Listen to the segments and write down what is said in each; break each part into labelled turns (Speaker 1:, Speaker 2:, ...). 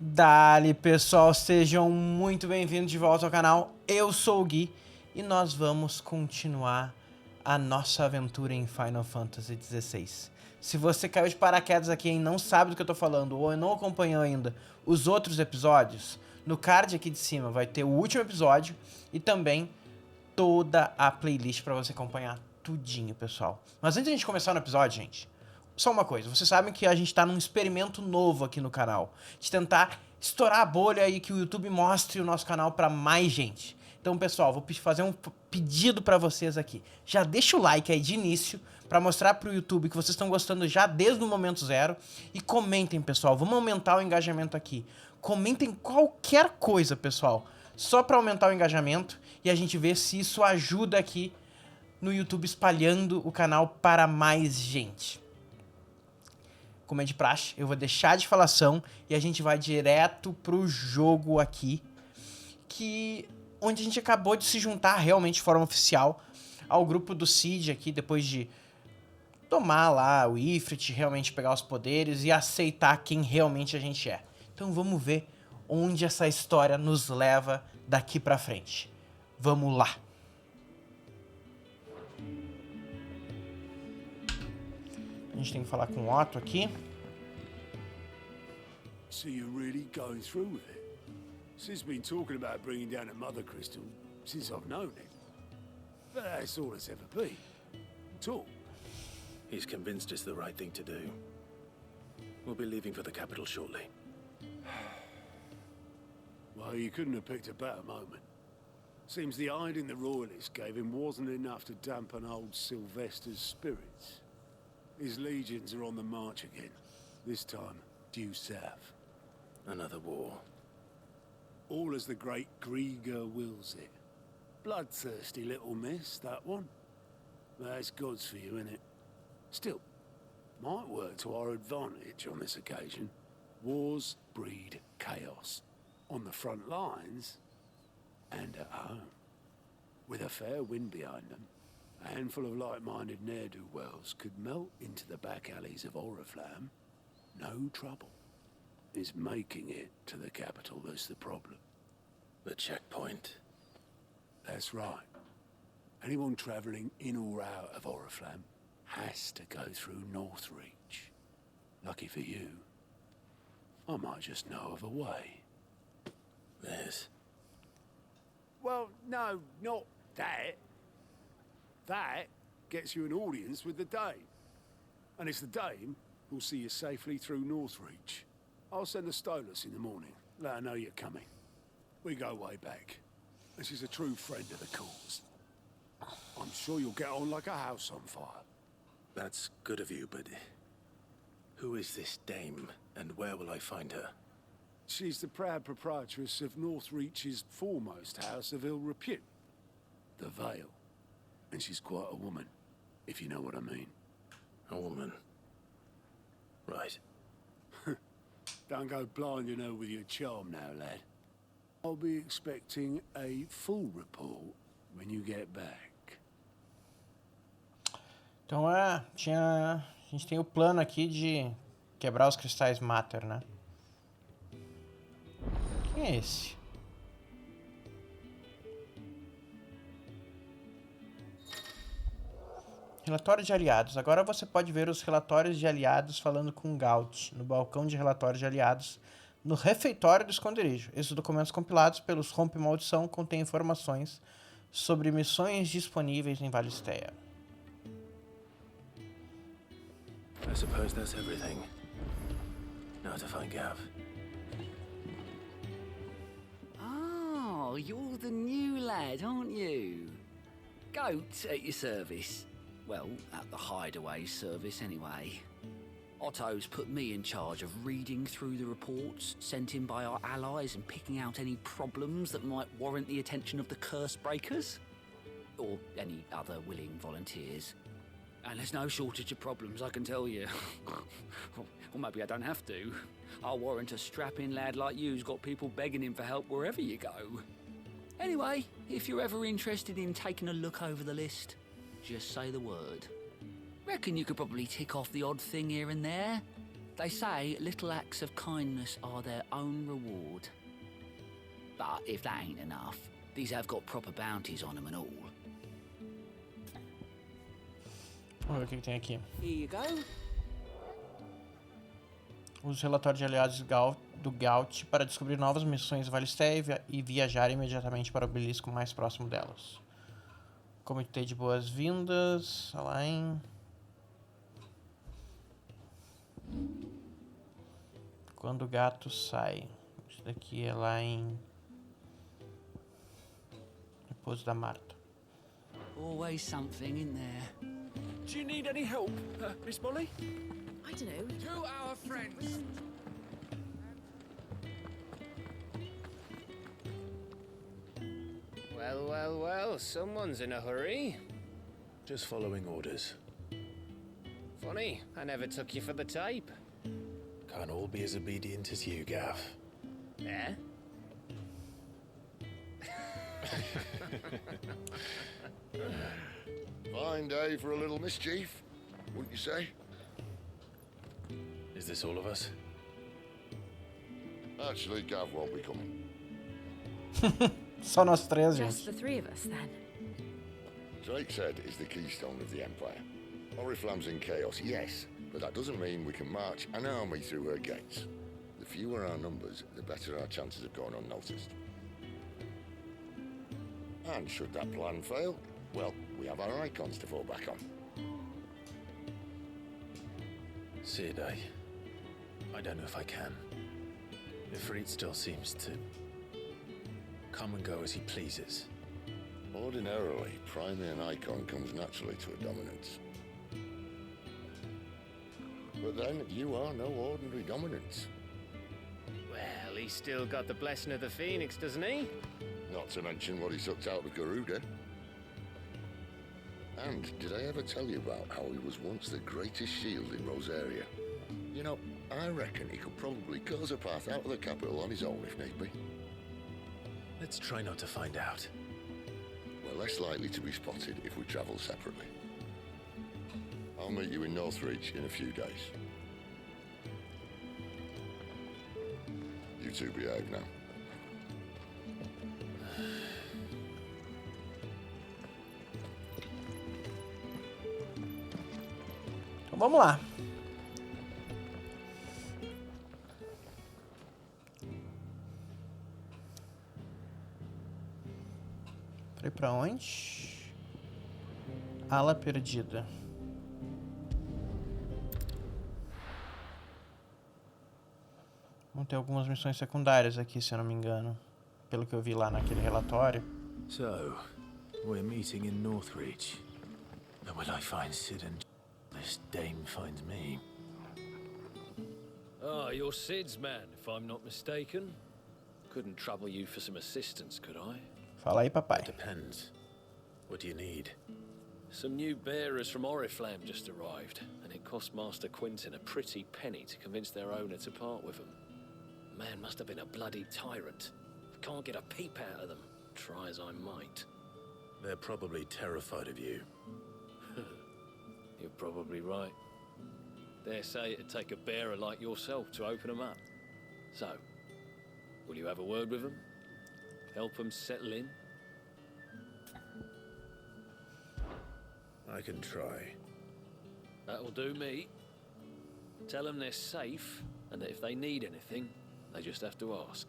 Speaker 1: Dali pessoal, sejam muito bem-vindos de volta ao canal, eu sou o Gui e nós vamos continuar a nossa aventura em Final Fantasy XVI. Se você caiu de paraquedas aqui e não sabe do que eu tô falando ou não acompanhou ainda os outros episódios, no card aqui de cima vai ter o último episódio e também toda a playlist para você acompanhar tudinho, pessoal. Mas antes de a gente começar no episódio, gente, só uma coisa, vocês sabem que a gente tá num experimento novo aqui no canal, de tentar estourar a bolha e que o YouTube mostre o nosso canal pra mais gente. Então, pessoal, vou fazer um pedido pra vocês aqui. Já deixa o like aí de início pra mostrar pro YouTube que vocês estão gostando já desde o momento zero. E comentem, pessoal, vamos aumentar o engajamento aqui. Comentem qualquer coisa, pessoal, só pra aumentar o engajamento e a gente ver se isso ajuda aqui no YouTube espalhando o canal para mais gente. Como é de praxe, eu vou deixar de falação e a gente vai direto pro jogo aqui, onde a gente acabou de se juntar realmente de forma oficial ao grupo do XVI aqui, depois de tomar lá o Ifrit, realmente pegar os poderes e aceitar quem realmente a gente é. Então vamos ver onde essa história nos leva daqui pra frente. Vamos lá! A gente tem que falar com o Otto aqui.
Speaker 2: So you're really going through with it? Sis been talking about bringing down a mother crystal since I've known it. But that's all it's ever been. Talk.
Speaker 3: He's convinced it's the right thing to do. We'll be leaving for the capital shortly.
Speaker 2: Well, you couldn't have picked a better moment. Seems the hiding the royalists gave him wasn't enough to dampen old Sylvester's spirits. His legions are on the march again, this time due south.
Speaker 3: Another war.
Speaker 2: All as the great Grieger wills it. Bloodthirsty little miss, that one. That's God's for you, innit? Still, might work to our advantage on this occasion. Wars breed chaos. On the front lines, and at home. With a fair wind behind them, a handful of like-minded ne'er-do-wells could melt into the back alleys of Oriflamme. No trouble. It's making it to the capital that's the problem.
Speaker 3: The checkpoint.
Speaker 2: That's right. Anyone travelling in or out of Oriflamme has to go through Northreach. Lucky for you, I might just know of a way.
Speaker 3: This.
Speaker 2: Well, no, not that. That gets you an audience with the Dame. And it's the Dame who'll see you safely through Northreach. I'll send the Stolas in the morning. Let her know you're coming. We go way back. And she's a true friend of the cause. I'm sure you'll get on like a house on fire.
Speaker 3: That's good of you, but who is this dame, and where will I find her?
Speaker 2: She's the proud proprietress of Northreach's foremost house of ill repute, the Vale. And she's quite a woman, if you know what I mean.
Speaker 3: A woman. Right.
Speaker 2: Don't go blinding her with your charm now, lad. I'll be expecting a full report when you get back.
Speaker 1: Então a gente tem o plano aqui de quebrar os cristais Matter, né? Quem é esse? Relatório de aliados. Agora você pode ver os relatórios de aliados falando com Gaut no balcão de relatórios de aliados no refeitório do esconderijo. Esses documentos compilados pelos Rompe-Maldição contêm informações sobre missões disponíveis em Valistea.
Speaker 3: I suppose that's everything. Now to find Gav.
Speaker 4: Oh, you're the new lad, aren't you? Goat at your service. Well, at the Hideaway service anyway. Otto's put me in charge of reading through the reports sent in by our allies and picking out any problems that might warrant the attention of the Curse Breakers. Or any other willing volunteers. And there's no shortage of problems, I can tell you. Or maybe I don't have to. I'll warrant a strapping lad like you's got people begging him for help wherever you go. Anyway, if you're ever interested in taking a look over the list, just say the word. Reckon you could probably tick off the odd thing here and there. They say little acts of kindness are their own reward. But if that ain't enough, these have got proper bounties on them and all.
Speaker 1: Vamos ver o que tem aqui.
Speaker 4: Here you go.
Speaker 1: Use o relatório de aliados do Gaut para descobrir novas missões Valisté e viajar imediatamente para o obelisco mais próximo delas. Comitê de boas-vindas, lá em... Quando o gato sai. Isso daqui é lá em... Repouso da Marta.
Speaker 4: Always something in there.
Speaker 3: Do you need any help, Miss Molly?
Speaker 5: I don't know.
Speaker 3: To our friends.
Speaker 6: Well, well, well, someone's in a hurry.
Speaker 3: Just following orders.
Speaker 6: Funny, I never took you for the type.
Speaker 3: Can't all be as obedient as you, Gav.
Speaker 6: Eh?
Speaker 7: Fine day for a little mischief, wouldn't you say?
Speaker 3: Is this all of us?
Speaker 7: Actually, Gav won't be coming.
Speaker 1: Só nós três,
Speaker 5: Just
Speaker 1: gente.
Speaker 5: the three of us, then.
Speaker 7: Drake's head is the keystone of the Empire. Oriflamme's in chaos, yes, but that doesn't mean we can march an army through her gates. The fewer our numbers, the better our chances of going unnoticed. And should that plan fail, well, we have our icons to fall back on.
Speaker 3: Sid, I don't know if I can. Ifrit still seems to come and go as he pleases.
Speaker 7: Ordinarily, priming an icon comes naturally to a dominance. But then, you are no ordinary dominance.
Speaker 6: Well, he's still got the blessing of the Phoenix, doesn't he?
Speaker 7: Not to mention what he sucked out of Garuda. And did I ever tell you about how he was once the greatest shield in Rosaria? You know, I reckon he could probably cause a path out of the capital on his own if need be.
Speaker 3: Let's try not to find out.
Speaker 7: We're less likely to be spotted if we travel separately. I'll meet you in Northreach in a few days. You two behave now.
Speaker 1: Então vamos lá. Pra ir pra onde? Ala perdida. Vão ter algumas missões secundárias aqui, se eu não me engano. Pelo que eu vi lá naquele relatório.
Speaker 3: So, we're meeting in Northreach. And will I find Sid and this dame finds me?
Speaker 8: Ah, you're Sid's man, if I'm not mistaken. Couldn't trouble you for some assistance, could I?
Speaker 1: Fala aí, papai.
Speaker 3: Depends. What do you need?
Speaker 8: Some new bearers from Oriflamme just arrived, and it cost Master Quentin a pretty penny to convince their owner to part with them. Man must have been a bloody tyrant. Can't get a peep out of them, try as I might.
Speaker 3: They're probably terrified of you.
Speaker 8: You're probably right. Dare say it'd take a bearer like yourself to open them up. So, will you have a word with them? Help them settle in?
Speaker 3: I can try.
Speaker 8: That'll do me. Tell them they're safe, and that if they need anything, they just have to ask.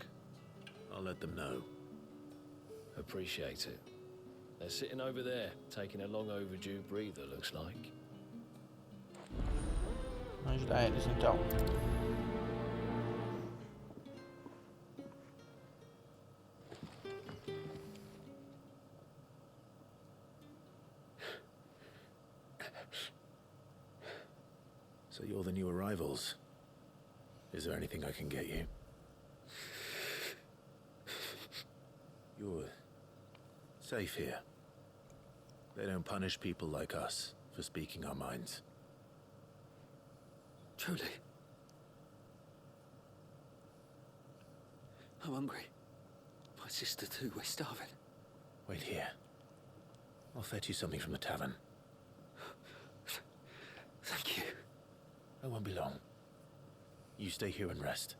Speaker 3: I'll let them know.
Speaker 8: Appreciate it. They're sitting over there, taking a long overdue breather, looks like.
Speaker 1: Vamos ajudar eles então.
Speaker 3: So you're the new arrivals. Is there anything I can get you? You're safe here. They don't punish people like us for speaking our minds.
Speaker 4: Truly. I'm hungry. My sister too, we're starving.
Speaker 3: Wait here. I'll fetch you something from the tavern.
Speaker 4: Thank you.
Speaker 3: I won't be long. You stay here and rest.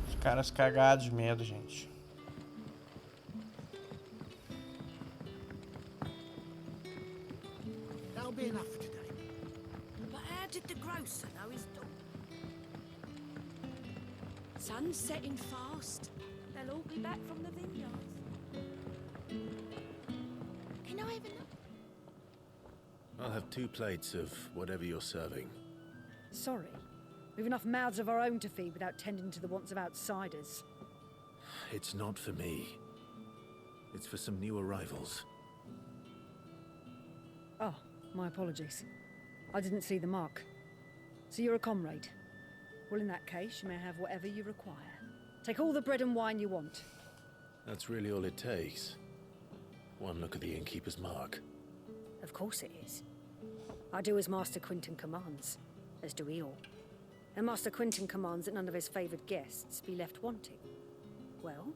Speaker 1: Os caras cagados de medo, gente.
Speaker 2: That'll be enough for today.
Speaker 5: But how did the grocer know his dog? Sun's setting fast. They'll all be back from the vineyards. Can I have enough?
Speaker 3: I'll have 2 plates of whatever you're serving.
Speaker 9: Sorry. We've enough mouths of our own to feed without tending to the wants of outsiders.
Speaker 3: It's not for me. It's for some new arrivals.
Speaker 9: Oh, my apologies. I didn't see the mark. So you're a comrade. Well, in that case, you may have whatever you require. Take all the bread and wine you want.
Speaker 3: That's really all it takes. One look at the innkeeper's mark.
Speaker 9: Of course it is. I do as Master Quentin commands, as do we all. And Master Quentin commands that none of his favoured guests be left wanting. Well,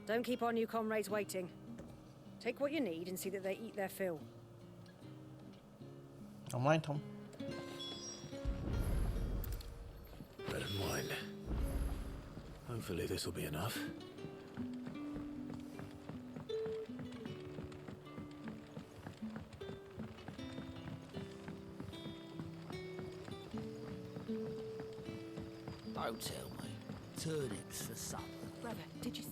Speaker 9: don't keep our new comrades waiting. Take what you need and see that they eat their fill.
Speaker 1: Vamos lá, então.
Speaker 3: Bread and wine. Hopefully this will be enough.
Speaker 4: Don't tell me. Turnips for supper.
Speaker 5: Brother, did you see?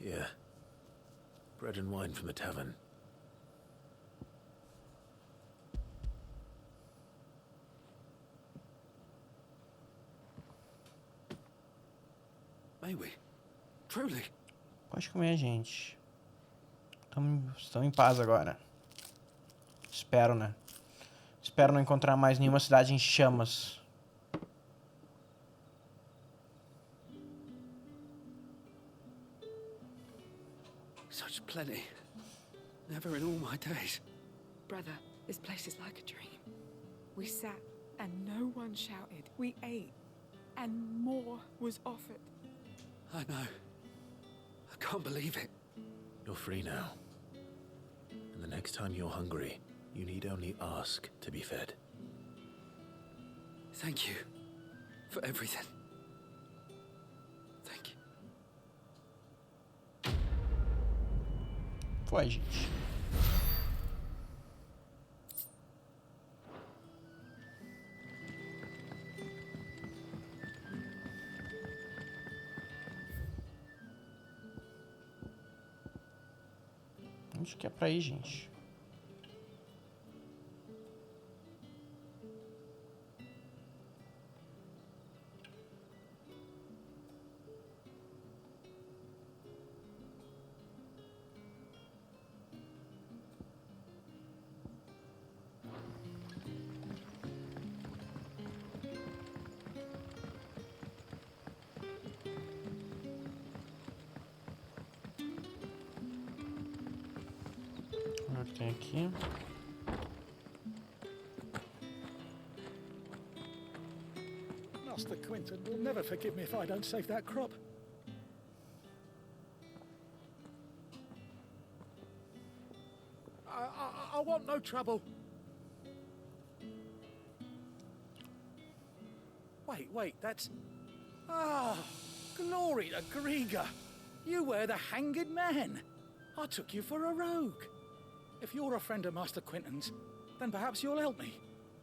Speaker 3: Yeah. Bread and wine from the tavern.
Speaker 4: May we? Truly?
Speaker 1: Pode comer, gente. Estão em paz agora. Espero, né? Espero não encontrar mais nenhuma cidade em chamas.
Speaker 4: Such plenty. Never in all my days.
Speaker 10: Brother, this place is like a dream. We sat and no one shouted. We ate and more was offered.
Speaker 4: I know. I can't believe it.
Speaker 3: You're free now. And the next time you're hungry, you need only ask to be fed.
Speaker 4: Thank you for everything. Thank you.
Speaker 1: Foi, gente. Onde que é pra ir, gente? O que tem aqui?
Speaker 11: Master Quentin will never forgive me if I don't save that crop. I want no trouble. Wait, that's... Ah, glory to Grieger. You were the hanged man. I took you for a rogue. If you're a friend of Master Quentin's, then perhaps you'll help me.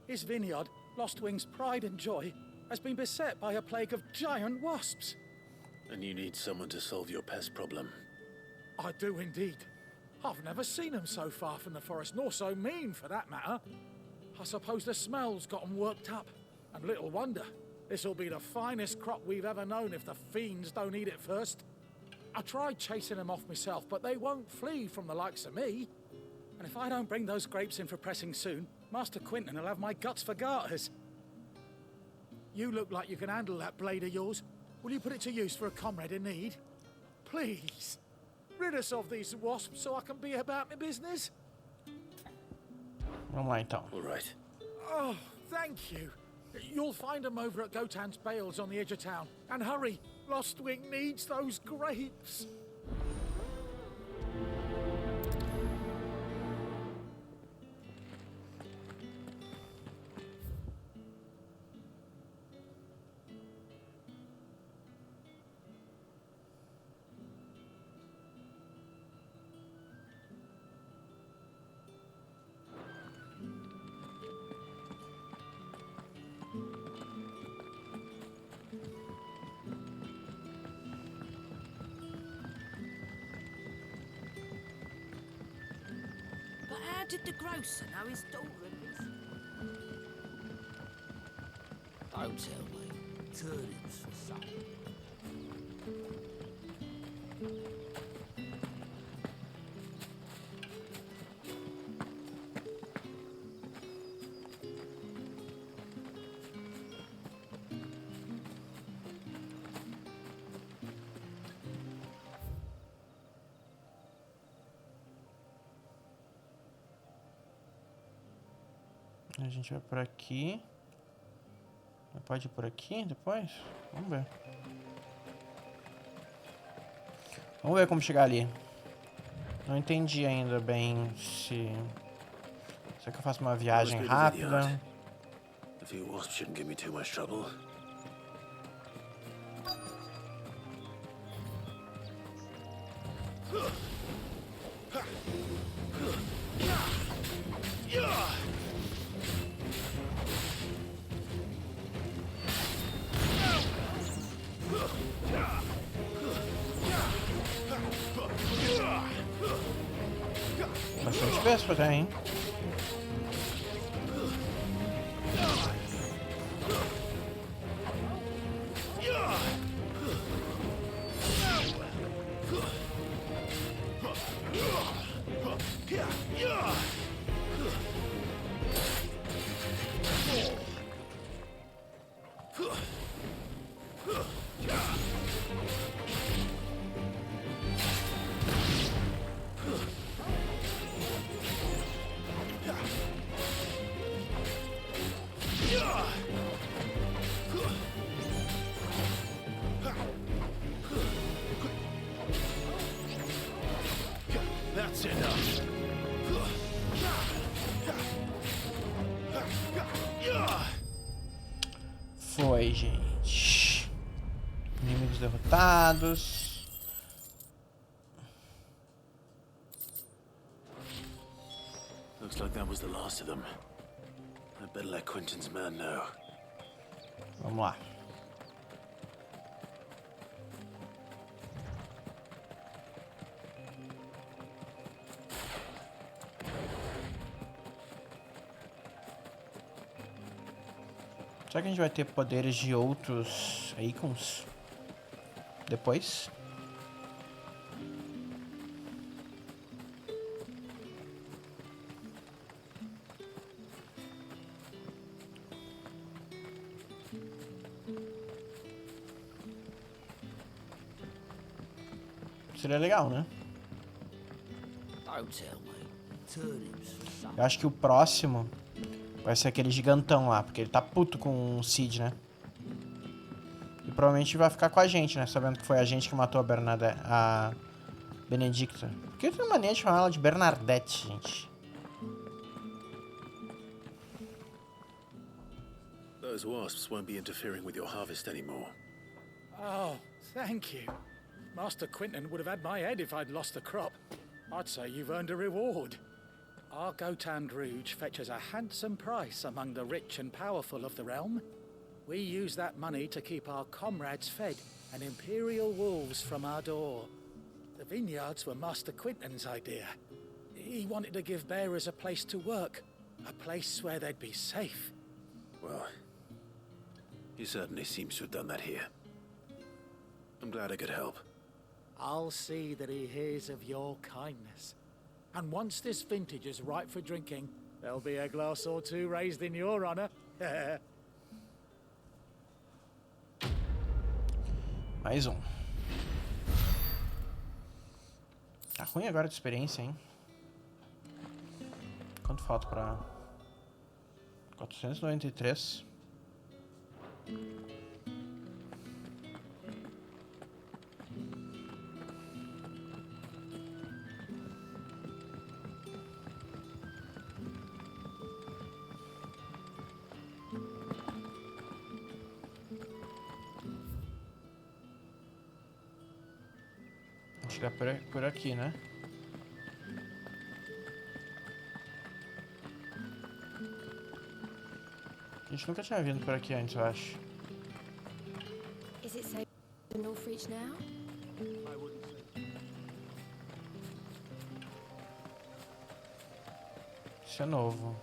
Speaker 11: His vineyard, Lostwing's pride and joy, has been beset by a plague of giant wasps.
Speaker 3: And you need someone to solve your pest problem.
Speaker 11: I do indeed. I've never seen them so far from the forest, nor so mean for that matter. I suppose the smell's got them worked up. And little wonder. This'll be the finest crop we've ever known if the fiends don't eat it first. I tried chasing them off myself, but they won't flee from the likes of me. And if I don't bring those grapes in for pressing soon, Master Quentin will have my guts for garters. You look like you can handle that blade of yours. Will you put it to use for a comrade in need? Please. Rid us of these wasps so I can be about my business.
Speaker 1: Vamos lá, então.
Speaker 3: All right.
Speaker 11: Oh, thank you. You'll find them over at Gotan's Bales on the edge of town. And hurry, Lostwing needs those grapes.
Speaker 5: How did the grocer know his daughter had been...
Speaker 4: Don't tell me. Turnips for sale.
Speaker 1: A gente vai por aqui. Pode ir por aqui depois? Vamos ver. Vamos ver como chegar ali. Não entendi ainda bem se... Será que eu faço uma viagem rápida?
Speaker 3: A few wasps shouldn't give me too much trouble.
Speaker 1: Bastante vespa até, hein? Foi, gente. Inimigos derrotados.
Speaker 3: Looks like that was the last of them. I better let Quentin's man know.
Speaker 1: Vamos lá. Será que a gente vai ter poderes de outros ícones depois? Seria legal, né? Eu acho que o próximo vai ser aquele gigantão lá, porque ele tá puto com o Cid, né? E provavelmente vai ficar com a gente, né? Sabendo que foi a gente que matou a Benedicta. Por que eu tenho mania de chamar ela de Bernadette, gente?
Speaker 3: Those wasps won't be interfering with your harvest anymore.
Speaker 11: Oh, thank you. Master Quentin would have had my head if I'd lost the crop. I'd say you've earned a reward. Our Gotand Rouge fetches a handsome price among the rich and powerful of the realm. We use that money to keep our comrades fed and imperial wolves from our door. The vineyards were Master Quentin's idea. He wanted to give bearers a place to work, a place where they'd be safe.
Speaker 3: Well, he certainly seems to have done that here. I'm glad I could help.
Speaker 11: I'll see that he hears of your kindness. And once this vintage is ripe for drinking, there'll be a glass or two raised in your honor.
Speaker 1: Mais um. Tá ruim agora de experiência, hein? Quanto falta pra... 493. Acho que é por aqui, né? A gente nunca tinha vindo por aqui antes, eu acho.
Speaker 5: Is it safe to Northreach now?
Speaker 2: I wouldn't say.
Speaker 1: Isso é novo.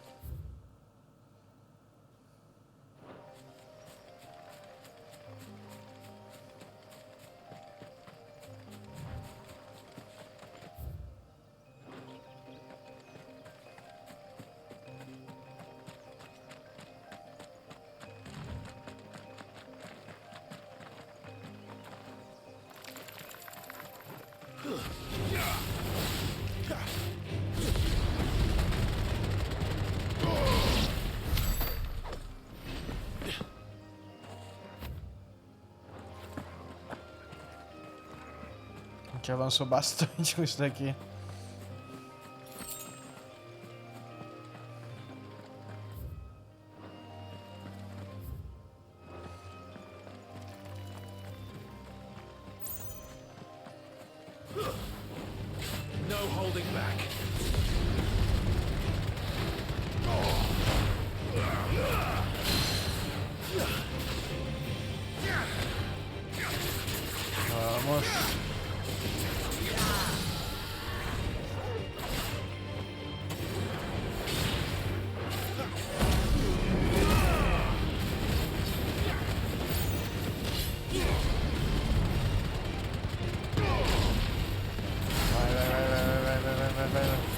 Speaker 1: A gente avançou bastante com isso daqui.
Speaker 3: No holding back.
Speaker 1: Vamos. Vai.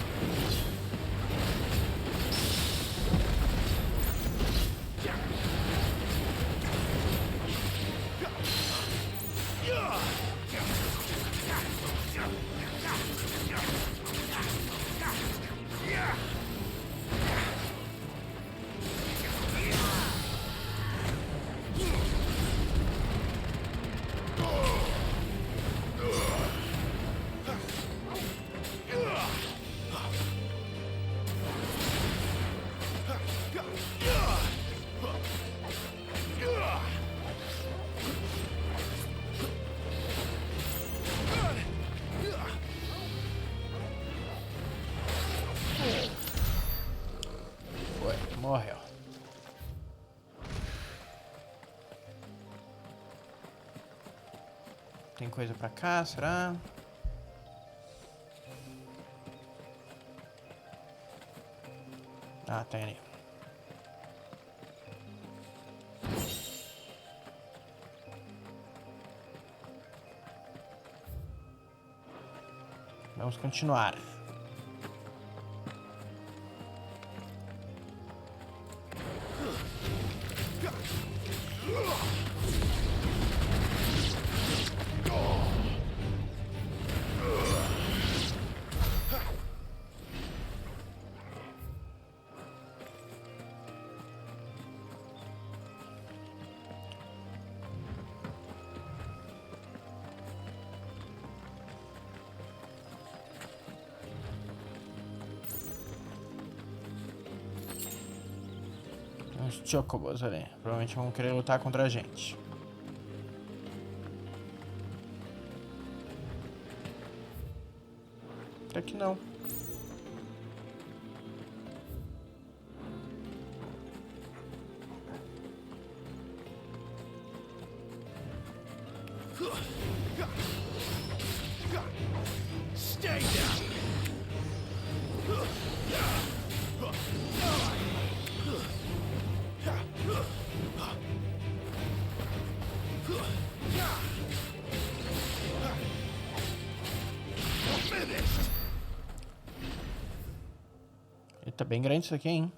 Speaker 1: Foi, morreu. Tem coisa pra cá, será? Ah, tem ali. Vamos continuar. Os chocobos ali. Provavelmente vão querer lutar contra a gente. Até que não.
Speaker 3: Stay down.
Speaker 1: Tá bem grande isso aqui, hein?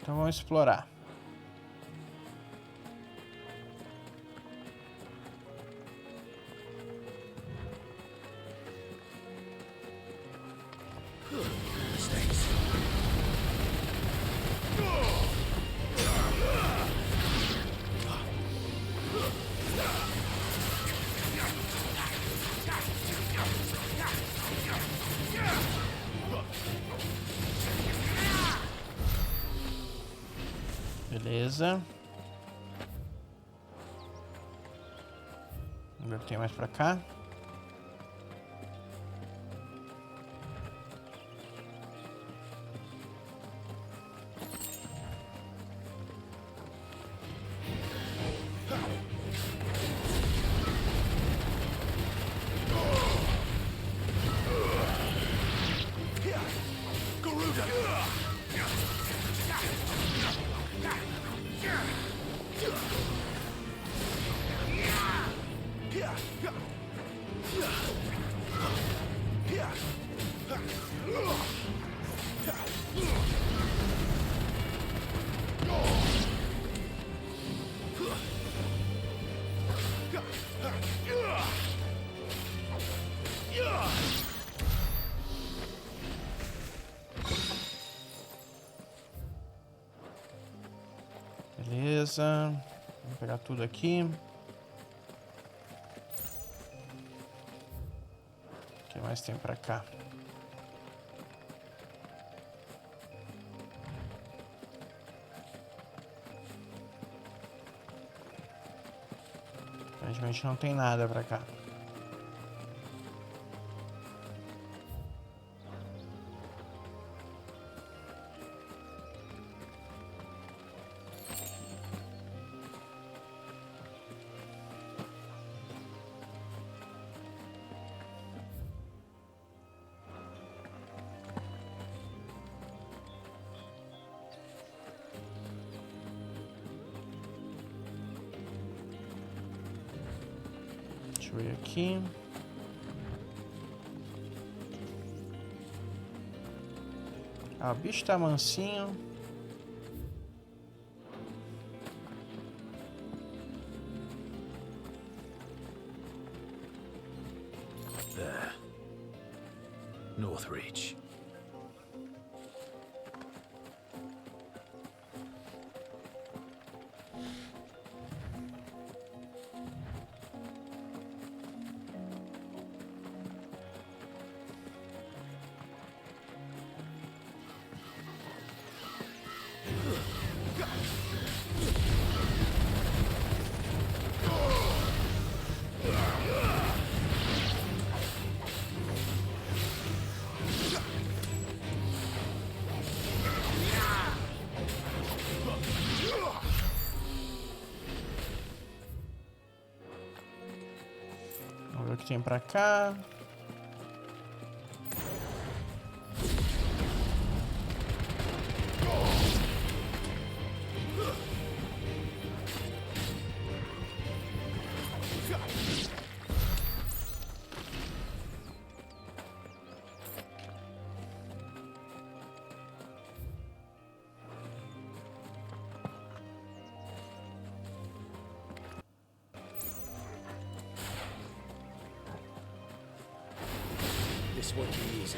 Speaker 1: Então vamos explorar. Beleza. Vamos ver o que tem mais pra cá. Beleza. Vou pegar tudo aqui. O que mais tem pra cá? Aparentemente não tem nada pra cá. Deixa eu ver aqui. Ah, o bicho tá mansinho.
Speaker 3: There. Northreach.
Speaker 1: Vamos ver o que tem pra cá.
Speaker 8: This won't be easy.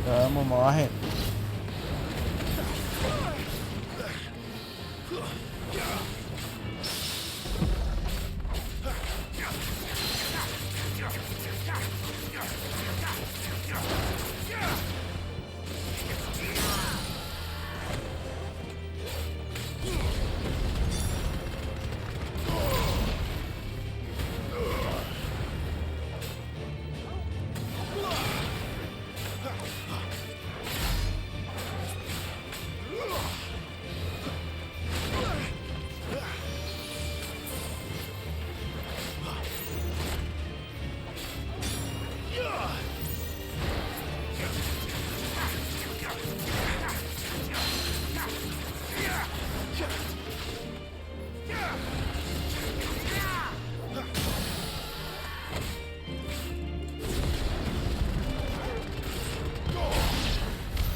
Speaker 1: Vamos, morre.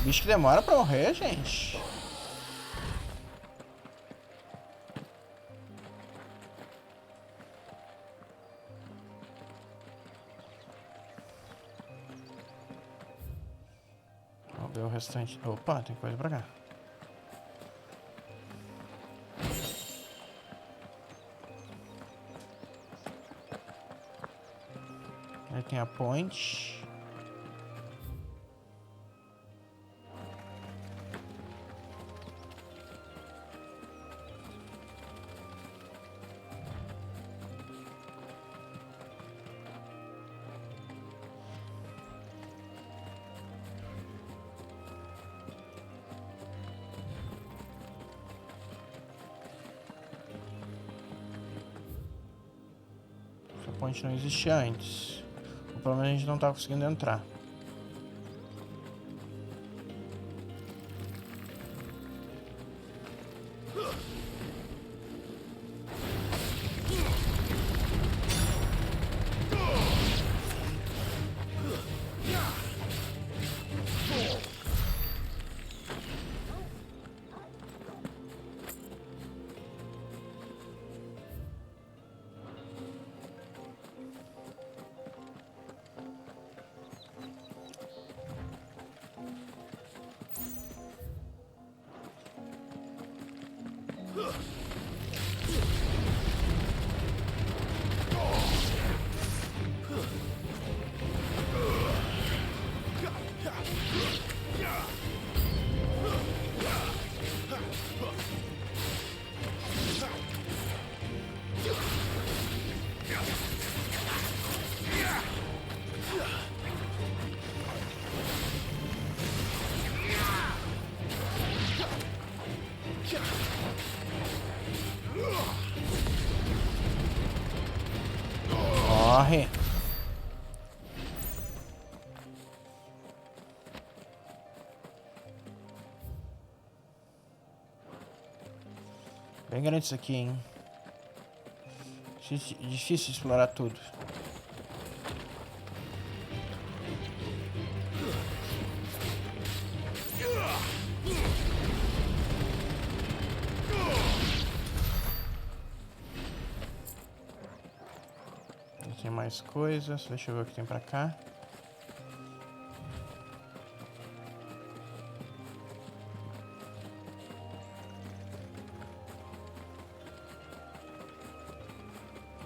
Speaker 1: Bicho que demora pra morrer, gente. Vamos ver o restante. Opa, tem coisa pra cá. Aí tem a ponte. ponte não existia antes. O problema é que a gente não tá conseguindo entrar. Corre! Bem grande isso aqui, hein? Difícil de explorar tudo. Tem mais coisas. Deixa eu ver o que tem pra cá.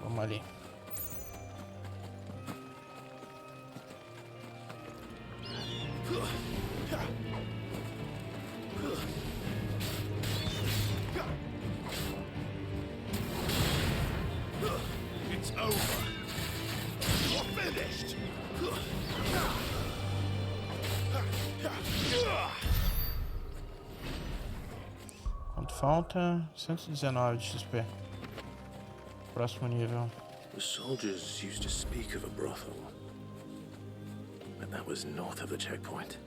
Speaker 1: Vamos ali.
Speaker 2: It's over. You're finished.
Speaker 1: Quanto falta? 119 de XP. Próximo nível.
Speaker 3: The soldiers used to speak of a brothel, but that was north of the checkpoint.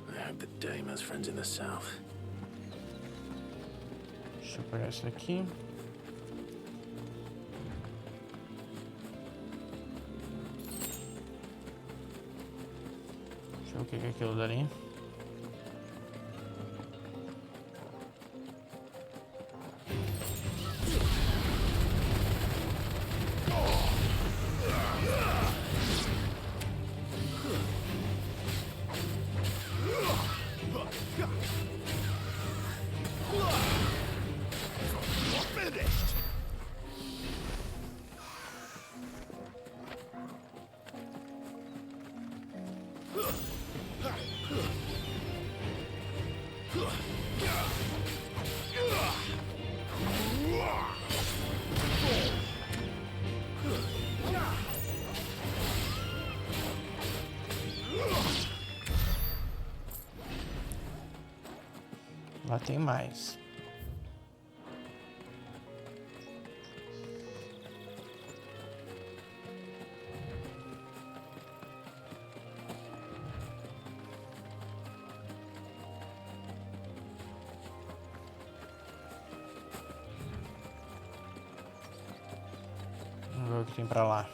Speaker 3: I hope the dame has friends in the south.
Speaker 1: Deixa eu pegar esse daqui. Deixa eu ver o que é aquilo dali. Lá tem mais. Vamos ver o que tem pra lá.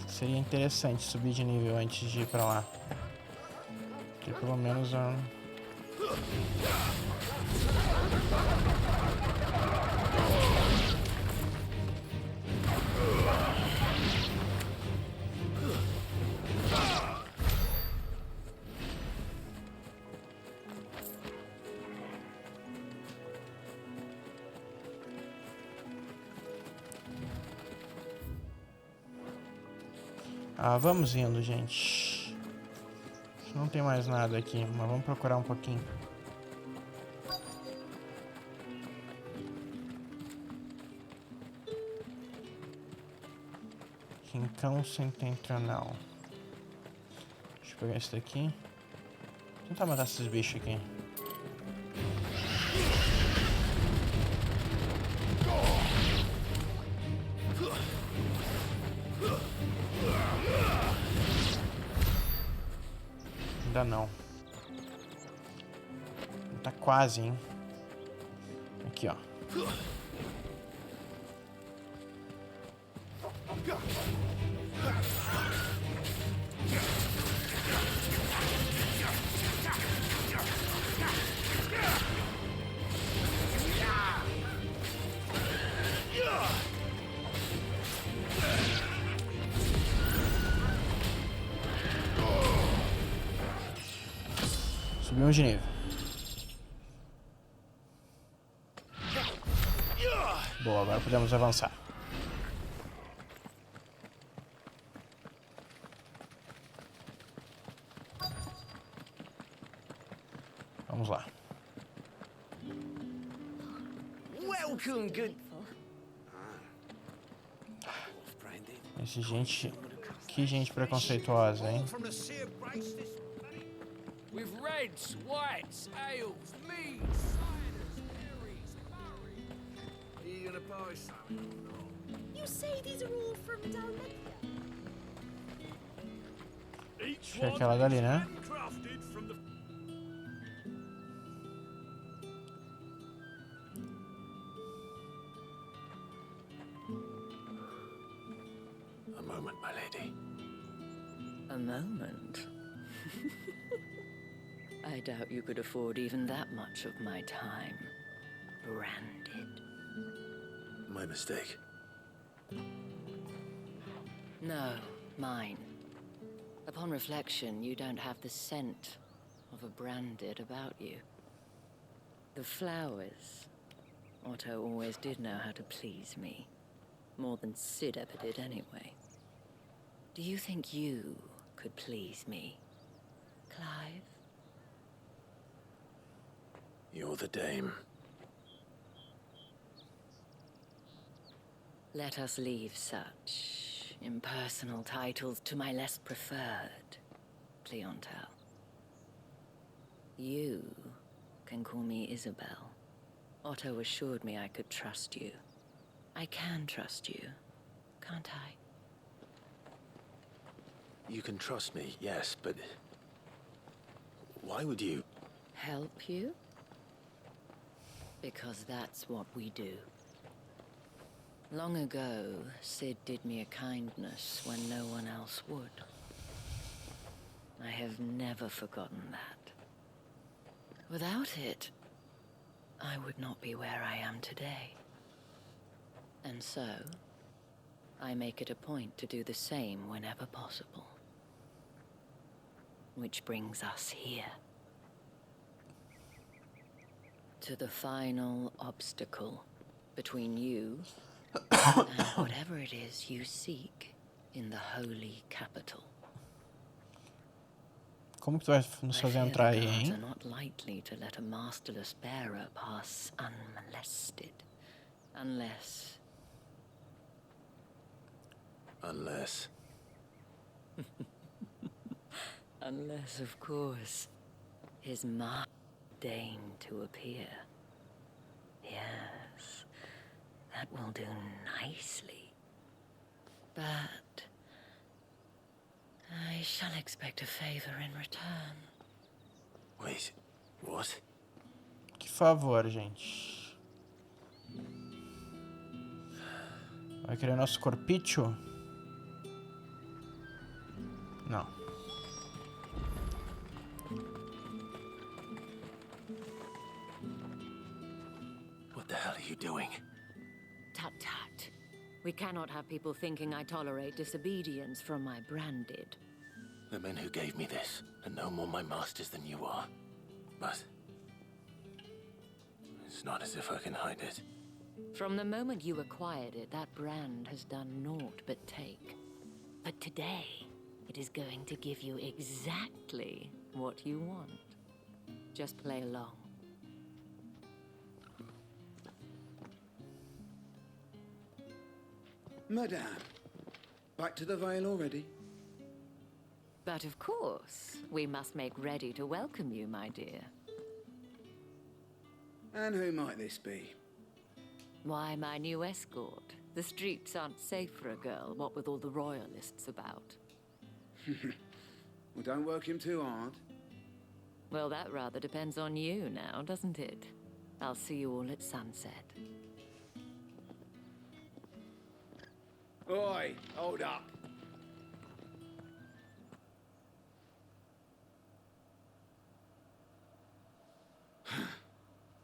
Speaker 1: Seria interessante subir de nível antes de ir pra lá. Porque pelo menos vamos indo, gente. Não tem mais nada aqui, mas vamos procurar um pouquinho. Rincão setentrional. Deixa eu pegar esse daqui. tentar matar esses bichos aqui. Ainda não. Tá quase, hein? Aqui, ó. Subimos de nível. Boa, agora podemos avançar. Vamos lá.
Speaker 4: Welcome, good.
Speaker 1: Esse gente... Que gente preconceituosa, hein?
Speaker 12: With reds, whites, ales, meads, ciders, berries, murray. Are you gonna buy something or not?
Speaker 5: You say these are all from Dalmatia?
Speaker 12: Each
Speaker 1: Acho que é
Speaker 12: one
Speaker 1: aquela dali,
Speaker 12: is
Speaker 1: né?
Speaker 12: handcrafted from the...
Speaker 3: A moment, my lady.
Speaker 13: A moment? I doubt you could afford even that much of my time. Branded.
Speaker 3: My mistake.
Speaker 13: No, mine. Upon reflection, you don't have the scent of a branded about you. The flowers. Otto always did know how to please me. More than Sid ever did anyway. Do you think you could please me, Clive?
Speaker 3: You're the dame.
Speaker 13: Let us leave such impersonal titles to my less preferred clientele. You can call me Isabel. Otto assured me I could trust you. I can trust you, can't I?
Speaker 3: You can trust me, yes, but... Why would you...
Speaker 13: Help you? Because that's what we do. Long ago, Sid did me a kindness when no one else would. I have never forgotten that. Without it, I would not be where I am today. And so, I make it a point to do the same whenever possible. Which brings us here. To the final obstacle between you and whatever it is you seek in the holy capital.
Speaker 1: Como que tu vai nos fazer entrar aí, hein?
Speaker 13: Are not likely to let a masterless bearer pass unmolested, unless. Unless, of course, his master deigned to appear. Yes, that will do nicely. But I shall expect a favor in return.
Speaker 3: Wait, what?
Speaker 1: Que favor, gente. Vai querer nosso corpício? Não.
Speaker 3: What the hell are you doing?
Speaker 13: Tut tut. We cannot have people thinking I tolerate disobedience from my branded.
Speaker 3: The men who gave me this are no more my masters than you are. But... it's not as if I can hide it.
Speaker 13: From the moment you acquired it, that brand has done naught but take. But today, it is going to give you exactly what you want. Just play along.
Speaker 14: Madame, back to the Vale already?
Speaker 13: But of course, we must make ready to welcome you, my dear.
Speaker 12: And who might this be?
Speaker 13: Why, my new escort. The streets aren't safe for a girl, what with all the royalists about.
Speaker 12: Well, don't work him too hard.
Speaker 13: Well, that rather depends on you now, doesn't it? I'll see you all at sunset.
Speaker 12: Oi, hold up.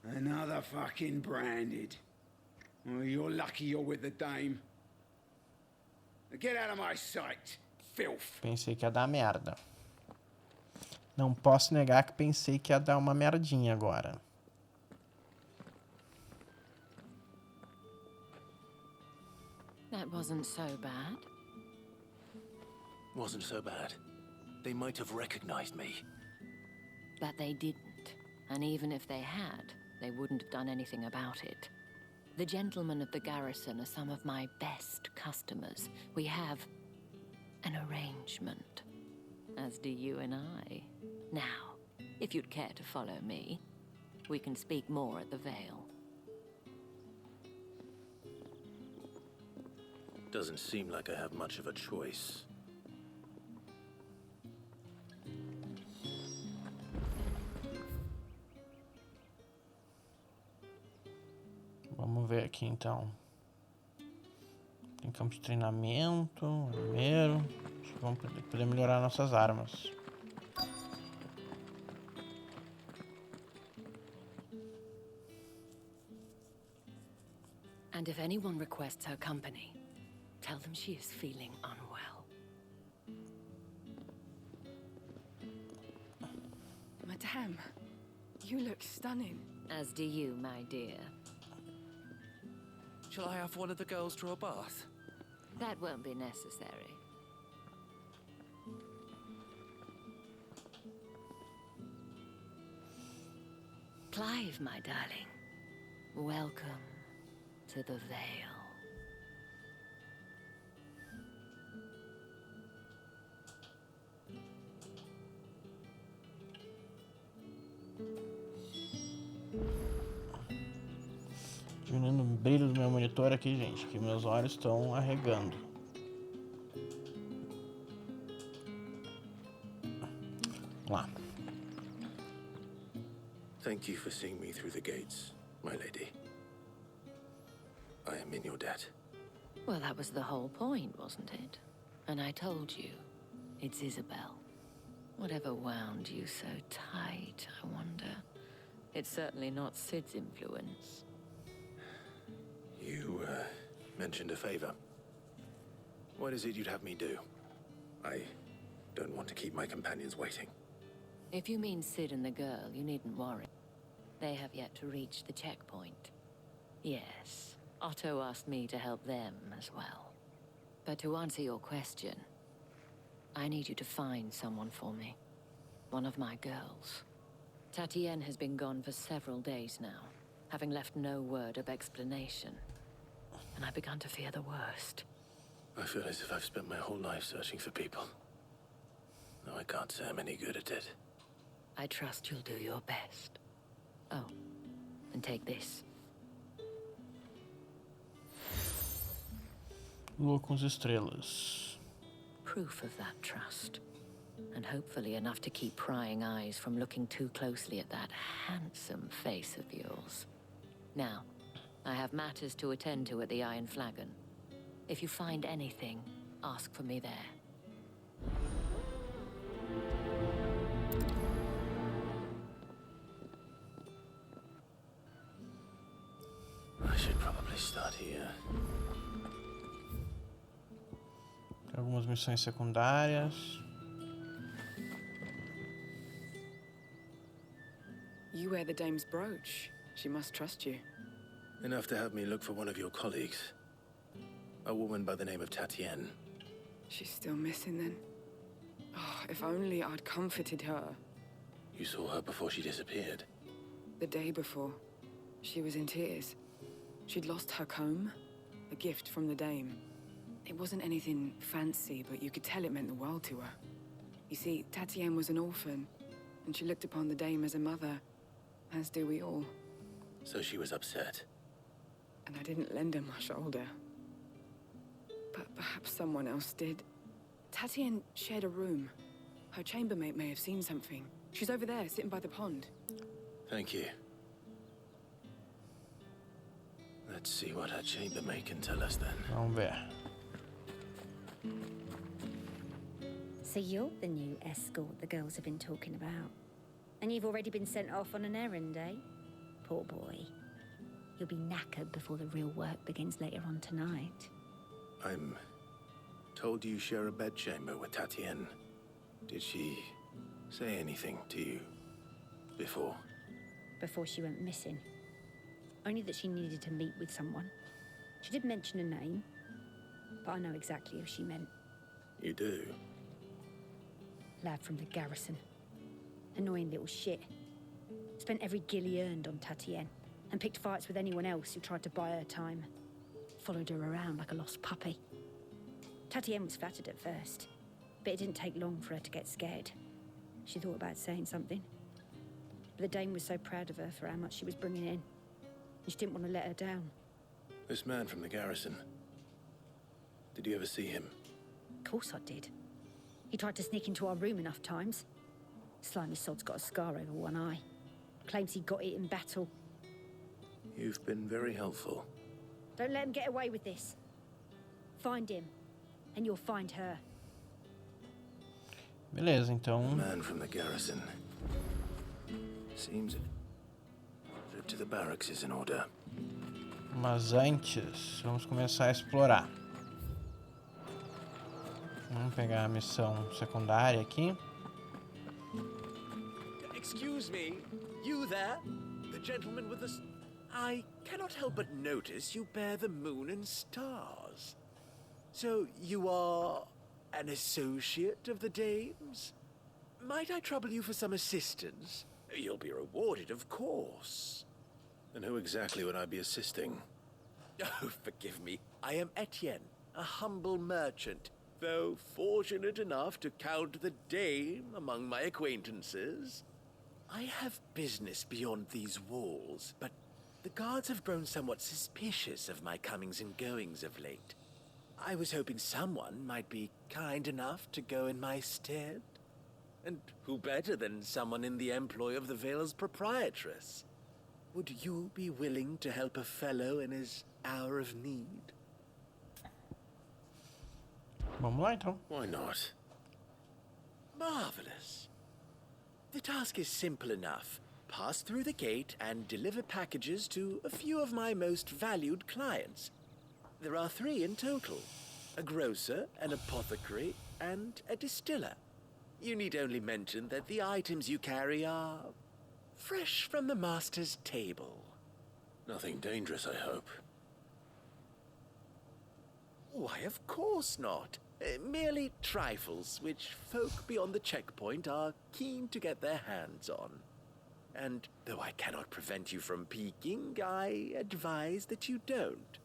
Speaker 12: Another fucking branded. Well, you're lucky you're with the dame. Get out of my sight, filth.
Speaker 1: Pensei que ia dar merda. Não posso negar que pensei que ia dar uma merdinha agora.
Speaker 13: That wasn't so bad.
Speaker 3: Wasn't so bad. They might have recognized me.
Speaker 13: But they didn't. And even if they had, they wouldn't have done anything about it. The gentlemen of the garrison are some of my best customers. We have an arrangement, as do you and I. Now, if you'd care to follow me, we can speak more at the Vale.
Speaker 3: Doesn't seem like I have much of a choice.
Speaker 1: Vamos ver aqui então. Tem campo de treinamento, primeiro. Acho que vamos poder melhorar nossas armas.
Speaker 13: And if anyone requests her company, tell them she is feeling unwell.
Speaker 10: Madame, you look stunning.
Speaker 13: As do you, my dear.
Speaker 14: Shall I have one of the girls draw a bath?
Speaker 13: That won't be necessary. Clive, my darling. Welcome to the Vale.
Speaker 1: Diminuindo o brilho do meu monitor aqui, gente, que meus olhos estão arregando. Vamos lá.
Speaker 3: Thank you for seeing me through the gates, my lady. I am in your debt.
Speaker 13: Well, that was the whole point, wasn't it? And I told you, it's Isabel. Whatever wound you so tight, I wonder. It's certainly not Sid's influence.
Speaker 3: You, mentioned a favor. What is it you'd have me do? I don't want to keep my companions waiting.
Speaker 13: If you mean Sid and the girl, you needn't worry. They have yet to reach the checkpoint. Yes, Otto asked me to help them as well. But to answer your question, I need you to find someone for me. One of my girls. Tatienne has been gone for several days now, having left no word of explanation. And I've begun to fear the worst.
Speaker 3: I feel as if I've spent my whole life searching for people. No, I can't say I'm any good at it.
Speaker 13: I trust you'll do your best. Oh, and take this.
Speaker 1: Lua com as estrelas.
Speaker 13: Proof of that trust. And hopefully enough to keep prying eyes from looking too closely at that handsome face of yours. Now, I have matters to attend to at the Iron Flagon. If you find anything, ask for me there.
Speaker 3: I should probably start here.
Speaker 1: Algumas missões secundárias.
Speaker 10: You wear the dame's brooch. She must trust you.
Speaker 3: Enough to have me look for one of your colleagues. A woman by the name of Tatienne.
Speaker 10: She's still missing then. Oh, if only I'd comforted her.
Speaker 3: You saw her before she disappeared?
Speaker 10: The day before. She was in tears. She'd lost her comb, a gift from the dame. It wasn't anything fancy, but you could tell it meant the world to her. You see, Tatienne was an orphan, and she looked upon the dame as a mother, as do we all.
Speaker 3: So she was upset.
Speaker 10: And I didn't lend her my shoulder. But perhaps someone else did. Tatienne shared a room. Her chambermaid may have seen something. She's over there, sitting by the pond.
Speaker 3: Thank you. Let's see what her chambermaid can tell us then.
Speaker 1: Vamos ver.
Speaker 9: So you're the new escort the girls have been talking about. And you've already been sent off on an errand, eh? Poor boy. You'll be knackered before the real work begins later on tonight.
Speaker 3: I'm told you share a bedchamber with Tatienne. Did she say anything to you before?
Speaker 9: Before she went missing. Only that she needed to meet with someone. She did mention a name, but I know exactly who she meant.
Speaker 3: You do?
Speaker 9: Lad from the garrison. Annoying little shit. Spent every guil he earned on Tatienne, and picked fights with anyone else who tried to buy her time. Followed her around like a lost puppy. Tatienne was flattered at first, but it didn't take long for her to get scared. She thought about saying something. But the dame was so proud of her for how much she was bringing in, and she didn't want to let her down.
Speaker 3: This man from the garrison. Did you ever see him?
Speaker 9: Of course I did. He tried to sneak into our room enough times. Slimy sod's got a scar over one eye. Claims he got it in battle.
Speaker 3: You've been very helpful.
Speaker 9: Don't let him get away with this. Find him, and you'll find her.
Speaker 1: Beleza, então.
Speaker 3: Man from the garrison. Seems the trip to the barracks is in order.
Speaker 1: Mas antes, vamos começar a explorar. Vamos pegar a missão secundária aqui.
Speaker 15: Excuse me, you there? The gentleman with the... I cannot help but notice you bear the moon and stars. So you are an associate of the dames? Might I trouble you for some assistance? You'll be rewarded, of course.
Speaker 3: And who exactly would I be assisting?
Speaker 15: Oh, forgive me. I am Etienne, a humble merchant, though fortunate enough to count the dame among my acquaintances. I have business beyond these walls, but the guards have grown somewhat suspicious of my comings and goings of late. I was hoping someone might be kind enough to go in my stead. And who better than someone in the employ of the Vale's proprietress? Would you be willing to help a fellow in his hour of need?
Speaker 1: Vamos lá, então.
Speaker 3: Why not?
Speaker 15: Marvelous. The task is simple enough. Pass through the gate and deliver packages to a few of my most valued clients. There are 3 in total. A grocer, an apothecary, and a distiller. You need only mention that the items you carry are fresh from the master's table.
Speaker 3: Nothing dangerous, I hope.
Speaker 15: Why, of course not. Merely trifles, which folk beyond the checkpoint are keen to get their hands on. And though I cannot prevent you from peeking, I advise that you don't.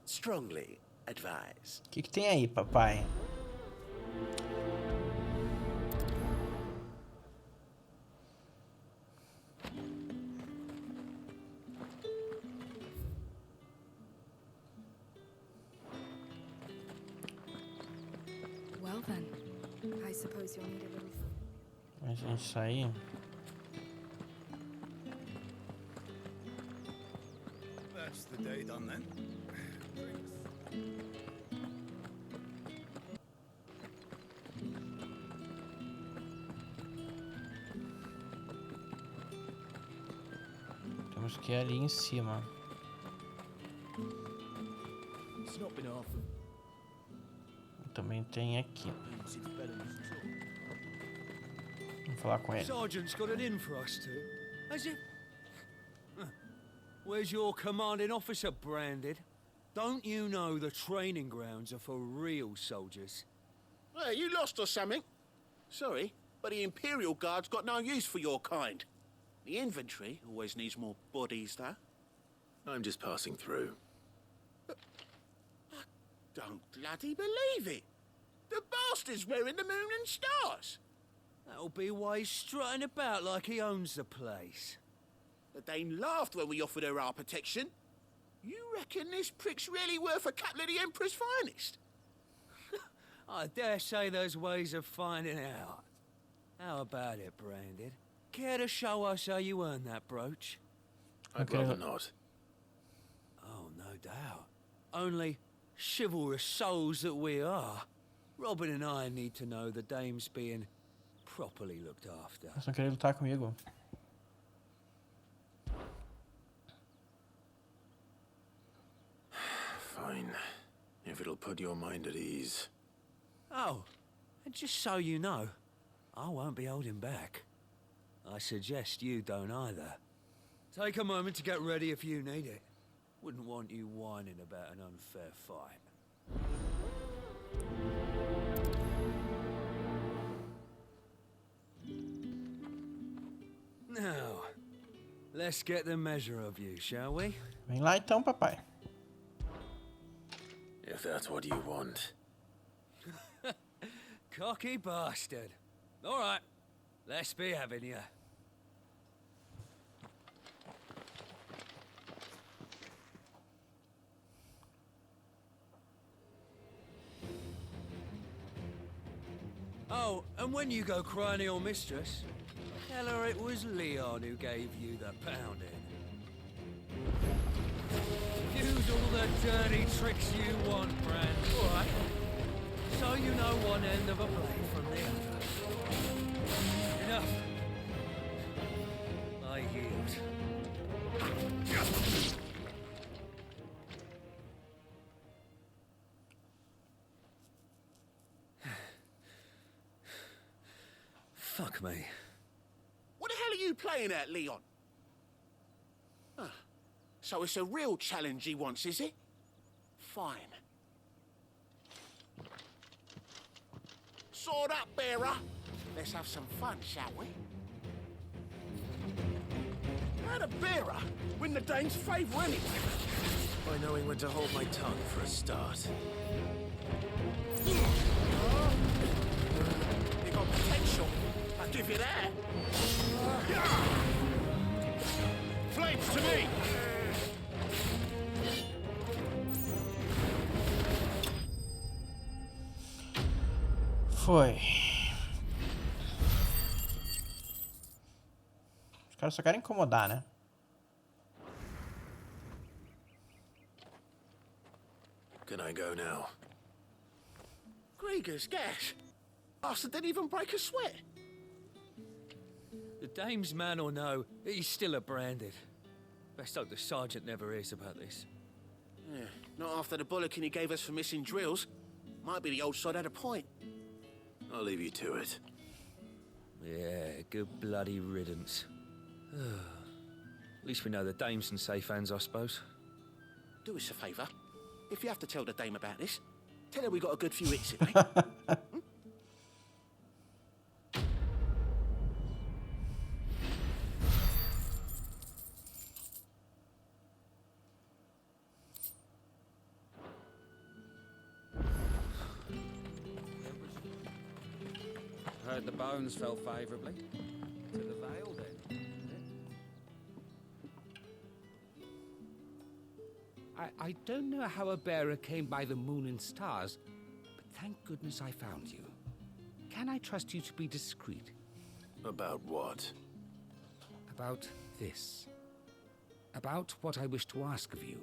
Speaker 15: Strongly advise.
Speaker 1: O que tem aí, papai?
Speaker 10: Well then, I suppose you'll need a little...
Speaker 1: A gente sair.
Speaker 12: That's the day done then.
Speaker 1: Temos que ir ali em cima.
Speaker 12: It's not been often.
Speaker 1: Também tem aqui. Vamos falar com ele.
Speaker 16: Sergeant's got it in for us two. Has it? Where's your commanding officer branded? Don't you know the training grounds are for real soldiers?
Speaker 17: Well, you lost or something? Sorry, but the Imperial Guard's got no use for your kind. The infantry always needs more bodies, though.
Speaker 3: I'm just passing through.
Speaker 17: Don't bloody believe it. The bastard's wearing the moon and stars.
Speaker 16: That'll be why he's strutting about like he owns the place.
Speaker 17: The Dane laughed when we offered her our protection. You reckon this prick's really worth a couple of the Emperor's finest?
Speaker 16: I dare say there's ways of finding out. How about it, Branded? Care to show us how you earned that brooch?
Speaker 3: I'd rather not.
Speaker 16: Oh, no doubt. Only chivalrous souls that we are, Robin and I need to know the dame's being properly looked after.
Speaker 1: Vocês não querem lutar comigo?
Speaker 3: Fine. If it'll put your mind at ease.
Speaker 16: Oh, and just so you know, I won't be holding back. I suggest you don't either. Take a moment to get ready if you need it. Wouldn't want you whining about an unfair fight. Now, let's get the measure of you, shall we?
Speaker 1: Vem lá então, papai.
Speaker 3: If that's what you want.
Speaker 16: Cocky bastard. All right, let's be having you. Oh, and when you go crying to your mistress, tell her it was Leon who gave you the pounding. Use all the dirty tricks you want, Brand. All right. So you know one end of a blade from the other. Enough. I yield. Fuck me.
Speaker 17: What the hell are you playing at, Leon? Ah, so it's a real challenge he wants, is it? Fine. Sword up, bearer. Let's have some fun, shall we? How'd a bearer win the Dane's favour anyway?
Speaker 3: By knowing when to hold my tongue for a start.
Speaker 17: You got potential. I'll give you that. Flames to me!
Speaker 1: Foi. Os caras só querem incomodar, né?
Speaker 3: Can I go now?
Speaker 17: Grieger's gas. Bastard didn't even break a sweat.
Speaker 16: The dame's man or no, he's still a Branded. Best hope the sergeant never hears about this.
Speaker 17: Yeah, not after the bollocking he gave us for missing drills. Might be the old sod had a point.
Speaker 3: I'll leave you to it.
Speaker 16: Yeah, good bloody riddance. At least we know the dame's in safe hands, I suppose.
Speaker 17: Do us a favour. If you have to tell the dame about this, tell her we got a good few hits in, eh?
Speaker 18: Heard the bones fell favourably. To the Vale, then.
Speaker 12: I don't know how a bearer came by the moon and stars, but thank goodness I found you. Can I trust you to be discreet?
Speaker 3: About what?
Speaker 12: About this. About what I wish to ask of you.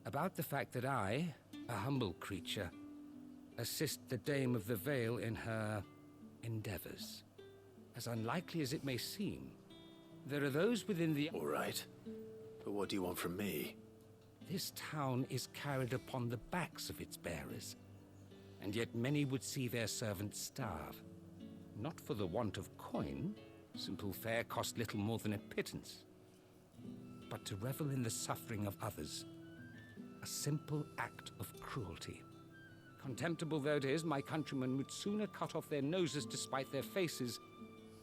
Speaker 12: About the fact that I, a humble creature, assist the Dame of the Vale in her endeavors. As unlikely as it may seem, there are those within the...
Speaker 3: All right. But what do you want from me?
Speaker 12: This town is carried upon the backs of its bearers, and yet many would see their servants starve. Not for the want of coin, simple fare cost little more than a pittance, but to revel in the suffering of others, a simple act of cruelty. Contemptible though it is, my countrymen would sooner cut off their noses to spite their faces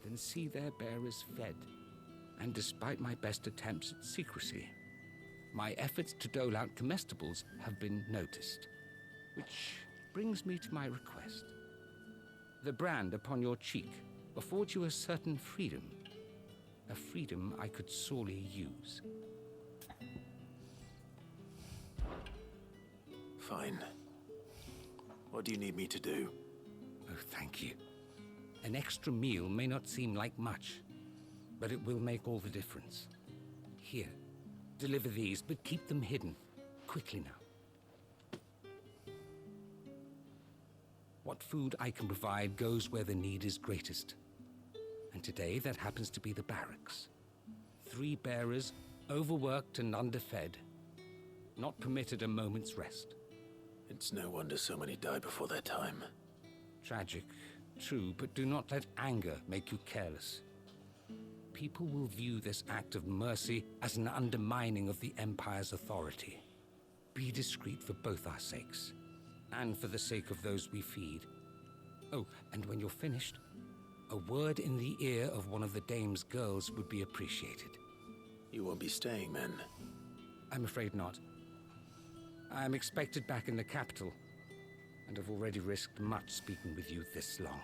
Speaker 12: than see their bearers fed. And despite my best attempts at secrecy, my efforts to dole out comestibles have been noticed. Which brings me to my request. The brand upon your cheek afford you a certain freedom. A freedom I could sorely use.
Speaker 3: Fine. What do you need me to do?
Speaker 12: Oh, thank you. An extra meal may not seem like much, but it will make all the difference. Here, deliver these, but keep them hidden. Quickly now. What food I can provide goes where the need is greatest. And today, that happens to be the barracks. 3 bearers, overworked and underfed, not permitted a moment's rest.
Speaker 3: It's no wonder so many die before their time.
Speaker 12: Tragic, true, but do not let anger make you careless. People will view this act of mercy as an undermining of the Empire's authority. Be discreet for both our sakes, and for the sake of those we feed. Oh, and when you're finished, a word in the ear of one of the dame's girls would be appreciated.
Speaker 3: You won't be staying, then?
Speaker 12: I'm afraid not. I am expected back in the capital, and have already risked much speaking with you this long.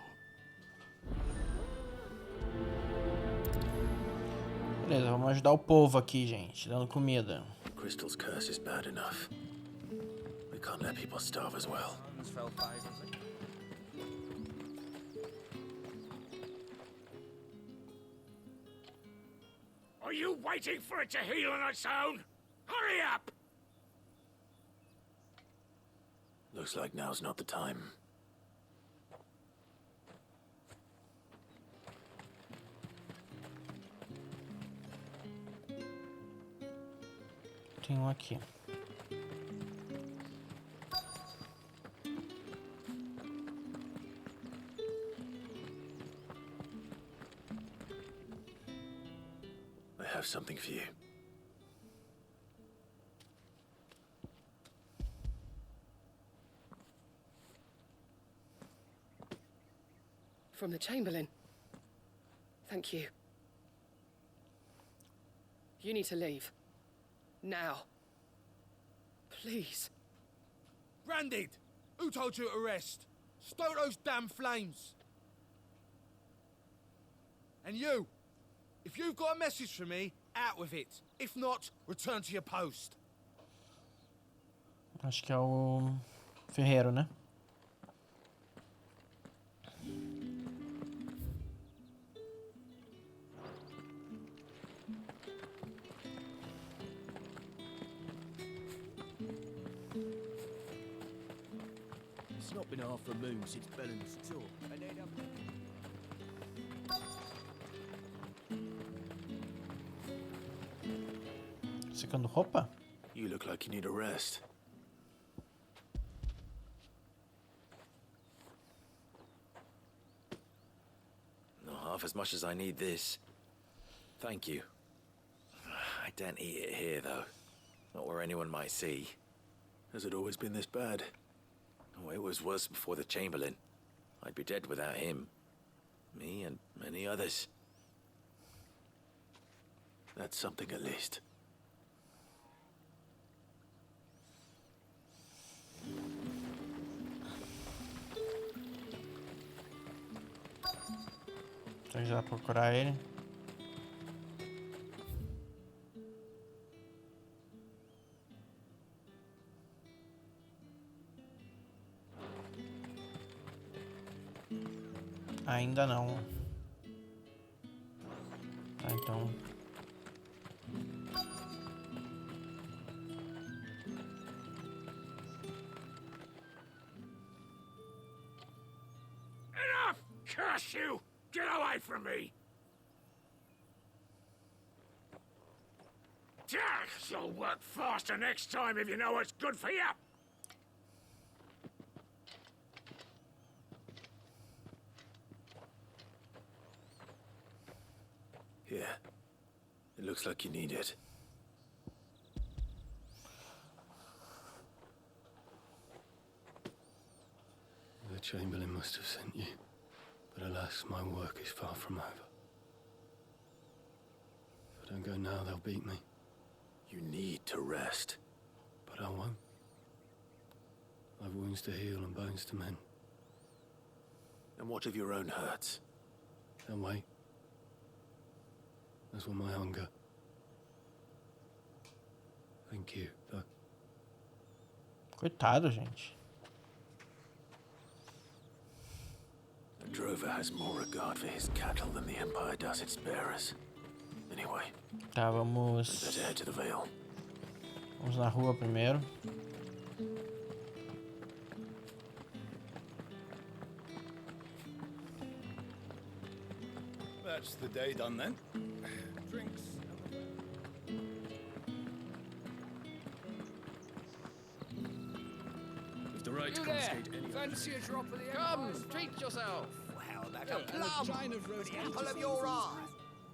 Speaker 1: Beleza, vamos ajudar o povo aqui, gente, dando comida.
Speaker 3: Crystal's curse is bad enough. We can't let people starve as well.
Speaker 11: Are you waiting for it to heal on its own? Hurry up!
Speaker 3: Looks like now's not the time.
Speaker 1: Tem aqui.
Speaker 3: I have something for you.
Speaker 19: From the Chamberlain. Thank you. You need to leave. Now. Please.
Speaker 20: Branded! Who told you to rest? Stoke those damn flames! And you! If you've got a message for me, out with it. If not, return to your post.
Speaker 1: Acho que é o ferreiro, né?
Speaker 21: It's not been half a moon since Bellen's tour.
Speaker 1: Secando roupa?
Speaker 3: You look like you need a rest.
Speaker 22: Not half as much as I need this. Thank you. I don't eat it here, though. Not where anyone might see.
Speaker 3: Has it always been this bad?
Speaker 22: Oh, it was worse before the Chamberlain. I'd be dead without him. Me and many others.
Speaker 3: That's something at least.
Speaker 1: Então já procurar ele. Ainda não. Tá, então.
Speaker 11: Enough! Curse you! Get away from me! You'll work faster next time if you know what's good for you!
Speaker 3: Here. It looks like you need it. The Chamberlain must have sent you. But alas, my work is far from over. If I don't go now, they'll beat me.
Speaker 22: You need to rest.
Speaker 3: But I won't. I've wounds to heal and bones to mend.
Speaker 22: And what of your own hurts?
Speaker 8: And wait. As will my hunger. Thank you, though.
Speaker 1: Coitado, gente.
Speaker 22: The drover has more regard for his cattle than the Empire does its bearers. Anyway,
Speaker 1: Tá, vamos
Speaker 22: better head to the Vale.
Speaker 1: vamos na rua primeiro.
Speaker 21: That's the day done then. Drinks.
Speaker 8: With the right to
Speaker 6: You there?
Speaker 8: confiscate any
Speaker 6: Fancy a drop of the
Speaker 8: Come, treat yourself.
Speaker 6: How about
Speaker 8: Yeah,
Speaker 6: a plum? The apple of your eye.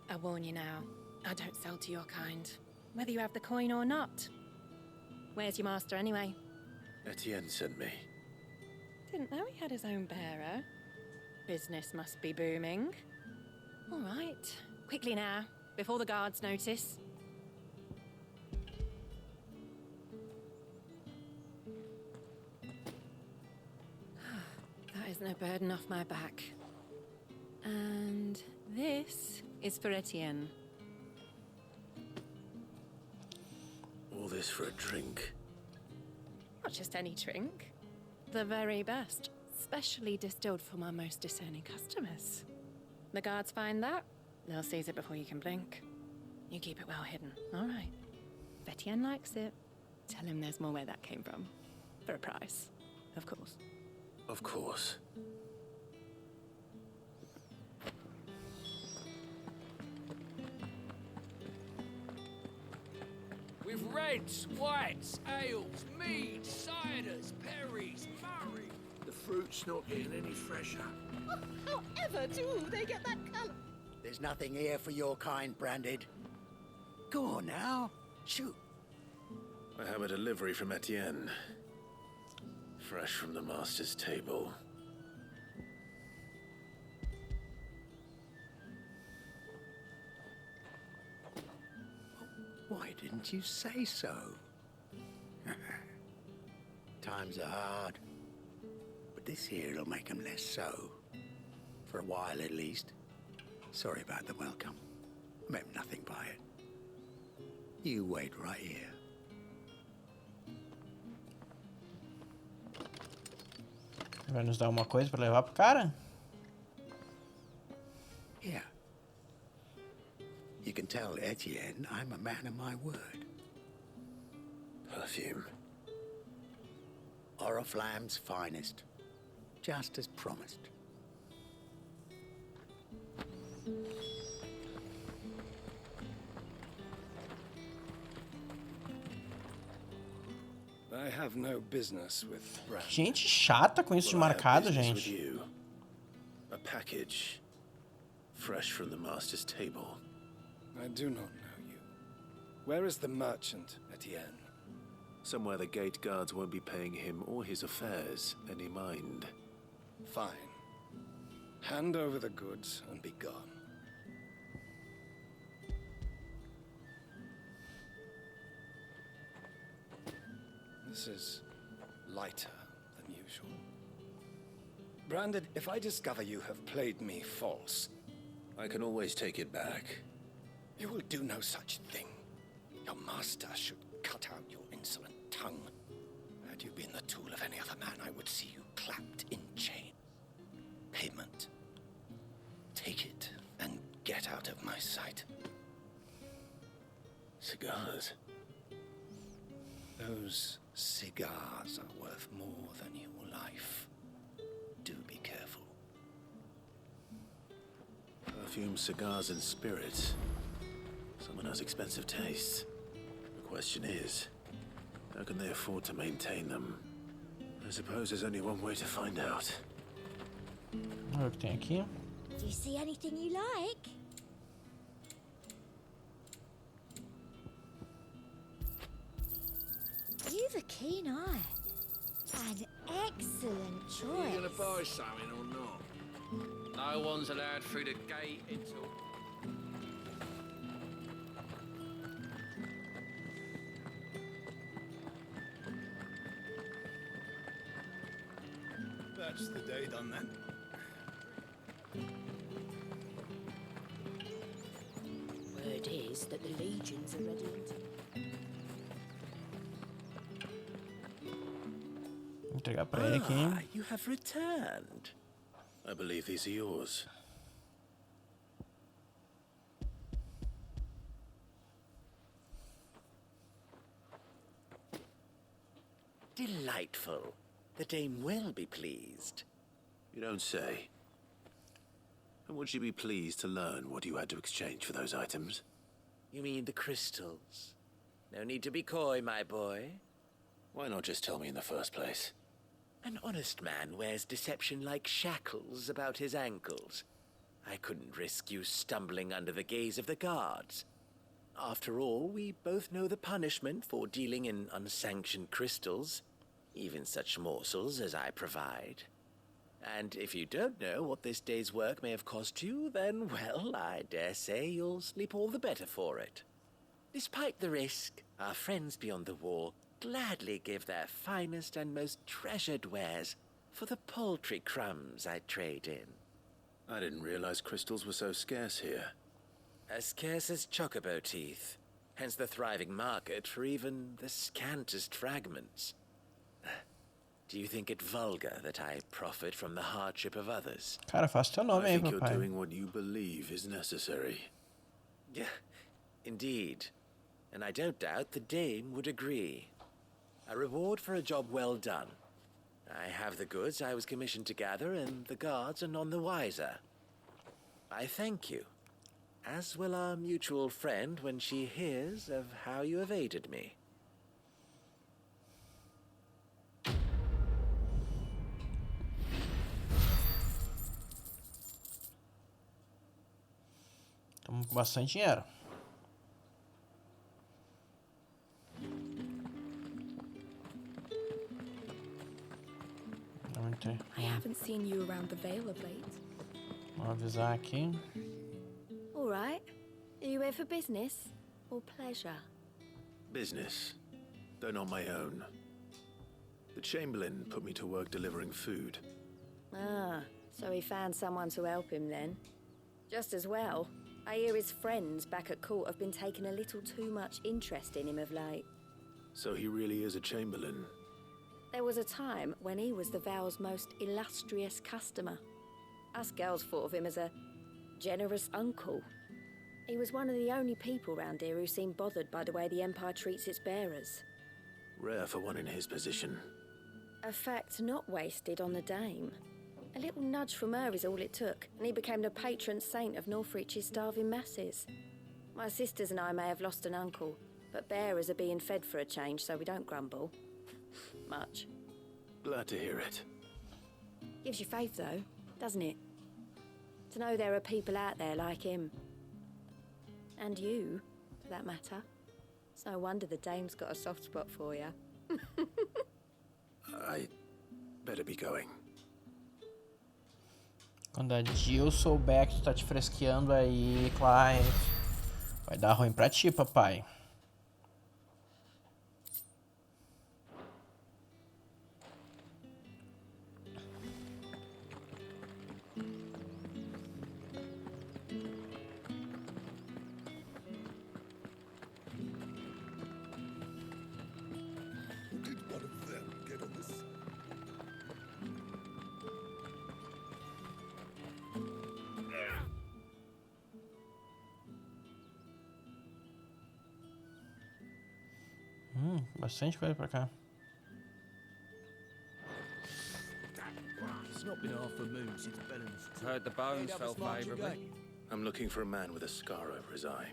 Speaker 9: I warn you now, I don't sell to your kind, whether you have the coin or not. Where's your master anyway?
Speaker 22: Etienne sent me.
Speaker 9: Didn't know he had his own bearer. Business must be booming. All right, quickly now, before the guards notice. That is no burden off my back. And this is for Etienne.
Speaker 22: All this for a drink.
Speaker 9: Not just any drink. The very best, specially distilled for my most discerning customers. The guards find that, they'll seize it before you can blink. You keep it well hidden, all right. If Etienne likes it, tell him there's more where that came from. For a price, of course.
Speaker 22: Of course.
Speaker 6: With reds, whites, ales, meads, ciders, perries, murray.
Speaker 17: The fruit's not getting any fresher.
Speaker 5: However do they get that colour?
Speaker 17: There's nothing here for your kind, Branded. Go on now. Shoot.
Speaker 22: I have a delivery from Etienne. Fresh from the master's table.
Speaker 17: Why didn't you say so? Times are hard. But this here'll make 'em less so. For a while at least. Sorry about the welcome. Meant nothing by it. You wait right here.
Speaker 1: Vai nos dar uma coisa pra levar pro cara?
Speaker 17: Here. You can tell Etienne I'm a man of my word.
Speaker 22: Perfume.
Speaker 17: Oriflamme's finest. Just as promised.
Speaker 8: I have no business with Brand.
Speaker 1: Gente chata com isso de marcado, gente.
Speaker 22: A package. Fresh from the master's table.
Speaker 8: I do not know you. Where is the merchant, Etienne?
Speaker 22: Somewhere the gate guards won't be paying him or his affairs any mind.
Speaker 8: Fine. Hand over the goods and be gone. This is lighter than usual. Branded, if I discover you have played me false...
Speaker 22: I can always take it back.
Speaker 8: You will do no such thing. Your master should cut out your insolent tongue. Had you been the tool of any other man, I would see you clapped in chain. Payment. Take it and get out of my sight.
Speaker 22: Cigars.
Speaker 8: Those cigars are worth more than your life. Do be careful.
Speaker 22: Perfume, cigars, and spirits. Someone has expensive tastes. The question is, how can they afford to maintain them? I suppose there's only one way to find out.
Speaker 1: Olha o que tem aqui.
Speaker 5: Do you see anything you like? You've a keen eye. An excellent choice.
Speaker 21: Are you gonna buy something or not?
Speaker 18: No one's allowed through the gate until...
Speaker 21: That's the day done then.
Speaker 5: that the legions are ready to...
Speaker 1: Entregar pra ele aqui.
Speaker 15: You have returned.
Speaker 22: I believe these are yours.
Speaker 15: Delightful. The dame will be pleased.
Speaker 22: You don't say. And would she be pleased to learn what you had to exchange for those items?
Speaker 15: You mean the crystals? No need to be coy, my boy.
Speaker 22: Why not just tell me in the first place?
Speaker 15: An honest man wears deception like shackles about his ankles. I couldn't risk you stumbling under the gaze of the guards. After all, we both know the punishment for dealing in unsanctioned crystals, even such morsels as I provide. And if you don't know what this day's work may have cost you, then, well, I dare say you'll sleep all the better for it. Despite the risk, our friends beyond the wall gladly give their finest and most treasured wares for the paltry crumbs I trade in.
Speaker 22: I didn't realize crystals were so scarce here.
Speaker 15: As scarce as chocobo teeth, hence the thriving market for even the scantest fragments. Do you think it vulgar that I profit from the hardship of others?
Speaker 1: Cara, faça teu nome
Speaker 22: I
Speaker 1: aí,
Speaker 22: think you're
Speaker 1: papai.
Speaker 22: doing what you believe is necessary.
Speaker 15: Yeah, indeed. And I don't doubt the dame would agree. A reward for a job well done. I have the goods I was commissioned to gather, and the guards are none the wiser. I thank you, as will our mutual friend when she hears of how you have aided me.
Speaker 1: Estamos com bastante dinheiro.
Speaker 5: I haven't seen you around the Vale of late.
Speaker 1: Vou avisar aqui.
Speaker 2: All right. Are you here for business or pleasure?
Speaker 22: Business, though not my own. The Chamberlain put me to work delivering food.
Speaker 2: Ah, so he found someone to help him then. Just as well. I hear his friends back at court have been taking a little too much interest in him of late.
Speaker 22: So he really is a Chamberlain.
Speaker 2: There was a time when he was the Vale's most illustrious customer. Us girls thought of him as a generous uncle. He was one of the only people round here who seemed bothered by the way the Empire treats its bearers.
Speaker 22: Rare for one in his position.
Speaker 2: A fact not wasted on the dame. A little nudge from her is all it took, and he became the patron saint of Northreach's starving masses. My sisters and I may have lost an uncle, but bearers are being fed for a change, so we don't grumble. Much.
Speaker 22: Glad to hear it.
Speaker 2: Gives you faith, though, doesn't it? To know there are people out there like him. And you, for that matter. It's no wonder the dame's got a soft spot for you.
Speaker 22: I better be going.
Speaker 1: Quando a Jill souber que tu tá te fresqueando aí, Clive, vai dar ruim pra ti, papai. Bastante coisa pra cá.
Speaker 21: It's not been half a moon since Belen's.
Speaker 18: Heard the bones fell favourably.
Speaker 22: I'm looking for a man with a scar over his eye.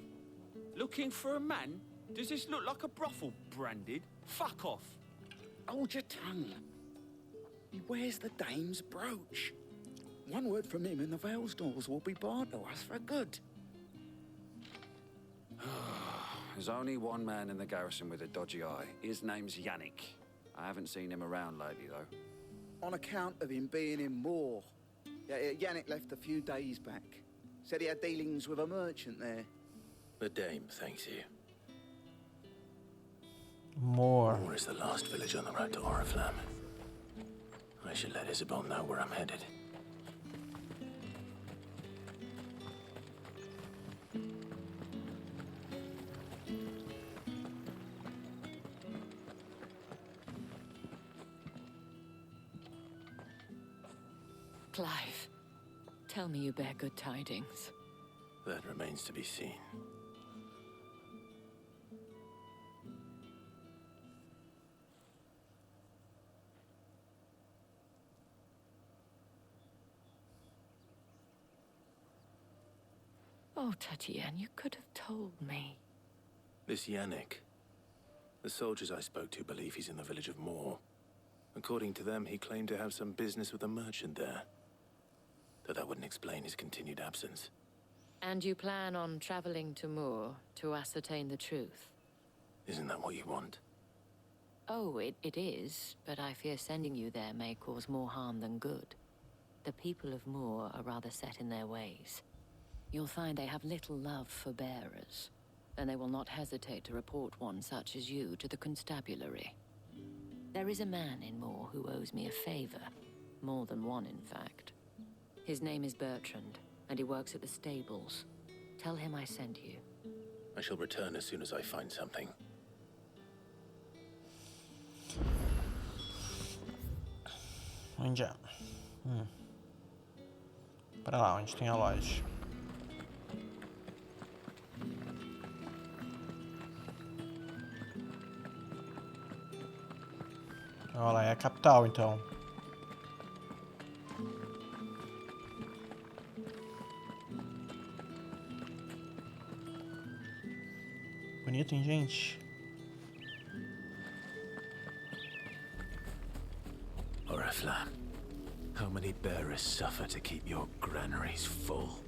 Speaker 14: Looking for a man? Does this look like a brothel branded? Fuck off.
Speaker 17: Hold your tongue. He wears the dame's brooch. One word from him and the Vale's doors will be barred to us for good.
Speaker 18: There's only one man in the garrison with a dodgy eye. His name's Yannick. I haven't seen him around lately, though.
Speaker 17: On account of him being in war. Yeah, Yannick left a few days back. Said he had dealings with a merchant there.
Speaker 22: The dame thanks you.
Speaker 1: More.
Speaker 22: Moore is the last village on the road to Oriflamme. I should let Isabel know where I'm headed.
Speaker 13: Clive, tell me you bear good tidings.
Speaker 22: That remains to be seen.
Speaker 13: Oh, Tatian, you could have told me.
Speaker 22: This Yannick. The soldiers I spoke to believe he's in the village of Moor. According to them, he claimed to have some business with a merchant there. Though that wouldn't explain his continued absence.
Speaker 13: And you plan on traveling to Moor to ascertain the truth?
Speaker 22: Isn't that what you want?
Speaker 13: Oh, it is, but I fear sending you there may cause more harm than good. The people of Moor are rather set in their ways. You'll find they have little love for bearers, and they will not hesitate to report one such as you to the constabulary. There is a man in Moor who owes me a favor. More than one, in fact. His name is Bertrand, and he works at the stables. Tell him I sent you.
Speaker 22: I shall return as soon as I find something.
Speaker 1: Onde é? Pra lá, onde tem a loja. Olha lá, é a capital, então. Bonito, hein, gente?
Speaker 22: Oriflamme, how many bearers suffer to keep your granaries full?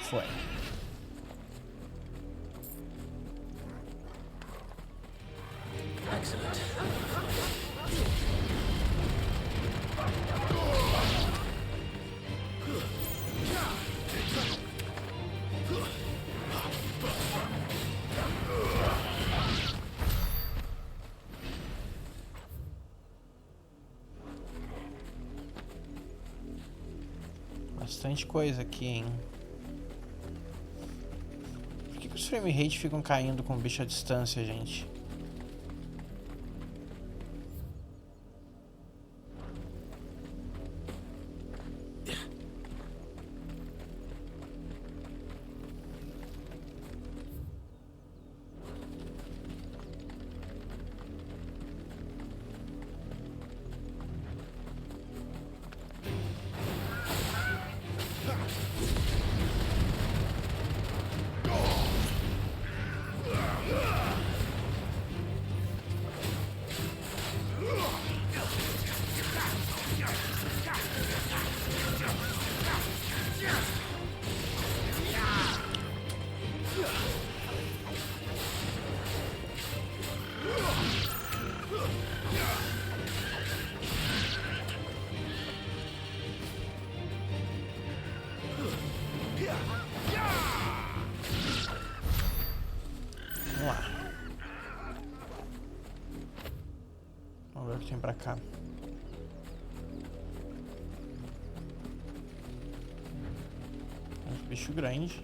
Speaker 1: Foi.
Speaker 22: Excellent.
Speaker 1: Bastante coisa aqui, hein? Por que os frame rate ficam caindo com o bicho à distância, gente? Vamos lá. Vamos ver o que tem pra cá. Um bicho grande.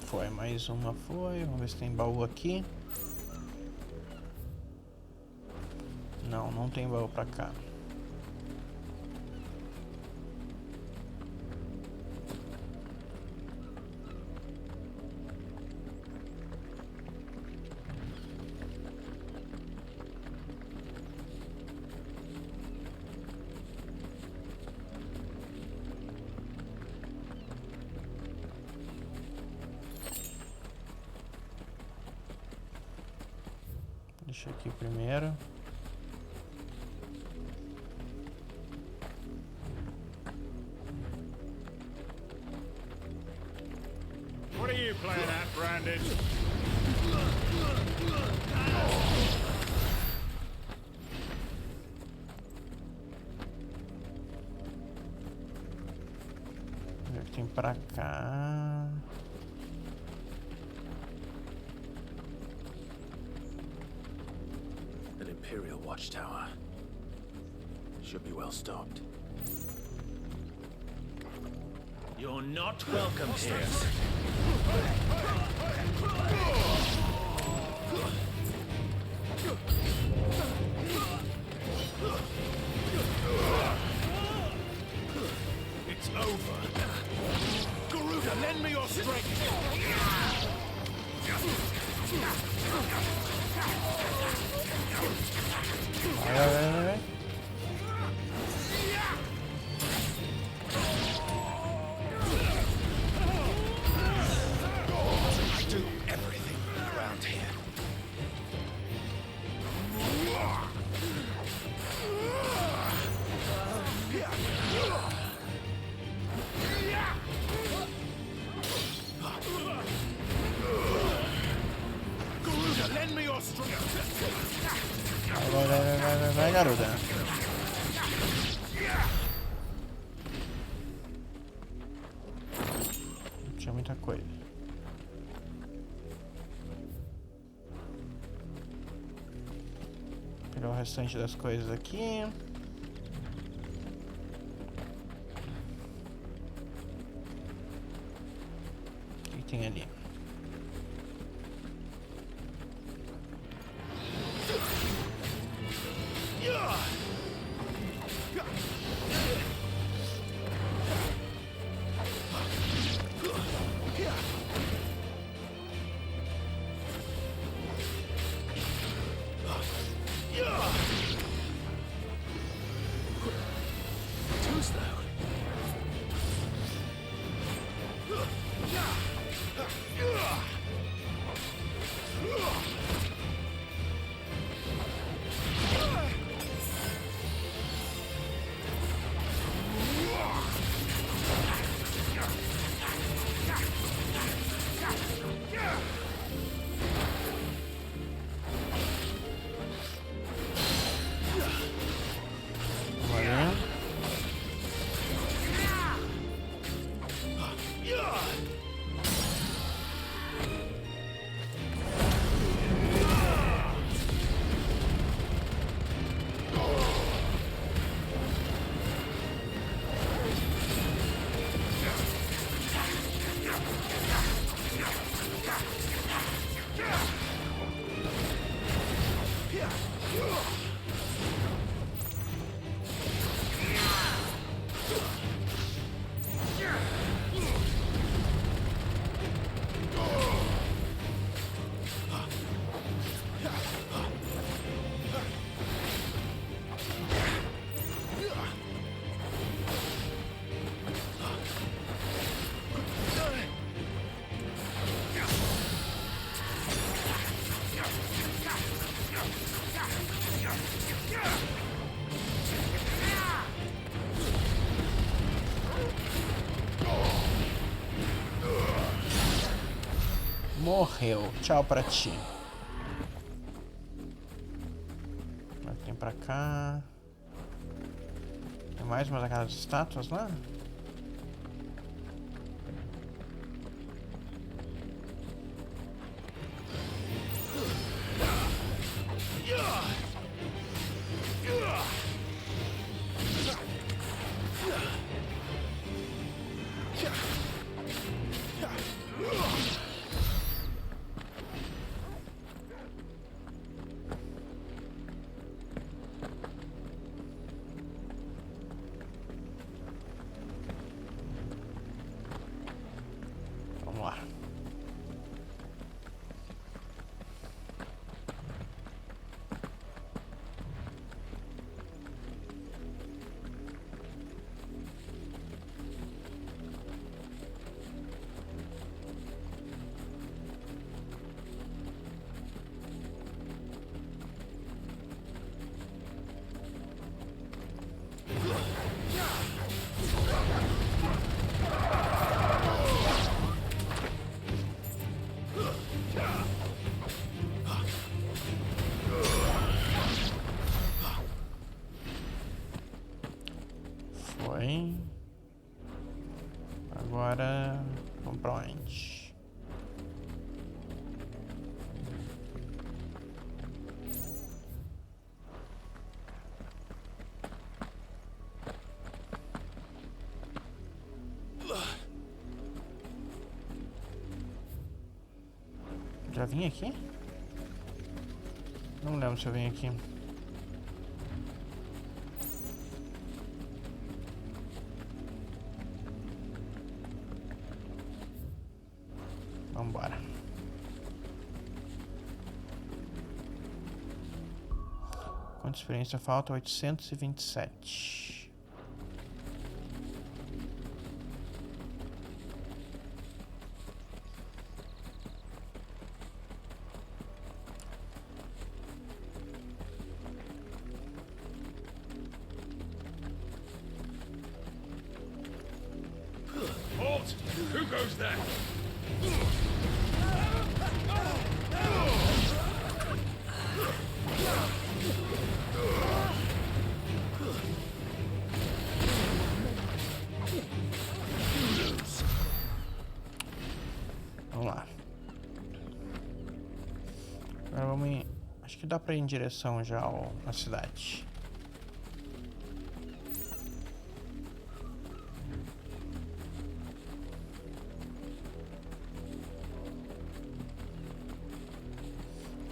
Speaker 1: Foi, mais uma foi. Vamos ver se tem baú aqui. Não, não tem baú pra cá. Deixa aqui primeiro.
Speaker 4: What are you playing at, Brandon?
Speaker 1: O que tem pra cá?
Speaker 22: An Imperial watchtower. Should be well stocked.
Speaker 4: You're not welcome here. It's over. Garuda, lend me your strength.
Speaker 1: Vai.
Speaker 4: I do everything around here. Garuda, lend me your strength.
Speaker 1: Vai, garota. Não tinha muita coisa. Vou pegar o restante das coisas aqui. O que tem ali? Morreu. Tchau pra ti. O que tem pra cá? Tem mais umas daquelas estátuas lá? bem. Agora, vamos pra onde? Já vim aqui? Não lembro se eu vim aqui. Vambora. Quanta experiência falta? 827.
Speaker 4: Halt! Who goes there?
Speaker 1: Vamos lá. Agora vamos em... Acho que dá pra ir em direção já à cidade.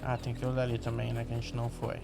Speaker 1: Ah, tem aquilo dali também, né? Que a gente não foi.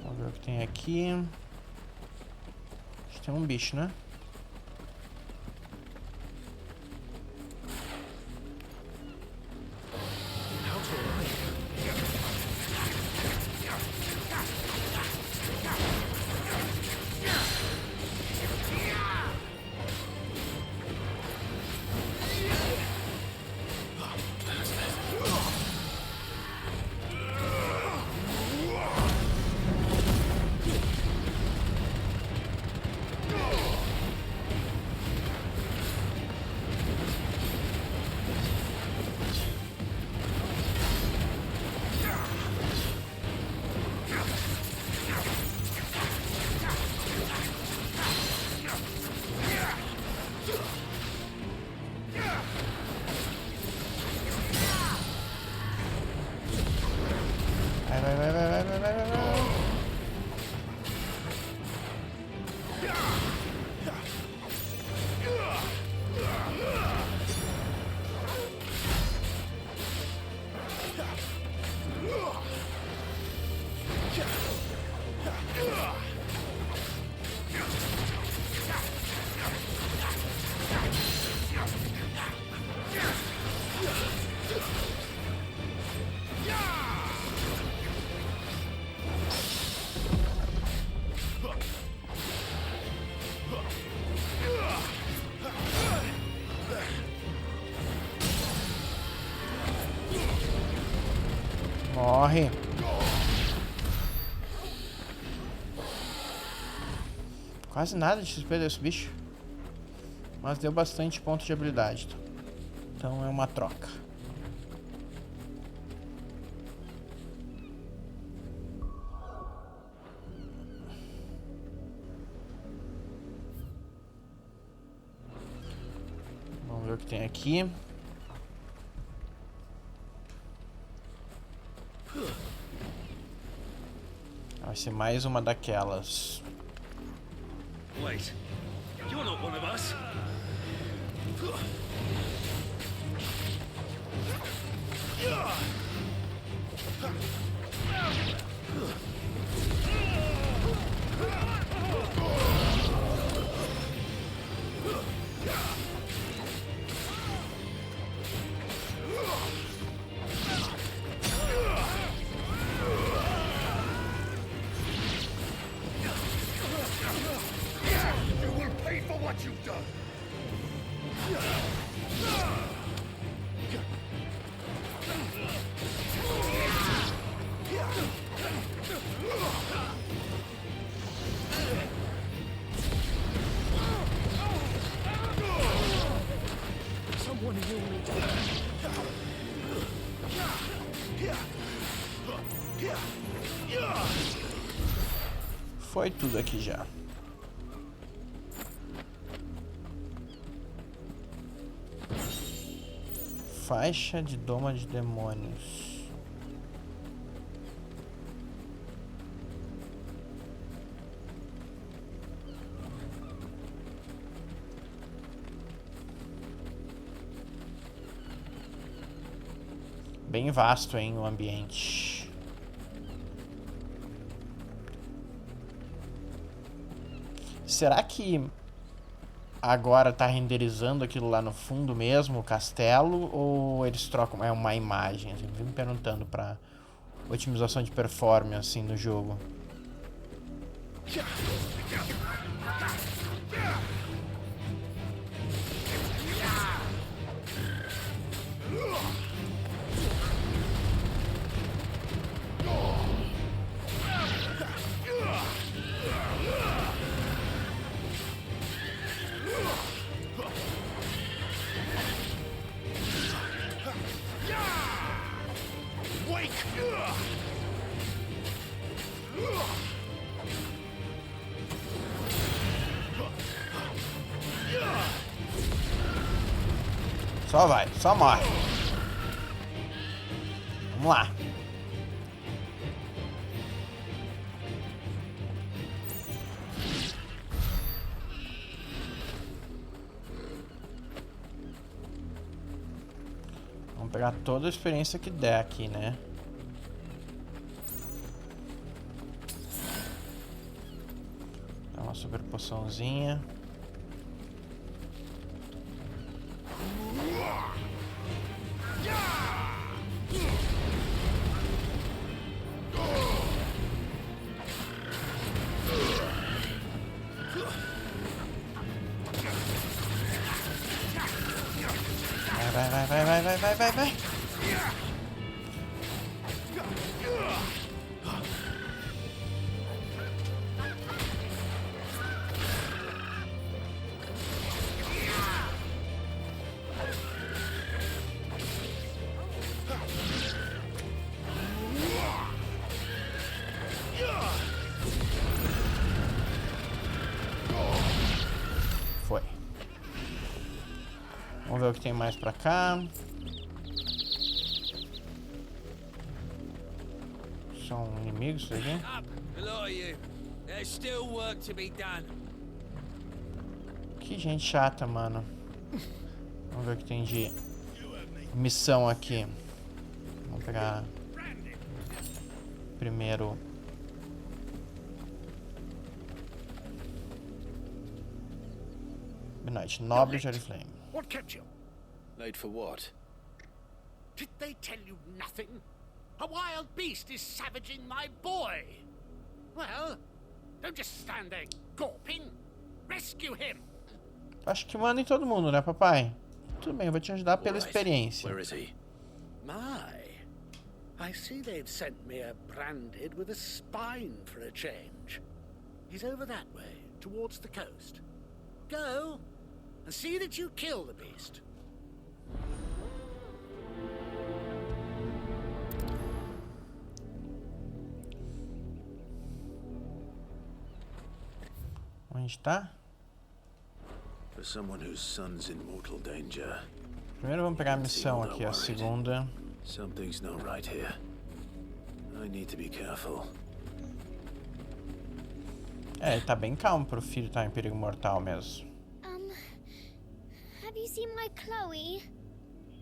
Speaker 1: Vamos ver o que tem aqui. Acho que tem um bicho, né? Vai. Morre. Quase nada de XP desse bicho. Mas deu bastante ponto de habilidade. Então é uma troca. Vamos ver o que tem aqui. Vai ser mais uma daquelas.
Speaker 4: Wait, you're not one of us.
Speaker 20: You will pay
Speaker 4: what you've done.
Speaker 6: Someone heal me.
Speaker 1: Foi tudo aqui já. Faixa de doma de demônios. Bem vasto, hein, o ambiente. Será que agora tá renderizando aquilo lá no fundo mesmo, o castelo, ou eles trocam, é uma imagem? Eu vim me perguntando pra otimização de performance assim no jogo. Só vai, só morre. Vamos lá. Vamos pegar toda a experiência que der aqui, né? Dá uma super poçãozinha. Vai. Foi. Vamos ver o que tem mais pra cá. São inimigos, isso aqui? Que gente chata, mano. Vamos ver o que tem de missão aqui. Vamos pegar primeiro. Midnight, Nobre de Oriflame.
Speaker 20: What kept you?
Speaker 3: Late for what?
Speaker 20: Did they tell you nothing? A wild beast is savaging my boy. Well, don't just stand there gawping. Rescue him.
Speaker 1: Acho que manda em todo mundo, né, papai? Tudo bem, eu vou te ajudar pela experiência.
Speaker 15: Where is he? My, I see they've sent me a branded with a spine for a change. He's over that way, towards the coast. Go and see that you kill the beast.
Speaker 1: Onde tá?
Speaker 3: For someone whose son's in mortal danger.
Speaker 1: Primeiro vamos pegar a missão aqui, a segunda.
Speaker 3: Something's not right here. I need to be careful.
Speaker 1: É, ele tá bem calmo pro filho estar em perigo mortal mesmo.
Speaker 7: Have you seen my Chloe?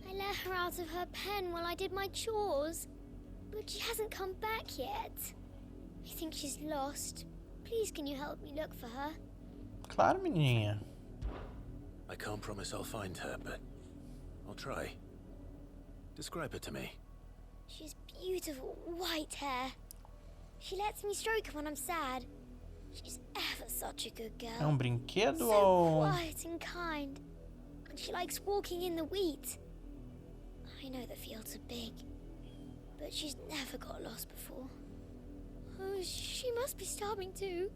Speaker 7: I let her out of her pen while I did my chores, but she hasn't come back yet. I think she's lost. Please, can you help me look for her?
Speaker 1: Claro, menininha.
Speaker 3: I can't promise I'll find her, but I'll try. Describe her to me.
Speaker 7: She's beautiful white hair. She lets me stroke her when I'm sad. She's ever such a good girl.
Speaker 1: É um brinquedo
Speaker 7: So
Speaker 1: ou...
Speaker 7: quiet and kind. And she likes walking in the wheat. I know the fields are big, but she's never got lost before. Oh, she must be starving too.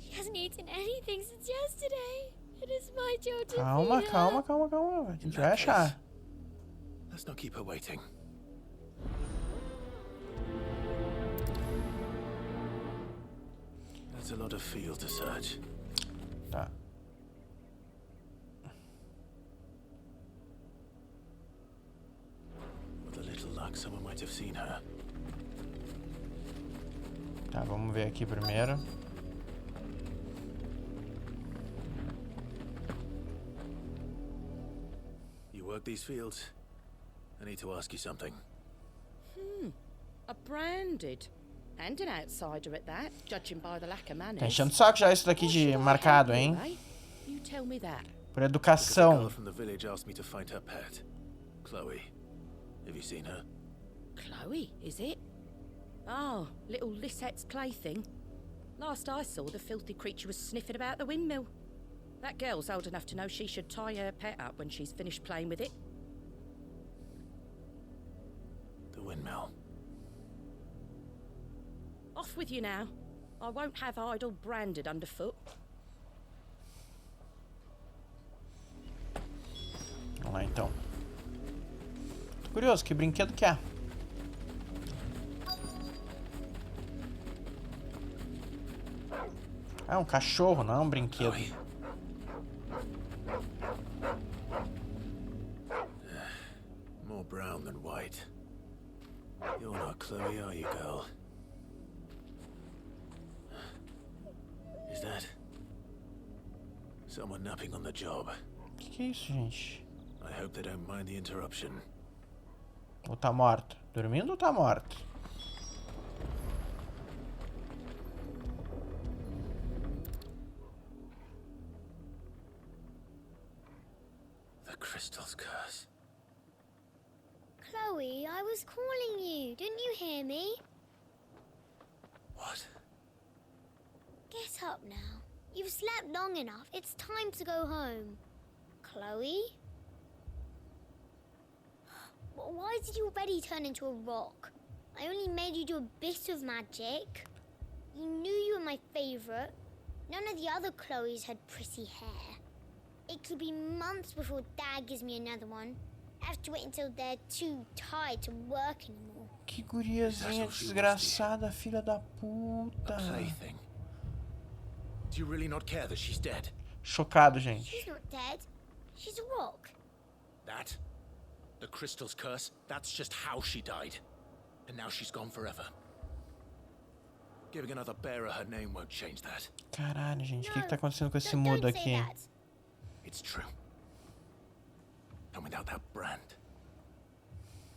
Speaker 7: She hasn't eaten anything since yesterday. It is my job to
Speaker 1: Calma,
Speaker 7: feed her.
Speaker 1: calma, calma, calma. A gente vai achar.
Speaker 22: Let's not keep her waiting. That's a lot of field to search.
Speaker 1: Tá.
Speaker 22: With a little luck, someone might have seen her.
Speaker 1: Tá, vamos ver aqui primeiro.
Speaker 22: You work these fields? I need to ask you something.
Speaker 5: A branded. And an outsider at that, judging by the lack of manners.
Speaker 1: Tá enchendo o saco já isso daqui de marcado, hein?
Speaker 5: You tell me that.
Speaker 1: Por
Speaker 22: A
Speaker 1: educação.
Speaker 22: girl from the village asked me to find her pet, Chloe. Have you seen her?
Speaker 5: Chloe, is it? Oh, little Lisette's plaything. Last I saw, the filthy creature was sniffing about the windmill. That girl's old enough to know she should tie her pet up when she's finished playing with it.
Speaker 22: The windmill.
Speaker 5: Off with you now. I won't have idle branded underfoot.
Speaker 1: Vamos lá então. Tô curioso, que brinquedo que é? Ah, é um cachorro, não é um brinquedo.
Speaker 22: More brown than white. You're not Chloe, are you, girl? Is that someone napping on the job?
Speaker 1: Que é isso, gente?
Speaker 22: I hope they don't mind the interruption.
Speaker 1: Ou tá morto? Dormindo ou tá morto?
Speaker 22: The crystal's curse.
Speaker 7: Chloe, I was calling you. Didn't you hear me?
Speaker 22: What?
Speaker 7: Get up now. You've slept long enough. It's time to go home. Chloe? Why did you already turn into a rock? I only made you do a bit of magic. You knew you were my favorite. None of the other Chloes had pretty hair. It could be months before Dad gives me another one. I have to wait until they're too tired to work anymore.
Speaker 1: Que guriazinha desgraçada, filha da puta.
Speaker 22: Plaything. Do you really not care that she's dead?
Speaker 1: Chocado, gente.
Speaker 7: She's not dead. She's a rock.
Speaker 22: That? The crystal's curse? That's just how she died. And now she's gone forever. Giving another bearer her name won't change that.
Speaker 1: Caralho, gente, o que tá acontecendo com esse mudo aqui?
Speaker 22: It's true. And without that brand,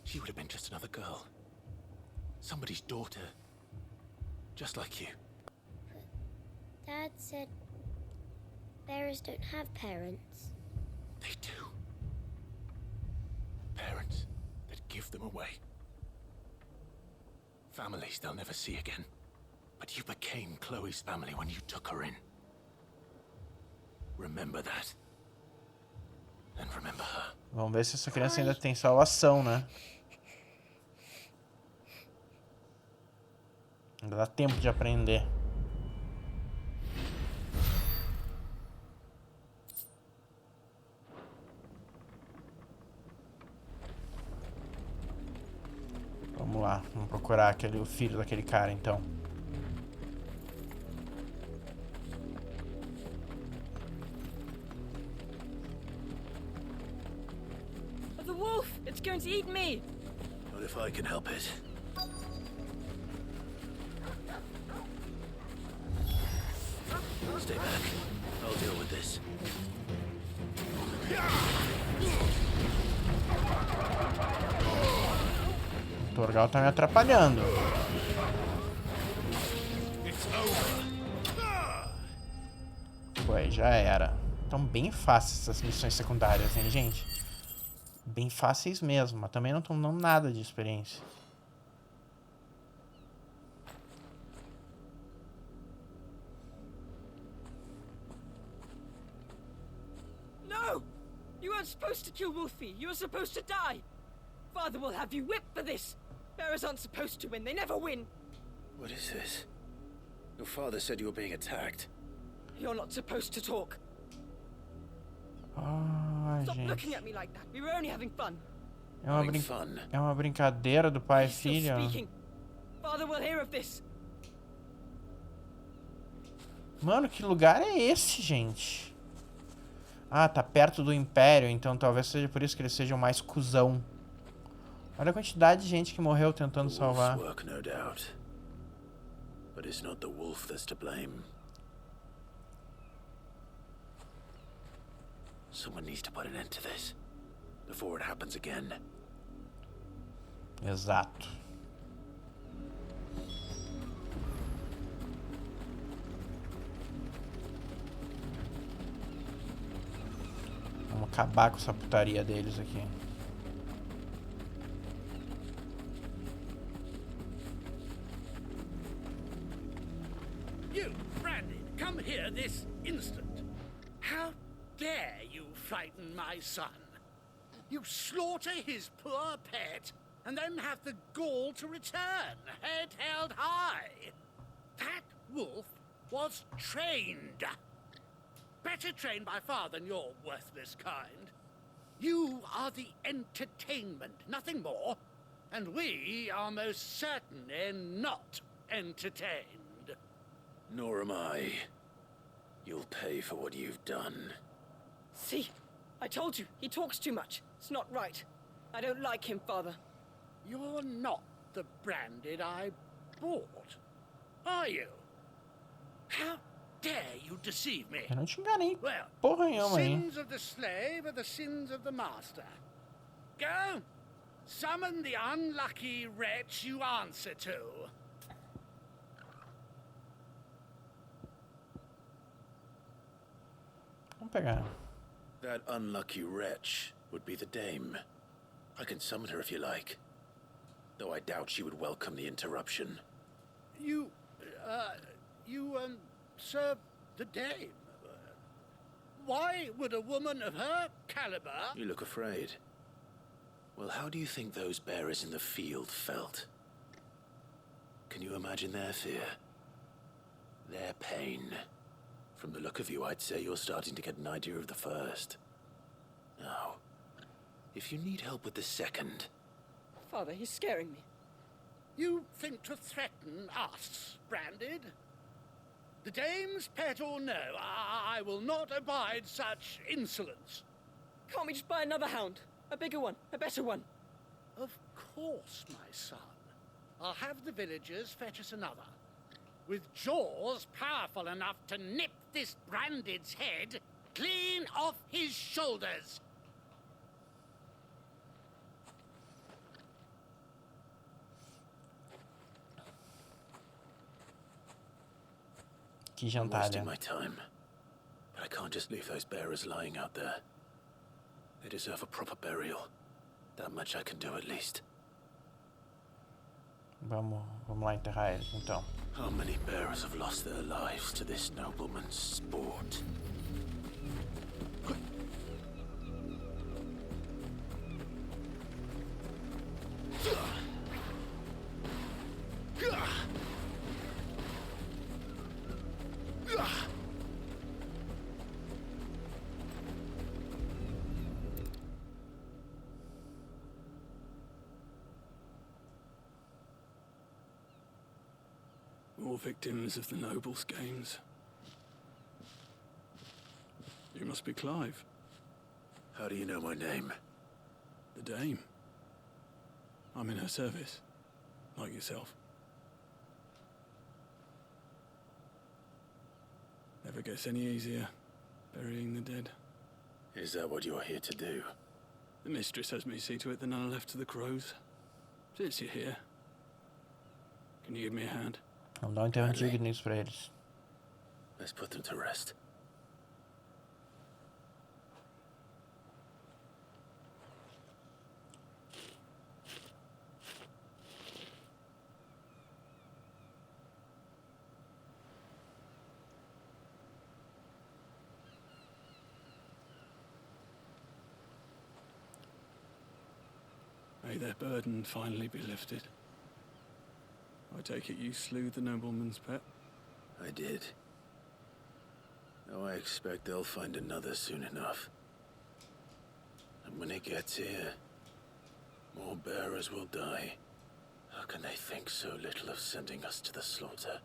Speaker 22: she would have been just another girl. Somebody's daughter. Just like you.
Speaker 7: Dad said bearers don't have parents.
Speaker 22: They do. Parents that give them away. Families they'll never see again. But you became Chloe's family when you took her in. Remember that. And remember her.
Speaker 1: Vamos ver se essa criança ainda tem salvação, né? Ainda dá tempo de aprender. Vamos lá, vamos procurar o filho daquele cara, então.
Speaker 5: The wolf! It's going to eat me!
Speaker 22: Not if I can help it. Stay back. I'll deal with this.
Speaker 1: O Torgal tá me atrapalhando. Ué, já era. Então bem fáceis essas missões secundárias, hein, gente? Bem fáceis mesmo, mas também não estão dando nada de experiência.
Speaker 19: weren't supposed to kill Wolfie. You were supposed to die. Father will have you whipped for this. Bearers aren't supposed to win. They never win.
Speaker 22: What is this? Your father said you were being attacked.
Speaker 19: You're not supposed to talk.
Speaker 1: Ai,
Speaker 19: Stop
Speaker 1: gente.
Speaker 19: looking at me like that. We were only having fun.
Speaker 1: É uma brincadeira do pai e filha.
Speaker 19: Father will hear of this.
Speaker 1: Mano, que lugar é esse, gente? Ah, tá perto do Império, então talvez seja por isso que eles sejam mais cuzão. Olha a quantidade de gente que morreu tentando salvar.
Speaker 22: Work, no doubt. But it's not the wolf that's to blame. Someone needs to put an end to this before it happens again.
Speaker 1: Exato. Vamos acabar com essa putaria deles aqui.
Speaker 20: You, Brandy, come here this instant. How dare you frighten my son? You slaughter his poor pet, and then have the gall to return, head held high. That wolf was trained. Better trained by far than your worthless kind. You are the entertainment, nothing more. And we are most certainly not entertained.
Speaker 22: Nor am I. You'll pay for what you've done.
Speaker 19: See? I told you, he talks too much. It's not right. I don't like him, Father.
Speaker 20: You're not the Branded I bought, are you? How dare you deceive me?
Speaker 1: Eu não te enganei.
Speaker 20: Well,
Speaker 1: Porra nenhuma aí.
Speaker 20: sins of the slave are the sins of the master. Go, summon the unlucky wretch you answer to.
Speaker 1: Vamos pegar.
Speaker 22: That unlucky wretch would be the dame. I can summon her if you like. Though I doubt she would welcome the interruption.
Speaker 20: You serve the dame. Why would a woman of her caliber...
Speaker 22: You look afraid. Well, how do you think those bearers in the field felt? Can you imagine their fear? Their pain? From the look of you, I'd say you're starting to get an idea of the first. Now, if you need help with the second...
Speaker 19: Father, he's scaring me.
Speaker 20: You think to threaten us, Branded? The dame's pet or no, I will not abide such insolence.
Speaker 19: Can't we just buy another hound? A bigger one, a better one.
Speaker 20: Of course, my son. I'll have the villagers fetch us another. With jaws powerful enough to nip this Branded's head clean off his shoulders.
Speaker 22: I'm wasting my time. But I can't just leave those bearers lying out there. They deserve a proper burial. That much I can do at least.
Speaker 1: Vamos lá enterrar eles, então.
Speaker 22: How many bearers have lost their lives to this nobleman's sport?
Speaker 6: All victims of the nobles' games. You must be Clive.
Speaker 22: How do you know my name?
Speaker 6: The Dame. I'm in her service, like yourself. Never gets any easier, burying the dead.
Speaker 22: Is that what you're here to do?
Speaker 6: The mistress has me see to it that none are left to the crows. Since you're here, can you give me a hand?
Speaker 1: Vamos dar enterro digno pra eles.
Speaker 22: Let's put them to rest.
Speaker 6: May their burden finally be lifted. I take it you slew the nobleman's pet?
Speaker 22: I did. Now I expect they'll find another soon enough. And when it gets here, more bearers will die. How can they think so little of sending us to the slaughter?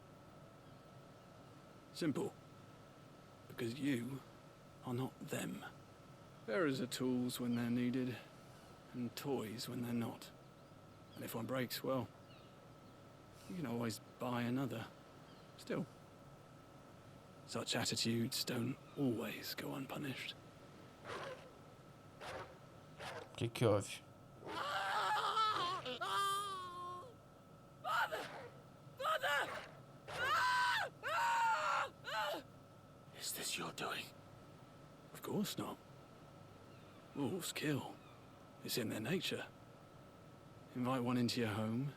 Speaker 6: Simple. Because you are not them. Bearers are tools when they're needed, and toys when they're not. And if one breaks, well, you can always buy another. Still, such attitudes don't always go unpunished.
Speaker 1: Que houve?
Speaker 19: Father! Father!
Speaker 22: Is this your doing?
Speaker 6: Of course not. Wolves kill. It's in their nature. Invite one into your home,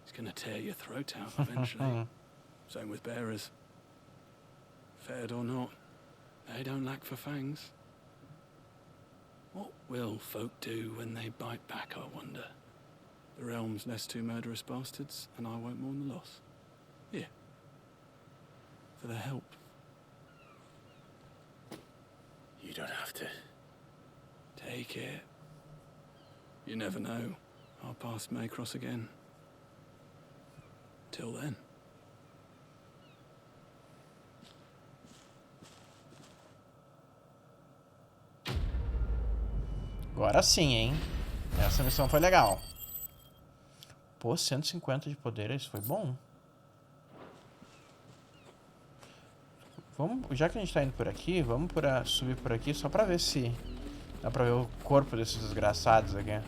Speaker 6: he's gonna tear your throat out eventually. Same with bearers. Fed or not, they don't lack for fangs. What will folk do when they bite back, I wonder? The realm's less two murderous bastards, and I won't mourn the loss. Here. For their help.
Speaker 22: You don't have to.
Speaker 6: Take it. You never know. Our paths may cross again. Till then.
Speaker 1: Agora sim, hein? Essa missão foi legal. Pô, 150 de poder, isso foi bom. Vamos, já que a gente tá indo por aqui, vamos subir por aqui só pra ver se dá pra ver o corpo desses desgraçados aqui.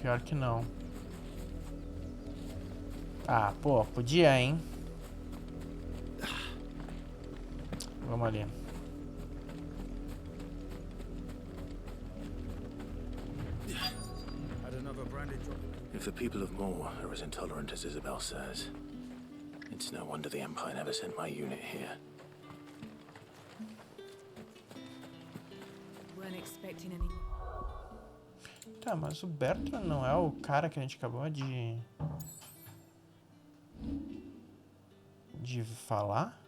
Speaker 1: Pior que não. Ah, pô, podia, hein? Vamos ali.
Speaker 22: If the people of Moor are as intolerant as Isabel says, it's no wonder the Empire never sent my unit here.
Speaker 19: Weren't expecting any.
Speaker 1: Tá, mas o Bertrand não é o cara que a gente acabou de falar?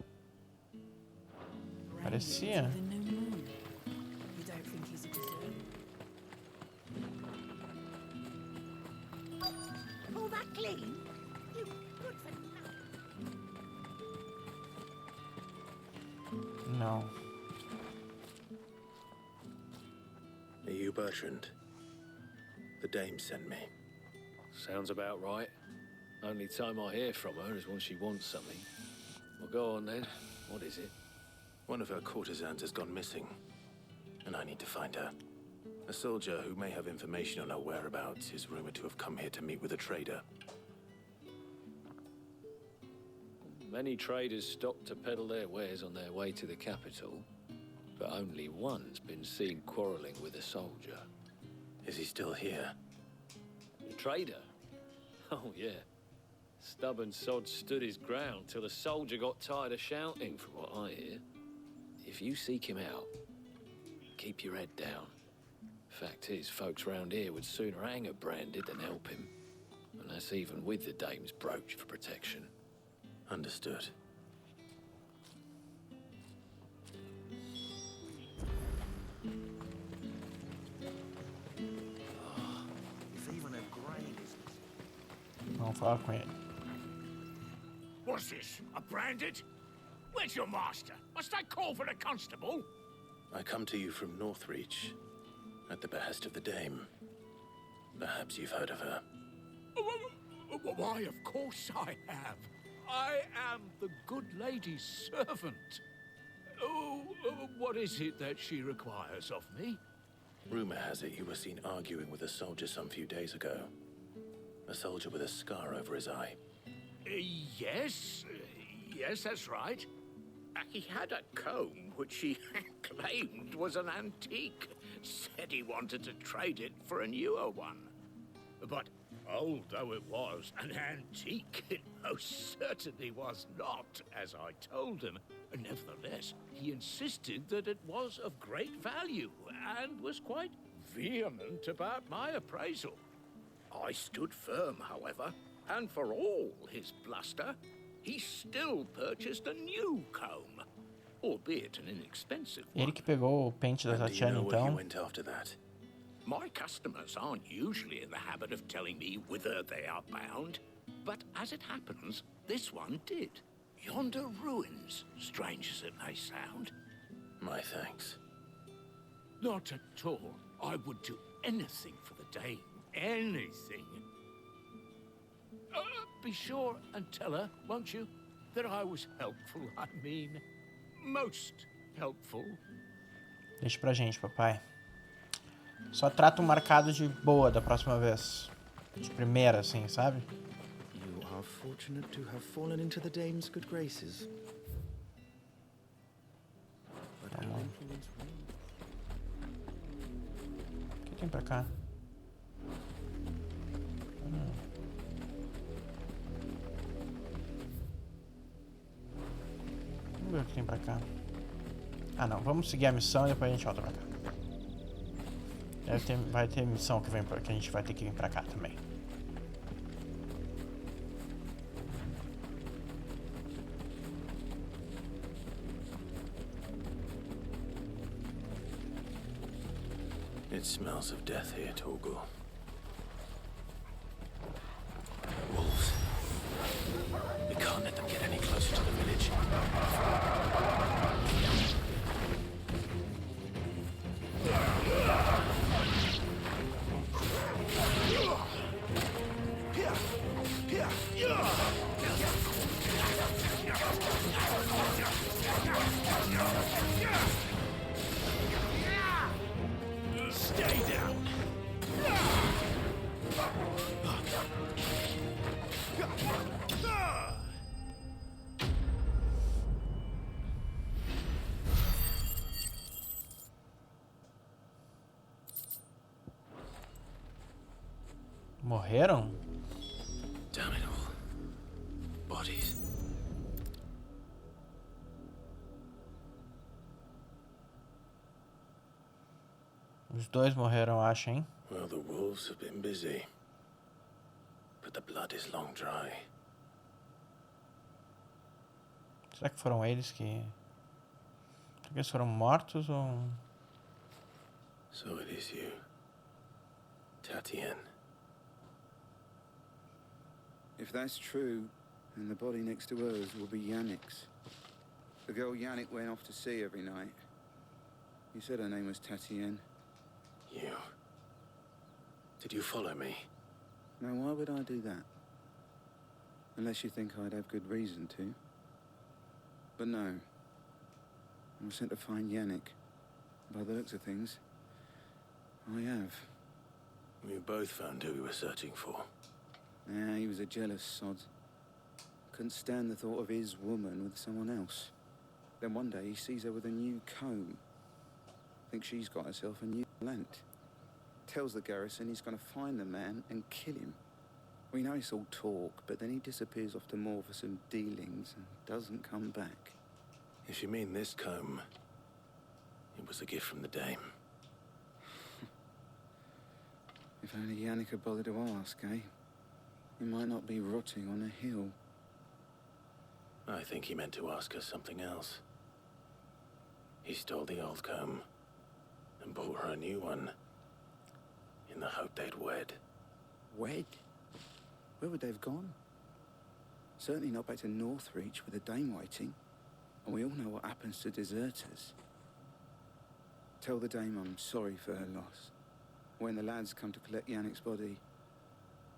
Speaker 1: Parecia.
Speaker 19: Pull that clean? You good for nothing.
Speaker 1: Não.
Speaker 22: Are you Bertrand? The dame sent me.
Speaker 8: Sounds about right. Only time I hear from her is when she wants something. Well, go on then. What is it?
Speaker 22: One of her courtesans has gone missing, and I need to find her. A soldier who may have information on her whereabouts is rumored to have come here to meet with a trader.
Speaker 8: Many traders stop to peddle their wares on their way to the capital, but only one's been seen quarreling with a soldier.
Speaker 22: Is he still here?
Speaker 8: The trader? Oh, yeah. Stubborn sod stood his ground till the soldier got tired of shouting, from what I hear. If you seek him out, keep your head down. Fact is, folks round here would sooner hang a branded than help him. And that's even with the dame's brooch for protection.
Speaker 22: Understood.
Speaker 1: Vamos falar com ele.
Speaker 20: What's this? A branded? Where's your master? Must I call for the constable?
Speaker 22: I come to you from Northreach, at the behest of the dame. Perhaps you've heard of her.
Speaker 20: Why, of course I have. I am the good lady's servant. Oh, what is it that she requires of me?
Speaker 22: Rumor has it you were seen arguing with a soldier some few days ago. A soldier with a scar over his eye.
Speaker 20: Yes, that's right. He had a comb which he claimed was an antique. Said he wanted to trade it for a newer one. But Old though it was, an antique it most certainly was not, as I told him. Nevertheless, he insisted that it was of great value, and was quite vehement about my appraisal. I stood firm, however, and for all his bluster, he still purchased a new comb, albeit an inexpensive one.
Speaker 1: Ele que pegou o pente da Tatiana, então.
Speaker 20: My customers aren't usually in the habit of telling me whither they are bound, but as it happens, this one did. Yonder ruins, strange as it may sound.
Speaker 22: My thanks.
Speaker 20: Not at all. I would do anything for the dame. Anything. Be sure and tell her, won't you, that I was helpful. I mean, most helpful.
Speaker 1: Deixa pra gente, papai. Só trata um marcado de boa da próxima vez. De primeira, assim, sabe?
Speaker 21: You are fortunate to have fallen into the dame's good graces.
Speaker 1: Tá bom. O que tem pra cá? Vamos ver o que tem pra cá. Ah, não. Vamos seguir a missão e depois a gente volta pra cá. Vai ter missão que a gente vai ter que vir pra cá também.
Speaker 22: It smells of death here, Torgal. Wolves. We can't let them get any closer to the village.
Speaker 20: Stay down.
Speaker 1: Morreram?
Speaker 22: Damn it all. Bodies.
Speaker 1: Os dois morreram, acho, hein?
Speaker 22: Well, the wolves have been busy. But the blood is long dry.
Speaker 1: Será que foram eles que... Será que eles foram mortos ou...
Speaker 22: So it is you. Tatiana.
Speaker 10: If that's true, then the body next to hers will be Yannick's. The girl Yannick went off to sea every night. You said her name was Tatiana.
Speaker 22: You. Did you follow me?
Speaker 10: Now, why would I do that? Unless you think I'd have good reason to. But no. I was sent to find Yannick. By the looks of things, I have.
Speaker 22: We both found who we were searching for.
Speaker 10: Yeah, he was a jealous sod. Couldn't stand the thought of his woman with someone else. Then one day he sees her with a new comb. Thinks she's got herself a new lant. Tells the garrison he's going to find the man and kill him. We know it's all talk, but then he disappears off to Moor for some dealings and doesn't come back.
Speaker 22: If you mean this comb, it was a gift from the dame.
Speaker 10: If only Yannick had bothered to ask, eh? He might not be rotting on a hill.
Speaker 22: I think he meant to ask us something else. He stole the old comb and bought her a new one in the hope they'd wed.
Speaker 10: Wed? Where would they have gone? Certainly not back to Northreach with a dame waiting. And we all know what happens to deserters. Tell the dame I'm sorry for her loss. When the lads come to collect Yannick's body,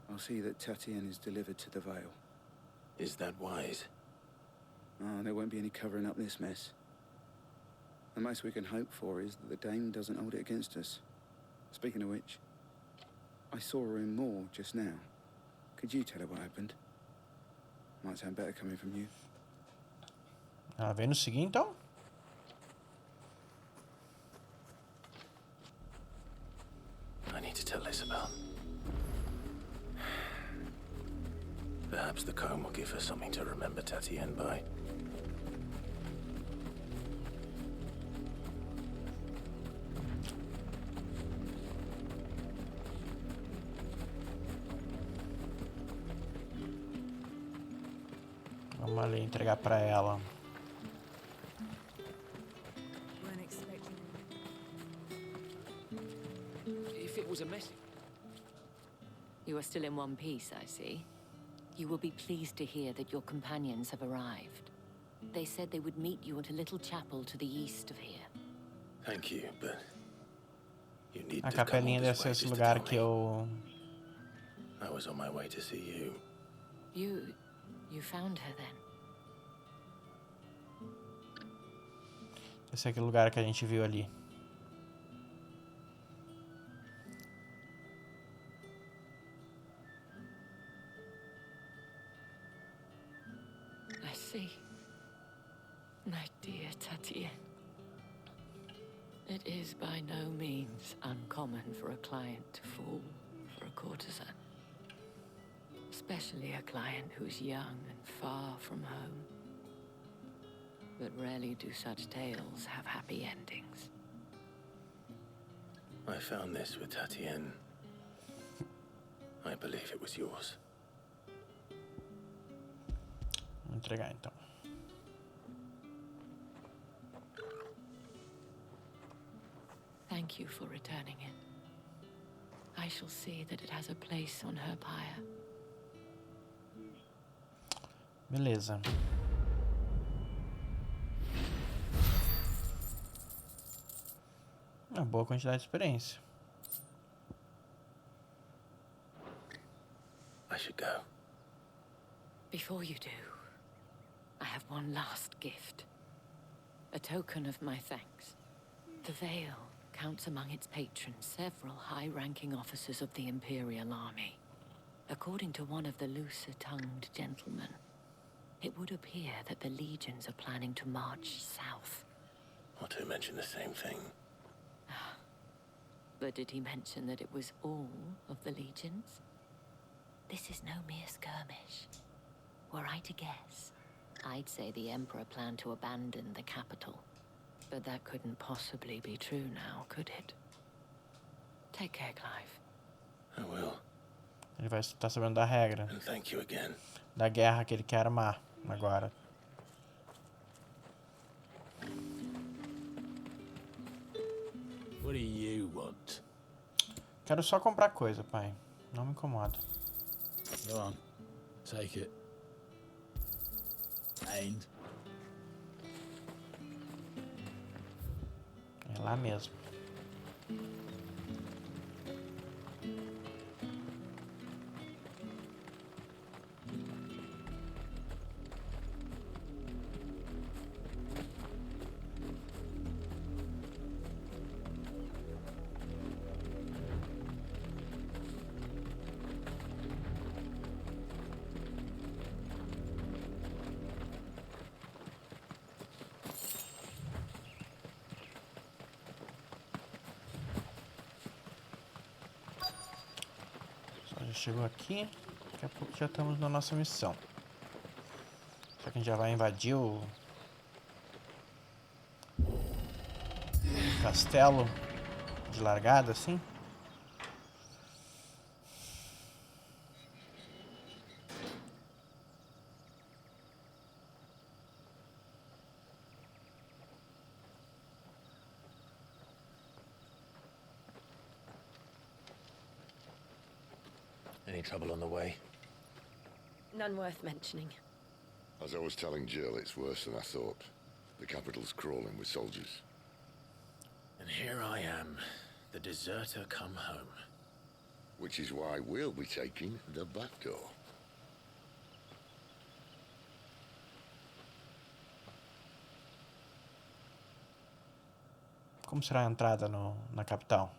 Speaker 10: I'll see that Tatiana is delivered to the Vale.
Speaker 22: Is that wise?
Speaker 10: Oh, there won't be any covering up this mess. The most we can hope for is that the dame doesn't hold it against us. Speaking of which, I saw her in Moor just now. Could you tell her what happened? Might sound better coming from you.
Speaker 1: Ela veio nos seguir, então?
Speaker 22: I need to tell Isabel. Perhaps the comb will give her something to remember Tatienne by.
Speaker 1: Vamos ali entregar pra ela.
Speaker 8: If it was a message.
Speaker 13: You are still in one piece, I see. You will be pleased to hear that your companions have arrived. They said they would meet you at a little chapel to the east of here.
Speaker 22: Thank you, but you need
Speaker 1: A
Speaker 22: to come all
Speaker 1: capelinha deve
Speaker 22: this
Speaker 1: ser
Speaker 22: way
Speaker 1: esse
Speaker 22: just to
Speaker 1: lugar
Speaker 22: tell
Speaker 1: que
Speaker 22: me.
Speaker 1: eu...
Speaker 22: I was on my way to see you.
Speaker 13: You found her then?
Speaker 1: Esse é aquele lugar que a gente viu ali.
Speaker 13: I see. My dear Tatienne. It is by no means uncommon for a client to fall for a courtesan. Especially a client who's young and far from home. But rarely do such tales have happy endings.
Speaker 22: I found this with Tatienne. I believe it was yours.
Speaker 1: Vou entregar então.
Speaker 13: Thank you for returning it. I shall see that it has a place on her pyre.
Speaker 1: Beleza. Uma boa quantidade de experiência.
Speaker 22: I should go.
Speaker 13: Before you do, I have one last gift. A token of my thanks. The Veil counts among its patrons several high-ranking officers of the Imperial Army. According to one of the looser-tongued gentlemen, it would appear that the legions are planning to march south.
Speaker 22: Not to mention the same thing.
Speaker 13: But did he mention that it was all of the legions? This is no mere skirmish. Were I to guess, I'd say the Emperor planned to abandon the capital. But that couldn't possibly be true now, could it? Take care, Clive.
Speaker 22: I will.
Speaker 1: Ele vai estar sabendo da regra.
Speaker 22: And thank you again.
Speaker 1: Da guerra que ele quer armar agora.
Speaker 3: What do you want?
Speaker 1: Quero só comprar coisa, pai. Não me incomoda.
Speaker 3: Go on. Take it. And?
Speaker 1: É lá mesmo. Já chegou aqui. Daqui a pouco já estamos na nossa missão. Será que a gente já vai invadir o castelo de largada assim?
Speaker 22: Any trouble on the way?
Speaker 2: None worth mentioning.
Speaker 12: As I was telling Jill, it's worse than I thought. The capital's crawling with soldiers.
Speaker 22: And here I am, the deserter come home.
Speaker 12: Which is why we'll be taking the back door.
Speaker 1: Como será a entrada na capital?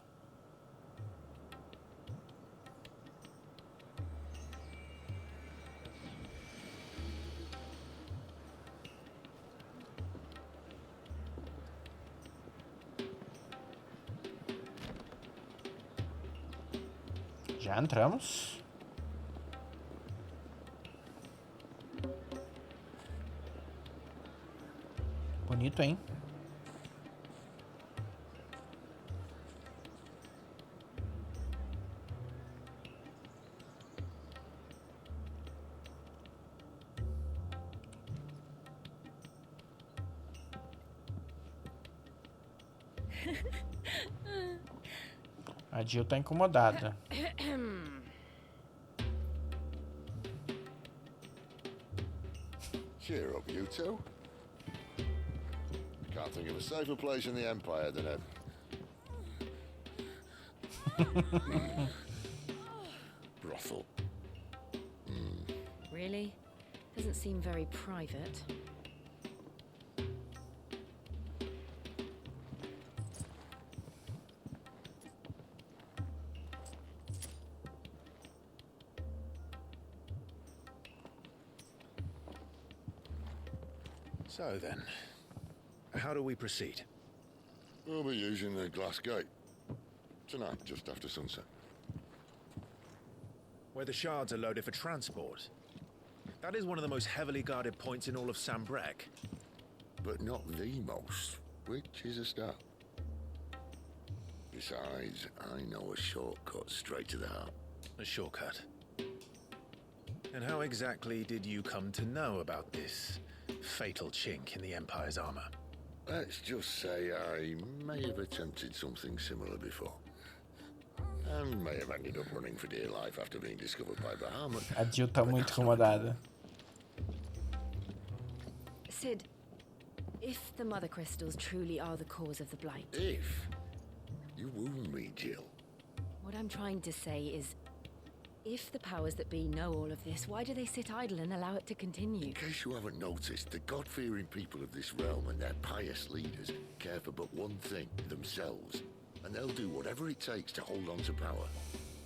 Speaker 1: Já entramos. Bonito, hein? A Jill tá incomodada.
Speaker 12: Cheer up, you two. Can't think of a safer place in the Empire than it. Brothel.
Speaker 2: Really? Doesn't seem very private.
Speaker 3: So then, how do we proceed?
Speaker 12: We'll be using the glass gate. Tonight, just after sunset.
Speaker 3: Where the shards are loaded for transport. That is one of the most heavily guarded points in all of Sambrek.
Speaker 12: But not the most, which is a start. Besides, I know a shortcut straight to the heart.
Speaker 3: A shortcut? And how exactly did you come to know about this fatal chink in the Empire's armor?
Speaker 12: Let's just say I may have attempted something similar before. And may have ended up running for dear life after being discovered by Bahamut.
Speaker 1: A Jill tá muito incomodada.
Speaker 2: Sid, if the mother crystals truly are the cause of the blight...
Speaker 12: If? You wound me, Jill.
Speaker 2: What I'm trying to say is, if the powers that be know all of this, why do they sit idle and allow it to continue?
Speaker 12: In case you haven't noticed, the God-fearing people of this realm and their pious leaders care for but one thing, themselves. And they'll do whatever it takes to hold on to power.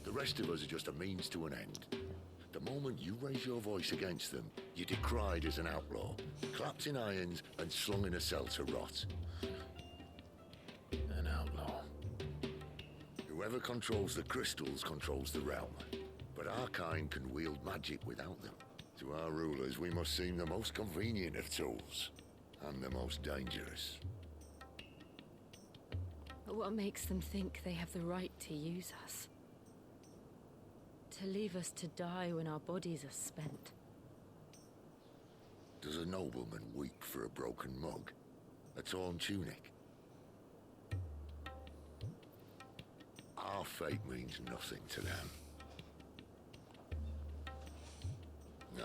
Speaker 12: The rest of us are just a means to an end. The moment you raise your voice against them, you're decried as an outlaw, clapped in irons and slung in a cell to rot.
Speaker 3: An outlaw.
Speaker 12: Whoever controls the crystals controls the realm. But our kind can wield magic without them. To our rulers, we must seem the most convenient of tools, and the most dangerous.
Speaker 2: But what makes them think they have the right to use us? To leave us to die when our bodies are spent?
Speaker 12: Does a nobleman weep for a broken mug? A torn tunic? Our fate means nothing to them. No,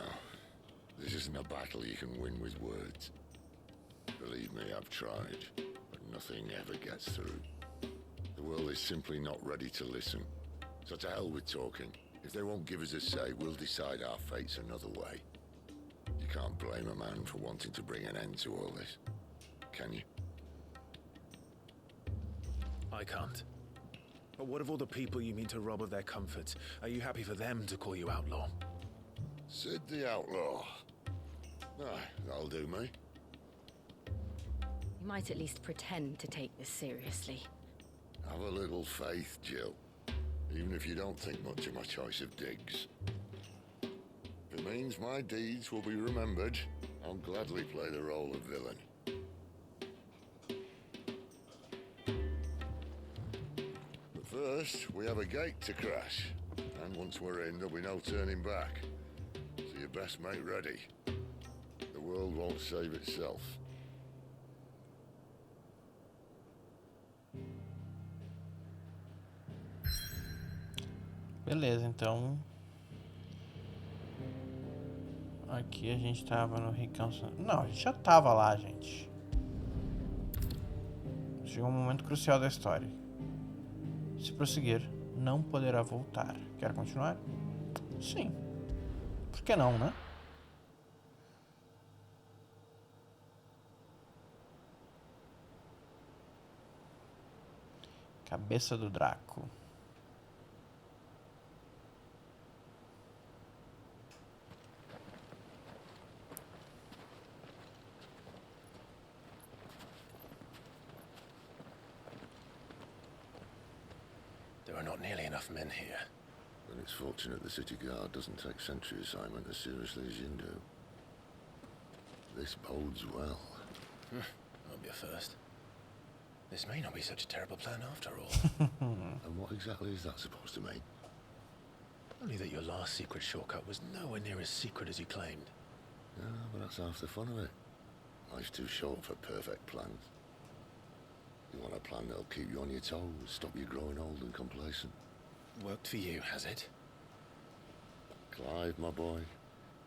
Speaker 12: this isn't a battle you can win with words. Believe me, I've tried, but nothing ever gets through. The world is simply not ready to listen. So to hell with talking. If they won't give us a say, we'll decide our fates another way. You can't blame a man for wanting to bring an end to all this, can you?
Speaker 3: I can't. But what of all the people you mean to rob of their comforts? Are you happy for them to call you outlaw?
Speaker 12: Sid the Outlaw. Aye, that'll do me.
Speaker 2: You might at least pretend to take this seriously.
Speaker 12: Have a little faith, Jill. Even if you don't think much of my choice of digs. If it means my deeds will be remembered, I'll gladly play the role of villain. But first, we have a gate to crash. And once we're in, there'll be no turning back. So you best make ready. The world won't save itself.
Speaker 1: Beleza, então... Aqui a gente tava no Ricão... Não, a gente já tava lá, gente. Chegou um momento crucial da história. Se prosseguir, não poderá voltar. Quer continuar? Sim. Por que não, né? Cabeça do Draco.
Speaker 3: There are not nearly enough men here.
Speaker 12: Then it's fortunate the city guard doesn't take sentry assignment as seriously as you do. This bodes well.
Speaker 3: be a first. This may not be such a terrible plan after all.
Speaker 12: And what exactly is that supposed to mean?
Speaker 3: Only that your last secret shortcut was nowhere near as secret as you claimed.
Speaker 12: Yeah, but that's half the fun of it. Life's too short for perfect plans. You want a plan that'll keep you on your toes, stop you growing old and complacent.
Speaker 3: Worked for you, has it?
Speaker 12: Clive, my boy,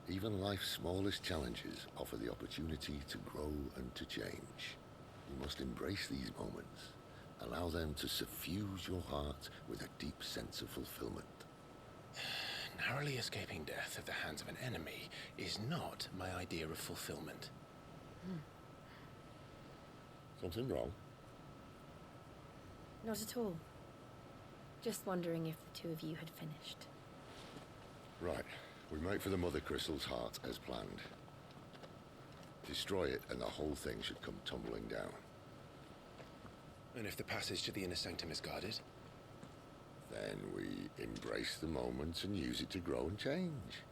Speaker 12: even life's smallest challenges offer the opportunity to grow and to change. You must embrace these moments. Allow them to suffuse your heart with a deep sense of fulfillment.
Speaker 3: Narrowly escaping death at the hands of an enemy is not my idea of fulfillment.
Speaker 12: Something wrong?
Speaker 2: Not at all. Just wondering if the two of you had finished.
Speaker 12: Right. We make for the Mother Crystal's heart as planned. Destroy it and the whole thing should come tumbling down.
Speaker 3: And if the passage to the inner sanctum is guarded?
Speaker 12: Then we embrace the moment and use it to grow and change.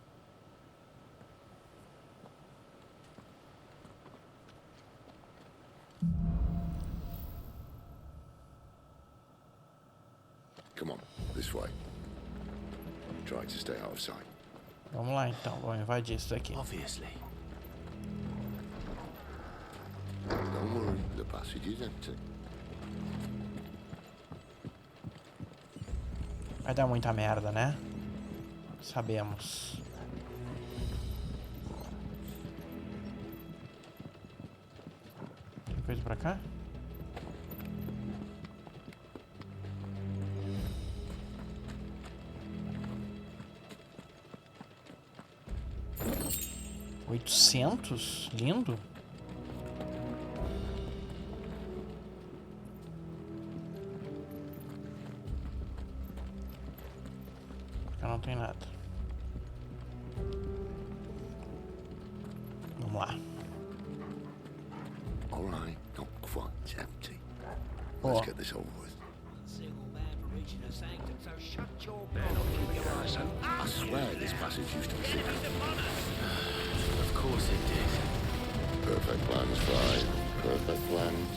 Speaker 12: Come on, this way. Try to stay out of sight.
Speaker 1: Vamos lá então, vamos invadir isso daqui.
Speaker 3: Obviously.
Speaker 12: Don't worry, the passage is empty.
Speaker 1: Vai dar muita merda, né? Sabemos. Tem coisa pra cá? $800? Lindo. Não tem nada. Vamos lá.
Speaker 12: All right, not quite empty. Let's get this over with. I swear this passage used to be secret.
Speaker 3: Of course it did.
Speaker 12: Perfect plans, Clive. Perfect plans.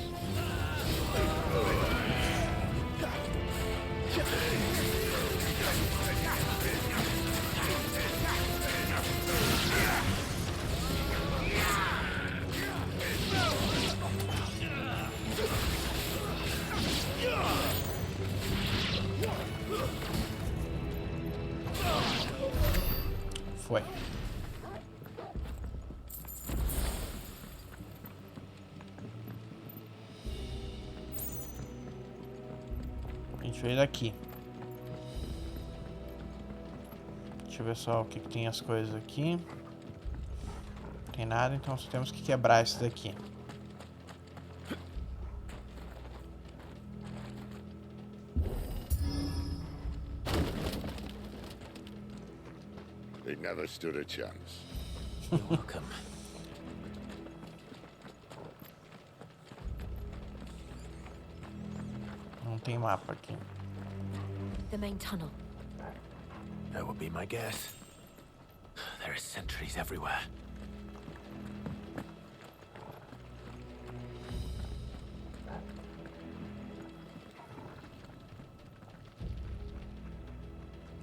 Speaker 1: Foi. A gente veio daqui. Deixa eu ver só o que tem as coisas aqui. Não tem nada, então só temos que quebrar isso daqui.
Speaker 12: It never stood a chance.
Speaker 3: You're welcome.
Speaker 1: Não tem mapa aqui.
Speaker 2: The main tunnel.
Speaker 3: That would be my guess. There are sentries everywhere.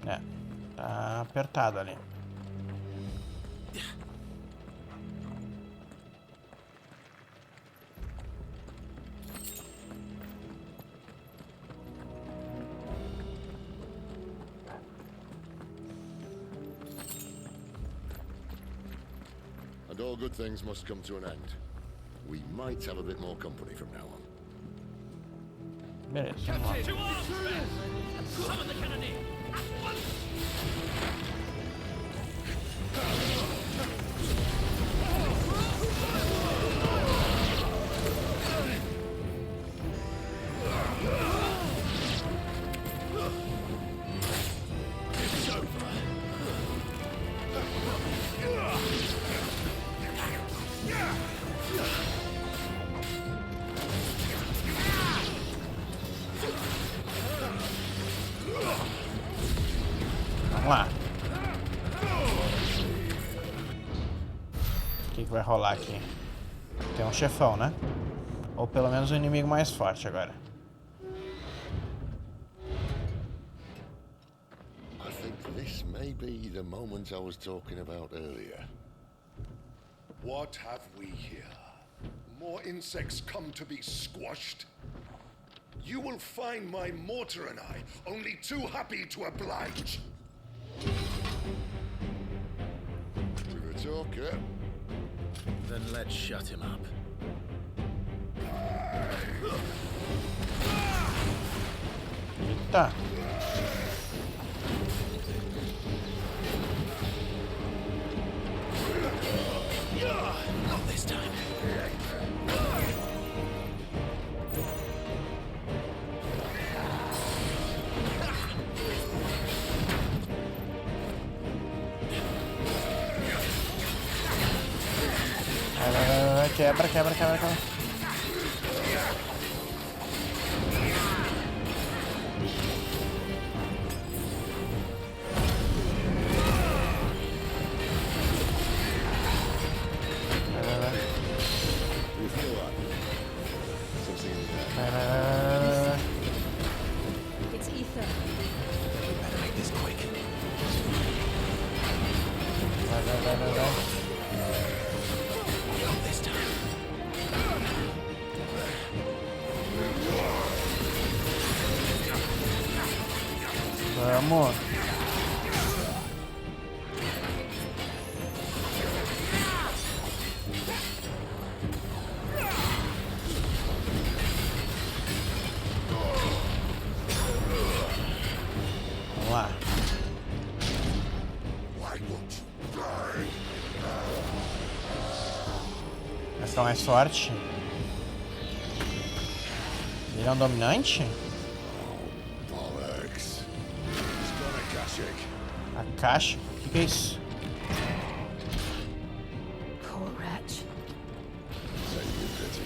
Speaker 1: É, tá apertado ali.
Speaker 12: And all good things must come to an end. We might have a bit more company from now on.
Speaker 1: Beleza, vamos lá.
Speaker 14: To arms, men! Summon the cannoneer! At once!
Speaker 1: Vamos lá. O que vai rolar aqui? Tem um chefão, né? Ou pelo menos o inimigo mais forte agora.
Speaker 12: I think this may be the moment I was talking about earlier.
Speaker 11: What have we here? More insects come to be squashed? You will find my mortar and I only too happy to oblige.
Speaker 12: With a talker.
Speaker 3: Then let's shut him up.
Speaker 1: Eita.
Speaker 3: Not this time.
Speaker 1: Vai, quebra.
Speaker 9: It's ether.
Speaker 3: We better make this quick.
Speaker 1: Vai.
Speaker 3: Not this time.
Speaker 1: Vamos. Vamos lá. Essa mais forte. Ele é um dominante? A caixa? O que é isso?
Speaker 9: Poor wretch.
Speaker 12: Save you pity.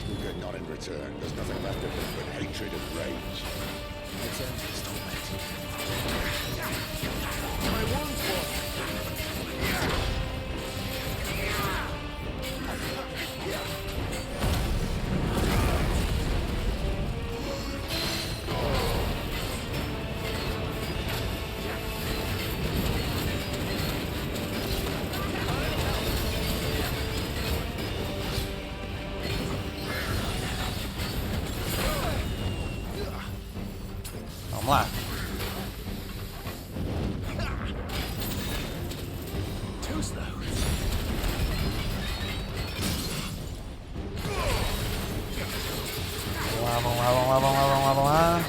Speaker 12: You get not in return. There's nothing left of him but hatred and rage.
Speaker 3: Let's end this torment. I want one.
Speaker 1: Vamos lá.
Speaker 3: Too slow.
Speaker 1: Vamos lá.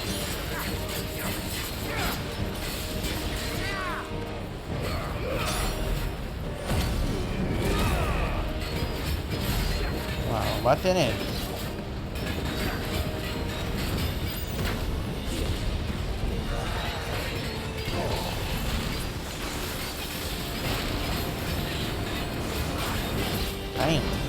Speaker 1: Vamos bater nele. Tá indo.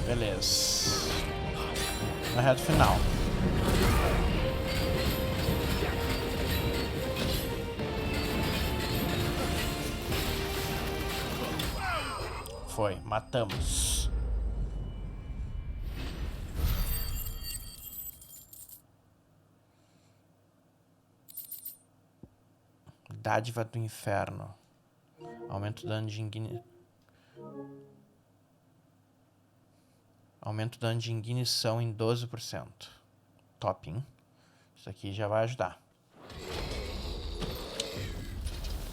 Speaker 1: Beleza. Na reta final. Foi, matamos. Dádiva do inferno. Aumento o dano de Aumento o dano de ignição em 12%. Top, hein? Isso aqui já vai ajudar.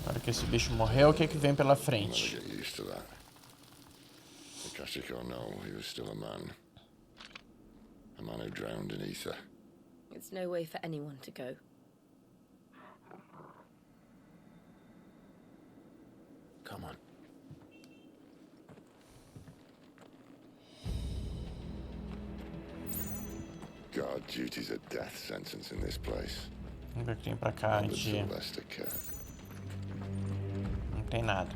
Speaker 1: Agora que esse bicho morreu, o que é que vem pela frente?
Speaker 12: A man who drowned in ether.
Speaker 2: It's no way for anyone to go.
Speaker 3: Come on.
Speaker 12: Guard duty's a death sentence in this place.
Speaker 1: Vamos ver o que tem pra cá de... Não tem nada.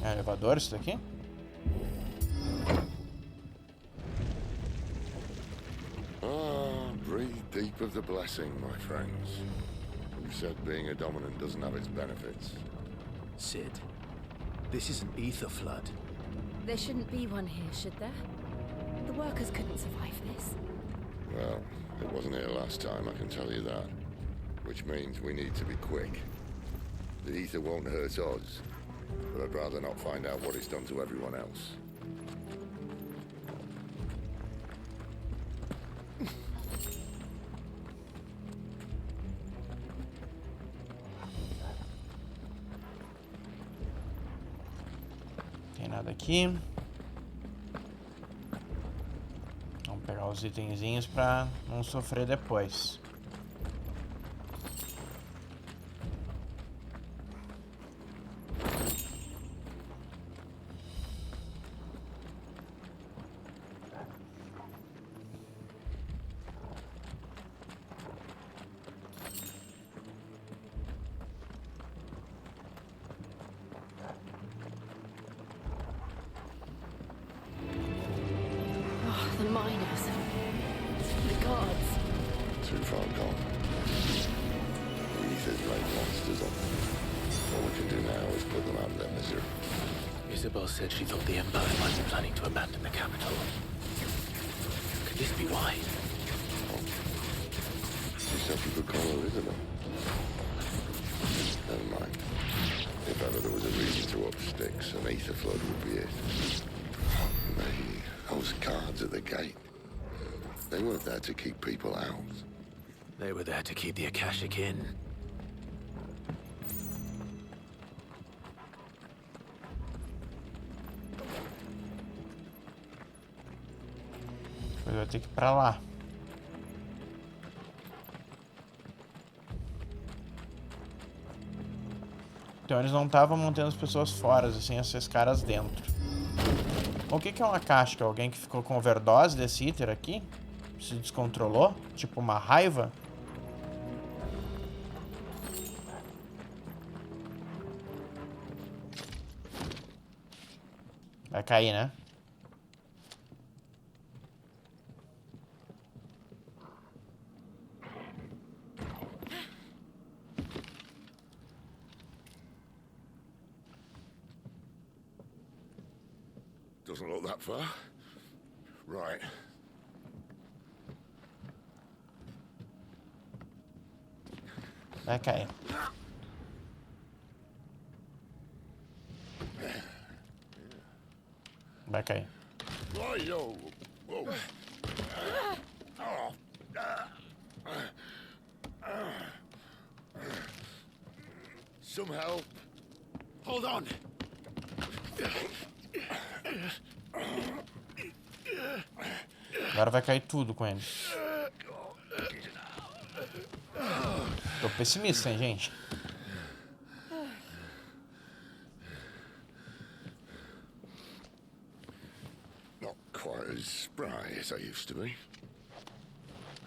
Speaker 1: É elevador isso daqui?
Speaker 12: Breathe deep of the blessing, my friends. Who said being a dominant doesn't have its benefits?
Speaker 3: Sid, this is an ether flood.
Speaker 2: There shouldn't be one here, should there? The workers couldn't survive this.
Speaker 12: Well, it wasn't here last time, I can tell you that. Which means we need to be quick. The ether won't hurt us, but I'd rather not find out what it's done to everyone else.
Speaker 1: Tem nada aqui. Vamos pegar os itenzinhos pra não sofrer depois.
Speaker 2: The miners. The gods.
Speaker 12: Too far gone. The ether's laid monsters on them. All we can do now is put them out of their misery.
Speaker 3: Isabel said she thought the Empire might be planning to abandon the capital. Could this be why?
Speaker 12: You said you could call her Isabel. Never mind. If ever there was a reason to up sticks, an ether flood would be it. Those guards at the gate. They weren't there to keep people out.
Speaker 3: They were there to keep the Akashic in.
Speaker 1: Eu vou ter que ir pra lá. Então eles não estavam mantendo as pessoas fora, assim, esses caras dentro. O que é uma caixa? Alguém que ficou com overdose desse iter aqui? Se descontrolou? Tipo uma raiva? Vai cair, né?
Speaker 12: Doesn't look that far. Right.
Speaker 1: Vai cair. Vai cair.
Speaker 12: Right-yo. Whoa. Some help.
Speaker 20: Hold on.
Speaker 1: Agora vai cair tudo com ele. Tô pessimista, hein, gente?
Speaker 12: Not quite as spry as I used to be.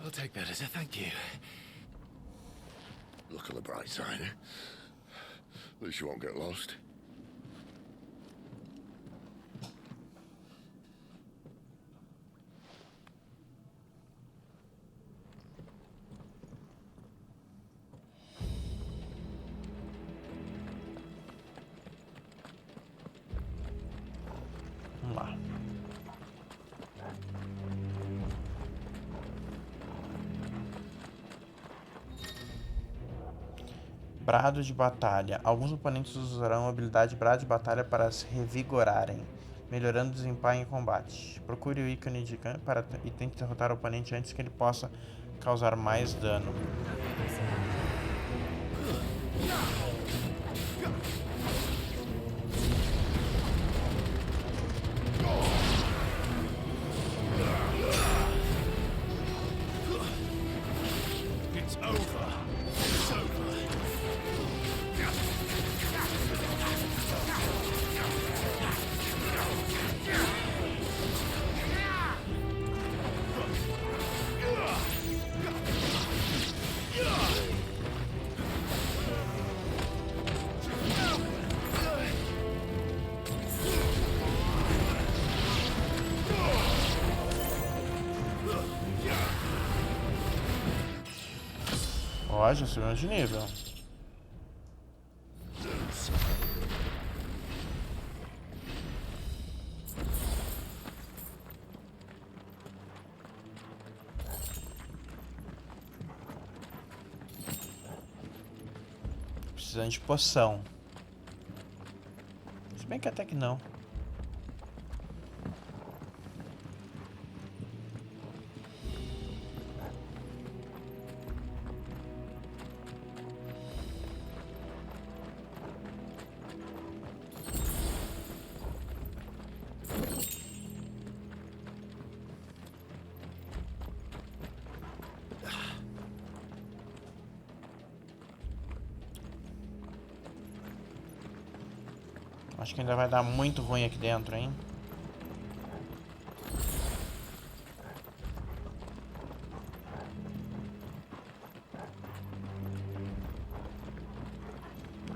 Speaker 3: I'll take that as a thank you.
Speaker 12: Look on the bright side, eh? At least you won't get lost.
Speaker 1: Vamos lá. Brado de batalha. Alguns oponentes usarão a habilidade Brado de batalha para se revigorarem, melhorando o desempenho em combate. Procure o ícone de campo e tente derrotar o oponente antes que ele possa causar mais dano.
Speaker 4: It's over. It's over.
Speaker 1: Ó, já subimos de nível. Precisando de poção. Se bem que até que não. Acho que ainda vai dar muito ruim aqui dentro, hein?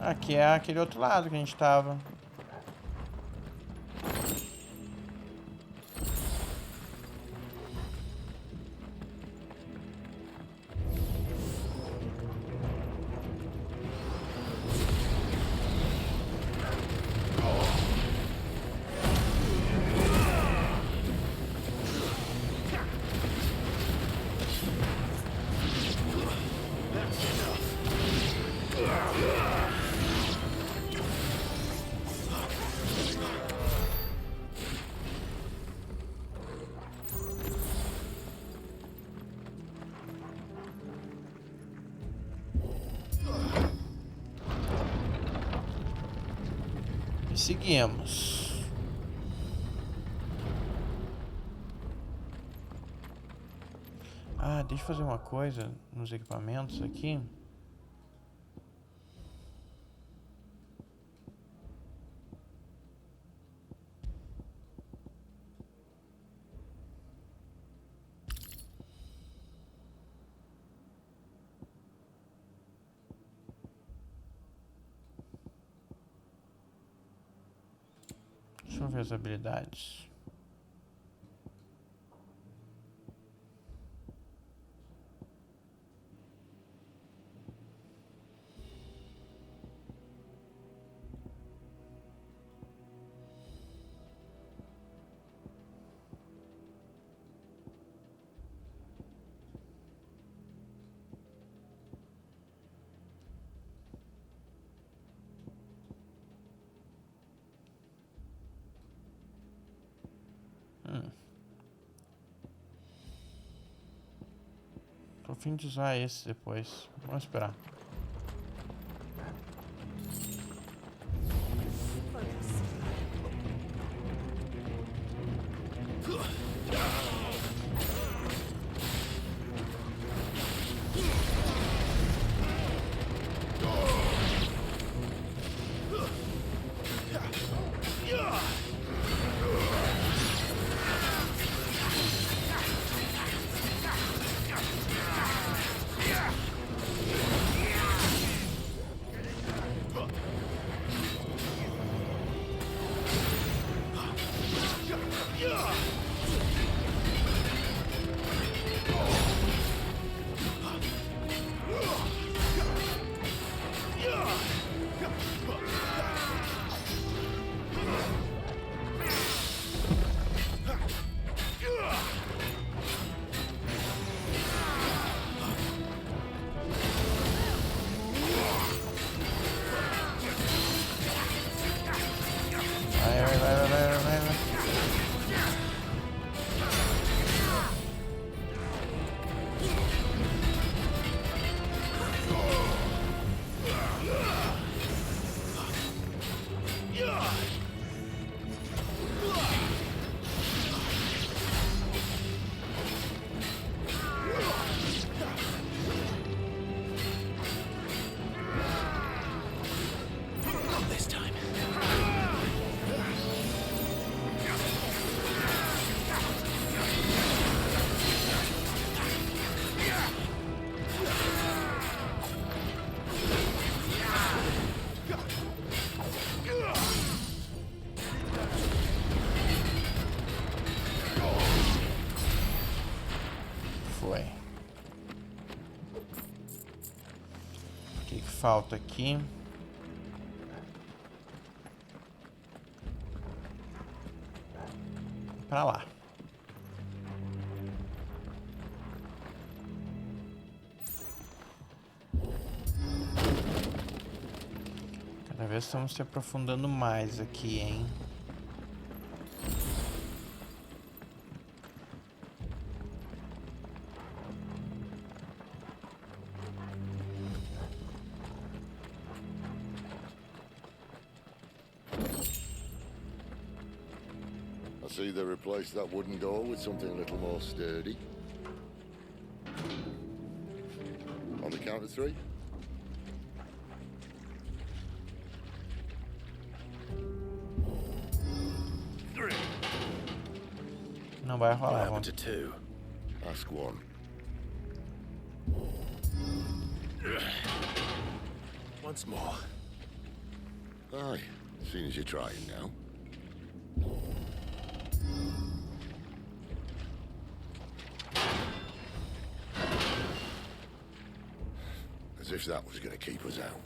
Speaker 1: Aqui é aquele outro lado que a gente tava. E seguimos. Ah, deixa eu fazer uma coisa nos equipamentos aqui. Deixa eu ver as habilidades. Tô a fim de usar esse depois. Vamos esperar. falta aqui? Pra lá. Cada vez estamos se aprofundando mais aqui, hein?
Speaker 12: I see they replaced that wooden door with something a little more sturdy. On the count of 3.
Speaker 1: Não vai
Speaker 22: What
Speaker 1: rolar,
Speaker 22: happened
Speaker 1: vamos.
Speaker 22: to 2?
Speaker 12: Ask 1.
Speaker 22: Once more.
Speaker 12: Aye, seeing as you're trying now. As if that was going to keep us out.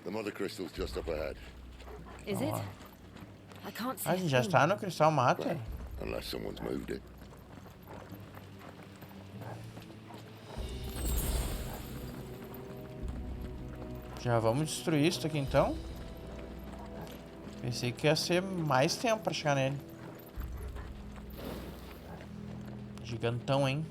Speaker 12: The mother crystal's just up ahead.
Speaker 2: Is it? I can't see.
Speaker 1: A gente já está no cristal mata.
Speaker 12: Unless someone's moved it.
Speaker 1: Já vamos destruir isso aqui então? Pensei que ia ser mais tempo pra chegar nele. Gigantão, hein?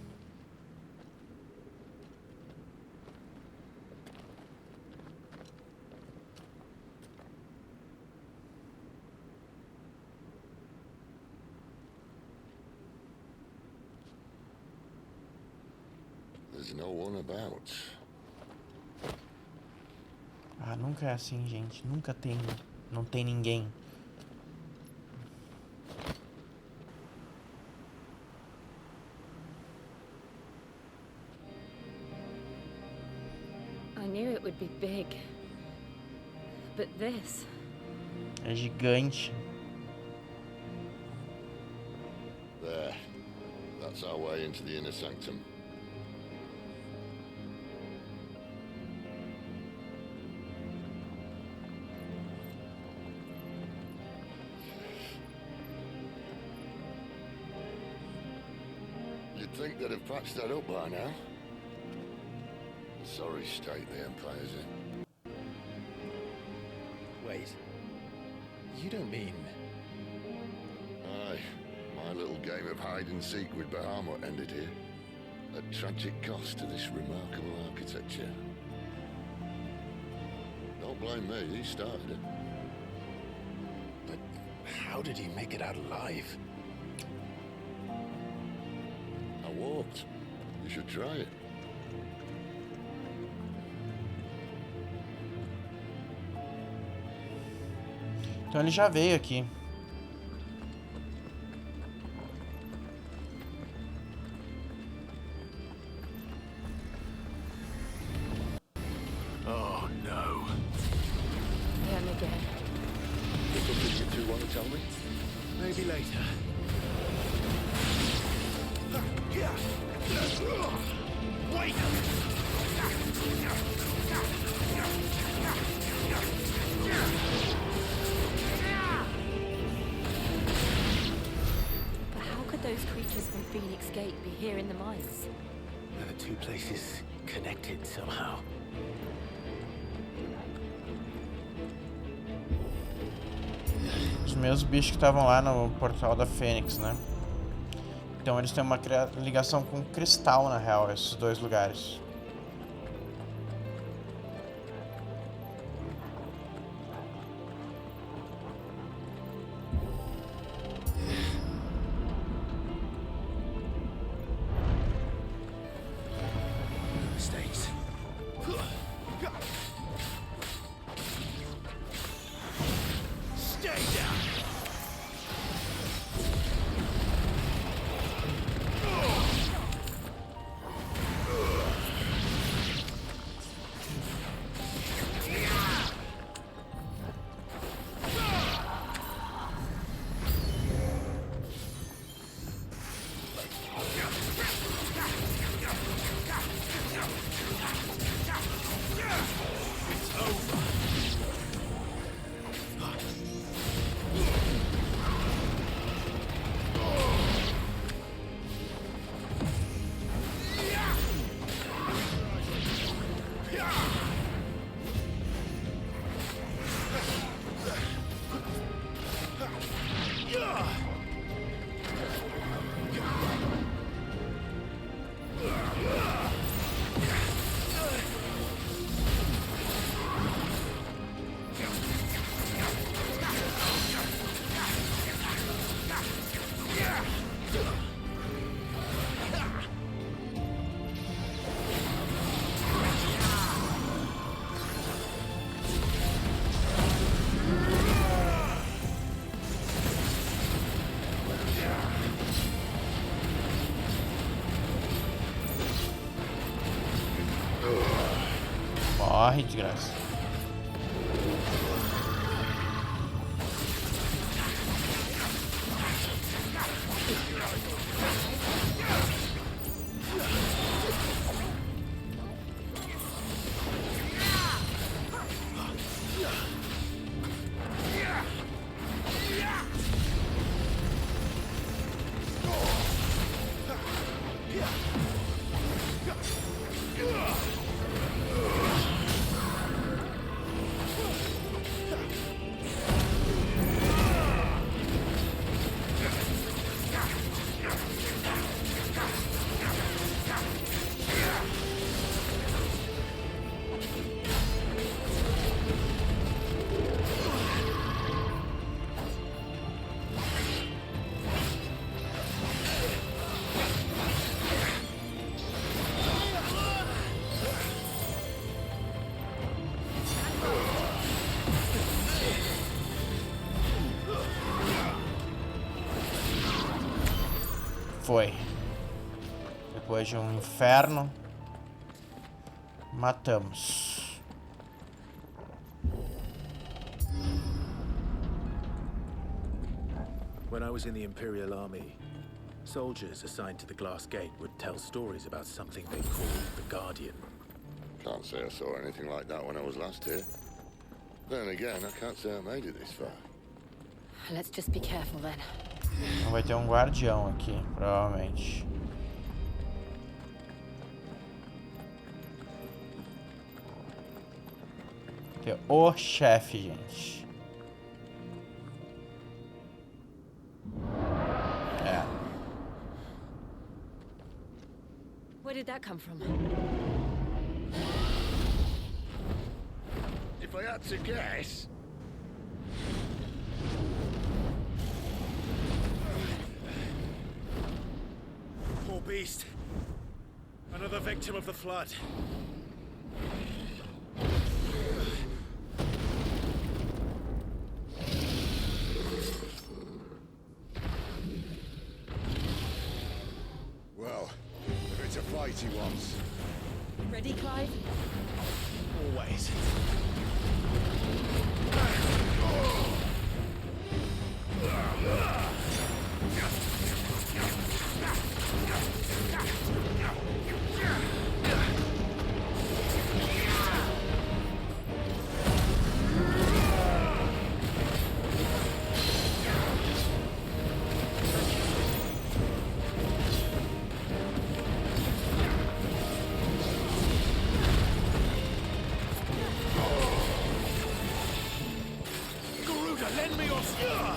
Speaker 12: There's no one about.
Speaker 1: Ah, nunca é assim, gente. Nunca tem. Não tem ninguém.
Speaker 2: I knew it would be big. But this...
Speaker 1: É gigante.
Speaker 12: There. That's our way into the inner sanctum. You'd think they'd have patched that up by now. Sorry state the Empire's in.
Speaker 22: Wait. You don't mean...
Speaker 12: Aye. My little game of hide-and-seek with Bahamut ended here. At tragic cost to this remarkable architecture. Don't blame me, he started it.
Speaker 22: But how did he make it out alive?
Speaker 12: I walked. You should try it.
Speaker 1: Então ele já veio aqui.
Speaker 22: Oh no.
Speaker 2: Him again.
Speaker 22: There's something you two want to tell me? Maybe later.
Speaker 4: Wait!
Speaker 2: But how could those creatures from Phoenix Gate be here in the mines?
Speaker 22: Are the two places connected somehow?
Speaker 1: Os mesmos bichos que estavam lá no portal da Fênix, né? Então eles têm uma ligação com o cristal, na real, esses dois lugares.
Speaker 22: Mistakes.
Speaker 4: Stay down!
Speaker 1: Morre, desgraça. Foi. Depois de um inferno, matamos.
Speaker 3: When I was in the Imperial Army, soldiers assigned to the Glass Gate would tell stories about something they called the Guardian.
Speaker 12: Can't say I saw anything like that when I was last here. Then again, I can't say I made it this far.
Speaker 2: Let's just be careful then.
Speaker 1: Vai ter um guardião aqui, provavelmente. Tem o chefe, gente. É.
Speaker 2: Where did that come from?
Speaker 12: If I had to guess...
Speaker 3: Poor beast. Another victim of the flood.
Speaker 12: Well, if it's a fight he wants.
Speaker 2: Ready, Clive?
Speaker 3: Always.
Speaker 4: Lend me your spear!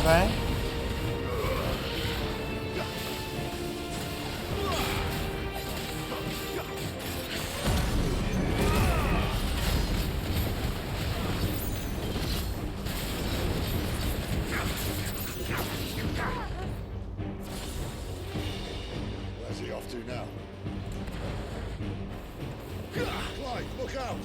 Speaker 1: Vai.
Speaker 12: Where's he off to now? Clyde, look out!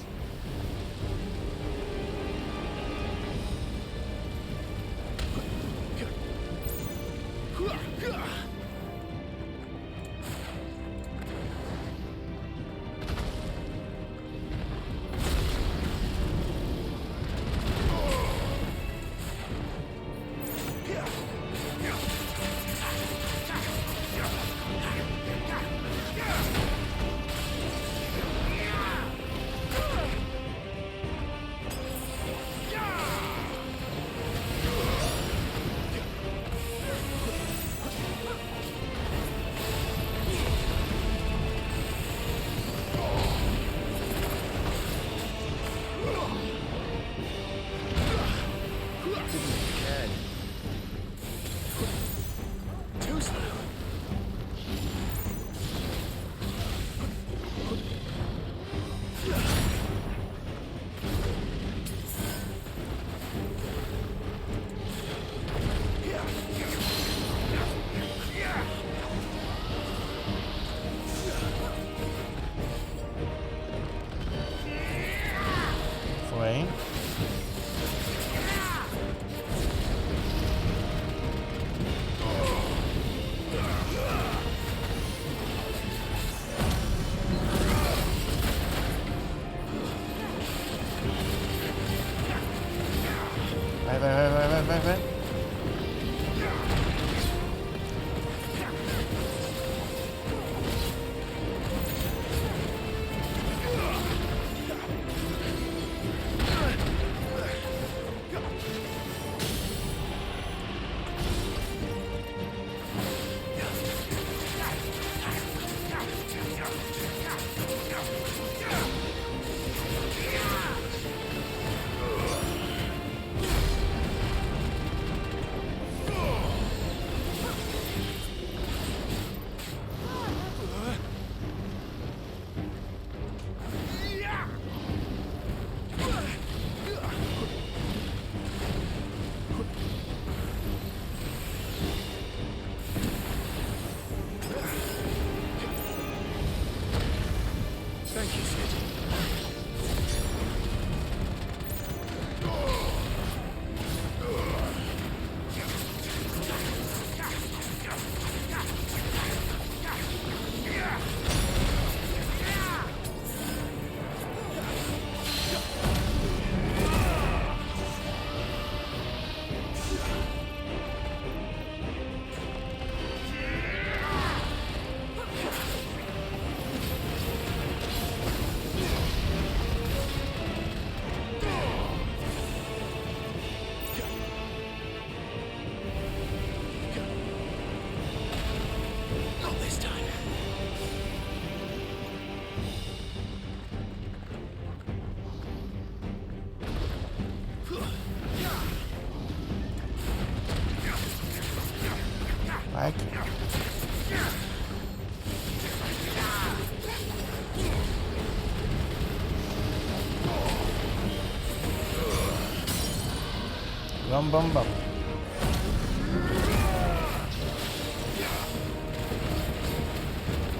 Speaker 1: Vamos, vamos, vamos.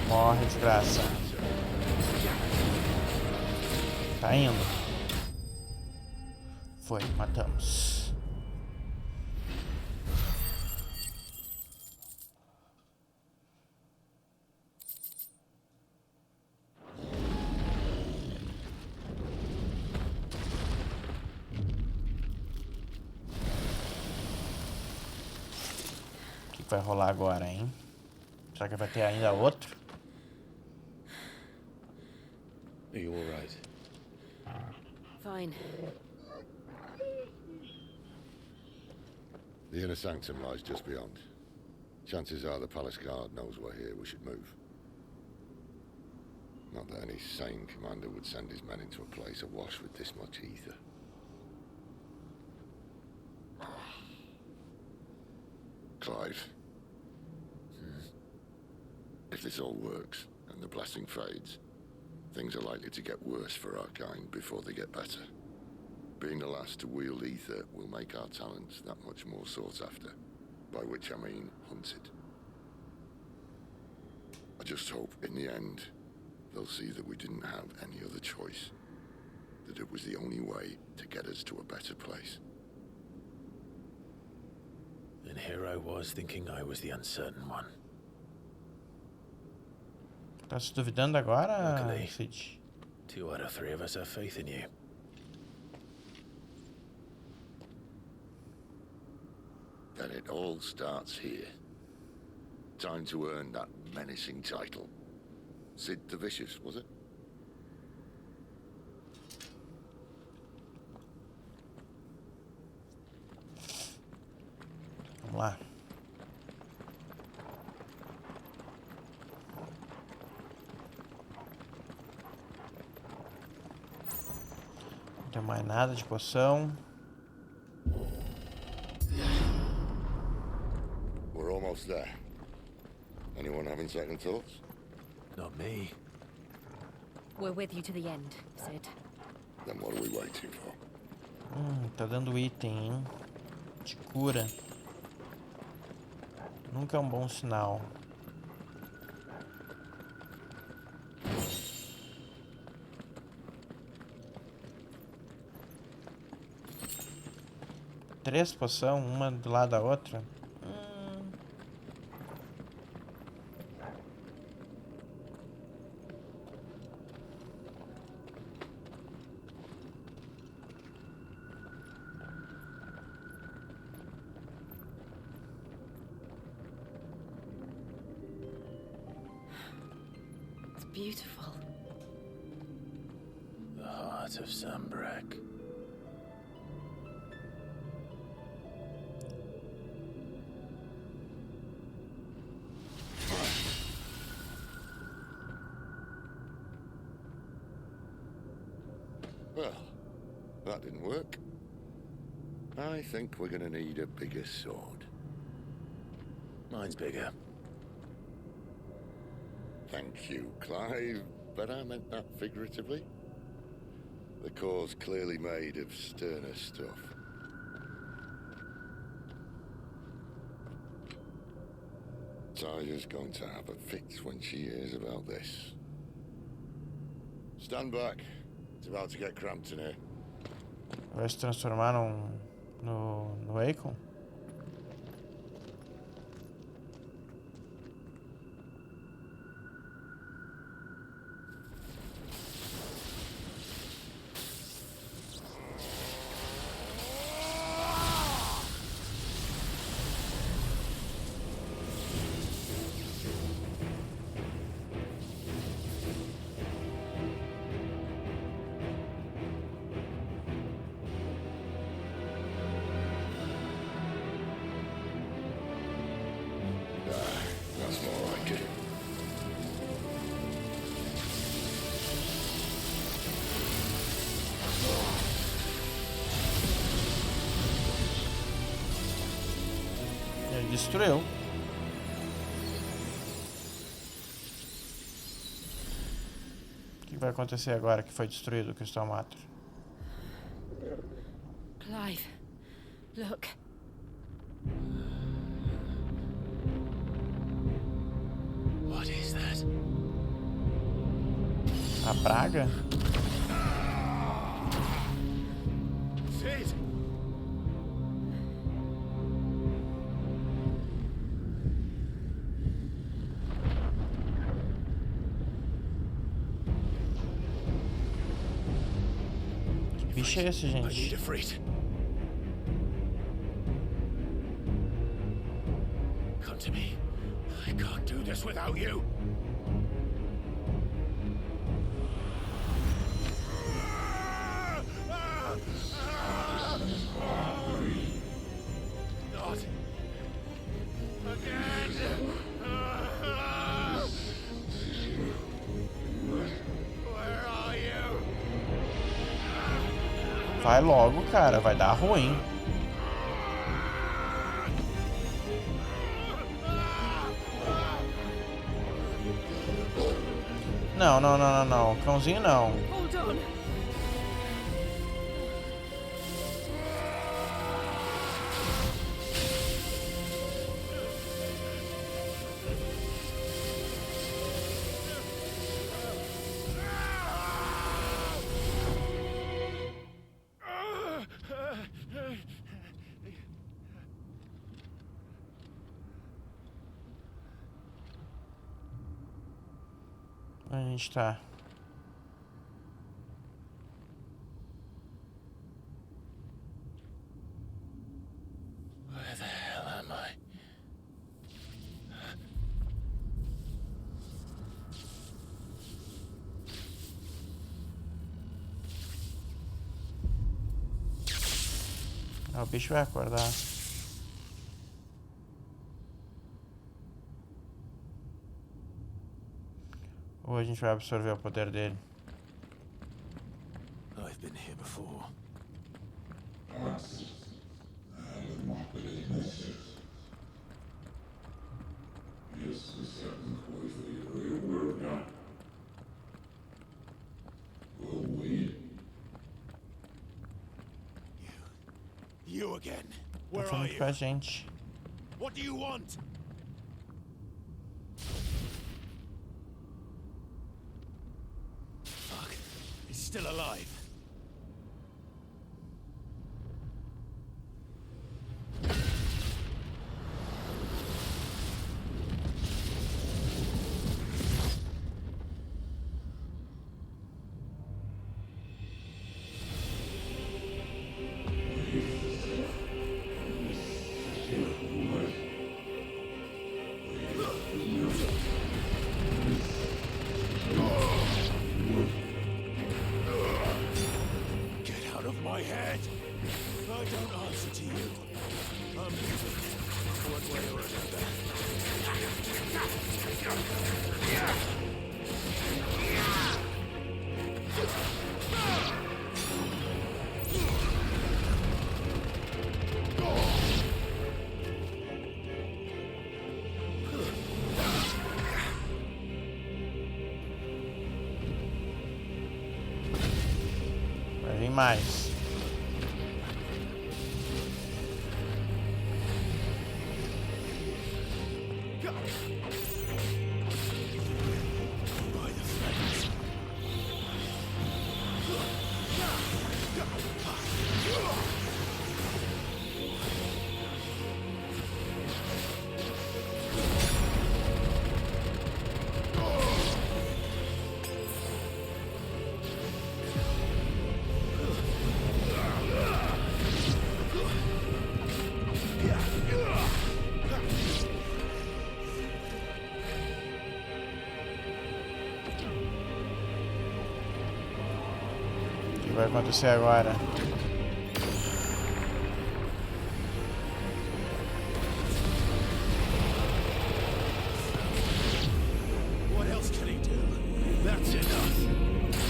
Speaker 1: Morre, desgraça. Tá indo. Foi, matamos. O que vai rolar agora, hein? Será que vai ter ainda outro?
Speaker 3: Are you all right?
Speaker 2: Fine.
Speaker 12: The inner sanctum lies just beyond. Chances are the palace guard knows we're here. We should move. Not that any sane commander would send his men into a place awash with this much ether. Clive. If this all works, and the blessing fades, things are likely to get worse for our kind before they get better. Being the last to wield ether will make our talents that much more sought after, by which I mean hunted. I just hope, in the end, they'll see that we didn't have any other choice, that it was the only way to get us to a better place.
Speaker 3: And here I was thinking I was the uncertain one.
Speaker 1: Tá se duvidando agora,
Speaker 3: Luckily,
Speaker 1: Sid?
Speaker 3: 2 out of 3 of us have faith in you.
Speaker 12: Then it all starts here. Time to earn that menacing title. Sid the Vicious, was it?
Speaker 1: Vamos lá. Não tem mais nada de poção.
Speaker 12: We're almost there. Anyone having second thoughts?
Speaker 3: Not me.
Speaker 9: We're with you to the end, Sid.
Speaker 12: Then what are we waiting for?
Speaker 1: Tá dando item, hein? De cura. Nunca é um bom sinal. Três poção, uma do lado da outra.
Speaker 2: It's beautiful.
Speaker 3: The heart of Sambrek.
Speaker 12: Well, that didn't work. I think we're gonna need a bigger sword.
Speaker 3: Mine's bigger.
Speaker 12: Thank you, Clive, but I meant that figuratively. The core's clearly made of sterner stuff. Tyler's going to have a fit when she hears about this. Stand back. It's about to get cramped in here.
Speaker 1: Vai se transformar no Akon?
Speaker 12: That's more like it.
Speaker 1: Ele destruiu. que vai acontecer agora que foi destruído o Crystal Matter?
Speaker 5: Clive, look.
Speaker 15: What is that?
Speaker 1: A praga?
Speaker 15: Sid!
Speaker 1: Que bicho é esse, gente?
Speaker 15: I need a freight. Come to me. I can't do this without you. Not again. Where are you?
Speaker 1: Vai logo, cara, vai dar ruim. Não, não, não, não, não. Cãozinho não.
Speaker 19: Hold on.
Speaker 1: A gente tá.
Speaker 15: Where the hell am I?
Speaker 1: O bicho vai acordar. Ou a gente vai absorver o poder dele.
Speaker 15: I've been here before. You again.
Speaker 1: Tá
Speaker 15: Where are
Speaker 1: falando
Speaker 15: you?
Speaker 1: com a gente.
Speaker 15: What do you want? Fuck. He's still alive. My head! I don't answer to you. I'm moving, one way or another.
Speaker 1: Vai vir mais. O que vai acontecer agora?
Speaker 15: What else can he do? That's enough.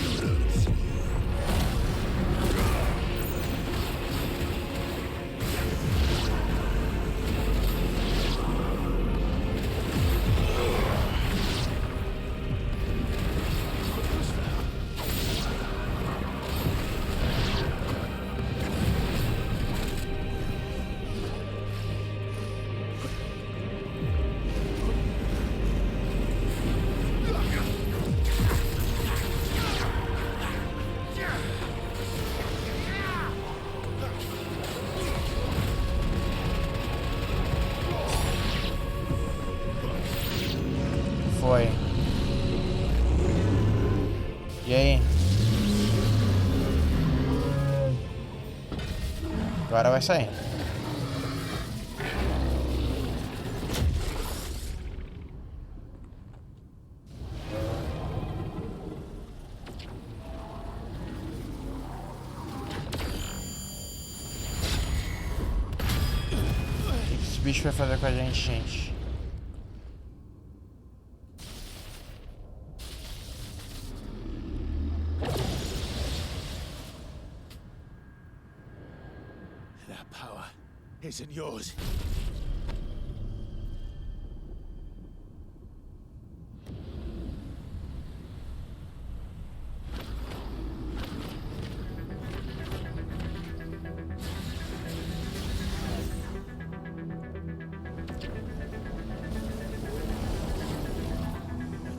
Speaker 15: You lose.
Speaker 1: Foi. E aí? Agora vai sair. O que esse bicho vai fazer com a gente, gente?
Speaker 4: Isn't yours.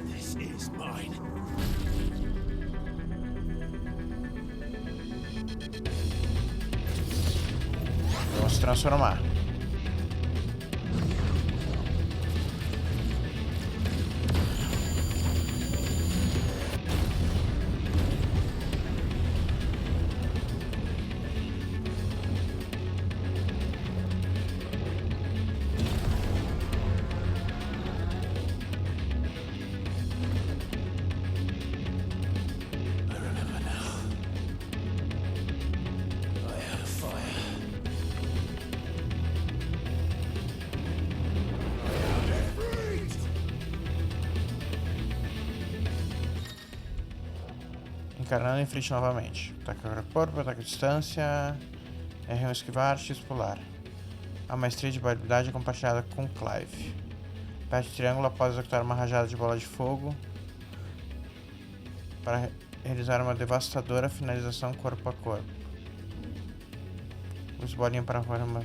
Speaker 4: This is mine.
Speaker 1: Vamos se transformar. Encarando em frente novamente. Ataque para corpo, ataque à distância. R1 esquivar, X pular. A maestria de habilidade é compartilhada com Clive. Aperte triângulo após executar uma rajada de bola de fogo para realizar uma devastadora finalização corpo a corpo. Use bolinha para fora uma...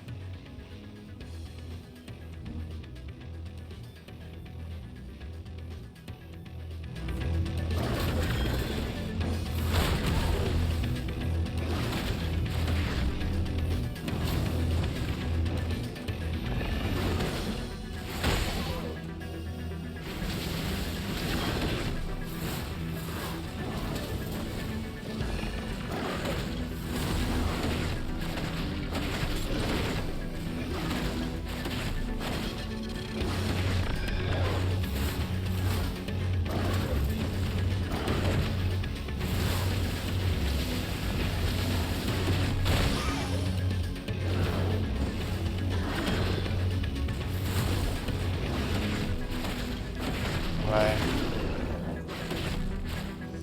Speaker 1: Vai.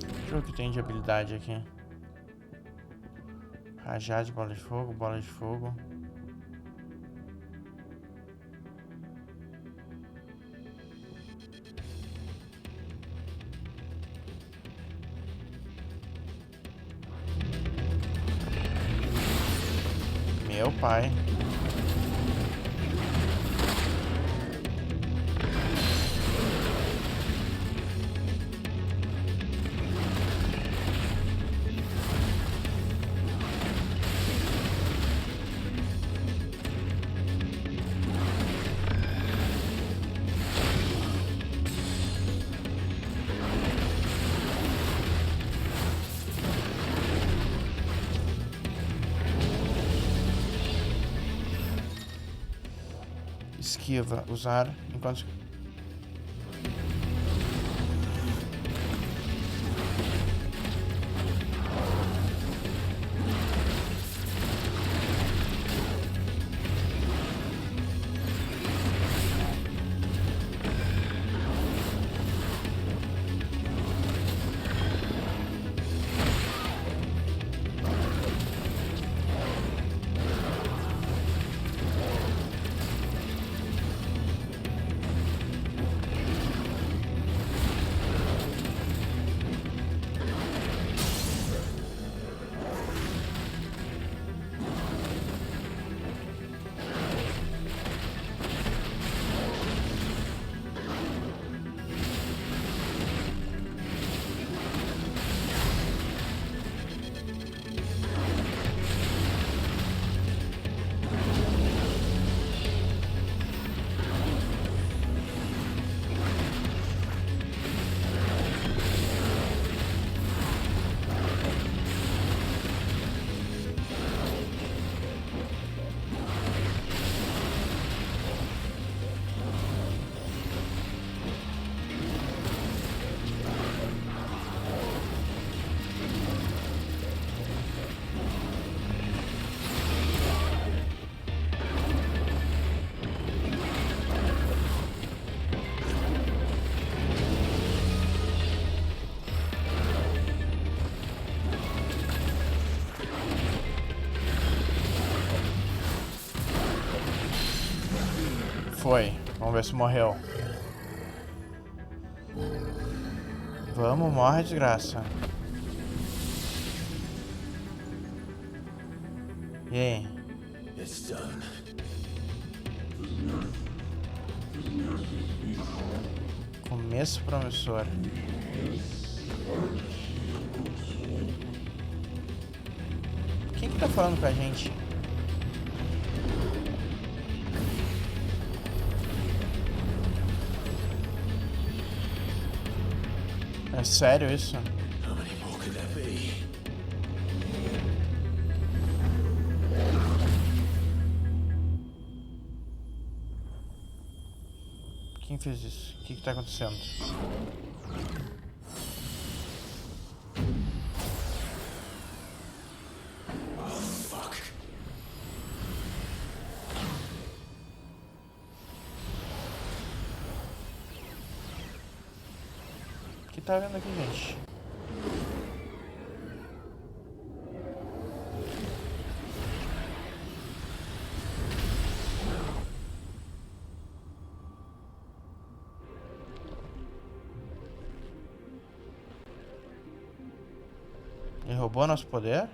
Speaker 1: Deixa eu ver o que tem de habilidade aqui. Rajada de bola de fogo, bola de fogo. Meu pai. Esquiva, usar enquanto... foi? Vamos ver se morreu. Vamos, morre, desgraça. E aí? Começo promissor. Quem que tá falando com a gente? É sério isso? Quem fez isso? O que tá acontecendo? O que tá vendo aqui, gente? Ele roubou nosso poder?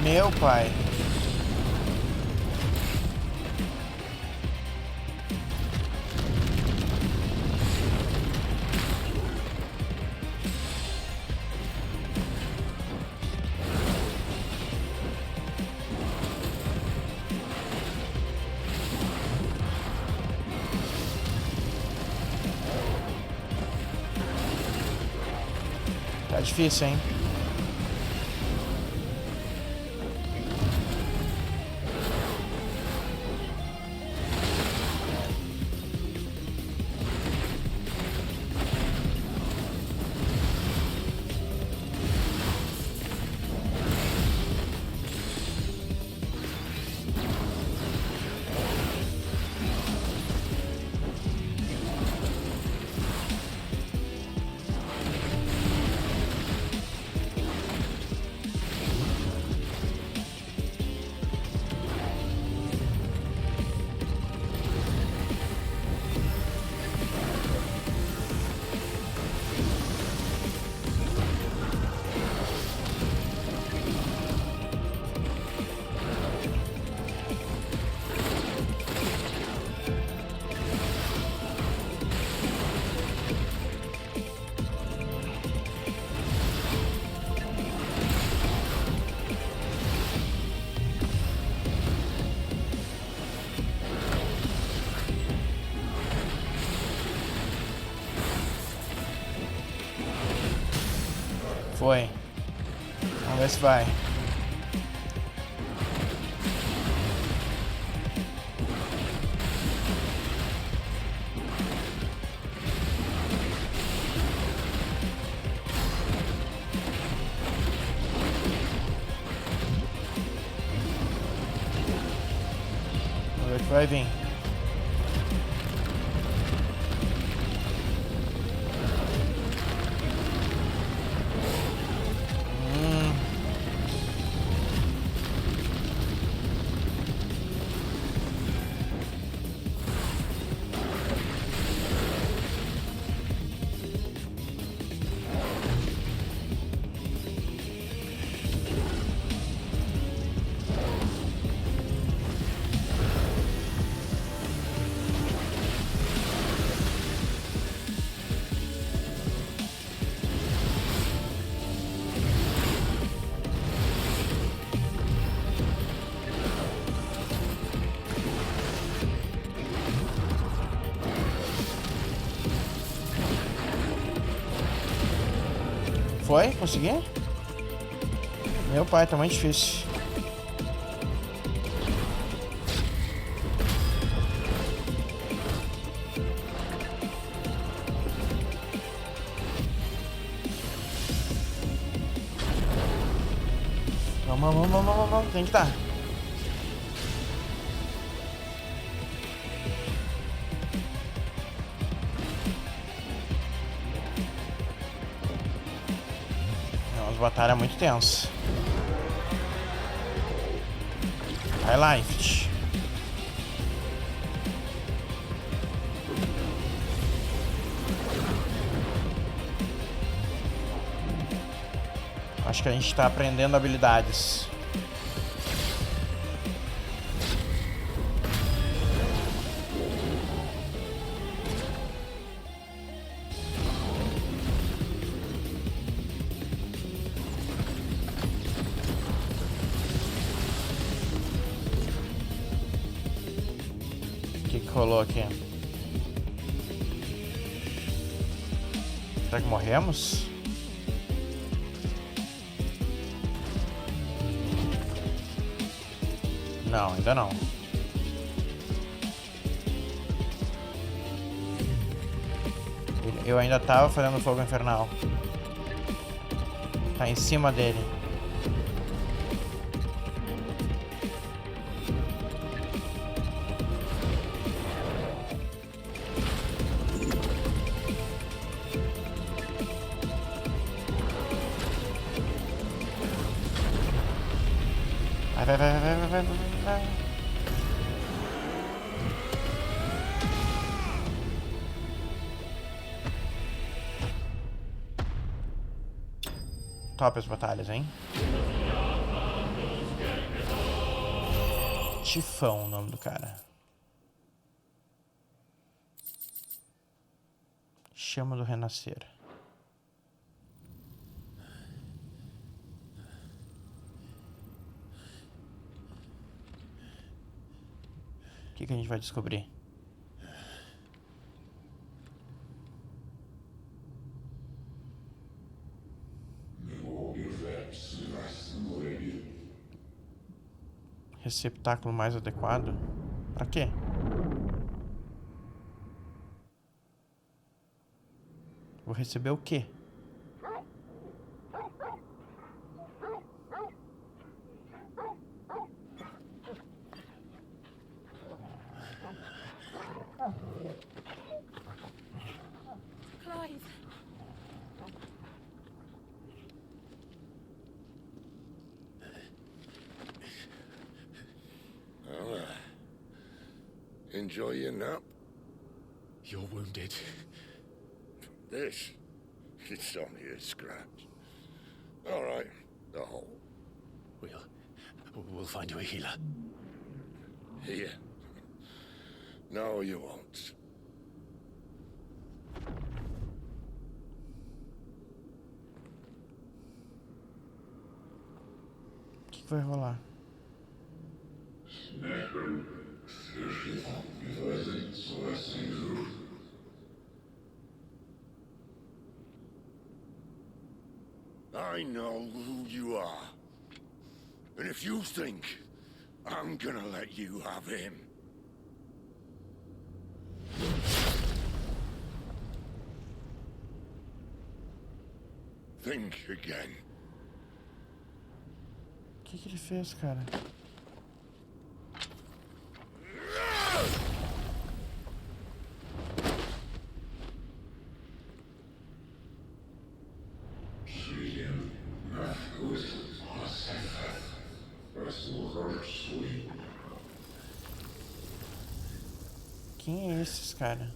Speaker 1: Meu pai. Tá difícil, hein? Foi. Vamos ver se vai. Vamos ver o que vai vir. Foi? Consegui? Meu pai, tá muito difícil. Vamos, tem que dar. Batalha é muito tenso. Highlight. Acho que a gente tá aprendendo habilidades. O que rolou aqui? Será que morremos? Não, ainda não. Eu ainda tava fazendo fogo infernal. Tá em cima dele. Vai. Top as batalhas, hein? Tifão, o nome do cara. Chama do renascer. O que a gente vai descobrir? Receptáculo mais adequado? Pra quê? Vou receber o quê?
Speaker 12: Enjoy your nap?
Speaker 3: You're wounded.
Speaker 12: This? It's only a scratch. All right, the hole.
Speaker 3: We'll find you a healer.
Speaker 12: Here? No, you won't.
Speaker 1: O que vai rolar?
Speaker 12: I know who you are. And if you think I'm gonna let you have him... think again.
Speaker 1: O que ele fez, cara? Quem é esses, cara?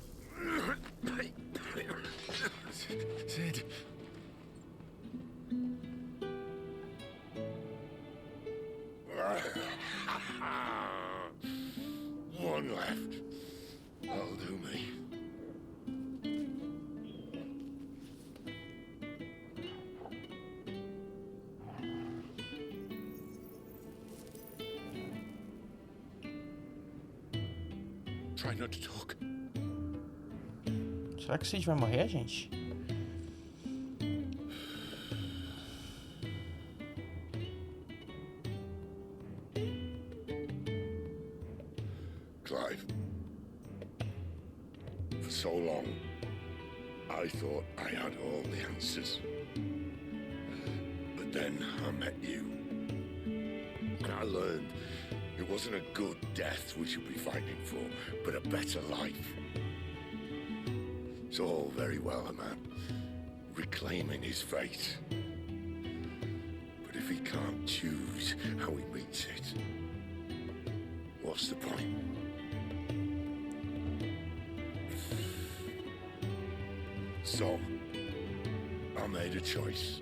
Speaker 12: Sid. One left. That'll do me. Try not to talk.
Speaker 1: Será que o Sid vai morrer, gente?
Speaker 12: Clive. For so long, I thought I had all the answers. But then I met you. And I learned it wasn't a good death we should be fighting for, but a better life. It's all very well a man reclaiming his fate. But if he can't choose how he meets it, what's the point? So, I made a choice.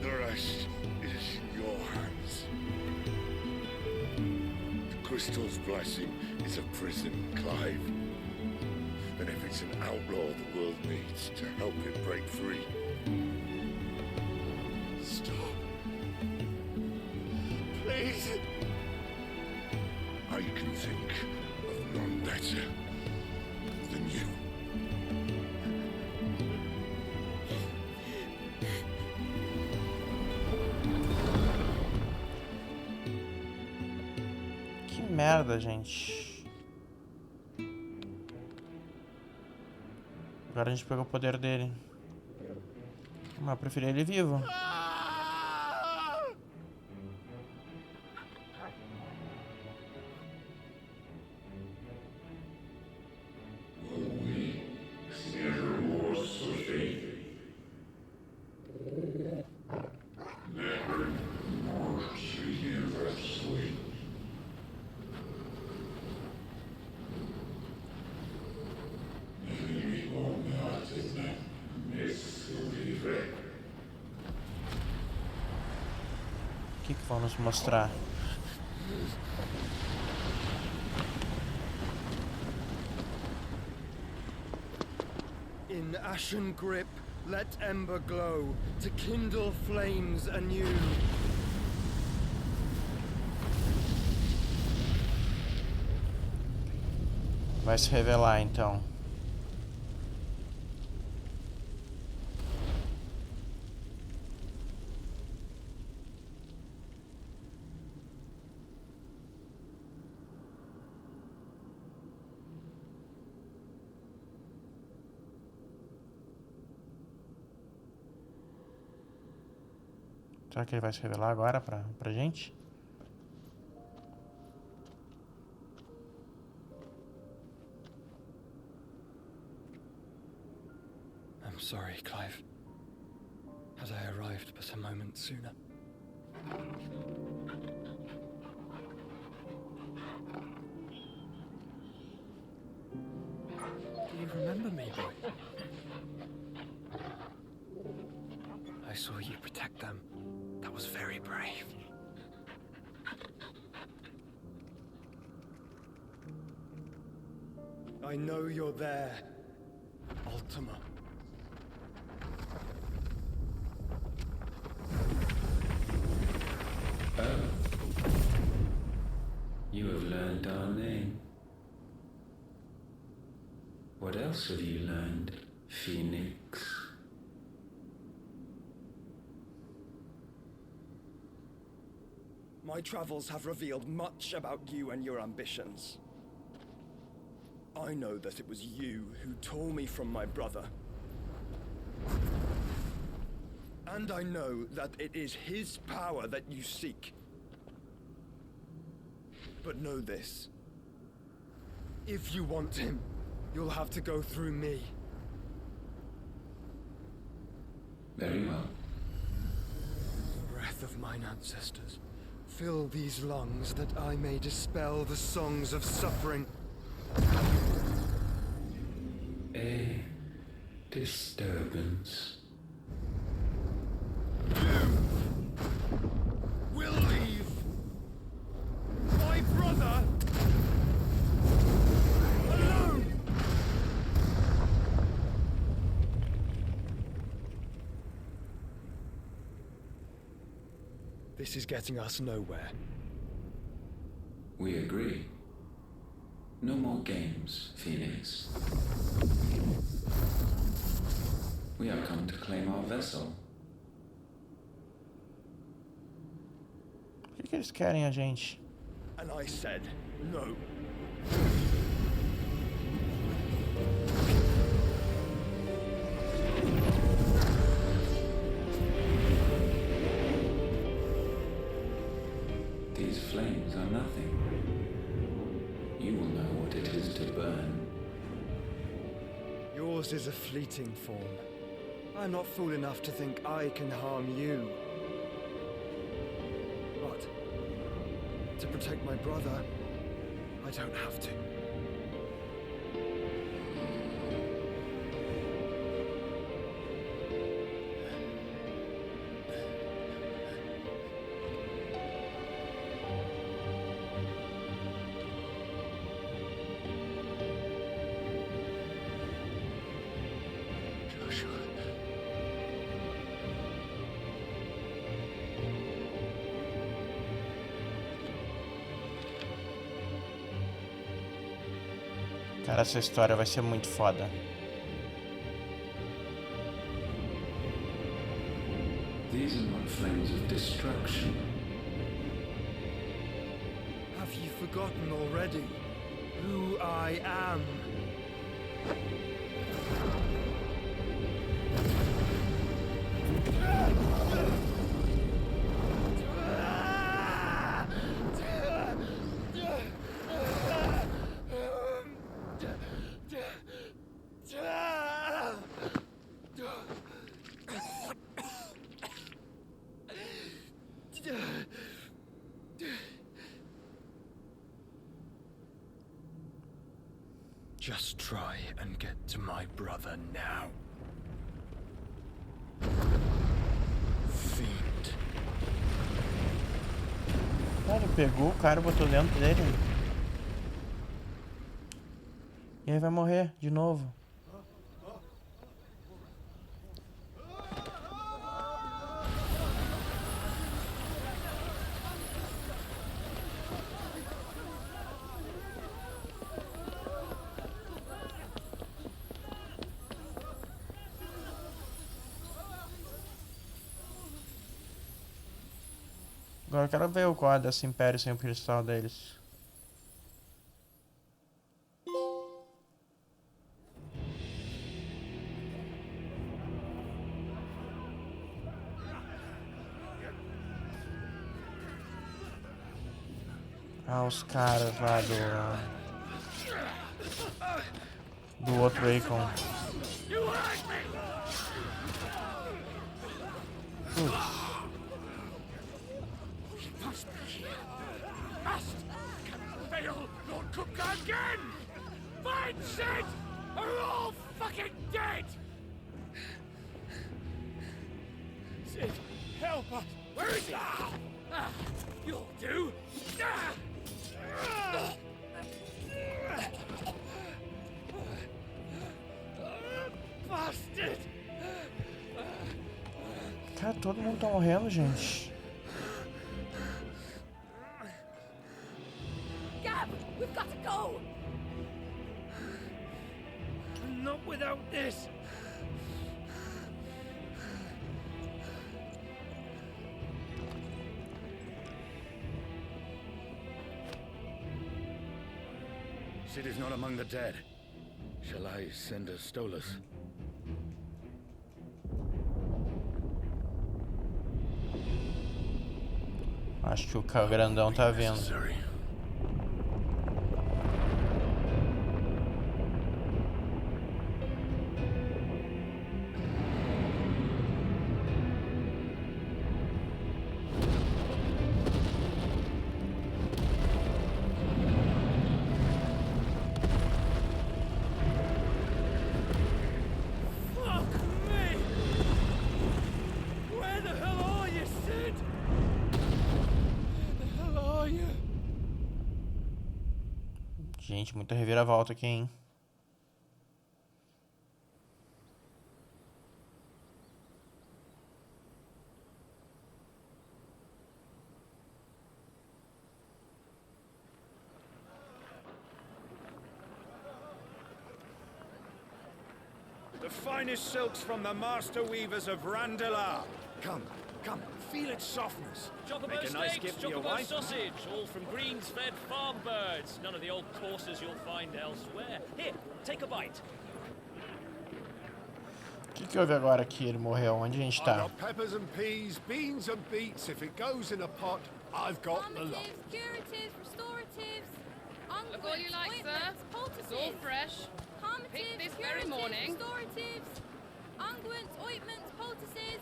Speaker 12: The rest is in your hands. The crystal's blessing is a prison, Clive. And if it's an outlaw the world needs to help it break free, stop. Please. I can think of none better than you.
Speaker 1: Que merda, gente. Agora a gente pegou o poder dele. Mas eu preferi ele vivo. O que vão nos mostrar?
Speaker 16: In ashen grip, let ember glow to kindle flames anew.
Speaker 1: Vai se revelar então. Será que ele vai se revelar agora pra gente?
Speaker 16: I'm sorry, Clive. Had I arrived but a moment sooner. Do you remember me, boy? I saw you protect them. That was very brave. I know you're there,
Speaker 21: última.
Speaker 17: Oh. You have learned our name. What else have you learned, Phoenix?
Speaker 18: My travels have revealed much about you and your ambitions. I know that it was you who tore me from my brother. And I know that it is his power that you seek. But know this. If you want him, you'll have to go through me.
Speaker 17: Very well.
Speaker 18: Breath of mine ancestors, fill these lungs that I may dispel the songs of suffering.
Speaker 17: A disturbance.
Speaker 18: Will leave my brother alone. This is getting us nowhere.
Speaker 17: We agree. No more games, Phoenix. We have come to claim our vessel.
Speaker 1: Por que eles querem a gente?
Speaker 18: And I said no.
Speaker 17: These flames are nothing. You will know what it is to burn.
Speaker 18: Yours is a fleeting form. I'm not fool enough to think I can harm you. But to protect my brother, I don't have to.
Speaker 1: Cara, essa história vai ser muito foda.
Speaker 17: These are not flames of destruction.
Speaker 18: Have you forgotten already who I am? Just try and get to my brother now. Fiend.
Speaker 1: Cara, pegou o cara, botou dentro dele. E aí vai morrer de novo. Agora eu quero ver o qual é desse império sem o cristal deles. Ah, os caras lá do outro Icon.
Speaker 4: Again! Find Sid! Or we're all fucking dead! Sid, help us! Where is he? You'll do!
Speaker 1: Todo mundo tá morrendo, gente.
Speaker 19: Gab, we've got to go!
Speaker 4: Not without this!
Speaker 20: Sid is not among the dead. Shall I send a Stolas?
Speaker 1: Acho que o grandão tá vendo. Gente, muita reviravolta aqui, hein?
Speaker 18: The finest silks from the master weavers of Randalar. Come, feel its softness.
Speaker 8: Chocobo
Speaker 18: Make a nice
Speaker 8: steaks,
Speaker 18: gift for your
Speaker 8: chocobo
Speaker 18: wife.
Speaker 8: sausage, all from greens-fed farm birds. None of the old courses you'll find elsewhere. Here, take a bite.
Speaker 1: O que houve agora que ele morreu? Onde a gente
Speaker 11: I've
Speaker 1: tá?
Speaker 11: got peppers and peas, beans and beets. If it goes in a pot, I've got the lot.
Speaker 6: Curatives, restoratives,
Speaker 7: Look all you like, sir. It's all fresh. Picked this very morning.
Speaker 6: restoratives, unguents, ointments, poultices,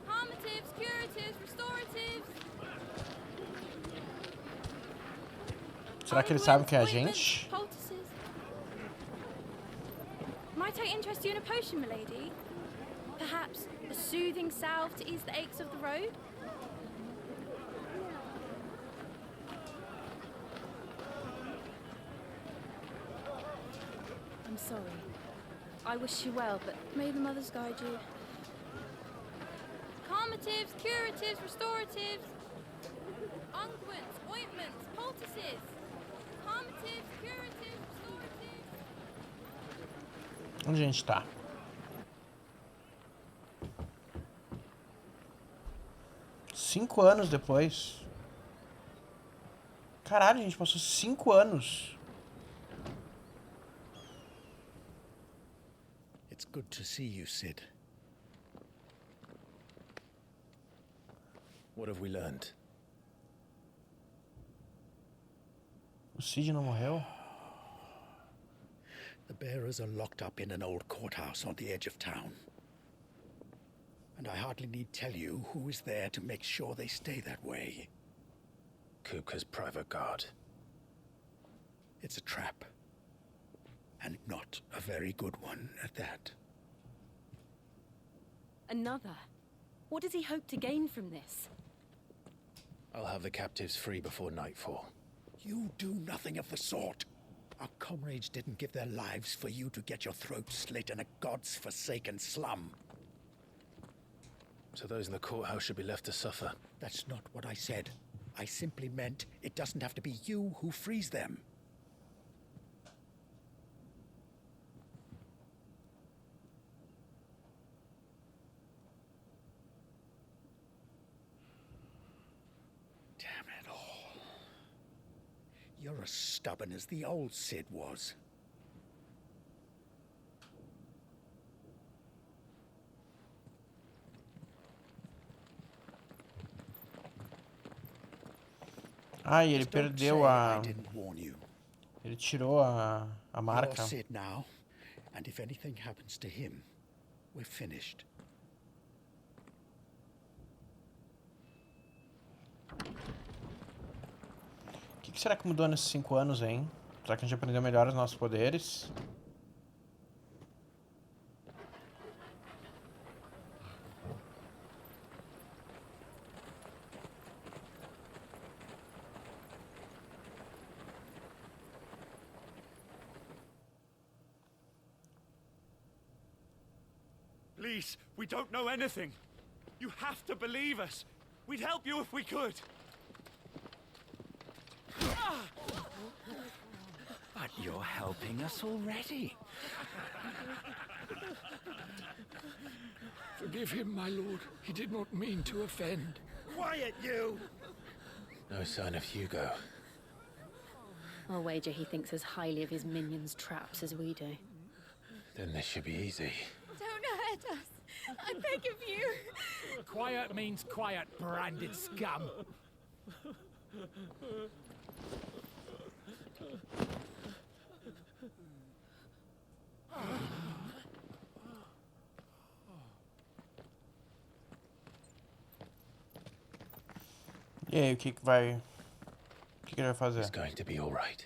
Speaker 6: harmatives, curatives, restoratives.
Speaker 1: Será que eles sabem que é a gente?
Speaker 6: Poultices. Might I interest you in a potion, milady? Perhaps a soothing salve to ease the aches of the road? I'm sorry. I wish you well, but may the mothers guide you. Calmatives, curatives, restoratives, unguents, ointments, poultices. Calmatives, curatives, restoratives.
Speaker 1: Onde a gente tá? Cinco anos depois. Caralho, a gente passou 5 anos.
Speaker 15: It's good to see you, Sid. What have we learned?
Speaker 1: O Cid não morreu?
Speaker 20: The bearers are locked up in an old courthouse on the edge of town. And I hardly need tell you who is there to make sure they stay that way.
Speaker 15: Kupka's private guard.
Speaker 20: It's a trap. And not a very good one at that.
Speaker 2: Another? What does he hope to gain from this?
Speaker 15: I'll have the captives free before nightfall.
Speaker 20: You do nothing of the sort. Our comrades didn't give their lives for you to get your throat slit in a god's forsaken slum.
Speaker 15: So those in the courthouse should be left to suffer.
Speaker 20: That's not what I said. I simply meant it doesn't have to be you who frees them. Damn it all. You're as stubborn as the old Sid was.
Speaker 1: Ah, e ele perdeu a... Ele tirou a marca.
Speaker 20: You're Sid now, and if anything happens to him, we're finished.
Speaker 1: O que será que mudou nesses 5 anos, hein? Será que a gente aprendeu melhor os nossos poderes?
Speaker 14: Please, we don't know anything. You have to believe us. We'd help you if we could.
Speaker 10: But you're helping us already.
Speaker 4: Forgive him, my lord. He did not mean to offend.
Speaker 15: Quiet, you!
Speaker 3: No sign of Hugo.
Speaker 2: I'll wager he thinks as highly of his minions' traps as we do.
Speaker 3: Then this should be easy.
Speaker 6: Don't hurt us. I beg of you.
Speaker 4: Quiet means quiet, branded scum.
Speaker 1: E aí, o que vai fazer?
Speaker 3: It's going to be all right.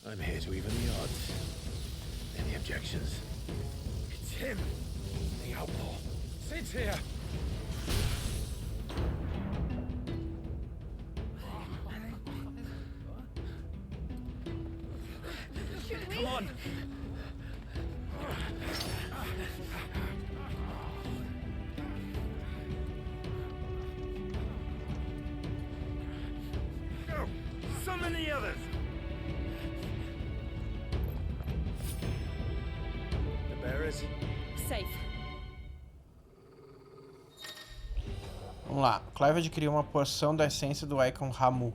Speaker 3: I'm here to even the odds. Any objections?
Speaker 4: It's him, the outlaw. Sit here.
Speaker 6: Come on.
Speaker 15: Go! Summon the others! The bearers?
Speaker 2: Safe.
Speaker 1: Vamos lá. Clive adquiriu uma porção da essência do Icon Ramu.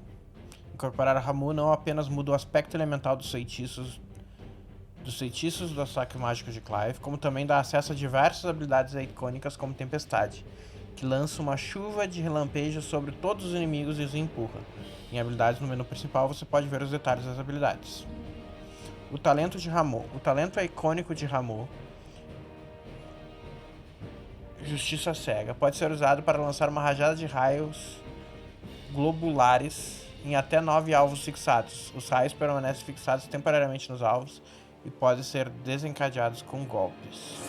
Speaker 1: Incorporar Ramu não apenas muda o aspecto elemental dos feitiços do ataque mágico de Clive, como também dá acesso a diversas habilidades icônicas como Tempestade, que lança uma chuva de relampejos sobre todos os inimigos e os empurra. Em habilidades no menu principal você pode ver os detalhes das habilidades. O talento de Ramu. O talento icônico de Ramu, Justiça Cega, pode ser usado para lançar uma rajada de raios globulares em até 9 alvos fixados. Os raios permanecem fixados temporariamente nos alvos e podem ser desencadeados com golpes.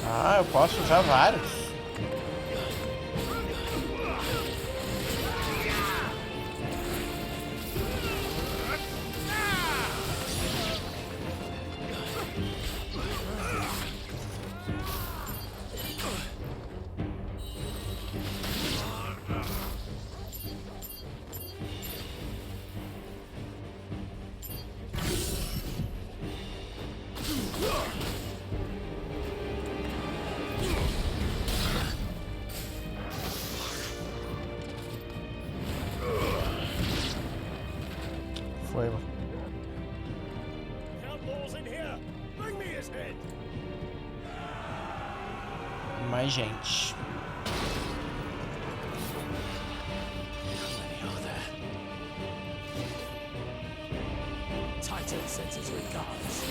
Speaker 1: Ah, eu posso usar vários. Foi, mano. Mais gente.
Speaker 4: Titan sends his regards.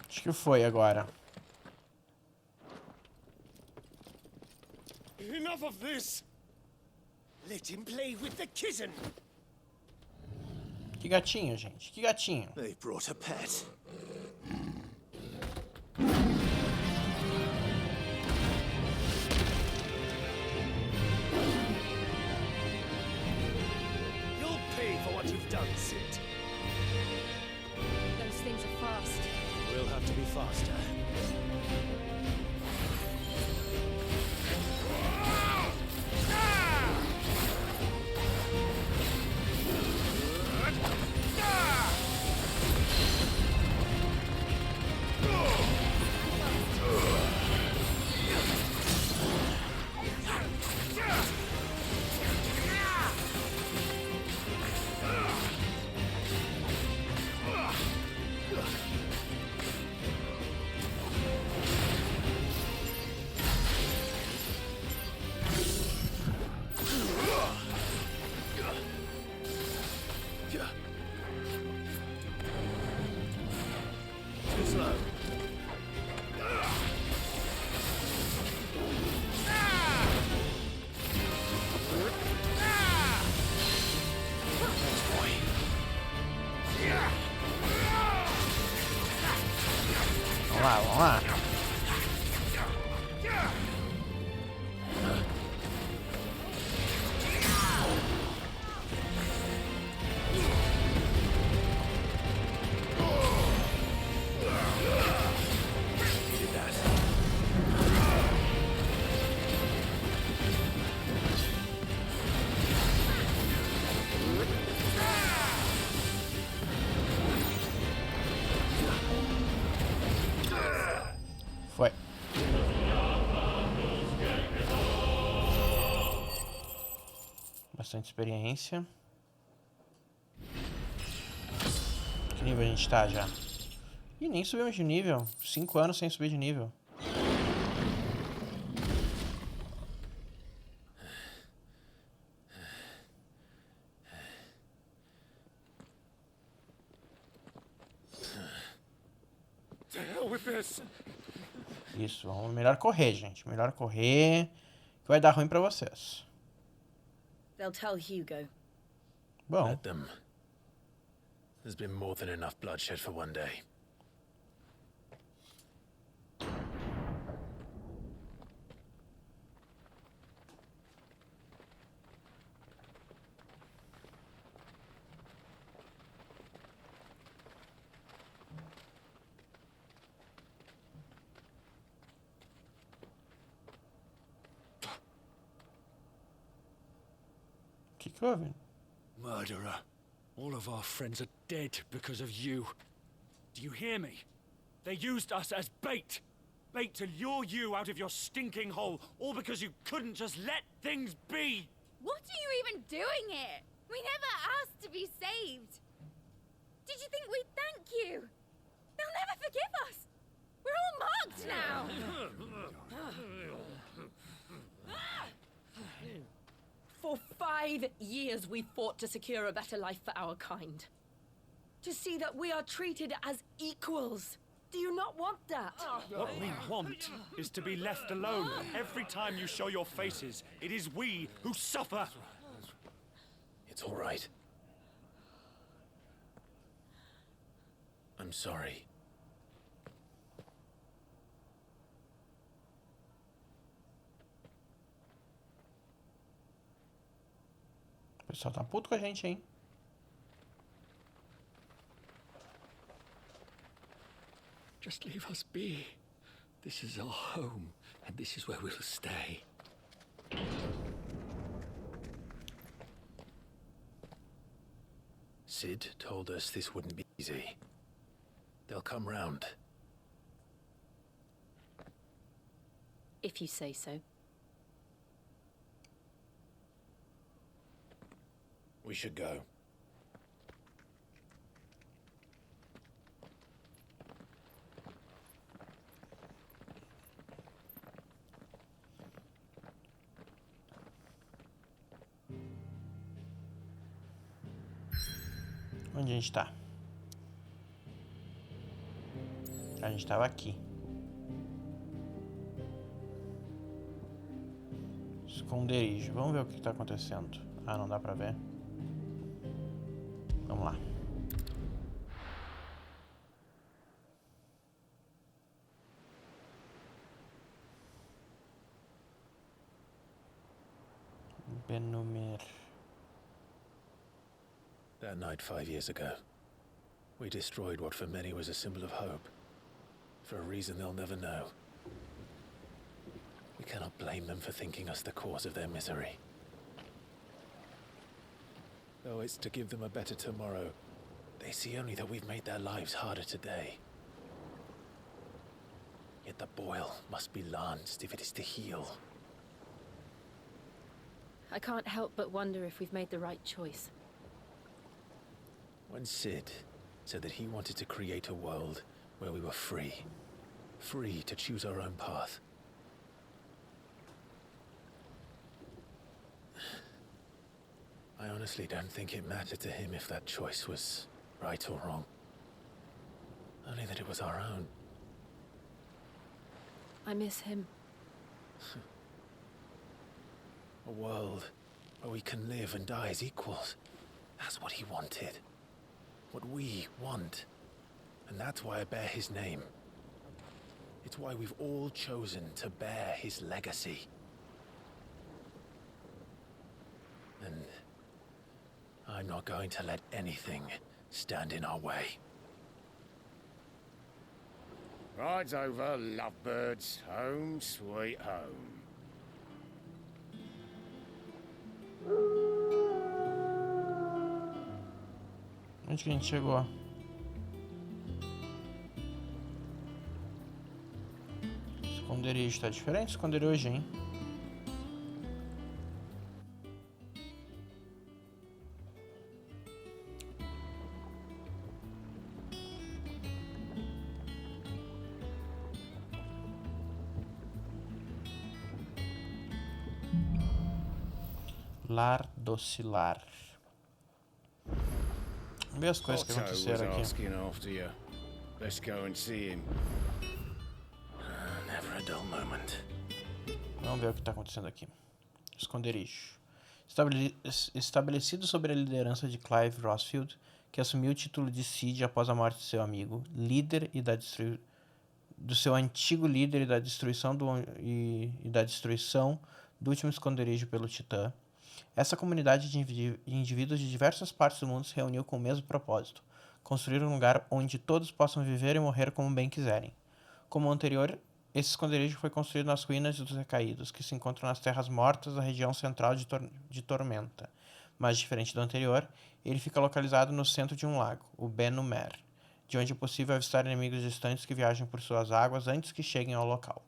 Speaker 1: Acho que foi agora.
Speaker 15: Enough of this. Let him play with the kitten.
Speaker 1: Que gatinho, gente. Que gatinho.
Speaker 15: They brought a pet. You'll pay for what you've done, Sid.
Speaker 2: Those things are fast.
Speaker 15: We'll have to be faster.
Speaker 1: lá, vamos lá. Foi. Bastante experiência. Que nível a gente tá já? Ih, nem subimos de nível. 5 anos sem subir de nível. Isso, vamos melhor correr, gente. Melhor correr, que vai dar ruim pra vocês.
Speaker 5: They'll tell Hugo.
Speaker 1: Bom.
Speaker 3: Let them. There's been more than enough bloodshed for one day.
Speaker 1: Que houve?
Speaker 14: Murderer. All of our friends are dead because of you. Do you hear me? They used us as bait. Bait to lure you out of your stinking hole, all because you couldn't just let things be.
Speaker 6: What are you even doing here? We never asked to be saved. Did you think we'd thank you? They'll never forgive us. We're all marked now.
Speaker 5: For 5 years we fought to secure a better life for our kind. To see that we are treated as equals. Do you not want that?
Speaker 14: What we want is to be left alone. Every time you show your faces, it is we who suffer.
Speaker 3: It's all right. I'm sorry.
Speaker 1: O pessoal tá puto com a gente, hein?
Speaker 10: Just leave us be. This is our home, and this is where we'll stay.
Speaker 3: Sid told us this wouldn't be easy. They'll come round.
Speaker 5: If you say so.
Speaker 3: We should go.
Speaker 1: Onde a gente tá? A gente tava aqui. Esconderijo. Vamos ver o que tá acontecendo. Ah, não dá pra ver. Vamos lá. Benumir.
Speaker 3: That night 5 years ago, we destroyed what for many was a symbol of hope. For a reason they'll never know. We cannot blame them for thinking us the cause of their misery. Though it's to give them a better tomorrow, they see only that we've made their lives harder today. Yet the boil must be lanced if it is to heal.
Speaker 5: I can't help but wonder if we've made the right choice.
Speaker 3: When Sid said that he wanted to create a world where we were free. Free to choose our own path. I honestly don't think it mattered to him if that choice was right or wrong. Only that it was our own.
Speaker 5: I miss him.
Speaker 3: A world where we can live and die as equals. That's what he wanted. What we want. And that's why I bear his name. It's why we've all chosen to bear his legacy. And I'm not going to let anything stand in our way.
Speaker 20: Ride's over, lovebirds. Home sweet home.
Speaker 1: Onde que a gente chegou? Esconderijo tá diferente? Esconderijo, hein? Lar docilar. Vamos ver as coisas que aconteceram aqui.
Speaker 20: Let's go and see him.
Speaker 3: Never a dull moment.
Speaker 1: Vamos ver o que está acontecendo aqui. Esconderijo. Estabelecido sob a liderança de Clive Rosfield, que assumiu o título de Cid após a morte de seu amigo, líder e do seu antigo líder e da destruição do último esconderijo pelo Titã. Essa comunidade de indivíduos de diversas partes do mundo se reuniu com o mesmo propósito: construir um lugar onde todos possam viver e morrer como bem quiserem. Como o anterior, esse esconderijo foi construído nas ruínas dos Recaídos, que se encontram nas terras mortas da região central de Tormenta. Mas, diferente do anterior, ele fica localizado no centro de um lago, o Ben-Umer, de onde é possível avistar inimigos distantes que viajam por suas águas antes que cheguem ao local.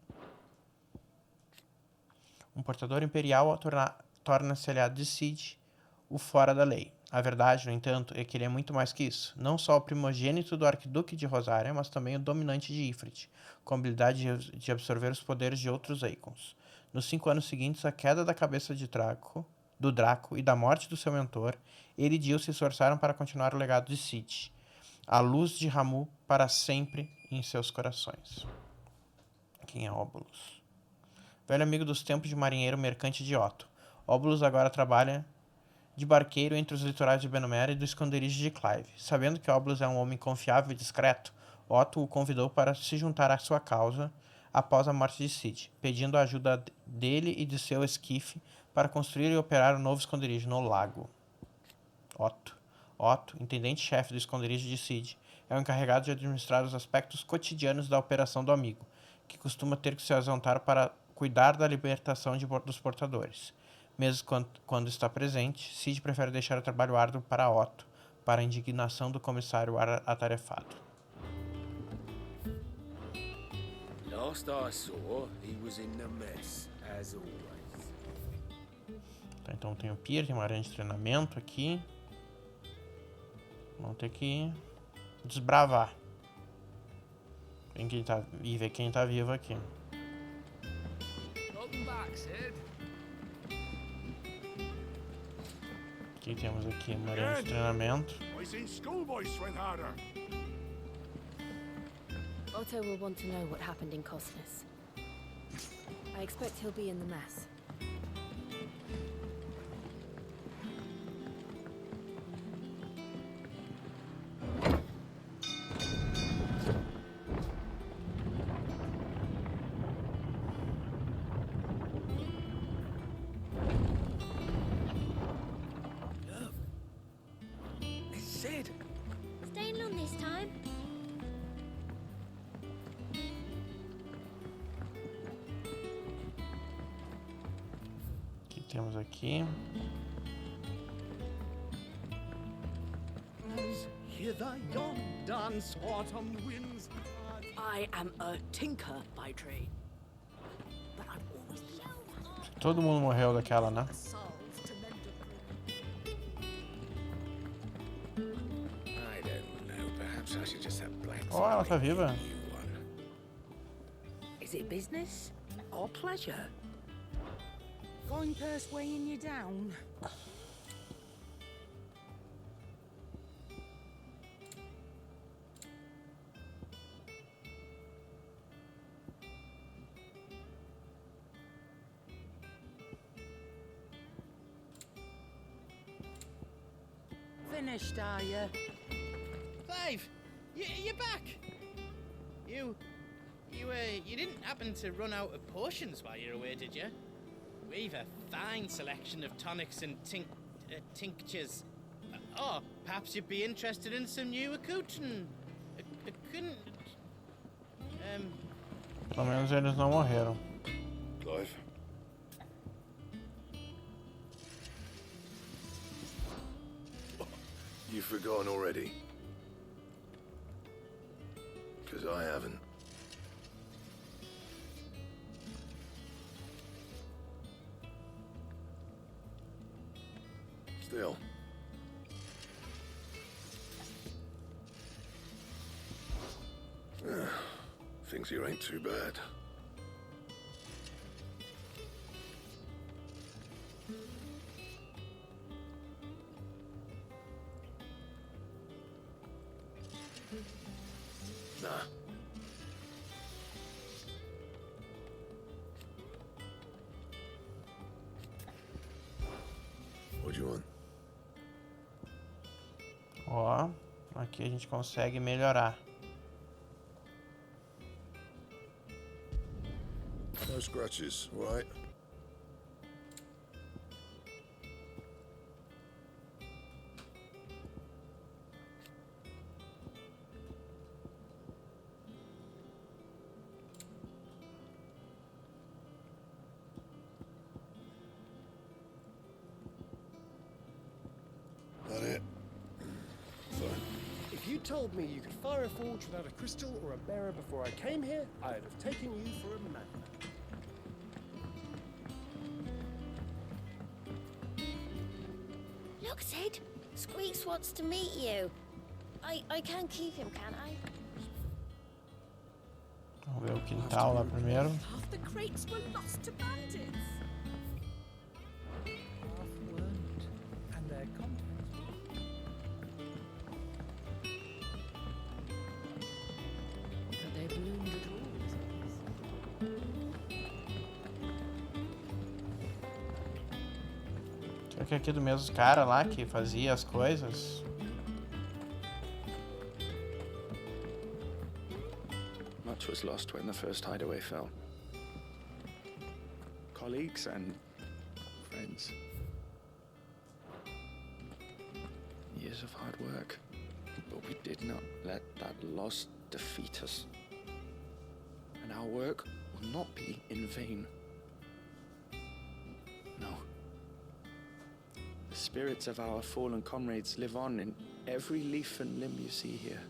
Speaker 1: Um portador imperial torna-se aliado de Cid, o fora da lei. A verdade, no entanto, é que ele é muito mais que isso. Não só o primogênito do arquiduque de Rosária, mas também o dominante de Ifrit, com a habilidade de absorver os poderes de outros Eikons. Nos 5 anos seguintes, a queda da cabeça do Draco e da morte do seu mentor, ele e Jill se esforçaram para continuar o legado de Cid. A luz de Ramu para sempre em seus corações. Quem é Óbulos? Velho amigo dos tempos de marinheiro mercante de Otto. Óbulos agora trabalha de barqueiro entre os litorais de Ben-Umer e do esconderijo de Clive. Sabendo que Óbulos é um homem confiável e discreto, Otto o convidou para se juntar à sua causa após a morte de Cid, pedindo a ajuda dele e de seu esquife para construir e operar um novo esconderijo no lago. Otto, intendente-chefe do esconderijo de Cid, é o encarregado de administrar os aspectos cotidianos da operação do amigo, que costuma ter que se ausentar para cuidar da libertação dos portadores. Mesmo quando está presente, Cid prefere deixar o trabalho árduo para Otto, para a indignação do comissário atarefado.
Speaker 20: Last I saw, he was in the mess, as always.
Speaker 1: Então tem o pier, tem uma área de treinamento aqui. Vamos ter que desbravar. E ver quem tá vivo aqui. Aqui temos aqui uma área de treinamento.
Speaker 2: Otto will want to know what happened in Cosmos. I expect he'll be in the mess.
Speaker 6: Staying long this time?
Speaker 1: Que temos aqui?
Speaker 13: Hear the yon dance, autumn winds. I am a tinker by trade, but I've always loved.
Speaker 1: Todo mundo morreu daquela, né? Oh, ela tá viva.
Speaker 5: Is it business or pleasure? Going purse weighing you down? Finished, are you?
Speaker 13: Clive, you're back. You
Speaker 9: You didn't happen to run out of potions while you're away, did you? We've a fine selection of tonics and tinctures. Or perhaps you'd be interested in some new accoutrement.
Speaker 1: Pelo menos eles não morreram.
Speaker 11: Clive? You've forgotten already? Because I haven't. Still. Thinks you ain't too bad. Nah. What do you want?
Speaker 1: Ó, aqui a gente consegue melhorar.
Speaker 11: No scratches, right? That it? Fine.
Speaker 22: If you told me you could fire a forge without a crystal or a bearer before I came here, I'd have taken you for a madman.
Speaker 2: Look, Sid. Squeaks wants to meet you. I can keep him, can't I?
Speaker 1: Vamos ver o Quental lá primeiro.
Speaker 13: Half the crates were lost to bandits. Half-wormed, and their contents.
Speaker 5: But they bloomed at all,
Speaker 1: Será que é aqui do mesmo cara lá que fazia as coisas?
Speaker 16: Much was lost when the first hideaway fell. Colleagues and friends. Years of hard work, but we did not let that loss defeat us. And our work will not be in vain. No. The spirits of our fallen comrades live on in every leaf and limb you see here.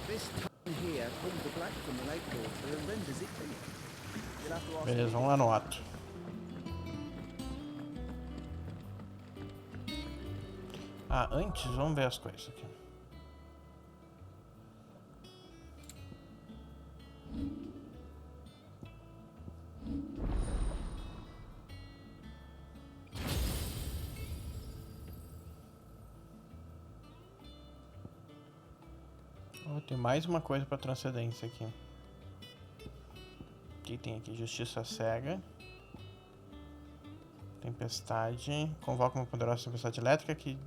Speaker 21: This tongue here pulls the black from the lake water and renders it clean. You'll have to ask.
Speaker 1: Beleza, vamos lá no ato. Ah, antes, vamos ver as coisas aqui. Oh, tem mais uma coisa para transcendência aqui. O que tem aqui? Justiça cega. Tempestade. Convoca uma poderosa tempestade elétrica que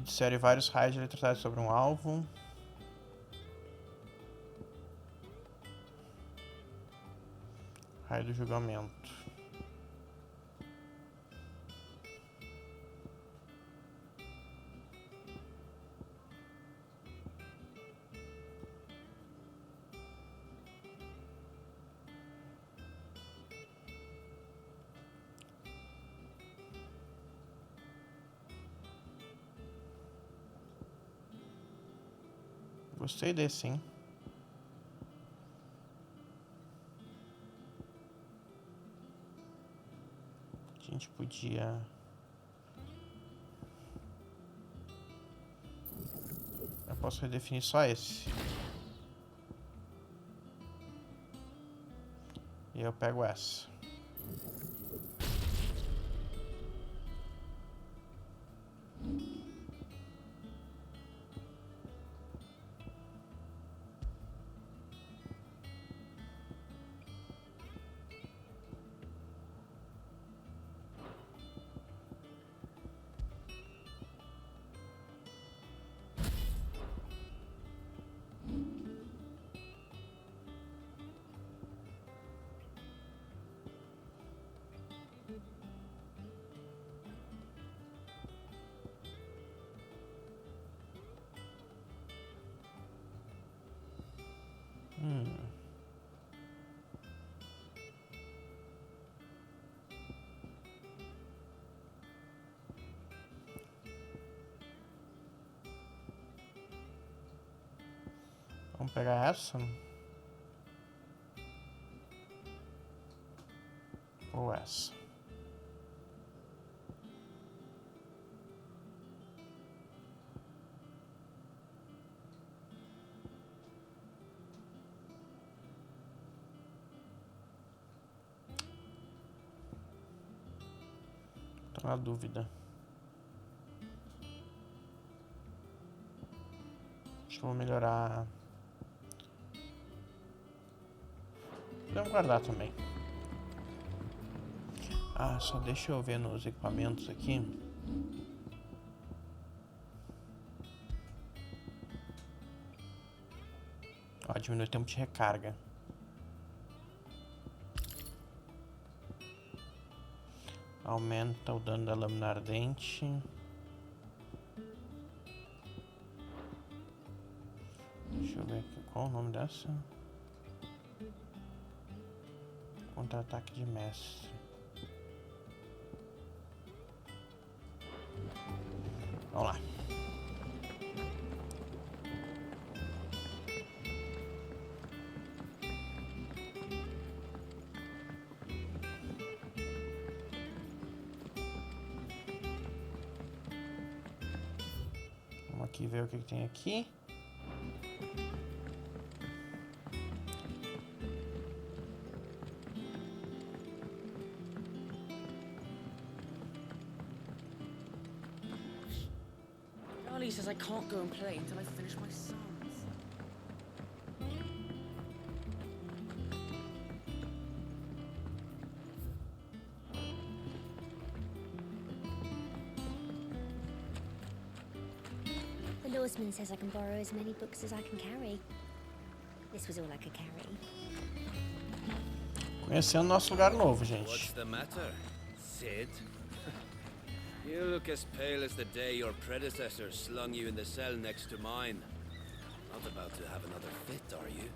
Speaker 1: desfere vários raios de eletricidade sobre um alvo. Raio do julgamento. Gostei desse, hein? A gente podia... Eu posso redefinir só esse. E eu pego essa. Vamos pegar essa? Ou essa? Tô na dúvida. Acho que eu vou melhorar. Podemos guardar também. Ah, só deixa eu ver nos equipamentos aqui. Ó, diminui o tempo de recarga. Aumenta o dano da lâmina ardente. Deixa eu ver aqui qual o nome dessa. Contra-ataque de mestre. Vamos lá. Vamos aqui ver o que tem aqui.
Speaker 5: Charlie says I can't go and play until I finish my songs.
Speaker 2: The lawsman says I can borrow as many books as I can carry. This was all I could carry.
Speaker 1: Conhecendo nosso lugar novo, gente.
Speaker 15: What's the matter, Sid? You look as pale as the day your predecessor slung you in the cell next to mine. Not about to have another fit, are you?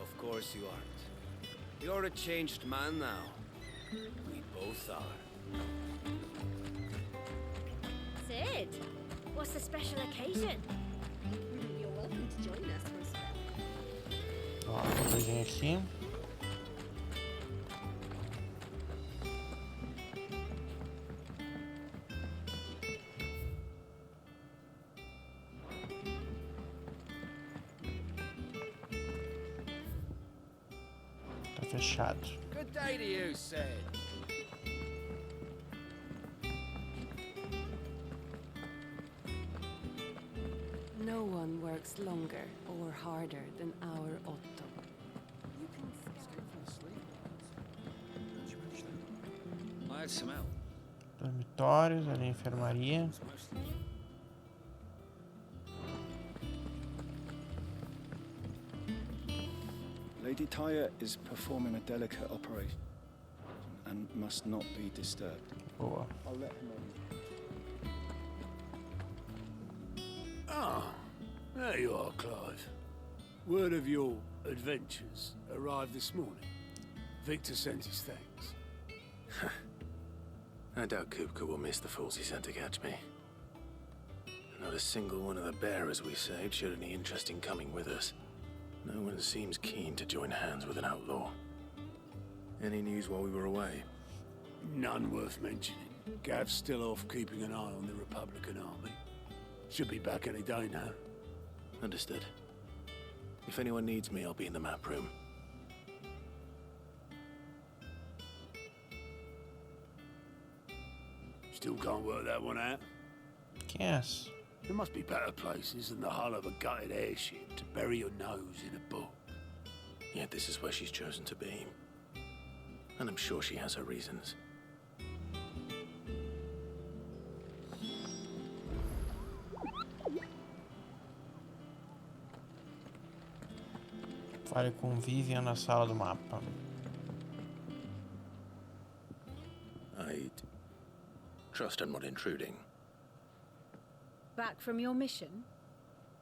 Speaker 15: Of course you aren't. You're a changed man now. We both are.
Speaker 2: Sid, what's the special occasion? You're welcome to join us for a spell.
Speaker 1: Ó, uma coisinha aqui. Tá fechado.
Speaker 15: Good day to you, Sid.
Speaker 12: No one works longer or harder than our Otto.
Speaker 15: I'll smell.
Speaker 1: Dormitórios, ali a enfermaria.
Speaker 17: Lady Tyre is performing a delicate operation and must not be disturbed.
Speaker 1: Boa.
Speaker 17: I'll let her know.
Speaker 20: Ah, there you are, Clive. Word of your adventures arrived this morning. Victor sent his thanks.
Speaker 3: I doubt Kupka will miss the fools he sent to catch me. Not a single one of the bearers we saved showed any interest in coming with us. No one seems keen to join hands with an outlaw. Any news while we were away?
Speaker 20: None worth mentioning. Gav's still off keeping an eye on the Republican army. Should be back any day now.
Speaker 3: Understood. If anyone needs me, I'll be in the map room.
Speaker 20: Still can't work that one out?
Speaker 1: Yes.
Speaker 20: There must be better places than the hull of a gutted airship to bury your nose in a book.
Speaker 3: Yet this is where she's chosen to be. And I'm sure she has her reasons.
Speaker 1: Fale com Vivian na sala do mapa.
Speaker 3: I'd trust I'm not intruding.
Speaker 23: Back from your mission?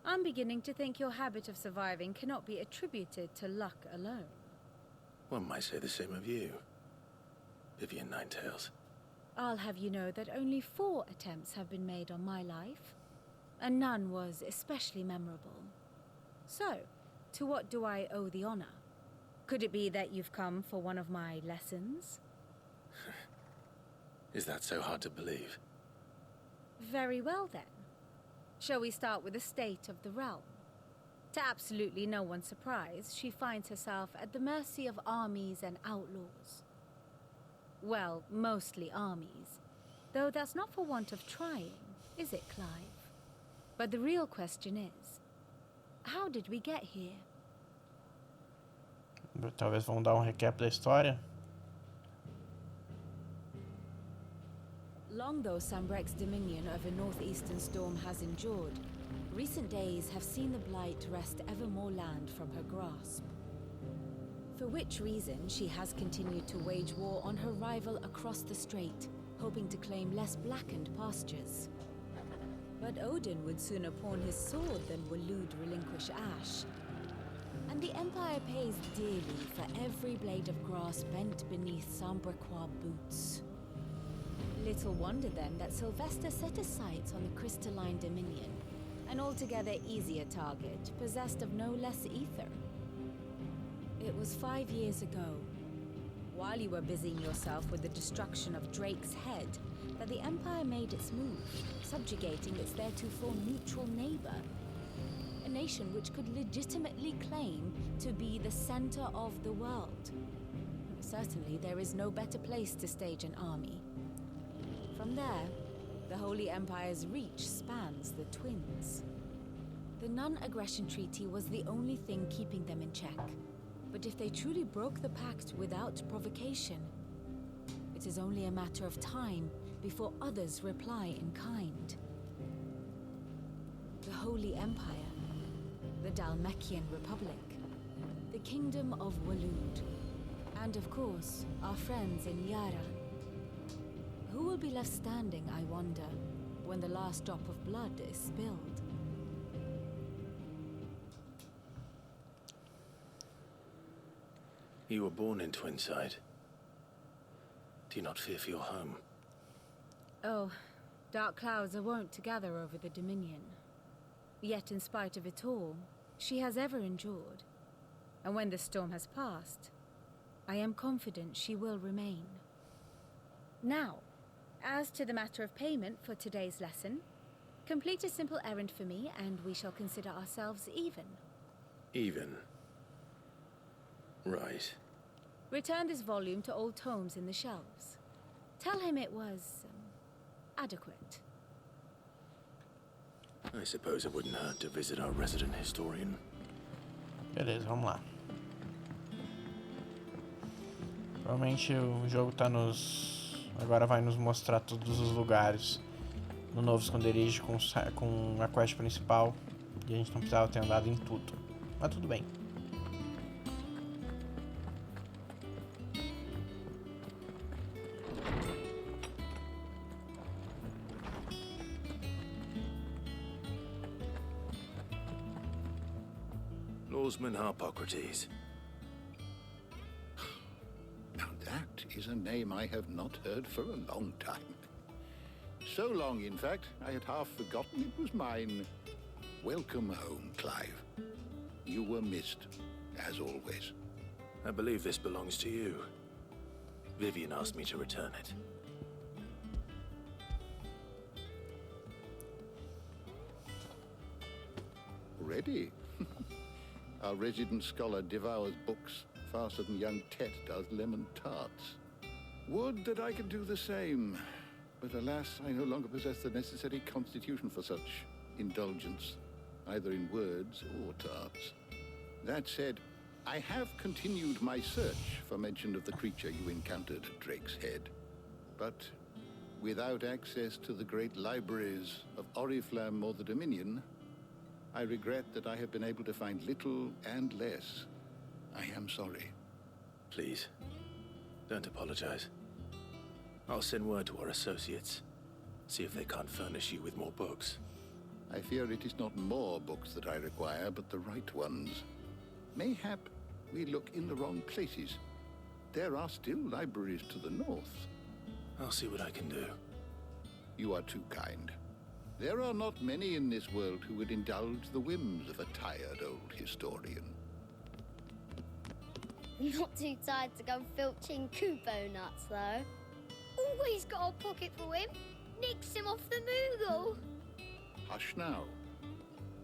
Speaker 2: I'm beginning to think your habit of surviving cannot be attributed to luck alone.
Speaker 3: One might say the same of you, Vivian Ninetails.
Speaker 2: I'll have you know that only 4 attempts have been made on my life, and none was especially memorable. So, to what do I owe the honor? Could it be that you've come for one of my lessons?
Speaker 3: Is that so hard to believe?
Speaker 2: Very well then. Shall we start with the state of the realm? To absolutely no one's surprise, she finds herself at the mercy of armies and outlaws. Well, mostly armies. Though that's not for want of trying, is it, Clive? But the real question is, how did we get here?
Speaker 1: Talvez vão dar recap da história.
Speaker 2: Long though Sambrek's dominion over northeastern storm has endured, recent days have seen the blight wrest ever more land from her grasp. For which reason she has continued to wage war on her rival across the strait, hoping to claim less blackened pastures. But Odin would sooner pawn his sword than Waloed relinquish Ash. And the Empire pays dearly for every blade of grass bent beneath Sambrequois boots. Little wonder then that Sylvester set his sights on the crystalline dominion, an altogether easier target, possessed of no less ether. It was 5 years ago, while you were busying yourself with the destruction of Drake's head, that the Empire made its move, subjugating its theretofore neutral neighbor. A nation which could legitimately claim to be the center of the world. Certainly there is no better place to stage an army. From there, the Holy Empire's reach spans the Twins. The non-aggression treaty was the only thing keeping them in check. But if they truly broke the pact without provocation, it is only a matter of time before others reply in kind. The Holy Empire, the Dalmekian Republic, the Kingdom of Waloed, and of course, our friends in Yara. Who will be left standing, I wonder, when the last drop of blood is spilled?
Speaker 3: You were born in Twinside. Do you not fear for your home?
Speaker 2: Oh, dark clouds are wont to gather over the Dominion. Yet in spite of it all, she has ever endured. And when the storm has passed, I am confident she will remain. Now, as to the matter of payment for today's lesson, complete a simple errand for me and we shall consider ourselves even.
Speaker 3: Even? Right.
Speaker 2: Return this volume to old tomes in the shelves. Tell him it was adequate.
Speaker 3: I suppose it wouldn't hurt to visit our resident historian.
Speaker 1: Beleza, vamos lá. Provavelmente o jogo tá agora vai nos mostrar todos os lugares no novo esconderijo com a quest principal. E a gente não precisava ter andado em tudo. Mas tudo bem.
Speaker 3: Lawsman Harpocrates.
Speaker 18: Now that is a name I have not heard for a long time. So long, in fact, I had half forgotten it was mine. Welcome home, Clive. You were missed, as always.
Speaker 3: I believe this belongs to you. Vivian asked me to return it.
Speaker 18: Ready? Our resident scholar devours books faster than young Tet does lemon tarts. Would that I could do the same. But alas, I no longer possess the necessary constitution for such indulgence, either in words or tarts. That said, I have continued my search for mention of the creature you encountered at Drake's Head. But without access to the great libraries of Oriflamme or the Dominion, I regret that I have been able to find little and less. I am sorry.
Speaker 3: Please, don't apologize. I'll send word to our associates. See if they can't furnish you with more books.
Speaker 18: I fear it is not more books that I require, but the right ones. Mayhap we look in the wrong places. There are still libraries to the north.
Speaker 3: I'll see what I can do.
Speaker 18: You are too kind. There are not many in this world who would indulge the whims of a tired old historian.
Speaker 8: Not too tired to go filching Kubo nuts, though. Always got a pocket for him. Nicks him off the Moogle.
Speaker 18: Hush now.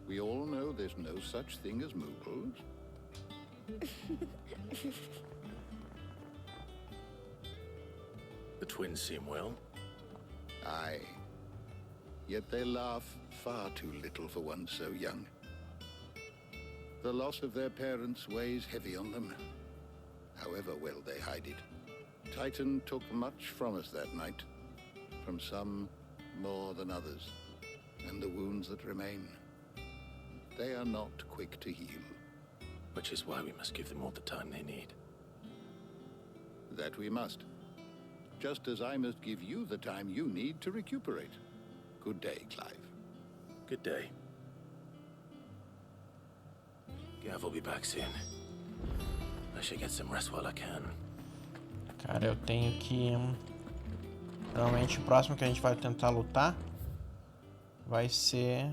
Speaker 18: We all know there's no such thing as Moogles.
Speaker 3: The twins seem well.
Speaker 18: Aye. Yet they laugh far too little for one so young. The loss of their parents weighs heavy on them, however well they hide it. Titan took much from us that night, from some more than others, and the wounds that remain, they are not quick to heal.
Speaker 3: Which is why we must give them all the time they need.
Speaker 18: That we must. Just as I must give you the time you need to recuperate. Good day, Clive.
Speaker 3: Good day. Gav will be back soon. I should get some rest while I can.
Speaker 1: Cara, eu tenho que... Provavelmente o próximo que a gente vai tentar lutar vai ser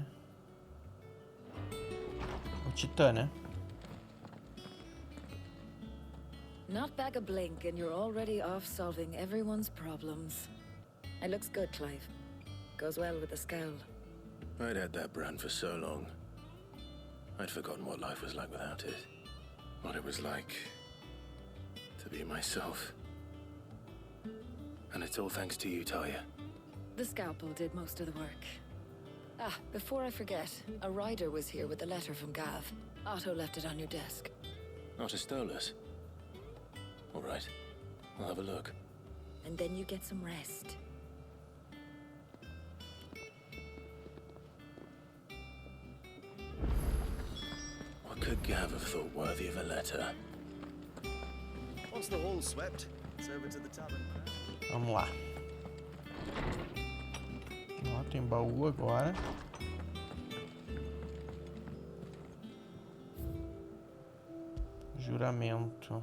Speaker 1: o Titã, né?
Speaker 2: Not back a blink and you're already off solving everyone's problems. It looks good, Clive. Goes well with the scowl.
Speaker 3: I'd had that brand for so long. I'd forgotten what life was like without it. What it was like to be myself. And it's all thanks to you, Talia.
Speaker 2: The scalpel did most of the work. Ah, before I forget, a rider was here with a letter from Gav. Otto left it on your desk.
Speaker 3: Otto stole us. All right, I'll have a look.
Speaker 2: And then you get some rest.
Speaker 3: What could Gav have thought worthy of a letter?
Speaker 19: Once the hall's swept, it's over to the tavern.
Speaker 1: Vamos lá. Ó, tem baú agora. Juramento.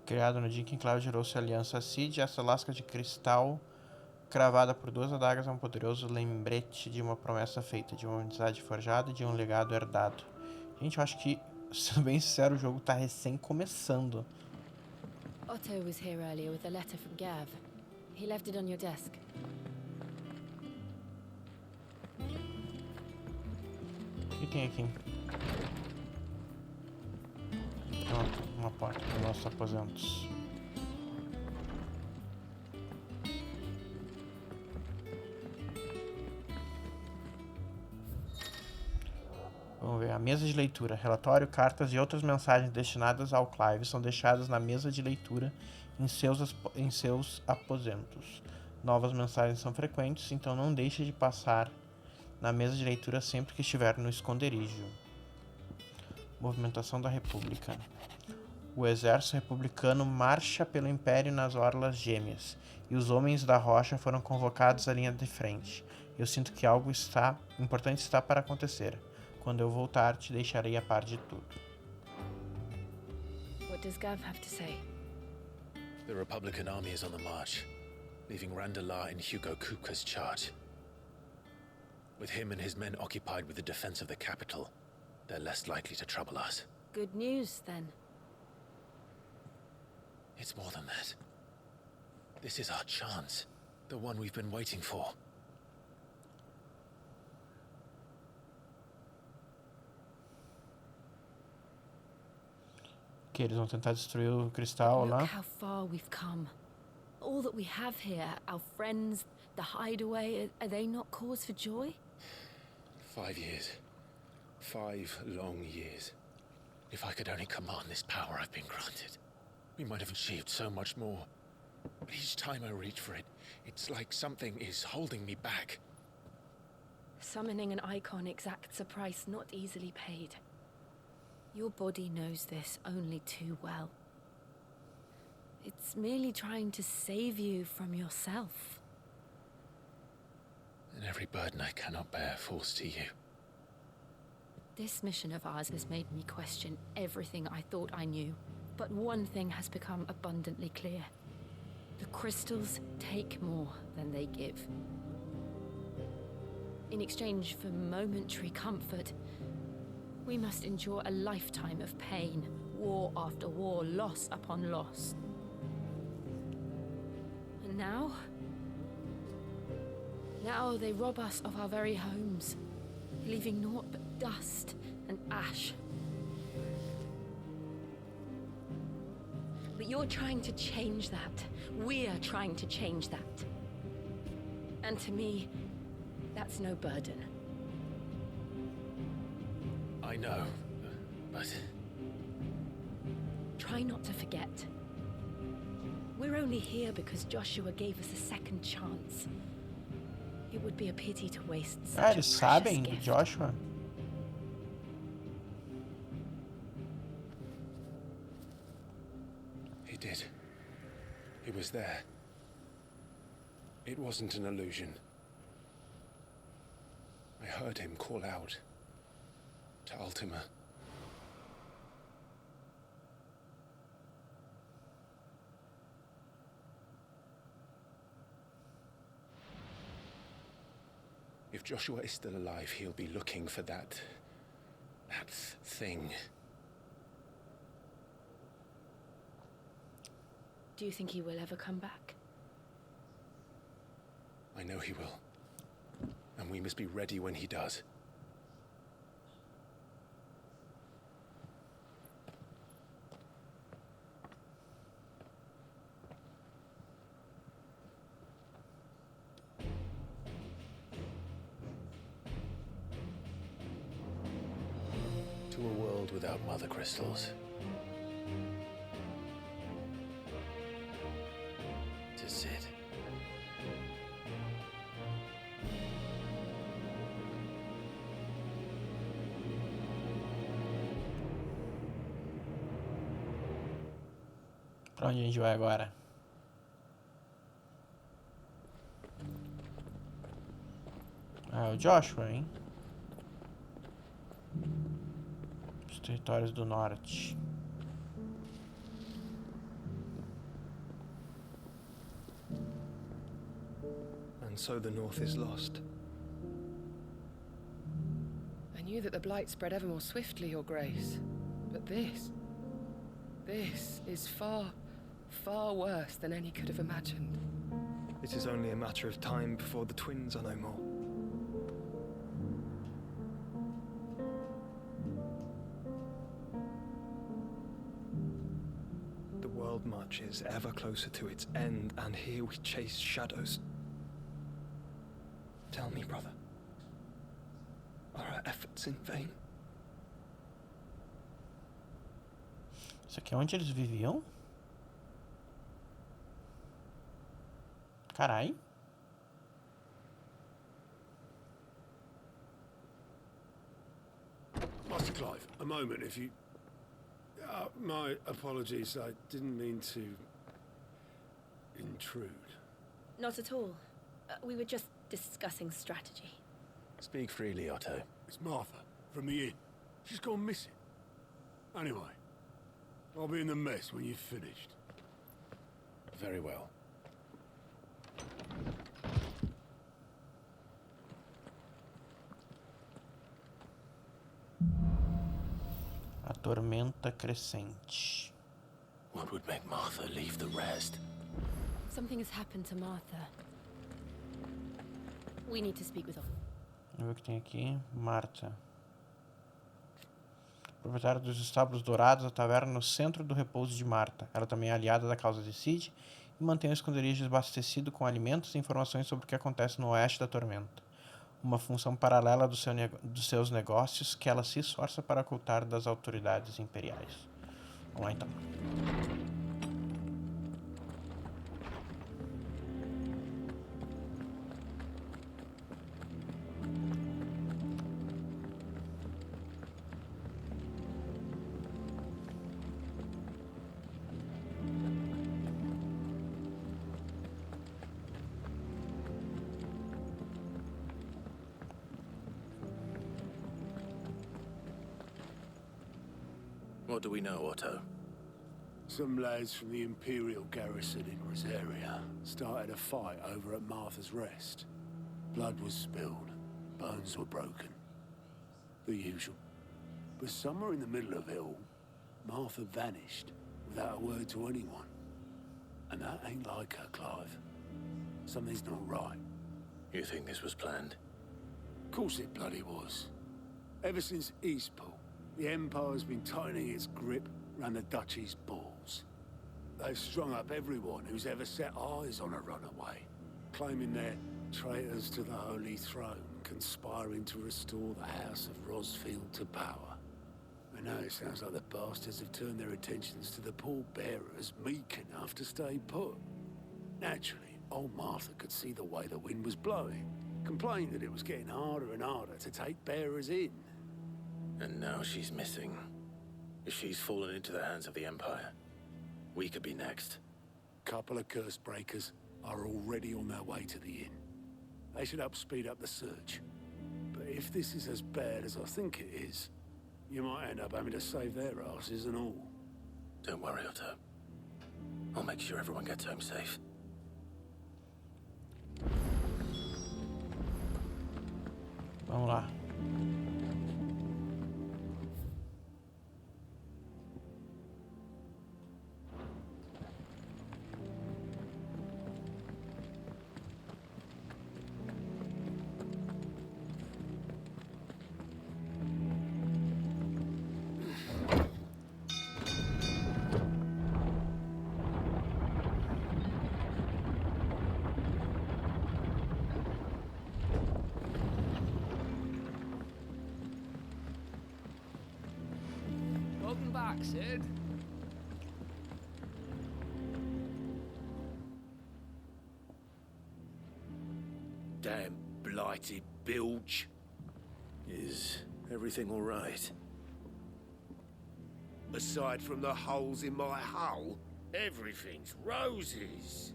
Speaker 1: Criado no dia em que Clive gerou-se a aliança Cid, essa lasca de cristal cravada por 2 adagas é um poderoso lembrete de uma promessa feita, de uma amizade forjada e de um legado herdado. Gente, eu acho que, sendo bem sincero, o jogo tá recém começando.
Speaker 2: Otto was here earlier with a letter from Gav. He left it on your desk.
Speaker 1: O que tem aqui? Uma porta para os nossos aposentos. Vamos ver, a mesa de leitura. Relatório, cartas e outras mensagens destinadas ao Clive são deixadas na mesa de leitura em seus aposentos. Novas mensagens são frequentes, então não deixe de passar na mesa de leitura sempre que estiver no esconderijo. Movimentação da República. O exército republicano marcha pelo Império nas Orlas Gêmeas, e os homens da rocha foram convocados à linha de frente. Eu sinto que algo importante está para acontecer. Quando eu voltar, te deixarei a par de tudo.
Speaker 2: What does Gav have to say?
Speaker 3: The Republican army is on the march, leaving Randalar in Hugo Kupka's charge. With him and his men occupied with the defense of the capital, they're less likely to trouble us.
Speaker 2: Good news, then.
Speaker 3: It's more than that. This is our chance, the one we've been waiting for.
Speaker 1: Que eles vão tentar destruir o cristal lá.
Speaker 2: Look how far we've come. All that we have here, our friends, the hideaway, are they not cause for joy?
Speaker 3: 5 years. 5 long years. If I could only command this power I've been granted, we might have achieved so much more. But each time I reach for it, it's like something is holding me back.
Speaker 2: Summoning an icon exacts a price not easily paid. Your body knows this only too well. It's merely trying to save you from yourself.
Speaker 3: and every burden I cannot bear falls to you.
Speaker 4: This mission of ours has made me question everything I thought I knew. But one thing has become abundantly clear. The crystals take more than they give. In exchange for momentary comfort, we must endure a lifetime of pain, war after war, loss upon loss. And now they rob us of our very homes, leaving naught but dust and ash. But you're trying to change that. We're trying to change that. And to me, that's no burden.
Speaker 3: I know, but...
Speaker 4: Try not to forget. We're only here because Joshua gave us a second chance. It would be a pity to waste such a
Speaker 1: Eles
Speaker 4: precious
Speaker 1: sabem do
Speaker 4: gift.
Speaker 1: Joshua?
Speaker 3: He did. He was there. It wasn't an illusion. I heard him call out to Ultima. If Joshua is still alive, he'll be looking for that thing.
Speaker 4: Do you think he will ever come back?
Speaker 3: I know he will. And we must be ready when he does. To a world without mother crystals. To Sid.
Speaker 1: Pra onde a gente vai agora? Ah, o Joshua, hein? Os territórios do norte.
Speaker 7: And so the north is lost.
Speaker 23: I knew that the blight spread ever more swiftly, Your Grace. But this is far, far worse than any could have imagined.
Speaker 7: It is only a matter of time before the twins are no more. The world marches ever closer to its end, and here we chase shadows. Tell me, brother, are our efforts in vain?
Speaker 1: Isso aqui é onde eles viviam? Carai.
Speaker 24: Master Clive, a moment, if you... my apologies, I didn't mean to... intrude.
Speaker 4: Not at all. We were just discussing strategy.
Speaker 3: Speak freely, Otto.
Speaker 24: It's Martha, from the inn. She's gone missing. Anyway, I'll be in the mess when you've finished.
Speaker 3: Very well.
Speaker 1: A tormenta crescente.
Speaker 3: What would make Martha leave the rest?
Speaker 4: Something has happened to Martha. We need to speak with her.
Speaker 1: Vamos ver o que tem aqui. Marta. Proprietária dos estábulos dourados, a taverna no centro do repouso de Marta. Ela também é aliada da causa de Sid e mantém o esconderijo abastecido com alimentos e informações sobre o que acontece no oeste da tormenta. Uma função paralela dos seus negócios que ela se esforça para ocultar das autoridades imperiais. Vamos lá então.
Speaker 3: What do we know, Otto?
Speaker 24: Some lads from the Imperial garrison in Rosaria started a fight over at Martha's Rest. Blood was spilled, bones were broken. The usual. But somewhere in the middle of it all, Martha vanished without a word to anyone. And that ain't like her, Clive. Something's not right.
Speaker 3: You think this was planned?
Speaker 24: Of course it bloody was. Ever since Eastpool, the Empire's been tightening its grip round the Duchy's balls. They've strung up everyone who's ever set eyes on a runaway, claiming they're traitors to the Holy Throne, conspiring to restore the House of Rosfield to power. And now it sounds like the bastards have turned their attentions to the pallbearers meek enough to stay put. Naturally, old Martha could see the way the wind was blowing, complained that it was getting harder and harder to take bearers in.
Speaker 3: And now she's missing. If she's fallen into the hands of the Empire, we could be next.
Speaker 24: Couple of curse breakers are already on their way to the inn. They should help speed up the search. But if this is as bad as I think it is, you might end up having to save their asses and all.
Speaker 3: Don't worry, Otto. I'll make sure everyone gets home safe.
Speaker 1: Vamos lá.
Speaker 13: Welcome back, Sid.
Speaker 15: Damn blighted bilge.
Speaker 3: Is everything all right?
Speaker 15: Aside from the holes in my hull, everything's roses.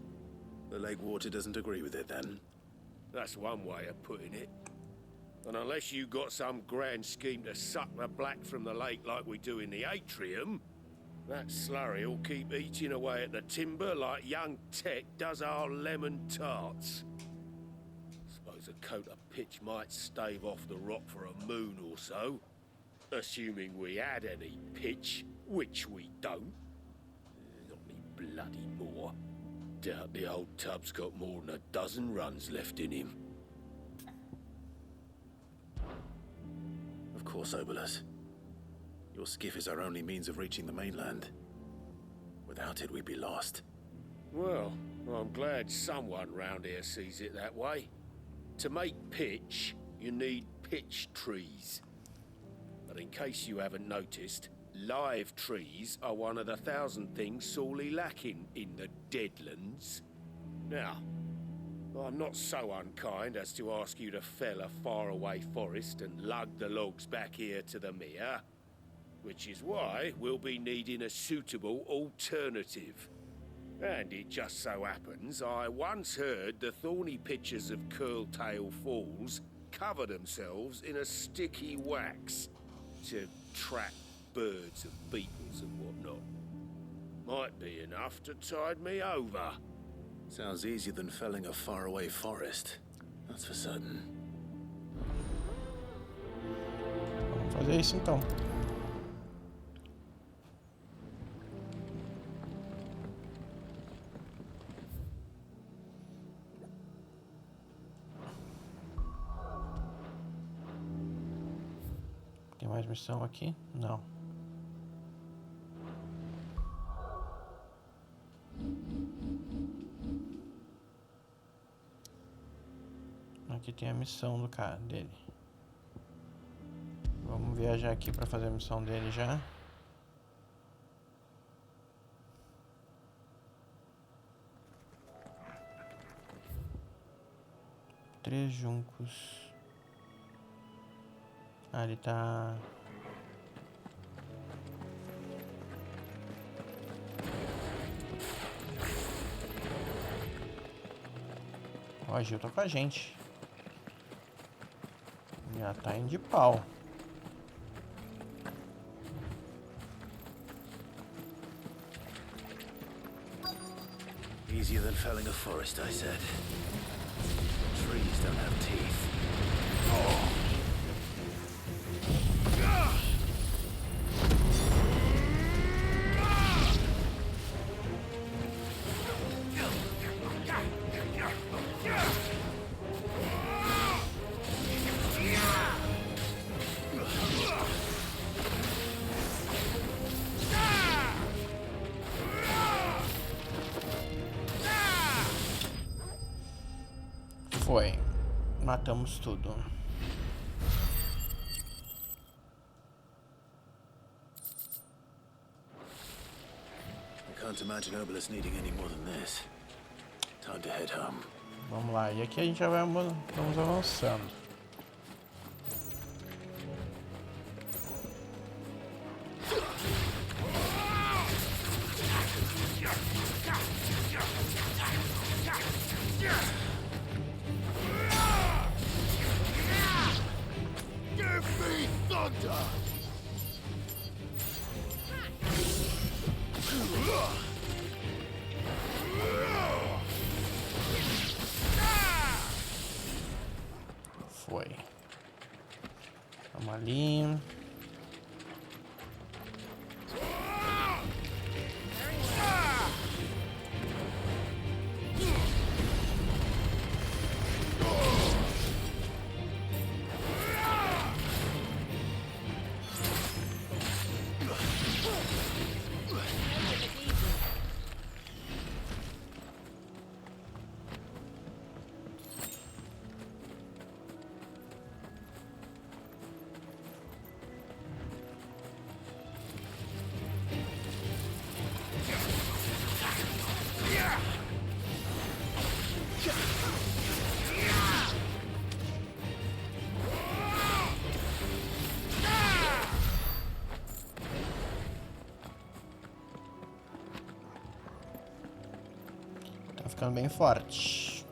Speaker 3: The lake water doesn't agree with it, then?
Speaker 15: That's one way of putting it. And unless you got some grand scheme to suck the black from the lake like we do in the atrium, that slurry will keep eating away at the timber like young Tech does our lemon tarts. Suppose a coat of pitch might stave off the rock for a moon or so, assuming we had any pitch, which we don't. Not any bloody more. Doubt the old tub's got more than a dozen runs left in him.
Speaker 3: Of course, Obolus. Your skiff is our only means of reaching the mainland. Without it, we'd be lost.
Speaker 15: Well, I'm glad someone round here sees it that way. To make pitch, you need pitch trees. But in case you haven't noticed, live trees are one of the 1,000 things sorely lacking in the Deadlands. Now, I'm not so unkind as to ask you to fell a faraway forest and lug the logs back here to the mere, which is why we'll be needing a suitable alternative. And it just so happens I once heard the thorny pitchers of Curltail Falls cover themselves in a sticky wax to trap birds and beetles and whatnot. Might be enough to tide me over.
Speaker 3: Sounds easier than felling a faraway forest. That's for certain.
Speaker 1: Vamos fazer isso então. Tem mais missão aqui? Não. Aqui tem a missão do cara dele. Vamos viajar aqui para fazer a missão dele já. Três juncos. Ah, ele tá... Ó, a Gil tá com a gente. Já tá indo de pau.
Speaker 3: Easier than felling a forest, I said. Trees don't have teeth. Oh.
Speaker 1: Foi. Matamos tudo.
Speaker 3: I can't imagine Obelus needing any more than this. Time to head home.
Speaker 1: Vamos lá. E aqui a gente já vamos avançando. Foi. Vamos ali. Tá ficando bem forte.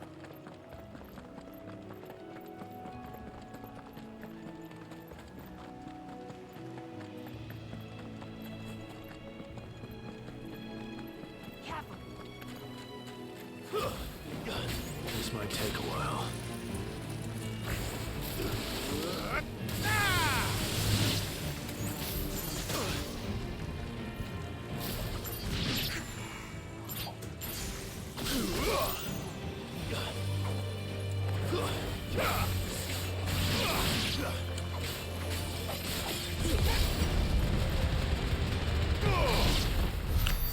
Speaker 3: This might take a while.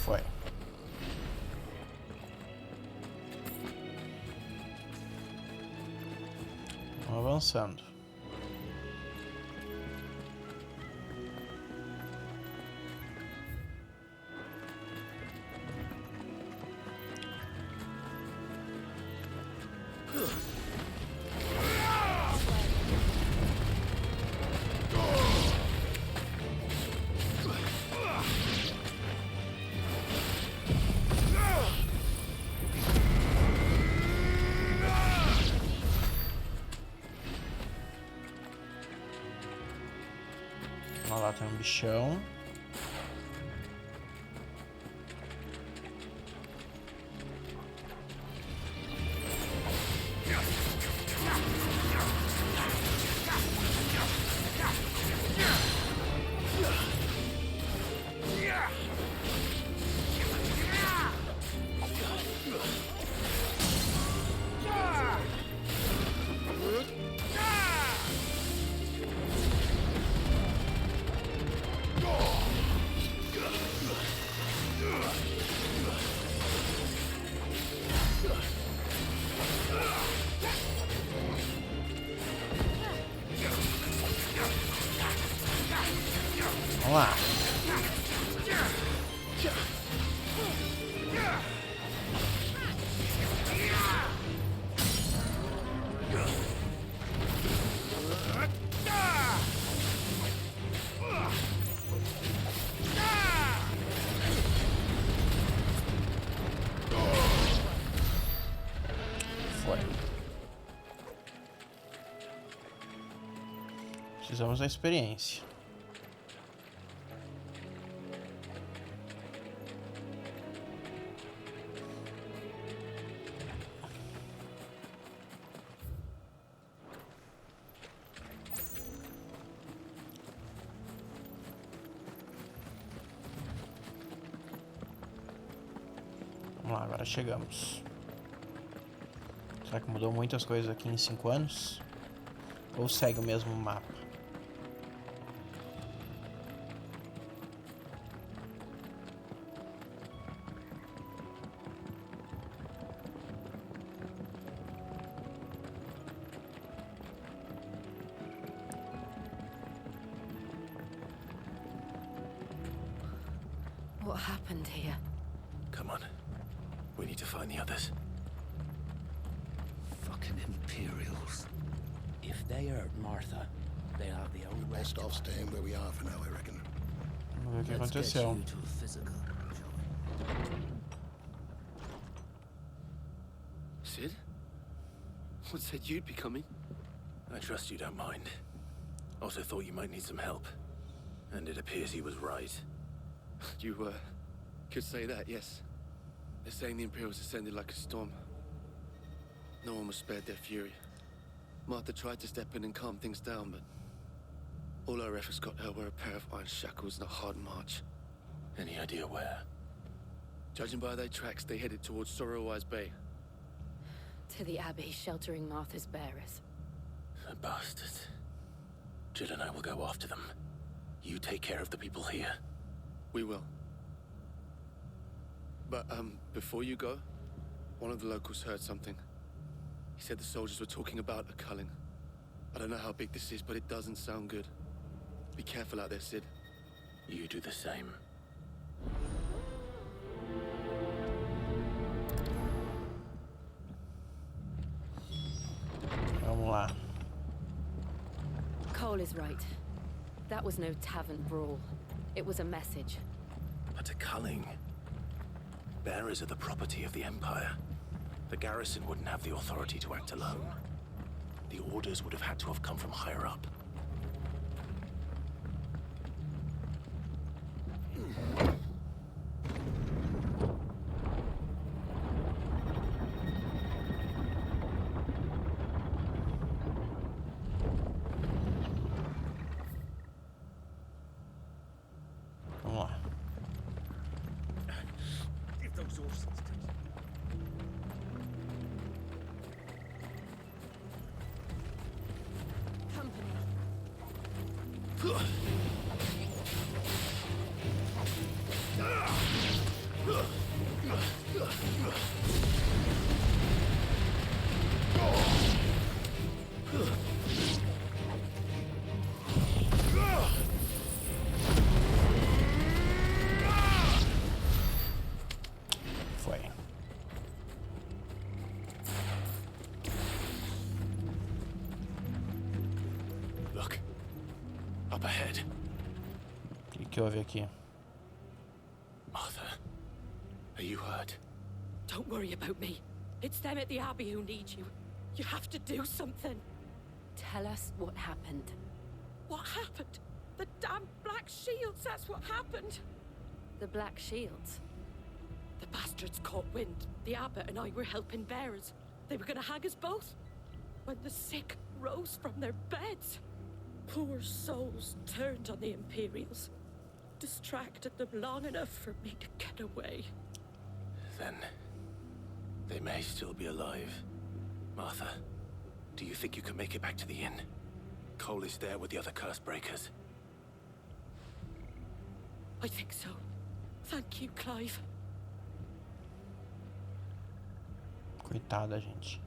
Speaker 1: Foi. Vamos avançando. Olha lá, tem um bichão. Vamos lá. Foi. Precisamos da experiência. Vamos lá, agora chegamos. Será que mudou muitas coisas aqui em 5 anos? Ou segue o mesmo mapa?
Speaker 4: What happened here?
Speaker 3: Come on. We need to find the others.
Speaker 21: Fucking Imperials. If they hurt Martha, they'll have the whole rest
Speaker 18: Best off staying where we are for now, I reckon.
Speaker 1: Vamos ver o que
Speaker 21: Let's get
Speaker 1: aconteceu.
Speaker 21: you to a physical, shall we?
Speaker 15: Sid? What said you'd be coming?
Speaker 3: I trust you don't mind. Also thought you might need some help. And it appears he was right.
Speaker 15: You, could say that, yes. They're saying the Imperials ascended like a storm. No one was spared their fury. Martha tried to step in and calm things down, but all our efforts got her were a pair of iron shackles and a hard march.
Speaker 3: Any idea where?
Speaker 15: Judging by their tracks, they headed towards Sorrowwise Bay.
Speaker 4: To the Abbey, sheltering Martha's bearers.
Speaker 3: The bastards. Jill and I will go after them. You take care of the people here.
Speaker 15: We will. But, before you go, one of the locals heard something. He said the soldiers were talking about a culling. I don't know how big this is, but it doesn't sound good. Be careful out there, Sid.
Speaker 3: You do the same.
Speaker 1: Vamos lá.
Speaker 4: Cole is right. That was no tavern brawl. It was a message.
Speaker 3: But a culling. Bearers are the property of the Empire. The garrison wouldn't have the authority to act alone. The orders would have had to have come from higher up.
Speaker 1: Vamos lá.
Speaker 21: Give those horses
Speaker 1: Foi.
Speaker 3: Look. Up ahead.
Speaker 1: O que houve aqui?
Speaker 3: Martha, are you hurt?
Speaker 5: Don't worry about me. It's them at the Abbey who need you. You have to do something.
Speaker 4: Tell us what happened.
Speaker 5: What happened? The damn Black Shields, that's what happened.
Speaker 4: The Black Shields?
Speaker 5: The bastards caught wind. The abbot and I were helping bearers. They were gonna hang us both. When the sick rose from their beds, poor souls turned on the Imperials. Distracted them long enough for me to get away.
Speaker 3: Then they may still be alive. Martha, do you think you can make it back to the inn? Cole is there with the other curse breakers.
Speaker 5: I think so. Thank you, Clive.
Speaker 1: Coitada, gente.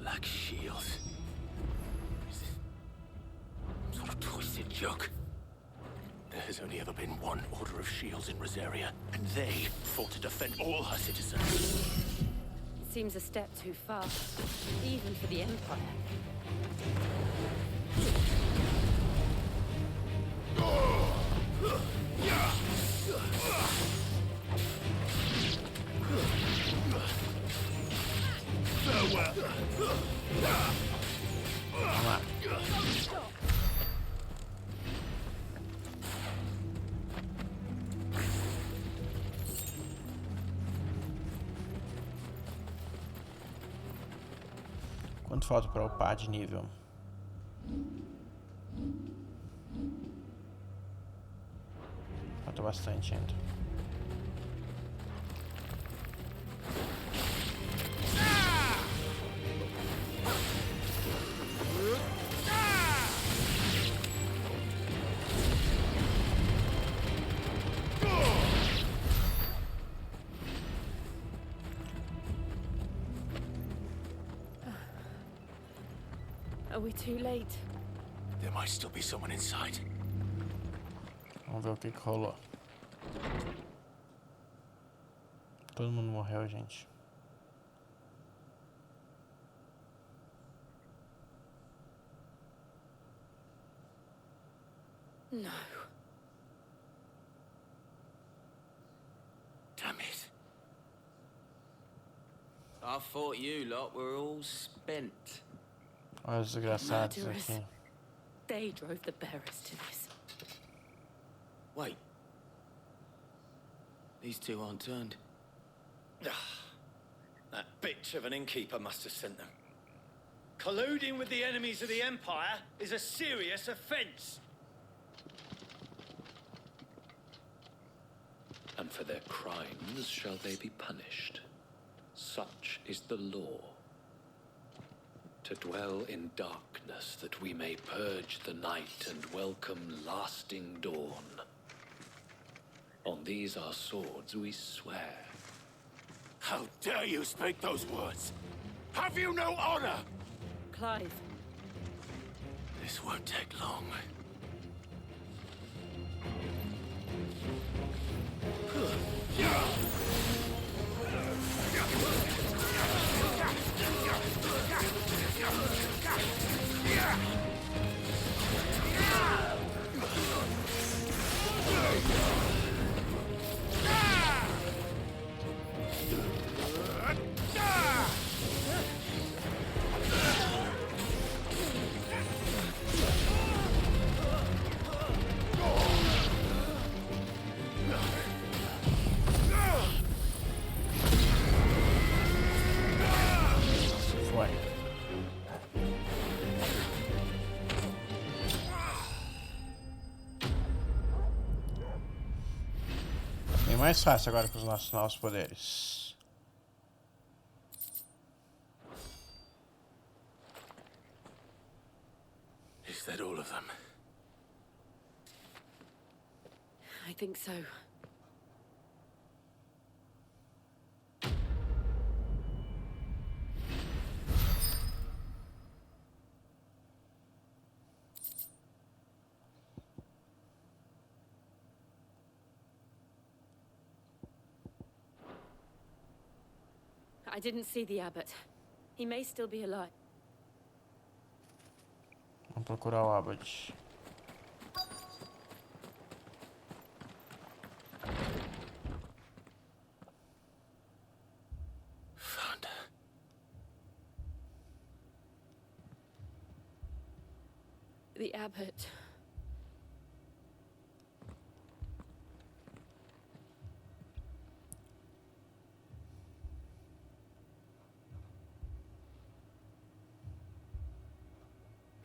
Speaker 3: Black Shields. Is this some sort of twisted joke? There has only ever been one Order of Shields in Rosaria, and they fought to defend all her citizens.
Speaker 4: It seems a step too far, even for the Empire.
Speaker 1: Vamos lá. Quanto falta para upar de nível? Falta bastante ainda.
Speaker 4: Are we too late?
Speaker 3: There might still be someone inside.
Speaker 1: Vamos ver o que rolou. Todo mundo morreu, gente.
Speaker 4: No.
Speaker 3: Damn it.
Speaker 6: I thought you lot were all spent.
Speaker 1: Olha os desgraçados
Speaker 4: Murderers.
Speaker 1: aqui.
Speaker 4: They drove the bearers to this.
Speaker 6: Wait. These two aren't turned.
Speaker 9: That bitch of an innkeeper must have sent them. Colluding with the enemies of the Empire is a serious offense.
Speaker 10: And for their crimes shall they be punished. Such is the law. To dwell in darkness that we may purge the night and welcome lasting dawn. On these our swords we swear.
Speaker 3: How dare you speak those words? Have you no honor?
Speaker 4: Clive.
Speaker 3: This won't take long.
Speaker 1: Mais fácil agora com os nossos novos poderes.
Speaker 3: Is that all of them?
Speaker 4: I think so. I didn't see the abbot. He may still be alive.
Speaker 1: Vamos procurar o abbot.
Speaker 3: Found her.
Speaker 4: The abbot.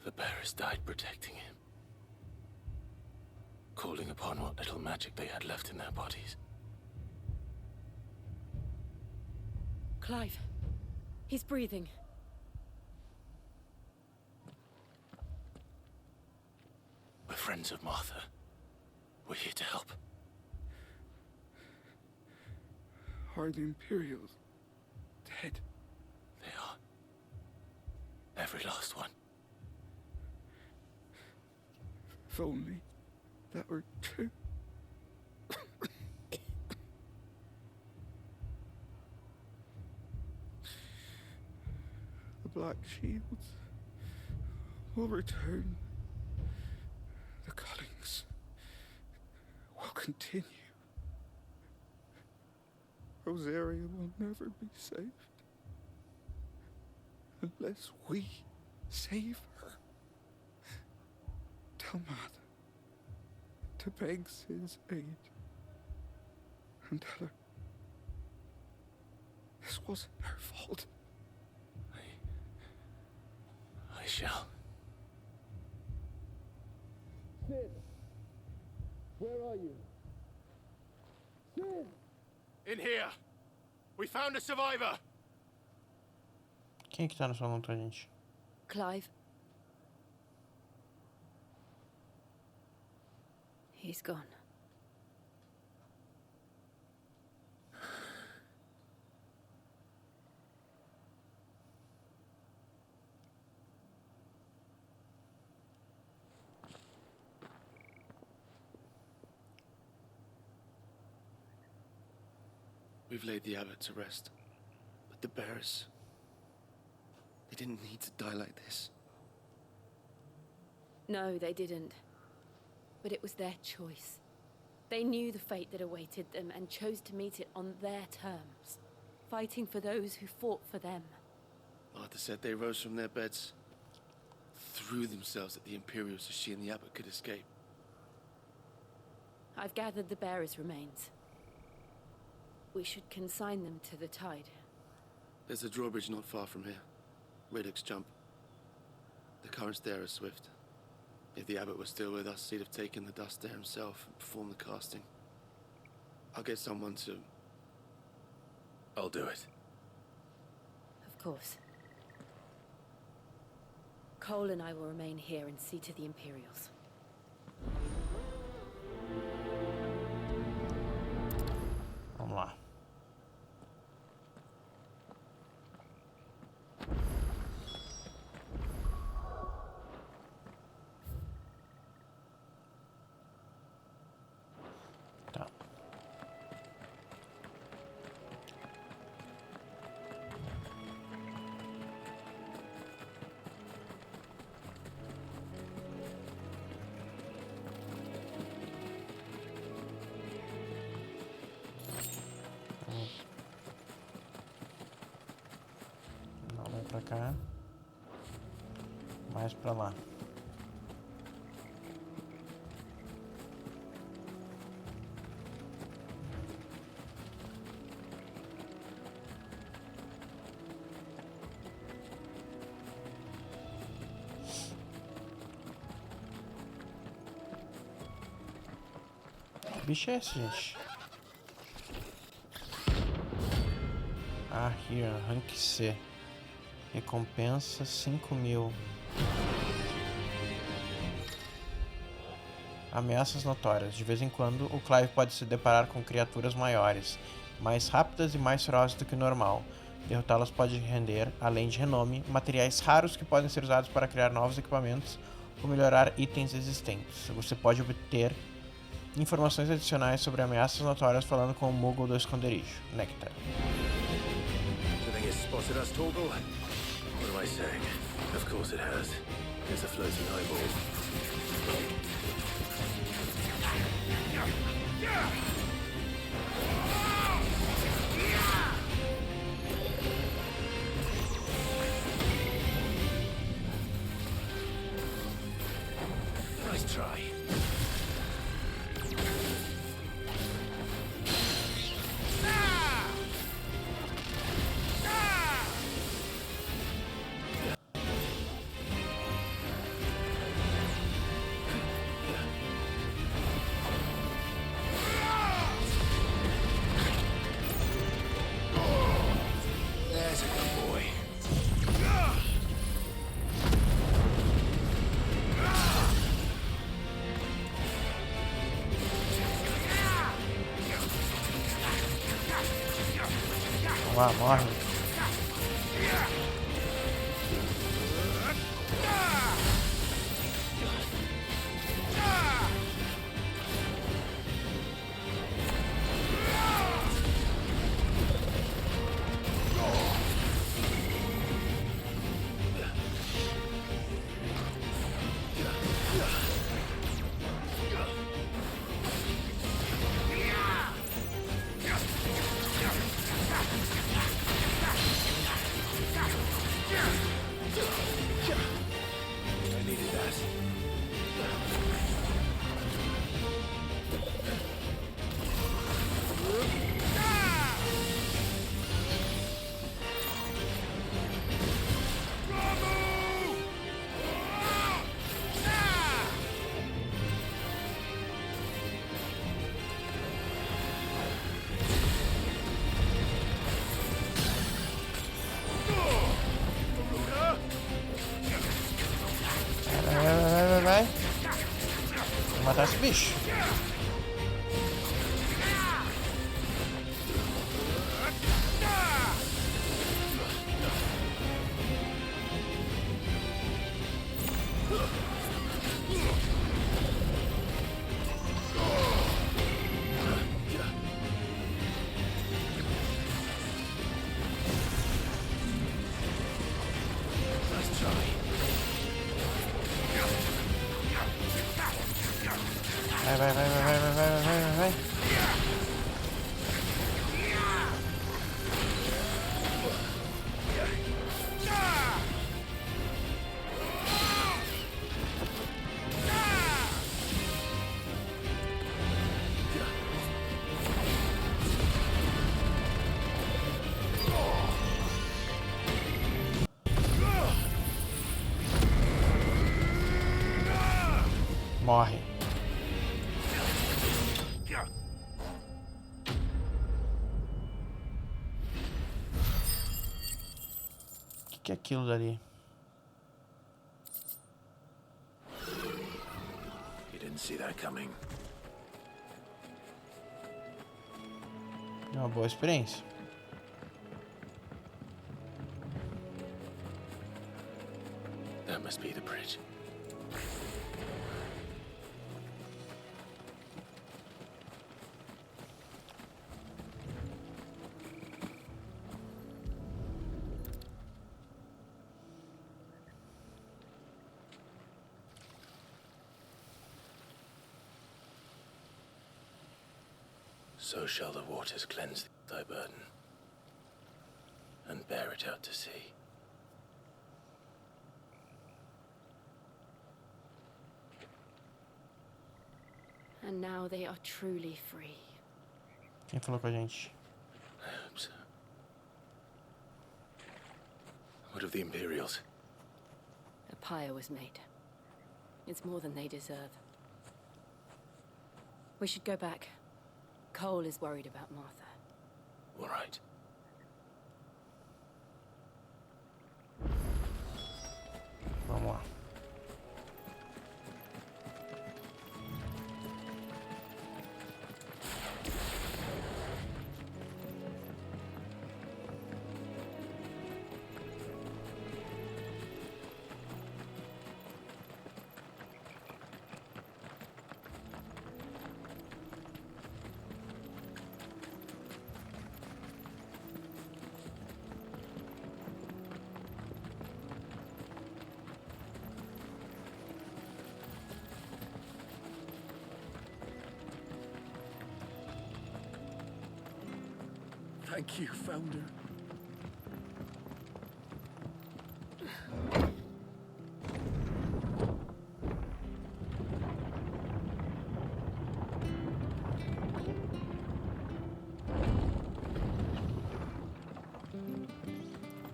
Speaker 3: The bearers died protecting him, calling upon what little magic they had left in their bodies.
Speaker 4: Clive. He's breathing.
Speaker 3: We're friends of Martha. We're here to help.
Speaker 16: Are the Imperials dead?
Speaker 3: They are. Every last one.
Speaker 16: If only that were true. The Black Shields will return. The cullings will continue. Rosaria will never be saved unless we save her. Tell Mother to beg his aid and tell her this wasn't her fault.
Speaker 3: I shall.
Speaker 22: Sid, where are you?
Speaker 9: In here. We found a survivor.
Speaker 1: Quem é que tá no salão com a gente?
Speaker 4: Clive. He's gone.
Speaker 3: We've laid the abbot to rest, but the bearers, they didn't need to die like this.
Speaker 4: No, they didn't. But it was their choice. They knew the fate that awaited them and chose to meet it on their terms, fighting for those who fought for them.
Speaker 3: Arthur said they rose from their beds, threw themselves at the Imperials so she and the abbot could escape.
Speaker 4: I've gathered the bearers' remains. We should consign them to the tide.
Speaker 3: There's a drawbridge not far from here. Radix jump. The currents there are swift. If the abbot was still with us, he'd have taken the dust there himself and performed the casting. I'll get someone to... I'll do it.
Speaker 4: Of course. Cole and I will remain here and see to the Imperials.
Speaker 1: Vamos lá. Tá. Não vai pra cá. Mais pra lá. Que bicho é esse, gente? Ah, here, rank C. Recompensa 5.000. Ameaças notórias. De vez em quando, o Clive pode se deparar com criaturas maiores, mais rápidas e mais ferozes do que o normal. Derrotá-las pode render, além de renome, materiais raros que podem ser usados para criar novos equipamentos ou melhorar itens existentes. Você pode obter informações adicionais sobre ameaças notórias falando com o Moogle do esconderijo, Nectar.
Speaker 3: Spotted us, Torgal? What am I saying? Of course it has. There's a floating eyeball. Nice try.
Speaker 1: Vamos lá, morre. vai. Vou matar esse bicho. Vai. Morre. Que é aquilo dali?
Speaker 3: You didn't see that coming.
Speaker 1: É uma boa experiência.
Speaker 3: That must be the bridge. So shall the waters cleanse thy burden, and bear it out to sea.
Speaker 4: And now they are truly free.
Speaker 1: Quem falou com a gente?
Speaker 3: I hope so. What of the Imperials?
Speaker 4: A pyre was made. It's more than they deserve. We should go back. Cole is worried about Martha.
Speaker 3: All right.
Speaker 1: Vamos lá.
Speaker 9: Thank you, Founder.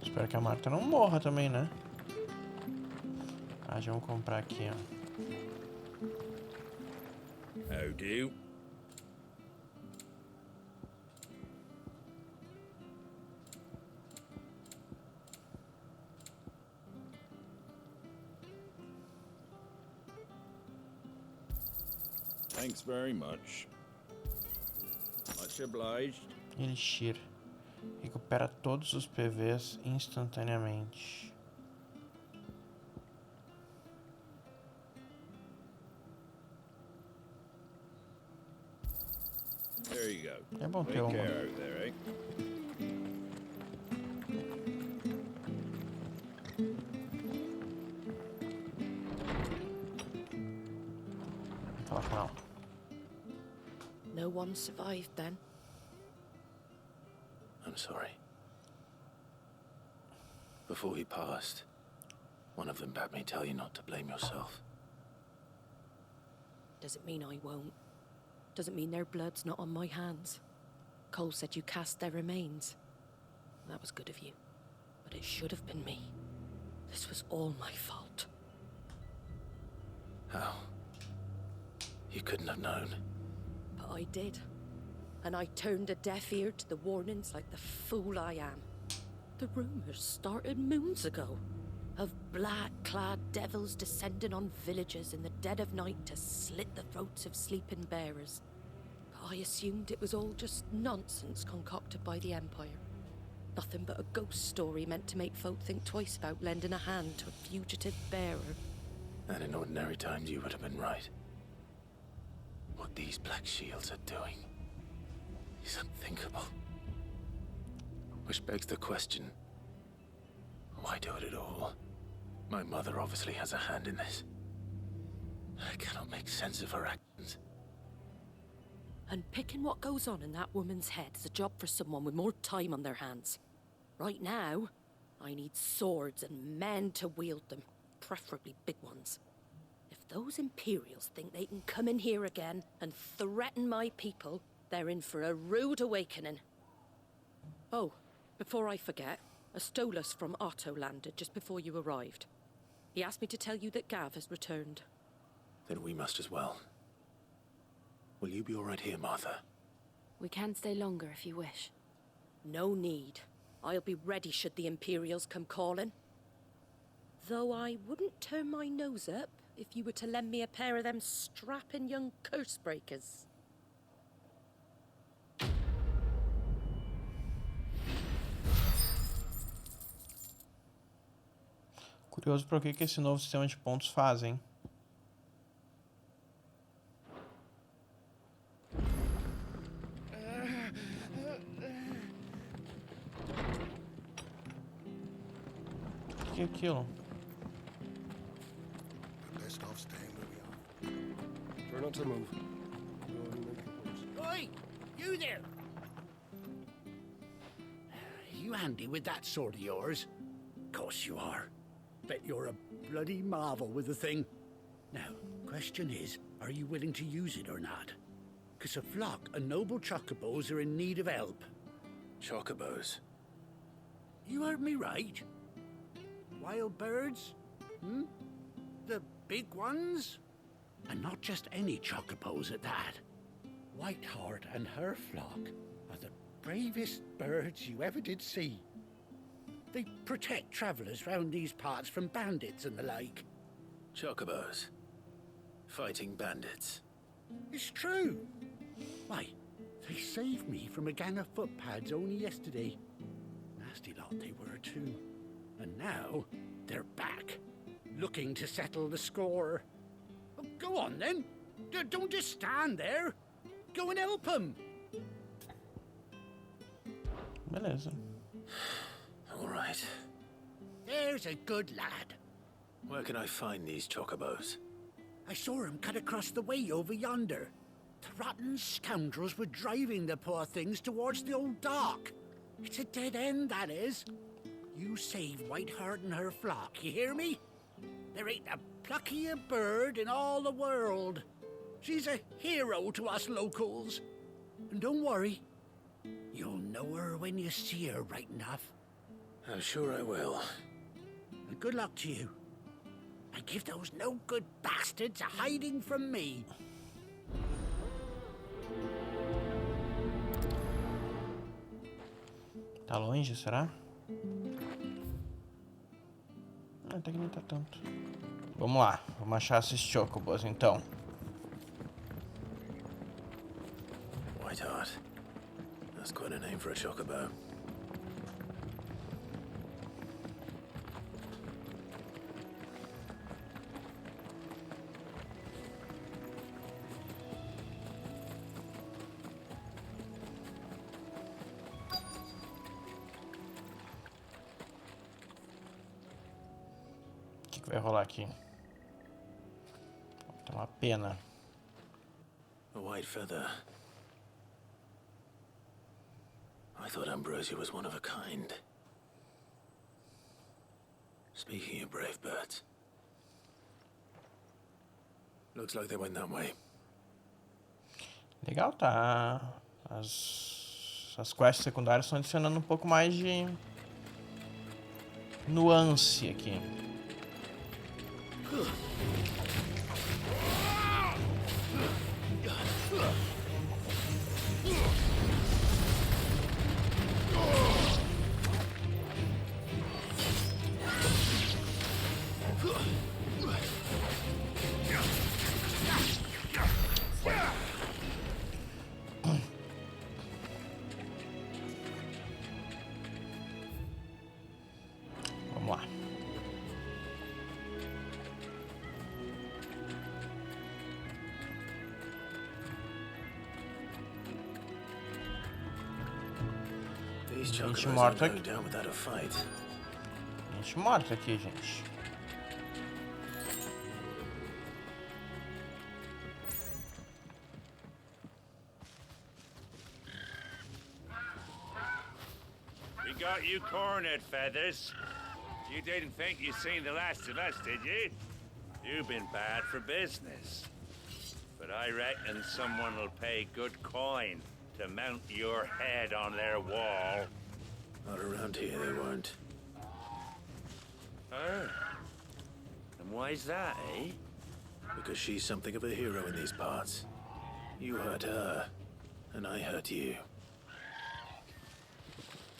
Speaker 1: Espero que a Marta não morra também, né? Ah, já vamos comprar aqui, ó.
Speaker 9: How do? Thanks very much. Much obliged.
Speaker 1: Elixir. Recupera todos os PVs instantaneamente.
Speaker 9: There you go.
Speaker 1: É bom ter
Speaker 9: Take
Speaker 1: uma.
Speaker 9: care out there, eh?
Speaker 1: Fala com ela.
Speaker 5: No one survived then?
Speaker 3: I'm sorry. Before he passed, one of them bade me tell you not to blame yourself.
Speaker 5: Doesn't mean I won't. Doesn't mean their blood's not on my hands. Cole said you cast their remains. That was good of you. But it should have been me. This was all my fault.
Speaker 3: How? You couldn't have known.
Speaker 5: But I did. And I turned a deaf ear to the warnings like the fool I am. The rumors started moons ago. of black-clad devils descending on villagers in the dead of night to slit the throats of sleeping bearers. I assumed it was all just nonsense concocted by the Empire. Nothing but a ghost story meant to make folk think twice about lending a hand to a fugitive bearer.
Speaker 3: And in ordinary times you would have been right. What these black shields are doing is unthinkable. Which begs the question, why do it at all? My mother obviously has a hand in this. I cannot make sense of her actions.
Speaker 5: And picking what goes on in that woman's head is a job for someone with more time on their hands. Right now, I need swords and men to wield them, preferably big ones. If those Imperials think they can come in here again and threaten my people, they're in for a rude awakening. Oh, before I forget, a Stolas from Otto landed just before you arrived. He asked me to tell you that Gav has returned.
Speaker 3: Then we must as well. Will you be all right here, Martha?
Speaker 4: We can stay longer if you wish.
Speaker 5: No need. I'll be ready should the Imperials come calling. Though I wouldn't turn my nose up if you were to lend me a pair of them strapping young curse breakers.
Speaker 1: Curioso para o que esse novo sistema de pontos faz, hein? O que é aquilo?
Speaker 22: Try not to move.
Speaker 20: Oi! You there! You handy with that sword of yours? Course you are. Bet you're a bloody marvel with the thing. Now, question is, are you willing to use it or not? 'Cause a flock of noble chocobos are in need of help.
Speaker 3: Chocobos?
Speaker 20: You heard me right. Wild birds? The big ones? And not just any chocobos at that. Whiteheart and her flock are the bravest birds you ever did see. They protect travellers round these parts from bandits and the like.
Speaker 3: Chocobos? Fighting bandits?
Speaker 20: It's true. Why, they saved me from a gang of footpads only yesterday. Nasty lot they were too. And now, they're back, looking to settle the score. Oh, go on then. Don't just stand there. Go and help them.
Speaker 1: Beleza.
Speaker 3: All right.
Speaker 20: There's a good lad.
Speaker 3: Where can I find these chocobos?
Speaker 20: I saw him cut across the way over yonder. The rotten scoundrels were driving the poor things towards the old dock. It's a dead end, that is. You save Whiteheart and her flock, you hear me? There ain't a pluckier bird in all the world. She's a hero to us locals. And don't worry, you'll know her when you see her right enough.
Speaker 3: I'm sure I will.
Speaker 20: And good luck to you. And give those no-good bastards a hiding from me.
Speaker 1: Tá longe, será? Até que nem tá tanto. Vamos lá, vamos achar esses chocobos então.
Speaker 3: Whiteheart. That's quite a name for a chocobo.
Speaker 1: O que vai rolar aqui? Tá uma pena.
Speaker 3: A white feather. I thought Ambrosia was one of a kind. Speaking of brave birds. Looks like they went that way.
Speaker 1: Legal, tá. As quests secundárias estão adicionando um pouco mais de nuance aqui. Gente morta aqui. Gente morta aqui, gente.
Speaker 11: We got you cornered, Feathers. You didn't think you'd seen the last of us, did you? You've been bad for business. But I reckon someone will pay good coin to mount your head on their wall.
Speaker 3: Not around here, they won't.
Speaker 11: Oh. And why's that, eh?
Speaker 3: Because she's something of a hero in these parts. You hurt her, and I hurt you.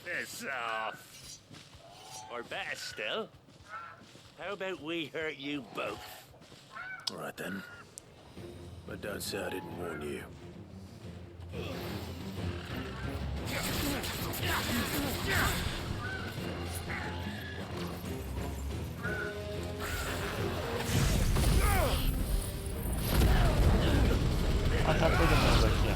Speaker 11: Piss off. Or better still, how about we hurt you both?
Speaker 3: All right then. But don't say I didn't warn you.
Speaker 1: Matar todo mundo aqui.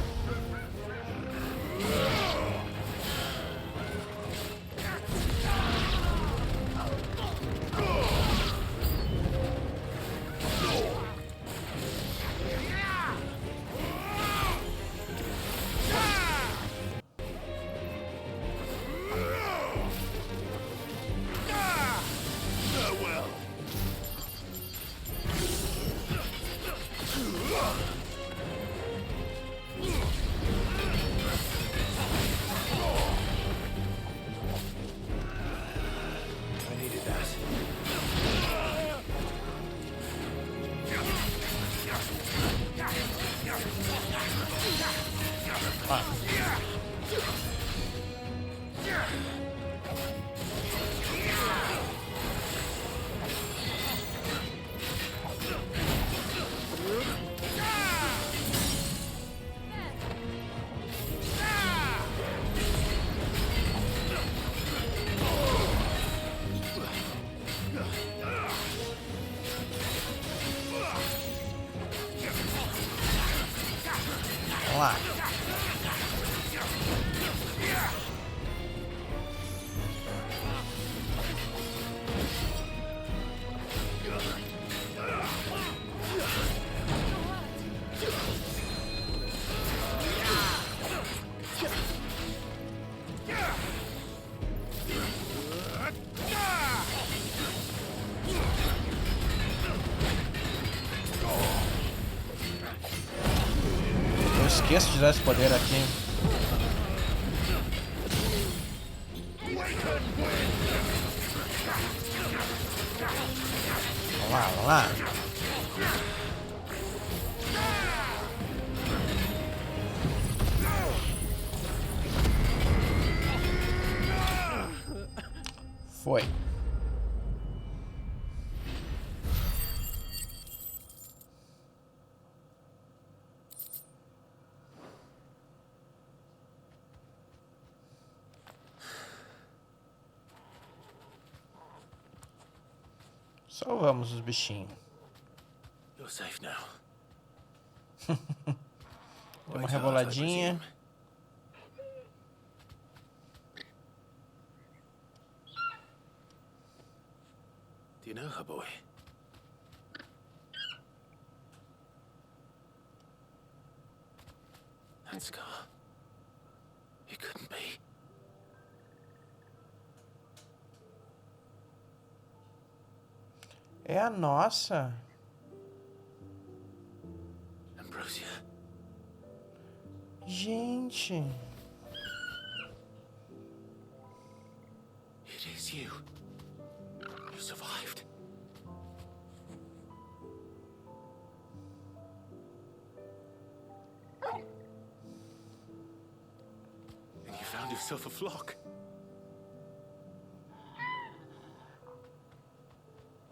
Speaker 1: Vamos lá. Eu esqueço de usar esse poder aqui. Vamos lá, vamos lá. Foi. Salvamos os bichinhos.
Speaker 3: You're safe now.
Speaker 1: Deu uma reboladinha.
Speaker 3: Do you know her, boy? That scar. It couldn't be.
Speaker 1: É a nossa.
Speaker 3: Ambrosia.
Speaker 1: Gente.
Speaker 3: It is you. You survived. And you found yourself a flock.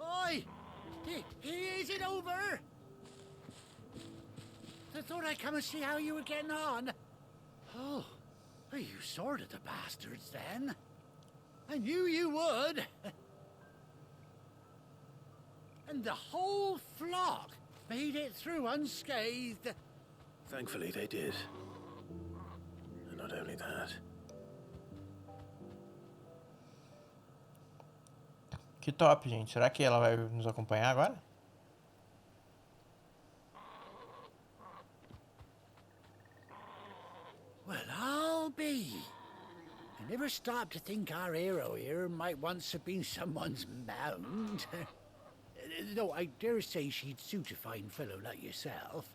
Speaker 20: Oi! Is it over? I thought I'd come and see how you were getting on. Oh, you sorted the bastards then. I knew you would. And the whole flock made it through unscathed.
Speaker 3: Thankfully they did. And not only that,
Speaker 1: Que top, gente. Será que ela vai nos acompanhar agora?
Speaker 20: Well, I'll be. I never stopped to think our hero here might once have been someone's mount. Though I dare say she'd suit a fine fellow like yourself.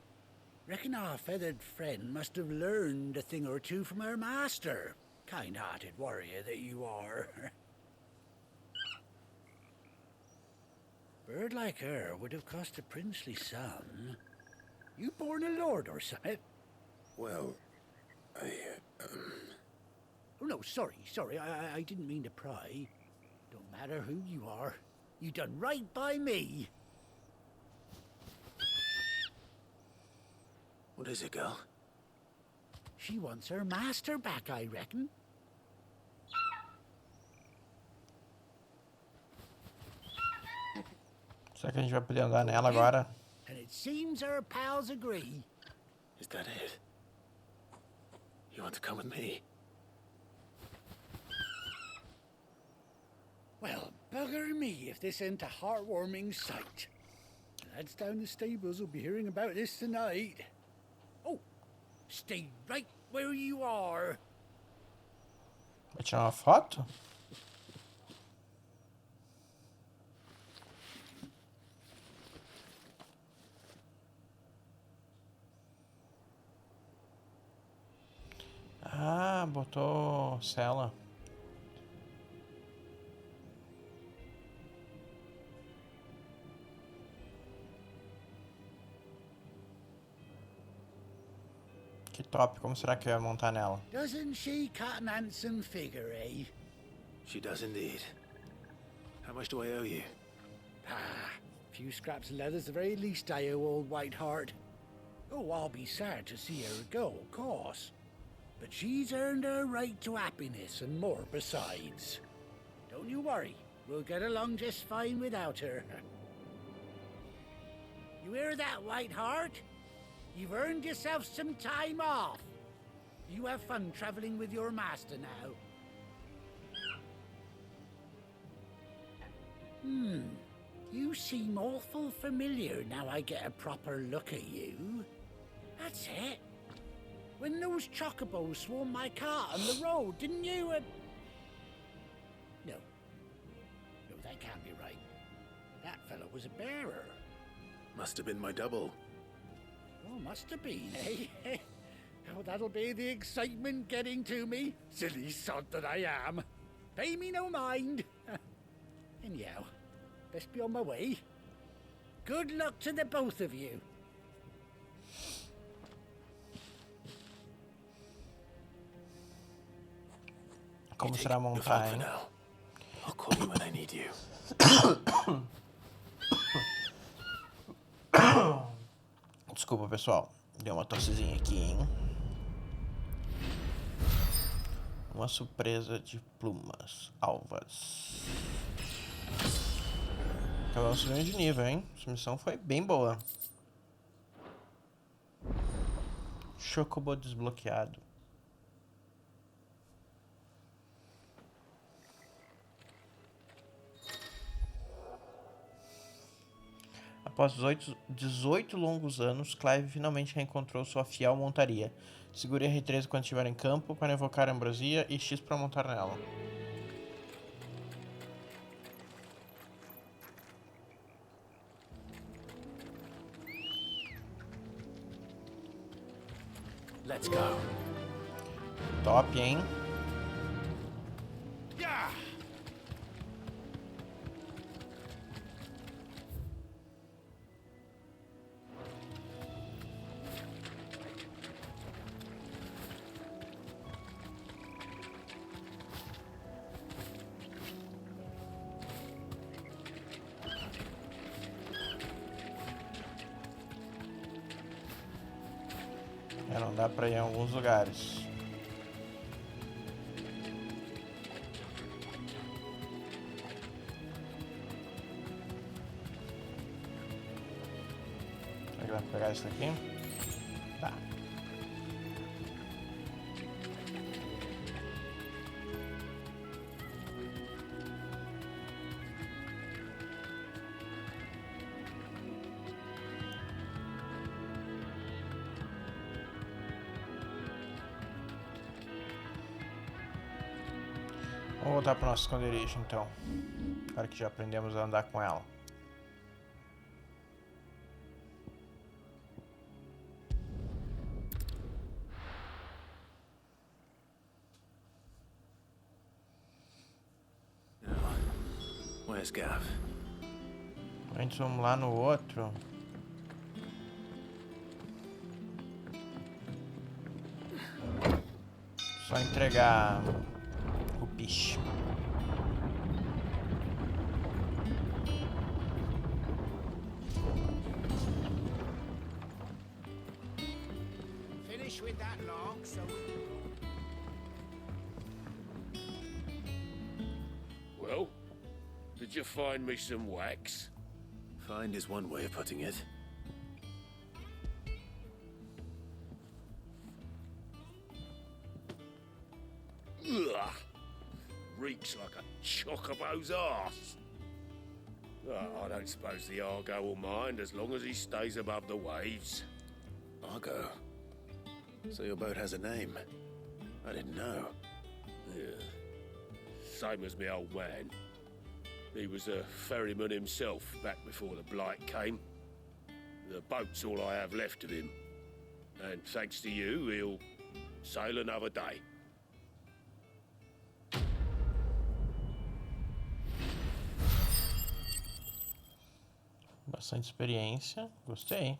Speaker 20: Reckon our feathered friend must have learned a thing or two from her master. Kind-hearted warrior that you are. Bird like her would have cost a princely sum. You born a lord or something?
Speaker 3: Well,
Speaker 20: Oh, no, sorry. I didn't mean to pry. Don't matter who you are. You done right by me.
Speaker 3: What is it, girl?
Speaker 20: She wants her master back, I reckon.
Speaker 1: Será que a gente vai poder andar nela agora?
Speaker 20: And it seems her pals agree.
Speaker 3: Is that it? You want to come with me?
Speaker 20: Well, bugger me if this ain't a heartwarming sight. The lads down the stables will be hearing about this tonight. Oh, stay right where you are.
Speaker 1: Vai tirar uma foto? Ah, botou cela. Que top, como será que eu ia montar nela?
Speaker 20: Doesn't she cut an handsome figure, eh?
Speaker 3: She does indeed. How much do I owe you?
Speaker 20: Ah, a few scraps of leather's the very least I owe old Whiteheart. Oh, I'll be sad to see her go, of course. But she's earned her right to happiness and more besides. Don't you worry, we'll get along just fine without her. You hear that, Whiteheart? You've earned yourself some time off. You have fun traveling with your master now. You seem awful familiar now I get a proper look at you. That's it. When those chocobos swarmed my cart on the road, didn't you? No, that can't be right. That fellow was a bearer.
Speaker 3: Must have been my double.
Speaker 20: Oh, must have been, eh? Oh, that'll be the excitement getting to me. Silly sod that I am. Pay me no mind. Anyhow, best be on my way. Good luck to the both of you.
Speaker 1: Como será montar, hein?
Speaker 3: I'll call you when I need you.
Speaker 1: Desculpa, pessoal. Deu uma tossezinha aqui, hein? Uma surpresa de plumas alvas. Acabamos subindo de nível, hein? Essa missão foi bem boa. Chocobo desbloqueado. Após 18 longos anos, Clive finalmente reencontrou sua fiel montaria. Segure R3 quando estiver em campo para invocar a ambrosia e X para montar nela.
Speaker 3: Let's go.
Speaker 1: Top, hein? Não dá pra ir em alguns lugares. Será que dá pra pegar isso aqui? Tá. Vamos voltar pro nosso esconderijo, então. Agora que já aprendemos a andar com ela.
Speaker 3: Where's Gav?
Speaker 1: Antes vamos lá no outro. Só entregar o bicho.
Speaker 20: Finish with that log, so.
Speaker 9: Well, did you find me some wax?
Speaker 3: Find is one way of putting it.
Speaker 9: Ugh. Reeks like a chocobo's arse. I don't suppose the Argo will mind as long as he stays above the waves.
Speaker 3: Argo? So your boat has a name? I didn't know.
Speaker 9: Yeah. Same as me old man. He was a ferryman himself back before the blight came. The boat's all I have left of him. And thanks to you, he'll sail another day.
Speaker 1: Bastante experiência, gostei.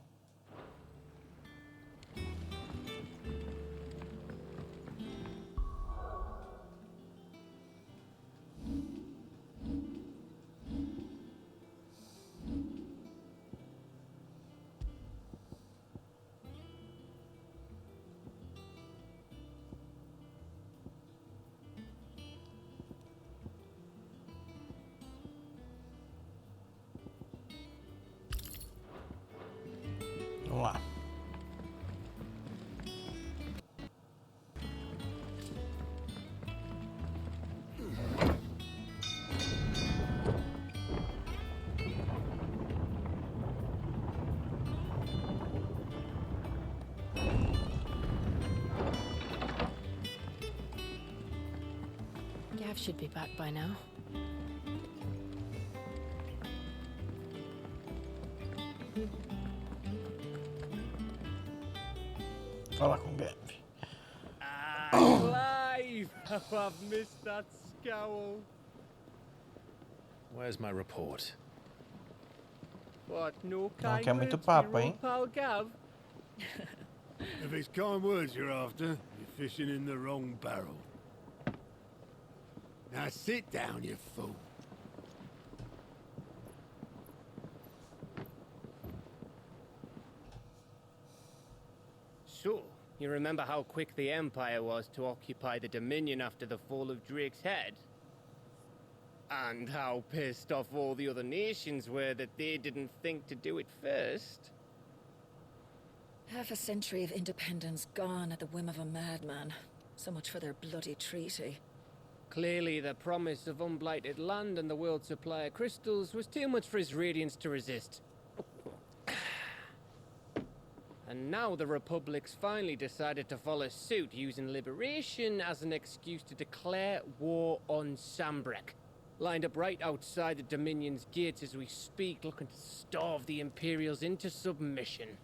Speaker 1: Vamos lá.
Speaker 4: Gav should be back by now.
Speaker 1: Fala com o Gav.
Speaker 8: Clive! How I've missed that scowl.
Speaker 3: Where's my report?
Speaker 8: What, no
Speaker 1: Não
Speaker 8: kind
Speaker 1: quer muito
Speaker 8: words,
Speaker 1: papo,
Speaker 8: your
Speaker 1: hein?
Speaker 8: old pal Gav?
Speaker 24: If it's kind words you're after, you're fishing in the wrong barrel. Now sit down, you fool.
Speaker 8: So, you remember how quick the Empire was to occupy the Dominion after the fall of Drake's head? And how pissed off all the other nations were that they didn't think to do it first?
Speaker 2: Half a century of independence gone at the whim of a madman. So much for their bloody treaty.
Speaker 8: Clearly, the promise of unblighted land and the world's supply of crystals was too much for his radiance to resist. And now the Republic's finally decided to follow suit, using liberation as an excuse to declare war on Sambrek. Lined up right outside the Dominion's gates as we speak, looking to starve the Imperials into submission.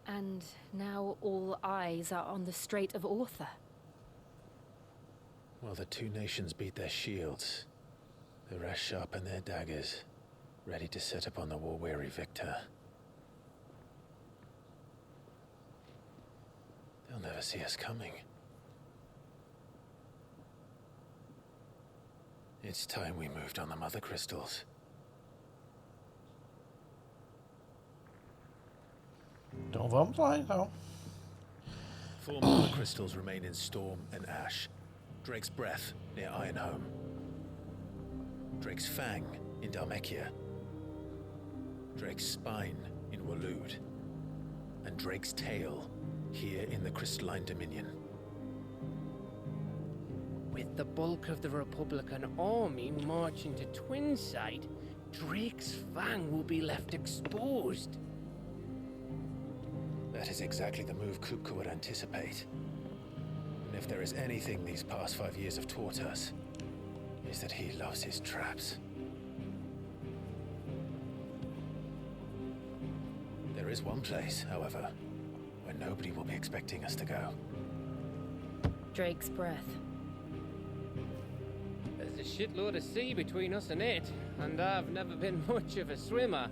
Speaker 4: And now all eyes are on the Strait of Author.
Speaker 3: While the two nations beat their shields, the rest sharpen their daggers, ready to set upon the war-weary victor. They'll never see us coming. It's time we moved on the mother crystals.
Speaker 1: Então vamos lá, então.
Speaker 3: 4 mother crystals remain in Storm and Ash. Drake's Breath near Ironhome. Drake's Fang in Dhalmekia. Drake's Spine in Waloed. And Drake's Tail here in the Crystalline Dominion.
Speaker 8: With the bulk of the Republican army marching to Twinside, Drake's Fang will be left exposed.
Speaker 3: That is exactly the move Kupka would anticipate. And if there is anything these past 5 years have taught us, is that he loves his traps. There is one place, however, where nobody will be expecting us to go.
Speaker 4: Drake's breath.
Speaker 8: There's a shitload of sea between us and it, and I've never been much of a swimmer.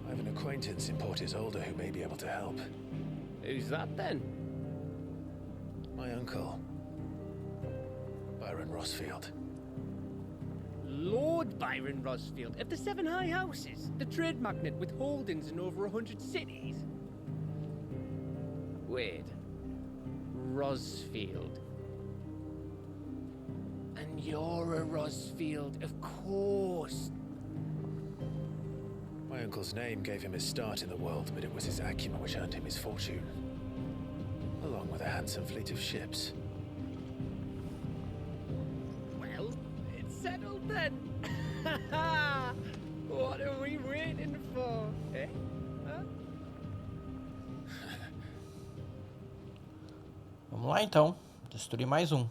Speaker 3: I have an acquaintance in Port Isolde who may be able to help.
Speaker 8: Who's that then?
Speaker 3: My uncle, Byron Rosfield.
Speaker 8: Lord Byron Rosfield of the Seven High Houses, the trade magnate with holdings in over 100 cities. Wait, Rosfield. And you're a Rosfield, of course.
Speaker 3: My uncle's name gave him his start in the world, but it was his acumen which earned him his fortune, along with a handsome fleet of ships.
Speaker 8: Well, it's settled then. What are we waiting for, eh? Huh?
Speaker 1: Vamos lá então, destruir mais um.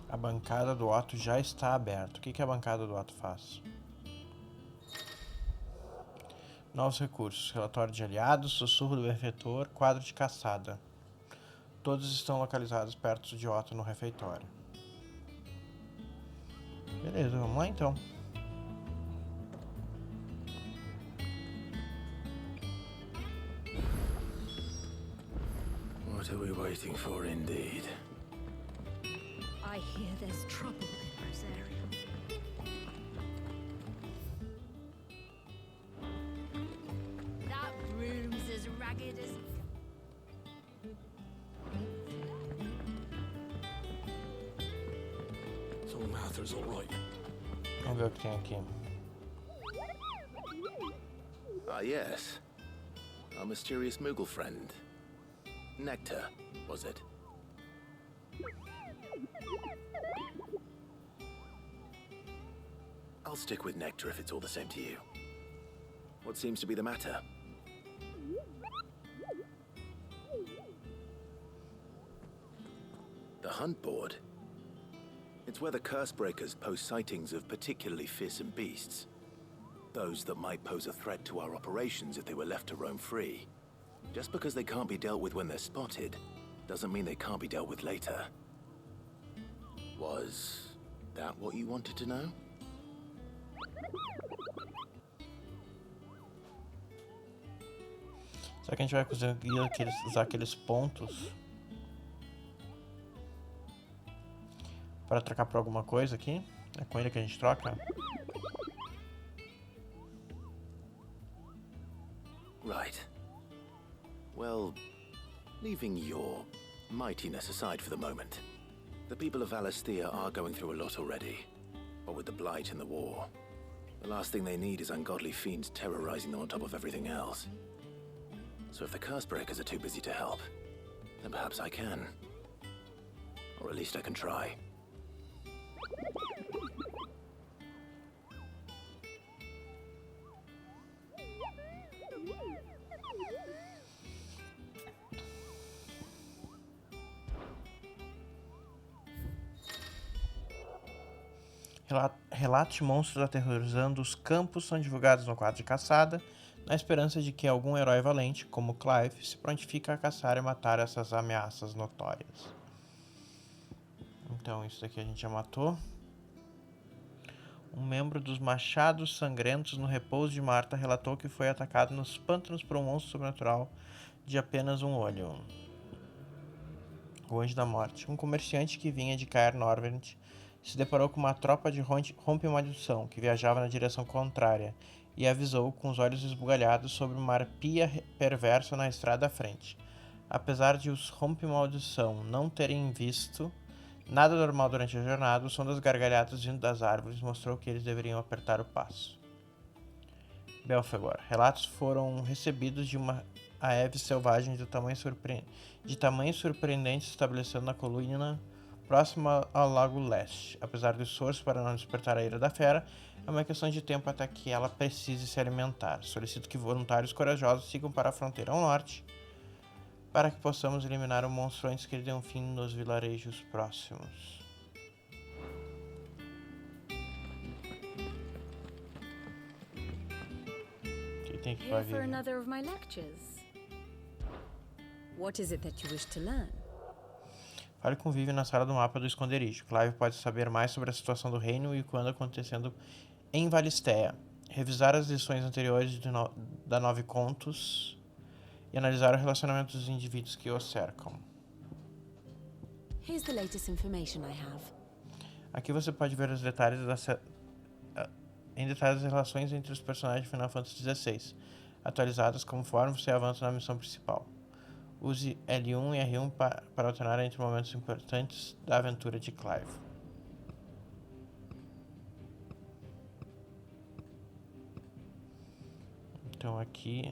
Speaker 1: A bancada do Otto já está aberta. O que a bancada do Otto faz? Novos recursos. Relatório de aliados, sussurro do benfeitor, quadro de caçada. Todos estão localizados perto de Otto no refeitório. Beleza, vamos lá então.
Speaker 3: What are we waiting for indeed?
Speaker 2: I hear there's trouble in Rosaria. That room's as ragged as...
Speaker 9: So Martha's all right.
Speaker 1: Vamos ver o que tem aqui.
Speaker 3: Ah, yes. Our mysterious Moogle friend. Nectar, was it? I'll stick with Nectar if it's all the same to you. What seems to be the matter? The hunt board? It's where the curse breakers post sightings of particularly fearsome beasts. Those that might pose a threat to our operations if they were left to roam free. Just because they can't be dealt with when they're spotted, doesn't mean they can't be dealt with later. Was that what you wanted to know?
Speaker 1: Será que a gente vai conseguir usar aqueles pontos para trocar por alguma coisa aqui? É com ele que a gente troca?
Speaker 3: Right. Well, leaving your mightiness aside for the moment, the people of Alastia are going through a lot already. What with the Blight and the war, the last thing they need is ungodly fiends terrorizing them on top of everything else. So if the curse breakers are too busy to help, then perhaps I can. Or at least I can try.
Speaker 1: Relatos de monstros aterrorizando os campos são divulgados no quadro de caçada, na esperança de que algum herói valente, como Clive, se prontifique a caçar e matar essas ameaças notórias. Então, isso daqui a gente já matou. Um membro dos Machados Sangrentos no repouso de Marta relatou que foi atacado nos pântanos por um monstro sobrenatural de apenas um olho. O Anjo da Morte. Um comerciante que vinha de Caer Norvent se deparou com uma tropa de rompe-maldição que viajava na direção contrária e avisou com os olhos esbugalhados sobre uma arpia perversa na estrada à frente. Apesar de os rompe-maldição não terem visto nada normal durante a jornada, o som das gargalhadas vindo das árvores mostrou que eles deveriam apertar o passo. Belfegor. Relatos foram recebidos de uma ave selvagem de tamanho surpreendente se estabelecendo na colina próximo ao Lago Leste. Apesar do esforço para não despertar a ira da fera, é uma questão de tempo até que ela precise se alimentar. Solicito que voluntários corajosos sigam para a fronteira ao norte, para que possamos eliminar o monstro antes que ele dê um fim nos vilarejos próximos. Tem que
Speaker 2: Here for another of my lectures. What is it that you wish to learn?
Speaker 1: Fale com Vivi na sala do mapa do esconderijo. Clive pode saber mais sobre a situação do reino e o que anda acontecendo em Valistea. Revisar as lições anteriores da 9 contos e analisar o relacionamento dos indivíduos que o cercam.
Speaker 2: Here's the latest information I have.
Speaker 1: Aqui você pode ver os detalhes em detalhes as relações entre os personagens de Final Fantasy XVI, atualizadas conforme você avança na missão principal. Use L1 e R1 para alternar entre momentos importantes da aventura de Clive. Então aqui...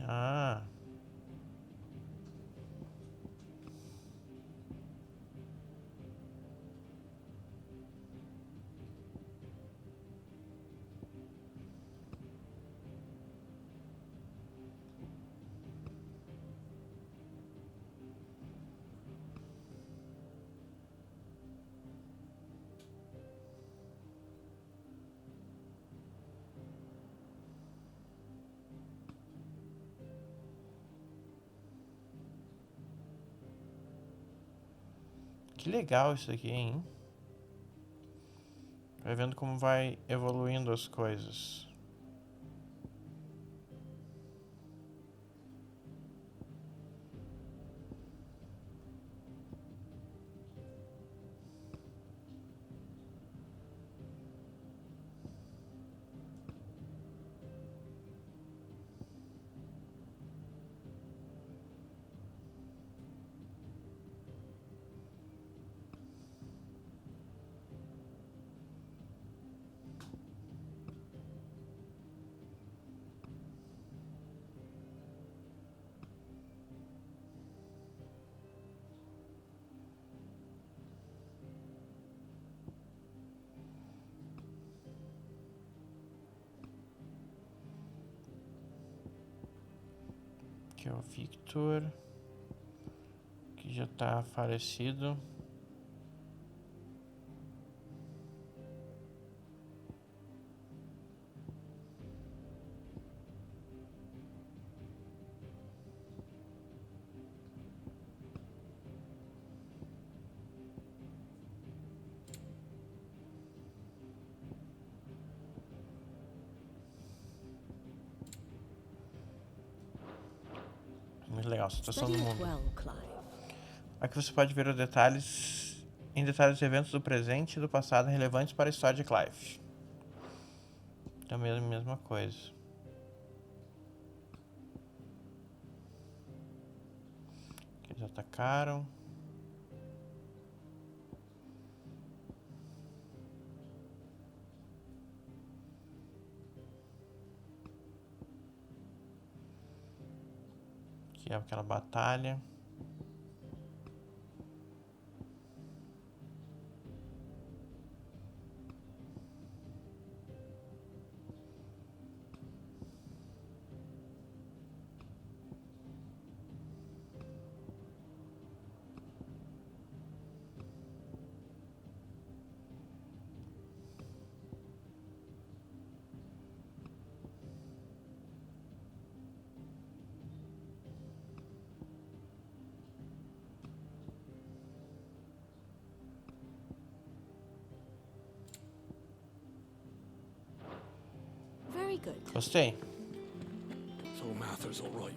Speaker 1: Que legal isso aqui, hein? Vai vendo como vai evoluindo as coisas. Aqui é o Victor, que já tá falecido. Muito legal, a situação do mundo. Aqui você pode ver os detalhes dos eventos do presente e do passado relevantes para a história de Clive. Também a mesma coisa. Eles atacaram. Que é aquela batalha. Gostei.
Speaker 9: So Martha's all right.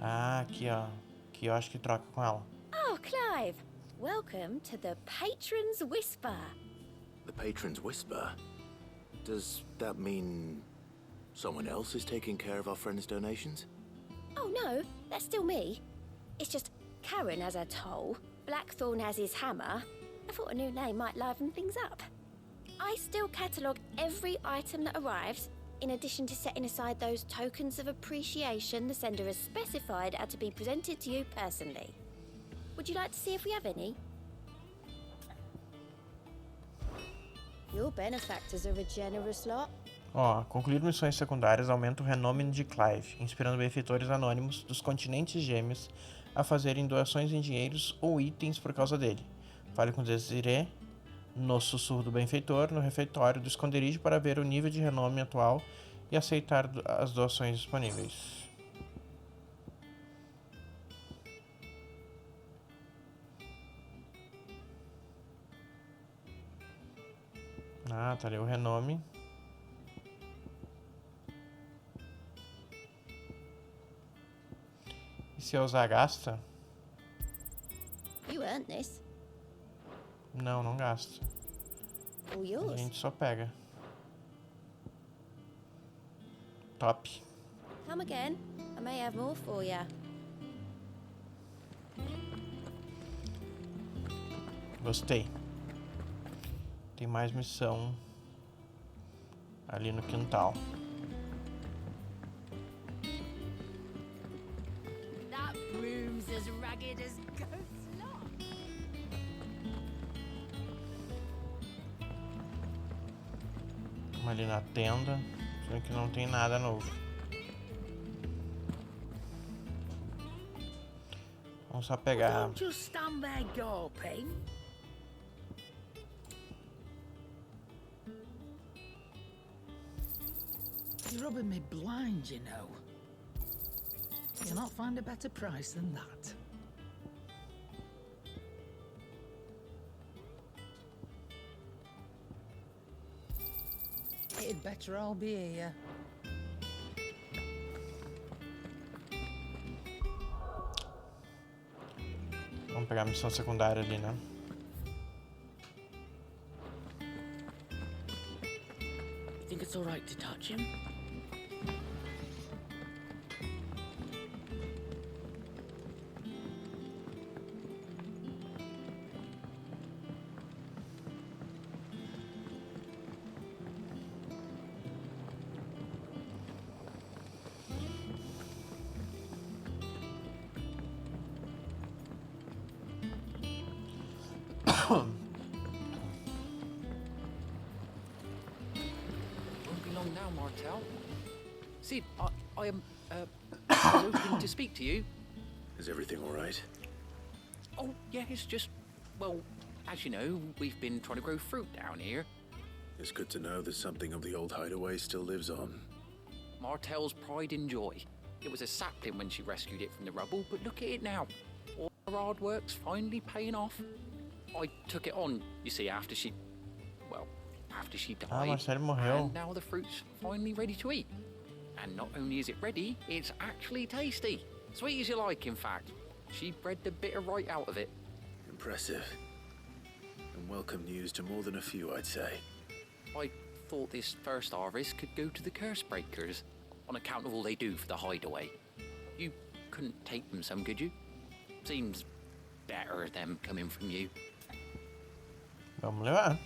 Speaker 1: Ah, aqui ó. Que eu acho que troca com ela.
Speaker 2: Oh, Clive. Welcome to the Patron's Whisper.
Speaker 3: The Patron's Whisper? Does that mean someone else is taking care of our friend's donations?
Speaker 2: Oh no, that's still me. It's just Karen has her toll, Blackthorn has his hammer. I thought a new name might liven things up. I still catalogue every item that arrives, in addition to setting aside those tokens of appreciation the sender has specified are to be presented to you personally. Would you like to see if we have any? Your benefactors are a generous lot.
Speaker 1: Ó, concluir missões secundárias aumenta o renome de Clive, inspirando benfeitores anônimos dos continentes gêmeos a fazerem doações em dinheiros ou itens por causa dele. Fale com Desiree no sussurro do benfeitor, no refeitório do esconderijo para ver o nível de renome atual e aceitar as doações disponíveis. Ah, tá ali o renome. E se eu usar gasta?
Speaker 2: You earned this.
Speaker 1: Não, não gasta.
Speaker 2: All yours.
Speaker 1: A gente só pega. Top.
Speaker 2: Come again. I may have more for ya.
Speaker 1: Gostei. Tem mais missão ali no Quental.
Speaker 13: That broom's as ragged as goat's lot.
Speaker 1: Vamos ali na tenda, só que não tem nada novo. Vamos só pegar.
Speaker 13: Don't just stand there gawping.
Speaker 12: You're rubbing me blind, you know. You'll not find a better price than that. It'd better all be here.
Speaker 1: Vamos pegar a missão secundária ali, né?
Speaker 6: You think it's all right to touch him?
Speaker 10: Won't be long now, Martel. See, I am was hoping to speak to you.
Speaker 3: Is everything all right?
Speaker 10: Oh, yeah, it's just, well, as you know, we've been trying to grow fruit down here.
Speaker 3: It's good to know that something of the old hideaway still lives on.
Speaker 10: Martel's pride and joy. It was a sapling when she rescued it from the rubble, but look at it now. All her hard work's finally paying off. I took it on, you see, after she died.
Speaker 1: Ah, Marcelo morreu.
Speaker 10: And now the fruit's finally ready to eat. And not only is it ready, it's actually tasty. Sweet as you like, in fact. She bred the bitter right out of it.
Speaker 3: Impressive. And welcome news to more than a few, I'd say.
Speaker 10: I thought this first harvest could go to the curse breakers, on account of all they do for the hideaway. You couldn't take them some, could you? Seems better them coming from you.
Speaker 1: Vamos levar.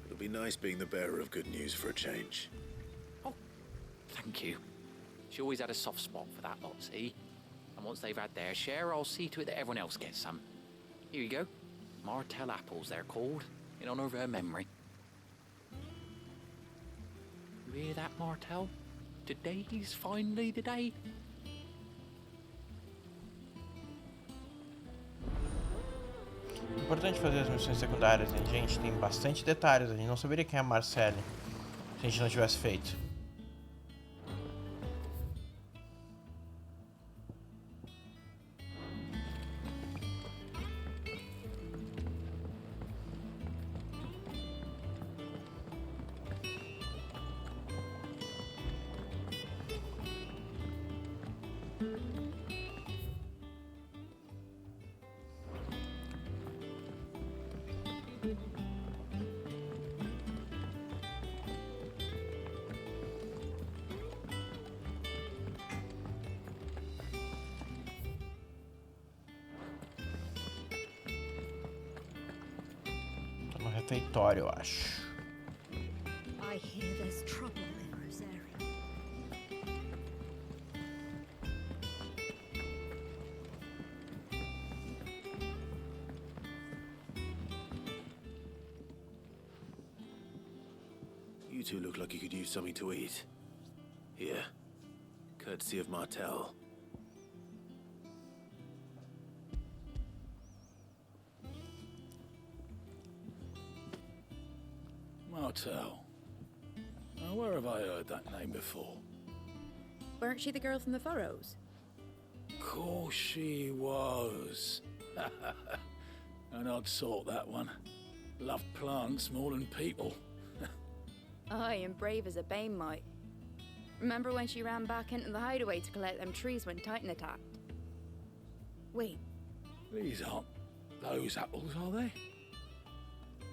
Speaker 3: It'll be nice being the bearer of good news for a change.
Speaker 10: Thank you. She always had a soft spot for that lot, see? And once they've had their share, I'll see to it that everyone else gets some. Here you go. Martel apples, they're called, in honor of her memory. You hear that, Martel? Today's finally the day.
Speaker 1: Importante fazer as missões secundárias, hein, gente? Tem bastante detalhes. A gente não saberia quem é a Marcelle se a gente não tivesse feito. Tô no refeitório, eu acho.
Speaker 13: I hear there's trouble in Rosaria.
Speaker 3: You two look like you could use something to eat. Here. Courtesy of Martel.
Speaker 14: Martel. Now, where have I heard that name before?
Speaker 5: Weren't she the girl from the Furrows?
Speaker 14: Course she was. An odd sort, that one. Loved plants more than people.
Speaker 2: Aye, and brave as a bane might. Remember when she ran back into the hideaway to collect them trees when Titan attacked? Wait.
Speaker 14: These aren't those apples, are they?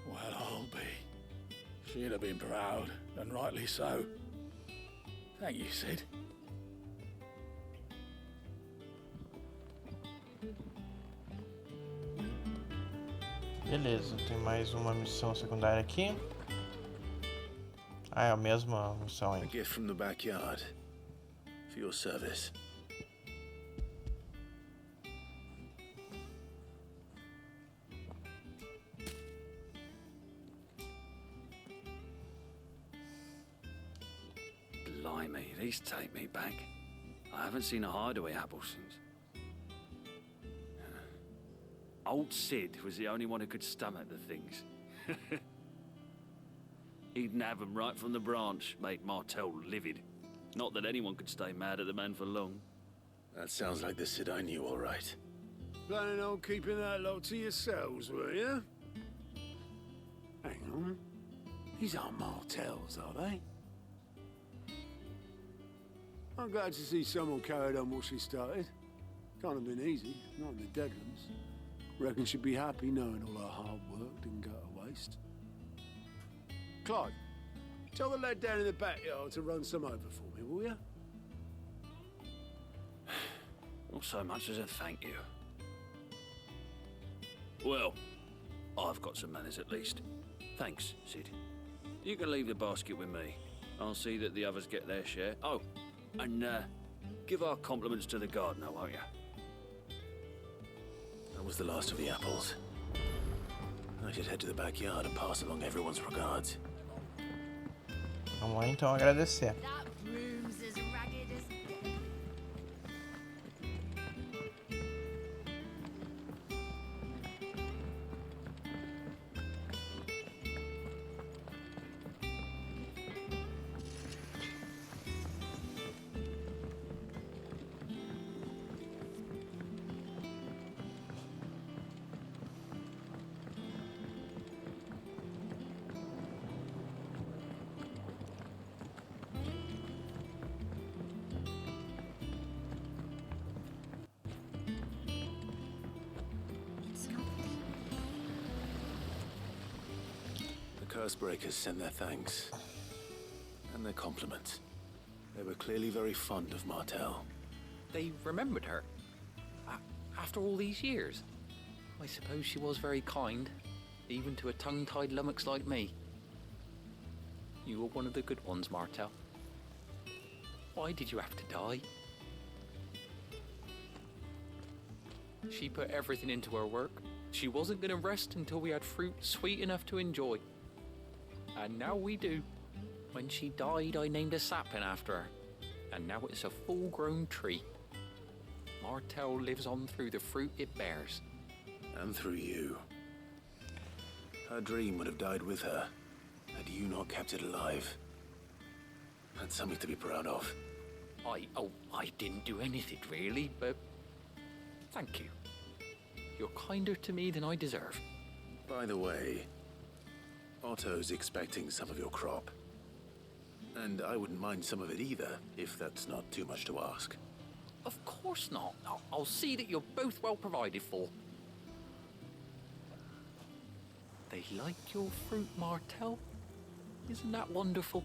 Speaker 14: Well, I'll be. She'd have been proud, and rightly so. Thank you, Sid.
Speaker 1: Beleza, tem mais uma missão secundária aqui. Ah, é a mesma missão
Speaker 3: A
Speaker 1: aí.
Speaker 3: gift from the backyard. For your service.
Speaker 17: Blimey, these take me back. I haven't seen a hideaway apple since. Old Sid was the only one who could stomach the things. He'd nab them right from the branch, made Martel livid. Not that anyone could stay mad at the man for long.
Speaker 3: That sounds like the Sid I knew, all right.
Speaker 24: Planning on keeping that lot to yourselves, were you? Hang on. These aren't Martels, are they? I'm glad to see someone carried on what she started. Can't have been easy, not in the Deadlands. Reckon she'd be happy knowing all her hard work didn't go to waste. Clive, tell the lad down in the backyard to run some over for me, will you?
Speaker 17: Not so much as a thank you. Well, I've got some manners at least. Thanks, Sid. You can leave the basket with me. I'll see that the others get their share. Oh, and give our compliments to the gardener, won't you?
Speaker 3: That was the last of the apples. I should head to the backyard and pass along everyone's regards.
Speaker 1: Vamos lá então agradecer.
Speaker 3: Cursebreakers send their thanks. And their compliments. They were clearly very fond of Martel.
Speaker 16: They remembered her? After all these years? I suppose she was very kind, even to a tongue-tied lummox like me. You were one of the good ones, Martel. Why did you have to die? She put everything into her work. She wasn't going to rest until we had fruit sweet enough to enjoy. And now we do. When she died, I named a sapling after her. And now it's a full-grown tree. Martel lives on through the fruit it bears.
Speaker 3: And through you. Her dream would have died with her, had you not kept it alive. That's something to be proud of.
Speaker 16: I didn't do anything really, but thank you. You're kinder to me than I deserve.
Speaker 3: By the way, Otto's expecting some of your crop. And I wouldn't mind some of it either, if that's not too much to ask.
Speaker 16: Of course not. I'll see that you're both well provided for. They like your fruit, Martel. Isn't that wonderful?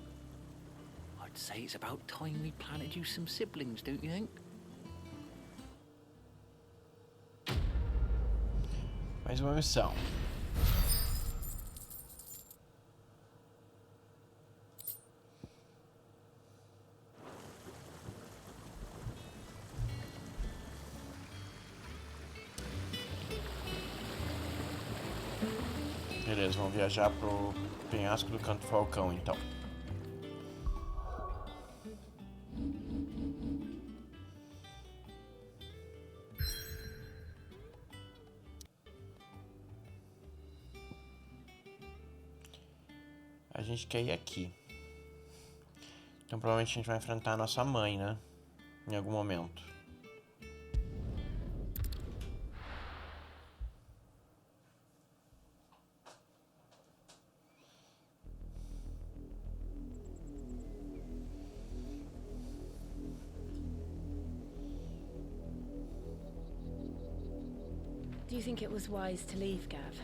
Speaker 16: I'd say it's about time we planted you some siblings, don't you think?
Speaker 1: Mais uma missão. Beleza, vamos viajar pro penhasco do Canto Falcão, então. gente quer ir aqui. Então provavelmente a gente vai enfrentar a nossa mãe, né? Em algum momento.
Speaker 2: Do you think it was wise to leave, Gav?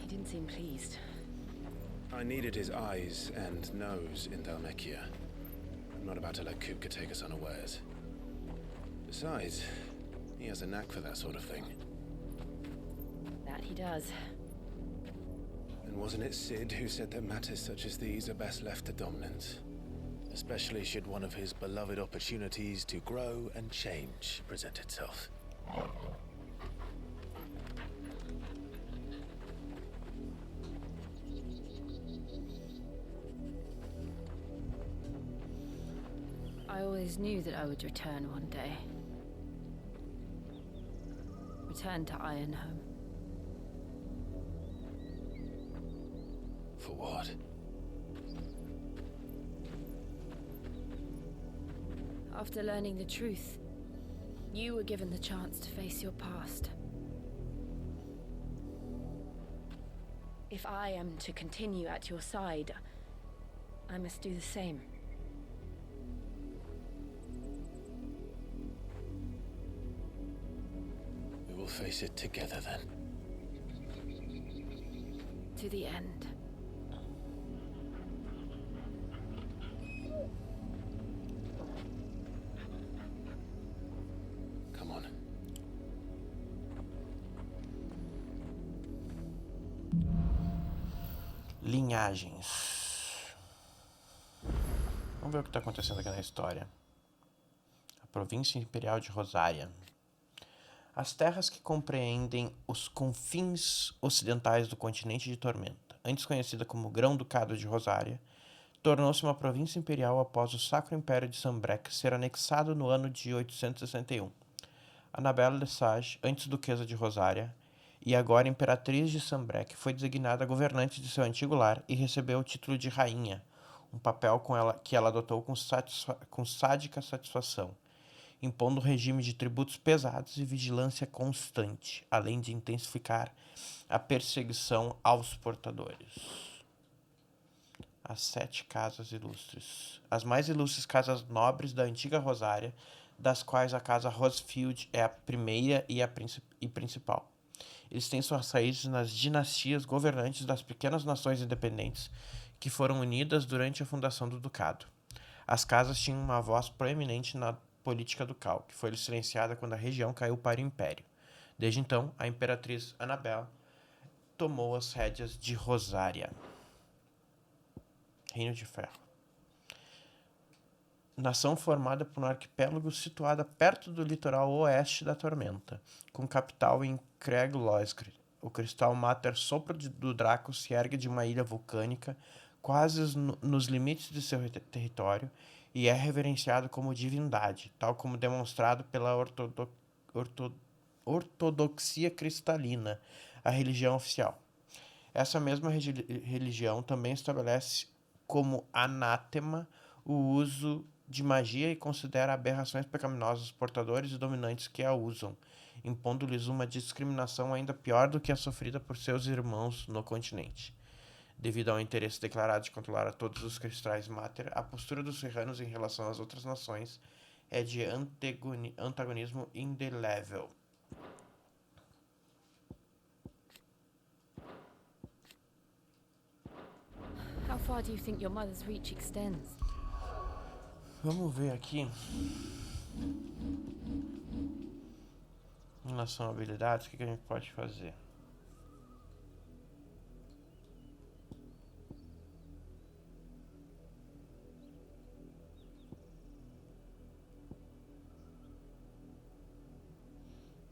Speaker 2: He didn't seem pleased.
Speaker 3: I needed his eyes and nose in Dhalmekia. I'm not about to let Kupka take us unawares. Besides, he has a knack for that sort of thing.
Speaker 2: That he does.
Speaker 3: And wasn't it Sid who said that matters such as these are best left to dominance? Especially should one of his beloved opportunities to grow and change present itself.
Speaker 4: I always knew that I would return one day. Return to Ironhome.
Speaker 3: For what?
Speaker 4: After learning the truth, you were given the chance to face your past.
Speaker 2: If I am to continue at your side, I must do the same.
Speaker 3: We will face it together then.
Speaker 4: To the end.
Speaker 3: Come on.
Speaker 1: Linhagens. Vamos ver o que está acontecendo aqui na história. A província imperial de Rosária. As terras que compreendem os confins ocidentais do continente de Tormenta, antes conhecida como Grão-Ducado de Rosária, tornou-se uma província imperial após o Sacro Império de Sanbreque ser anexado no ano de 861. Annabelle de Sage, antes duquesa de Rosária, e agora imperatriz de Sanbreque, foi designada governante de seu antigo lar e recebeu o título de rainha, um papel que ela adotou com sádica satisfação, impondo um regime de tributos pesados e vigilância constante, além de intensificar a perseguição aos portadores. As 7 casas ilustres. As mais ilustres casas nobres da antiga Rosária, das quais a casa Rosefield é a primeira e principal. Eles têm suas raízes nas dinastias governantes das pequenas nações independentes que foram unidas durante a fundação do ducado. As casas tinham uma voz proeminente na política ducal, que foi silenciada quando a região caiu para o império. Desde então, a imperatriz Annabelle tomou as rédeas de Rosária. Reino de Ferro. Nação formada por um arquipélago situada perto do litoral oeste da Tormenta, com capital em Craig-Loisgre. O cristal Mater Sopro do Draco se ergue de uma ilha vulcânica quase nos limites de seu território e é reverenciado como divindade, tal como demonstrado pela ortodoxia cristalina, a religião oficial. Essa mesma religião também estabelece como anátema o uso de magia e considera aberrações pecaminosas os portadores e dominantes que a usam, impondo-lhes uma discriminação ainda pior do que a sofrida por seus irmãos no continente. Devido ao interesse declarado de controlar a todos os cristais Mater, a postura dos serranos em relação às outras nações é de antagonismo indelével.
Speaker 4: How far do you think your mother's reach extends?
Speaker 1: Vamos ver aqui. Em relação a habilidades, o que a gente pode fazer?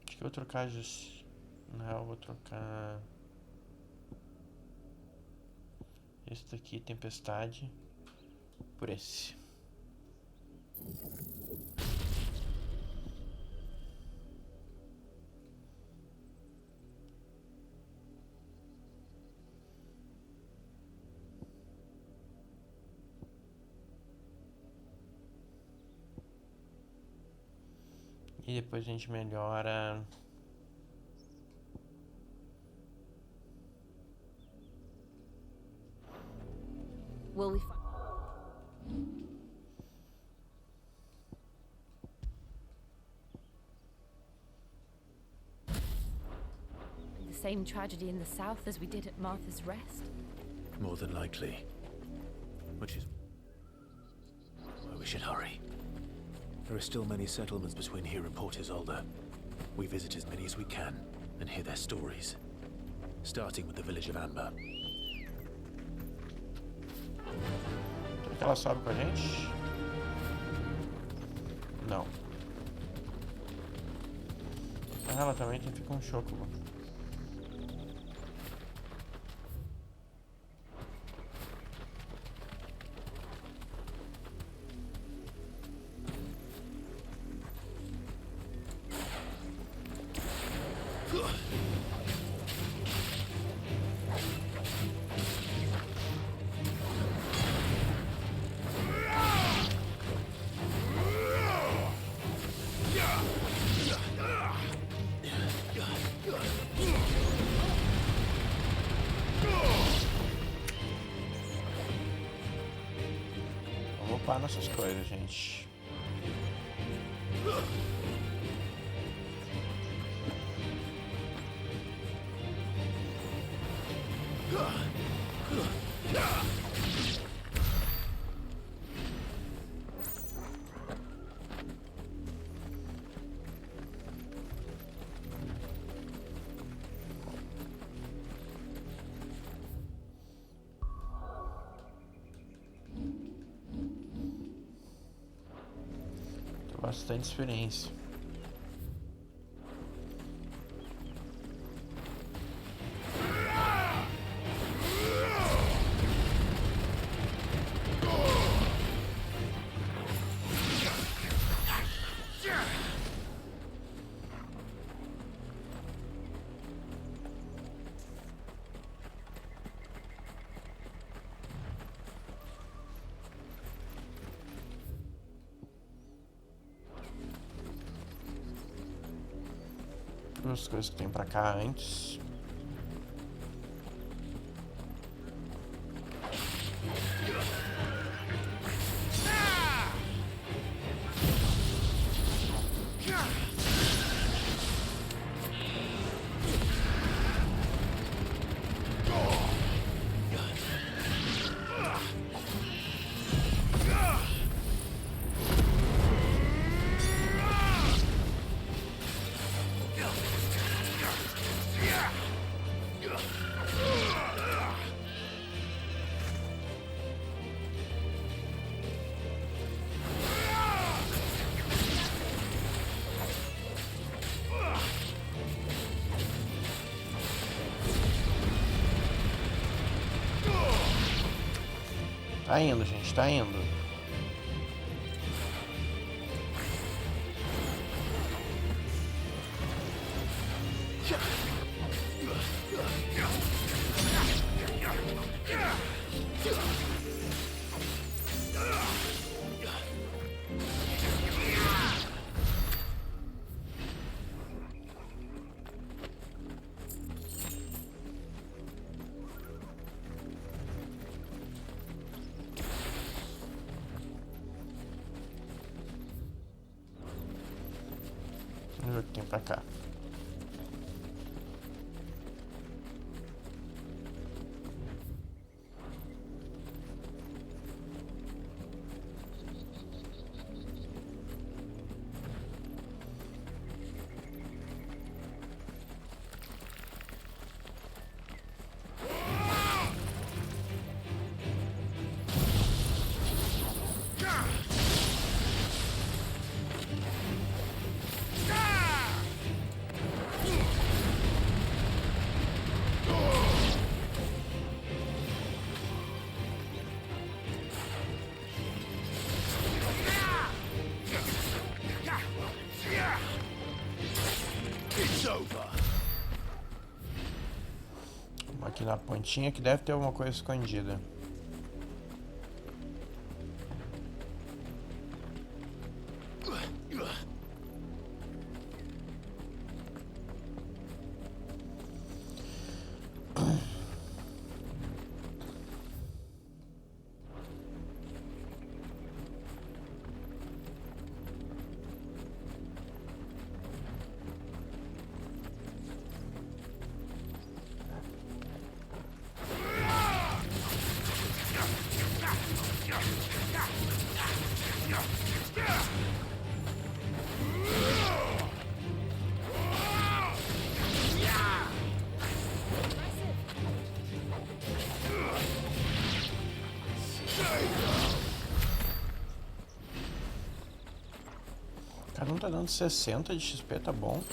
Speaker 1: Acho que eu vou trocar Não, eu vou trocar esse daqui, Tempestade, por esse. E depois a gente melhora.
Speaker 4: Will we the same tragedy in the south as we did at Martha's Rest?
Speaker 3: More than likely. Which is why we should hurry. There are still many settlements between here and Port Isolde. We visit as many as we can and hear their stories. Starting with the village of Amber.
Speaker 1: Será que ela sobe com a gente? Não. Mas ela também fica um choco. Nossas coisas, gente. Bastante experiência. As coisas que tem pra cá antes. Tá indo, gente, tá indo. Vamos ver o que tem pra cá. Vamos aqui na pontinha que deve ter alguma coisa escondida. tá dando 60 de XP, tá bom.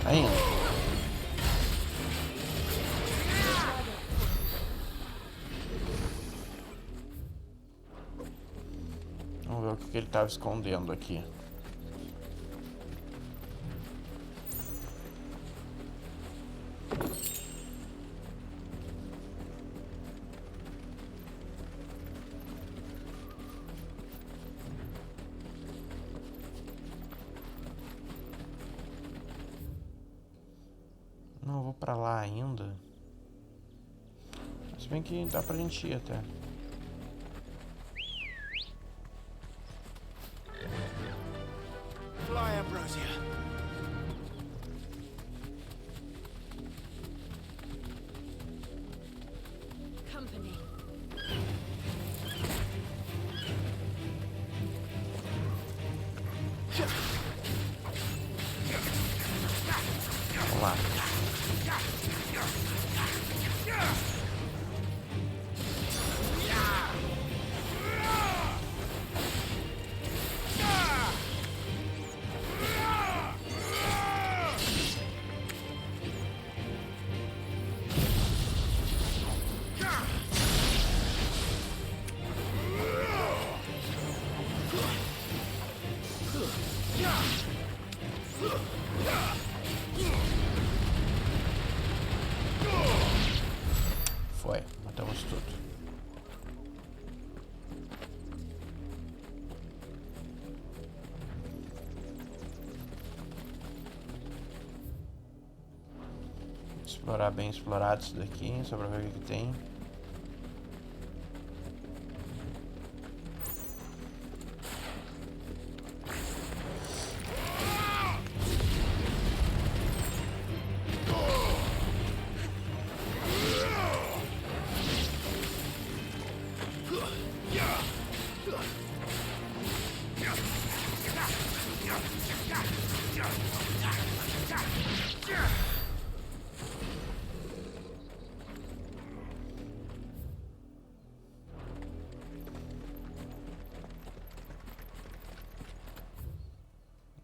Speaker 1: Ainda. Vamos ver o que ele estava escondendo aqui. Não vou pra lá ainda. Se bem que dá pra gente ir até.
Speaker 15: Fly, Ambrosia.
Speaker 4: Company.
Speaker 1: Vamos lá. Foi, matamos tudo. Explorar bem explorado isso daqui, só pra ver o que tem.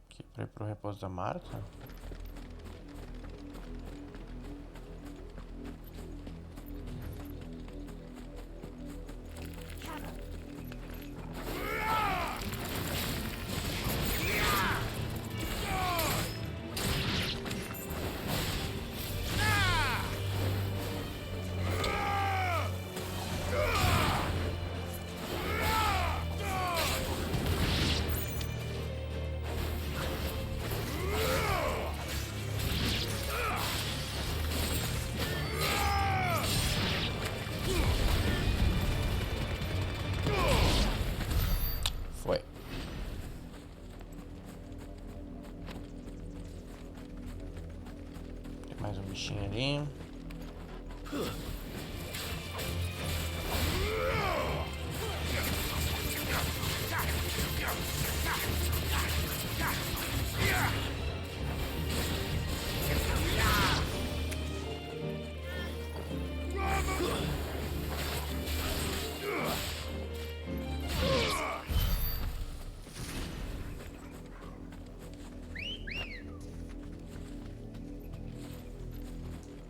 Speaker 1: Aqui pra ir pro repouso da Marta. Mais um bichinho ali.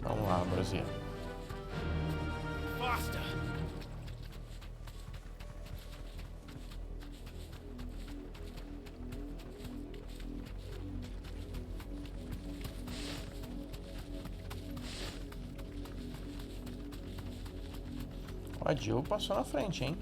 Speaker 1: Vamos lá, Brasil.
Speaker 11: Faster.
Speaker 1: O Jill passou na frente, hein?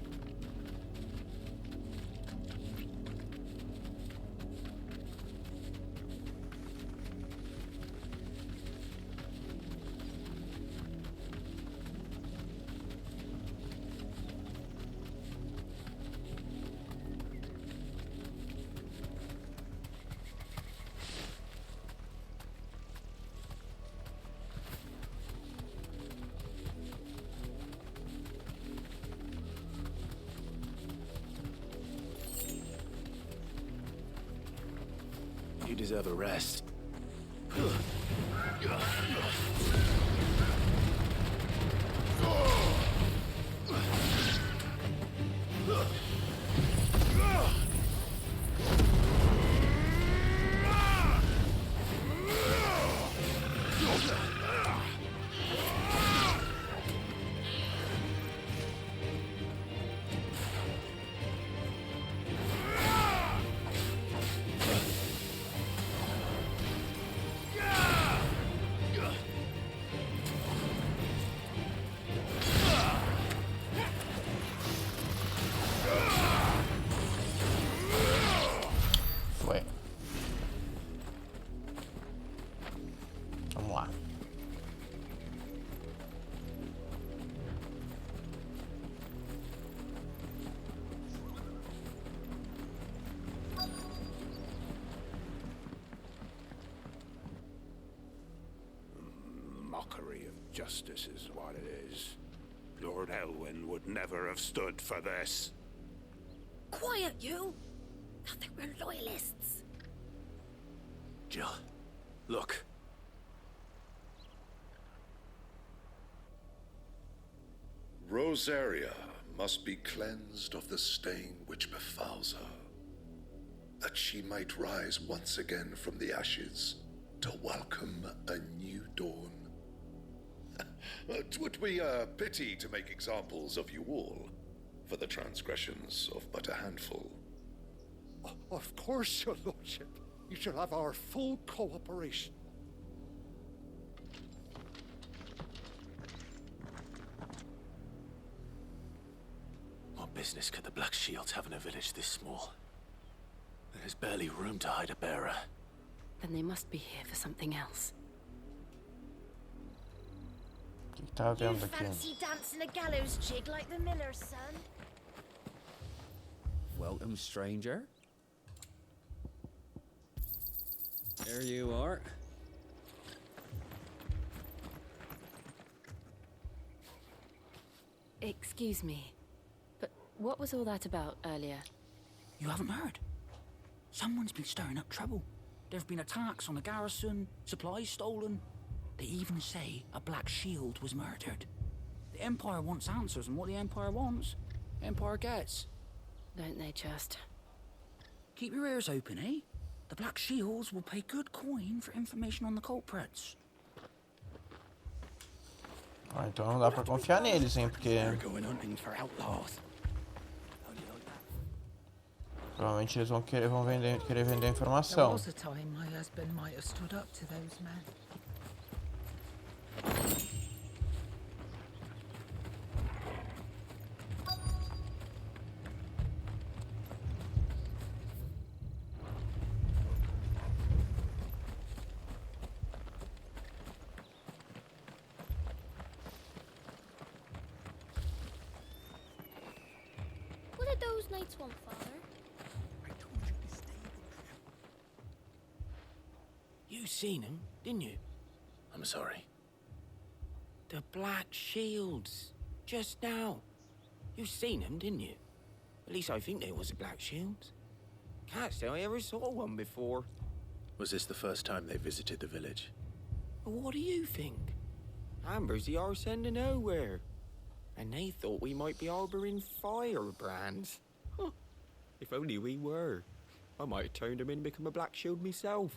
Speaker 3: You deserve a rest.
Speaker 1: Foi. Vamos lá.
Speaker 9: Mockery of justice is what it is. Lord Elwyn would never have stood for this.
Speaker 2: Quiet, you! I think we're loyalists.
Speaker 3: Jill, look.
Speaker 7: Rosaria must be cleansed of the stain which befouls her, that she might rise once again from the ashes to welcome a new dawn. 'Twould be a pity to make examples of you all, for the transgressions of but a handful.
Speaker 22: Of course, your lordship. You shall have our full cooperation.
Speaker 3: What business could the Black Shields have in a village this small? There's barely room to hide a bearer.
Speaker 4: Then they must be here for something else.
Speaker 1: O que tá vendo aqui?
Speaker 2: Fancy dancing a gallows jig like the miller's son?
Speaker 18: Welcome, stranger. There you are.
Speaker 4: Excuse me, but what was all that about earlier?
Speaker 6: You haven't heard? Someone's been stirring up trouble. There have been attacks on the garrison, supplies stolen. They even say a Black Shield was murdered. The Empire wants answers, and what the Empire wants, the Empire gets.
Speaker 4: Don't they just?
Speaker 6: Keep your ears open, eh? The Black Shields will pay good coin for information on the culprits.
Speaker 1: Ah, então não dá pra confiar neles, hein? Porque provavelmente eles vão querer vender a
Speaker 12: There
Speaker 1: informação.
Speaker 12: was a time my husband might have stood up to those men.
Speaker 2: What did those knights want, Father?
Speaker 3: You seen him, didn't you? I'm sorry.
Speaker 15: The Black Shields. Just now. You seen them, didn't you? At least I think they was the Black Shields. Can't say I ever saw one before.
Speaker 3: Was this the first time they visited the village?
Speaker 15: What do you think? Amber's the arse end of nowhere. And they thought we might be harboring firebrands. Huh. If only we were. I might have turned them in and become a Black Shield myself.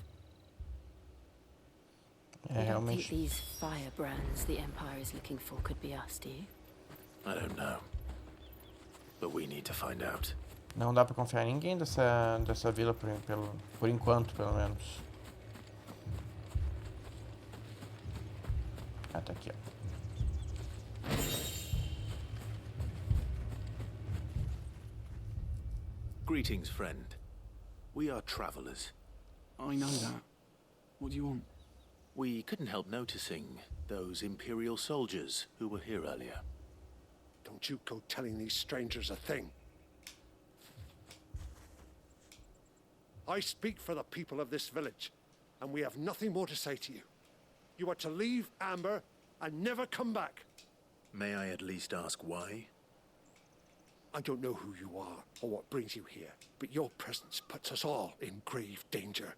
Speaker 2: I don't think these firebrands the Empire is looking for could be us, do you?
Speaker 3: I don't know. But we need to find out.
Speaker 1: Não dá pra confiar em ninguém dessa vila por enquanto, pelo menos. Ah, tá aqui, ó.
Speaker 3: Greetings, friend. We are travelers.
Speaker 14: I know that. What do you want?
Speaker 3: We couldn't help noticing those Imperial soldiers who were here earlier.
Speaker 7: Don't you go telling these strangers a thing. I speak for the people of this village, and we have nothing more to say to you. You are to leave Amber and never come back.
Speaker 3: May I at least ask why?
Speaker 7: I don't know who you are or what brings you here, but your presence puts us all in grave danger.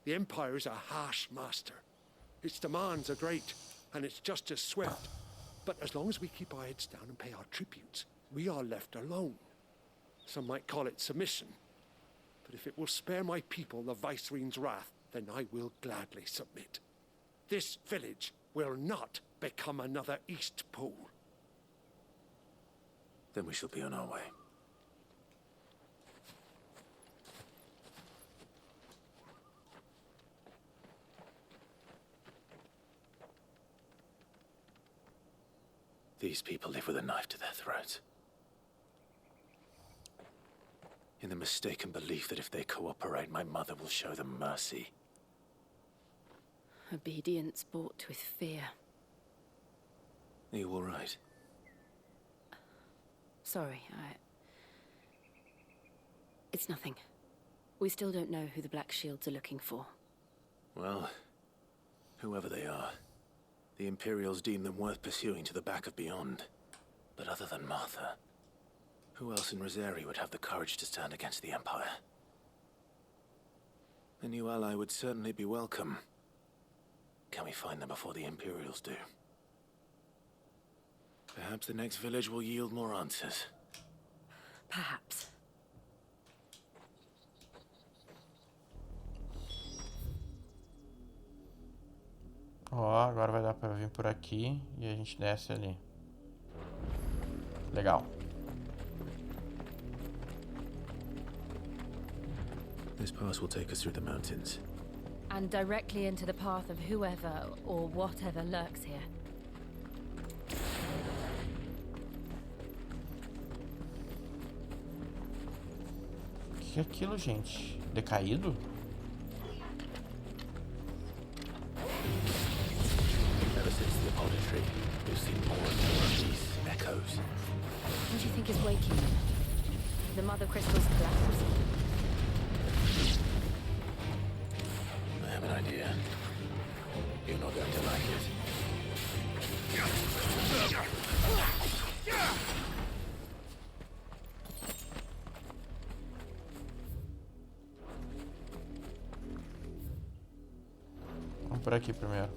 Speaker 7: The Empire is a harsh master. Its demands are great, and its justice swift. But as long as we keep our heads down and pay our tributes, we are left alone. Some might call it submission. But if it will spare my people the Viceroy's wrath, then I will gladly submit. This village will not become another East Pole.
Speaker 3: Then we shall be on our way. These people live with a knife to their throats. In the mistaken belief that if they cooperate, my mother will show them mercy.
Speaker 2: Obedience bought with fear.
Speaker 3: Are you all right?
Speaker 2: Sorry, It's nothing. We still don't know who the Black Shields are looking for.
Speaker 3: Well, whoever they are, the Imperials deem them worth pursuing to the back of beyond. But other than Martha, who else in Rosari would have the courage to stand against the Empire? A new ally would certainly be welcome. Can we find them before the Imperials do? Perhaps the next village will yield more answers.
Speaker 2: Perhaps.
Speaker 1: Ó, agora vai dar pra vir por aqui e a gente desce ali. Legal.
Speaker 3: This pass will take us through the mountains.
Speaker 4: And directly into the path of whoever or whatever lurks here.
Speaker 1: O que é aquilo, gente? Decaído?
Speaker 3: Ever since the auditory, we've seen more and more of these echoes.
Speaker 4: What do you think is waking them? The mother crystal's collapse?
Speaker 3: I have an idea. You're not going to like it.
Speaker 1: Vamos por aqui primeiro.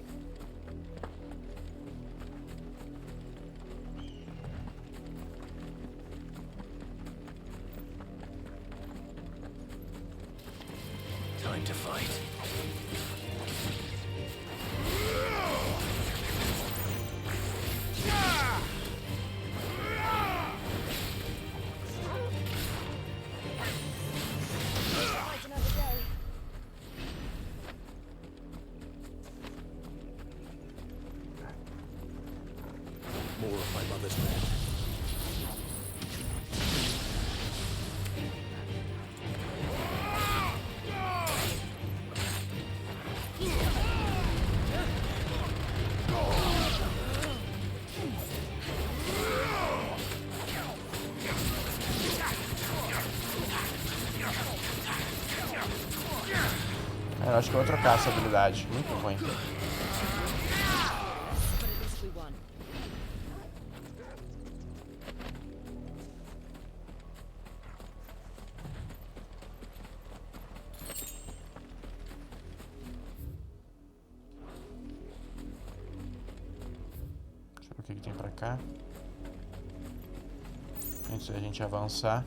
Speaker 3: Time to fight. More of my mother's men.
Speaker 1: Eu acho que eu vou trocar essa habilidade. Muito ruim. que tem pra cá. Antes da gente avançar.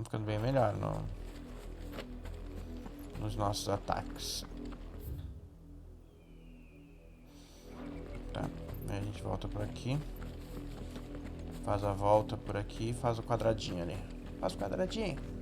Speaker 1: Ficando bem melhor nos nossos ataques. Tá, aí a gente volta por aqui. Faz a volta por aqui e faz o quadradinho ali. Faz o quadradinho.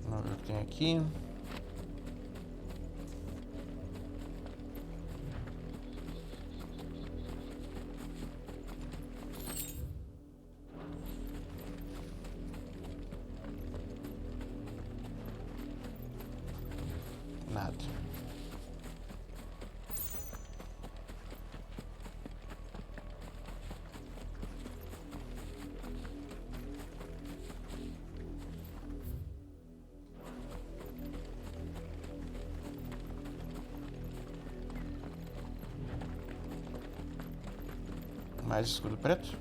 Speaker 1: Vamos ver o que tem aqui. Nada. Mais escudo preto.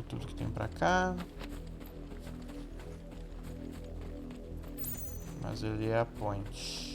Speaker 1: Tudo que tem pra cá. Mas ele é a ponte.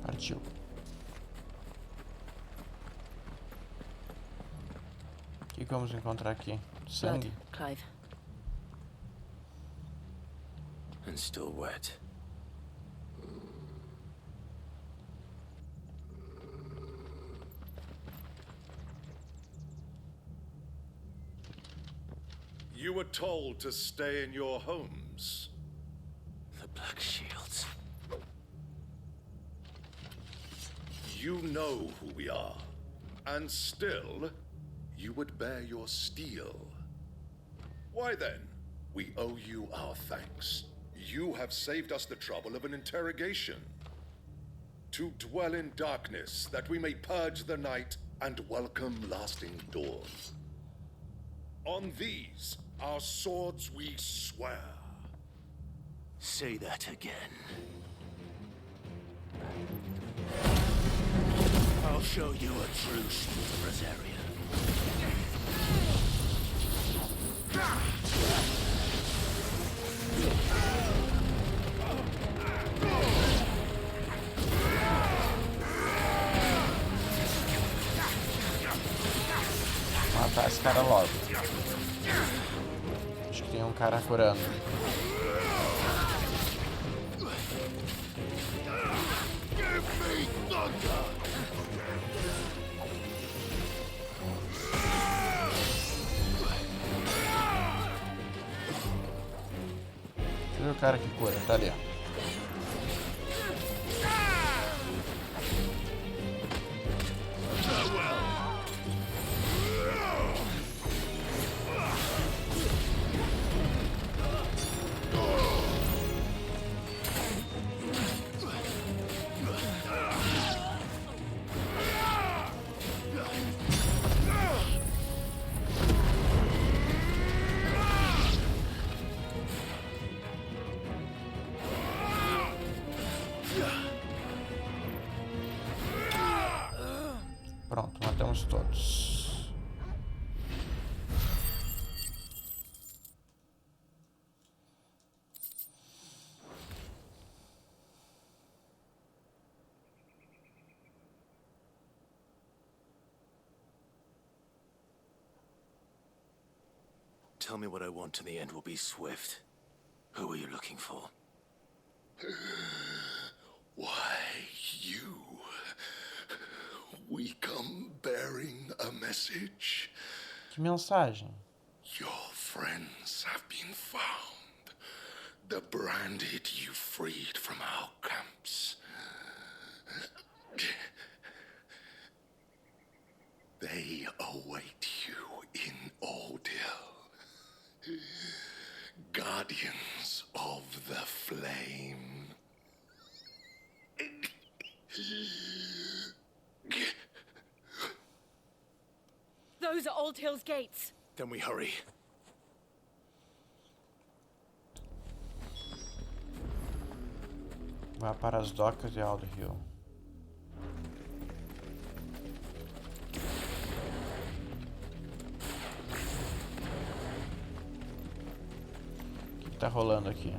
Speaker 1: Partiu. O que vamos encontrar aqui? Sangue?
Speaker 2: Clive.
Speaker 3: And still wet.
Speaker 19: You were told to stay in your homes.
Speaker 3: The Black Shields.
Speaker 19: You know who we are, and still, you would bear your steel. Why then, we owe you our thanks. You have saved us the trouble of an interrogation. To dwell in darkness, that we may purge the night and welcome lasting dawn. On these, our swords we swear.
Speaker 3: Say that again. I'll show you a true smooth Rosarian.
Speaker 1: esse cara logo. Acho que tem um cara curando. Deixa eu ver o cara que cura, tá ali, ó. Pronto, matamos todos.
Speaker 3: Tell me what I want and the end will be swift. Who are you looking for?
Speaker 19: Why, you. We come bearing a message.
Speaker 1: Que mensagem?
Speaker 19: Your friends have been found. The branded you freed from our camps. They await you in Ordeal. Guardians of the Flame.
Speaker 4: Those are Old Hill's gates.
Speaker 3: Then we hurry.
Speaker 1: Vá para as docas de Old Hill. O que tá rolando aqui?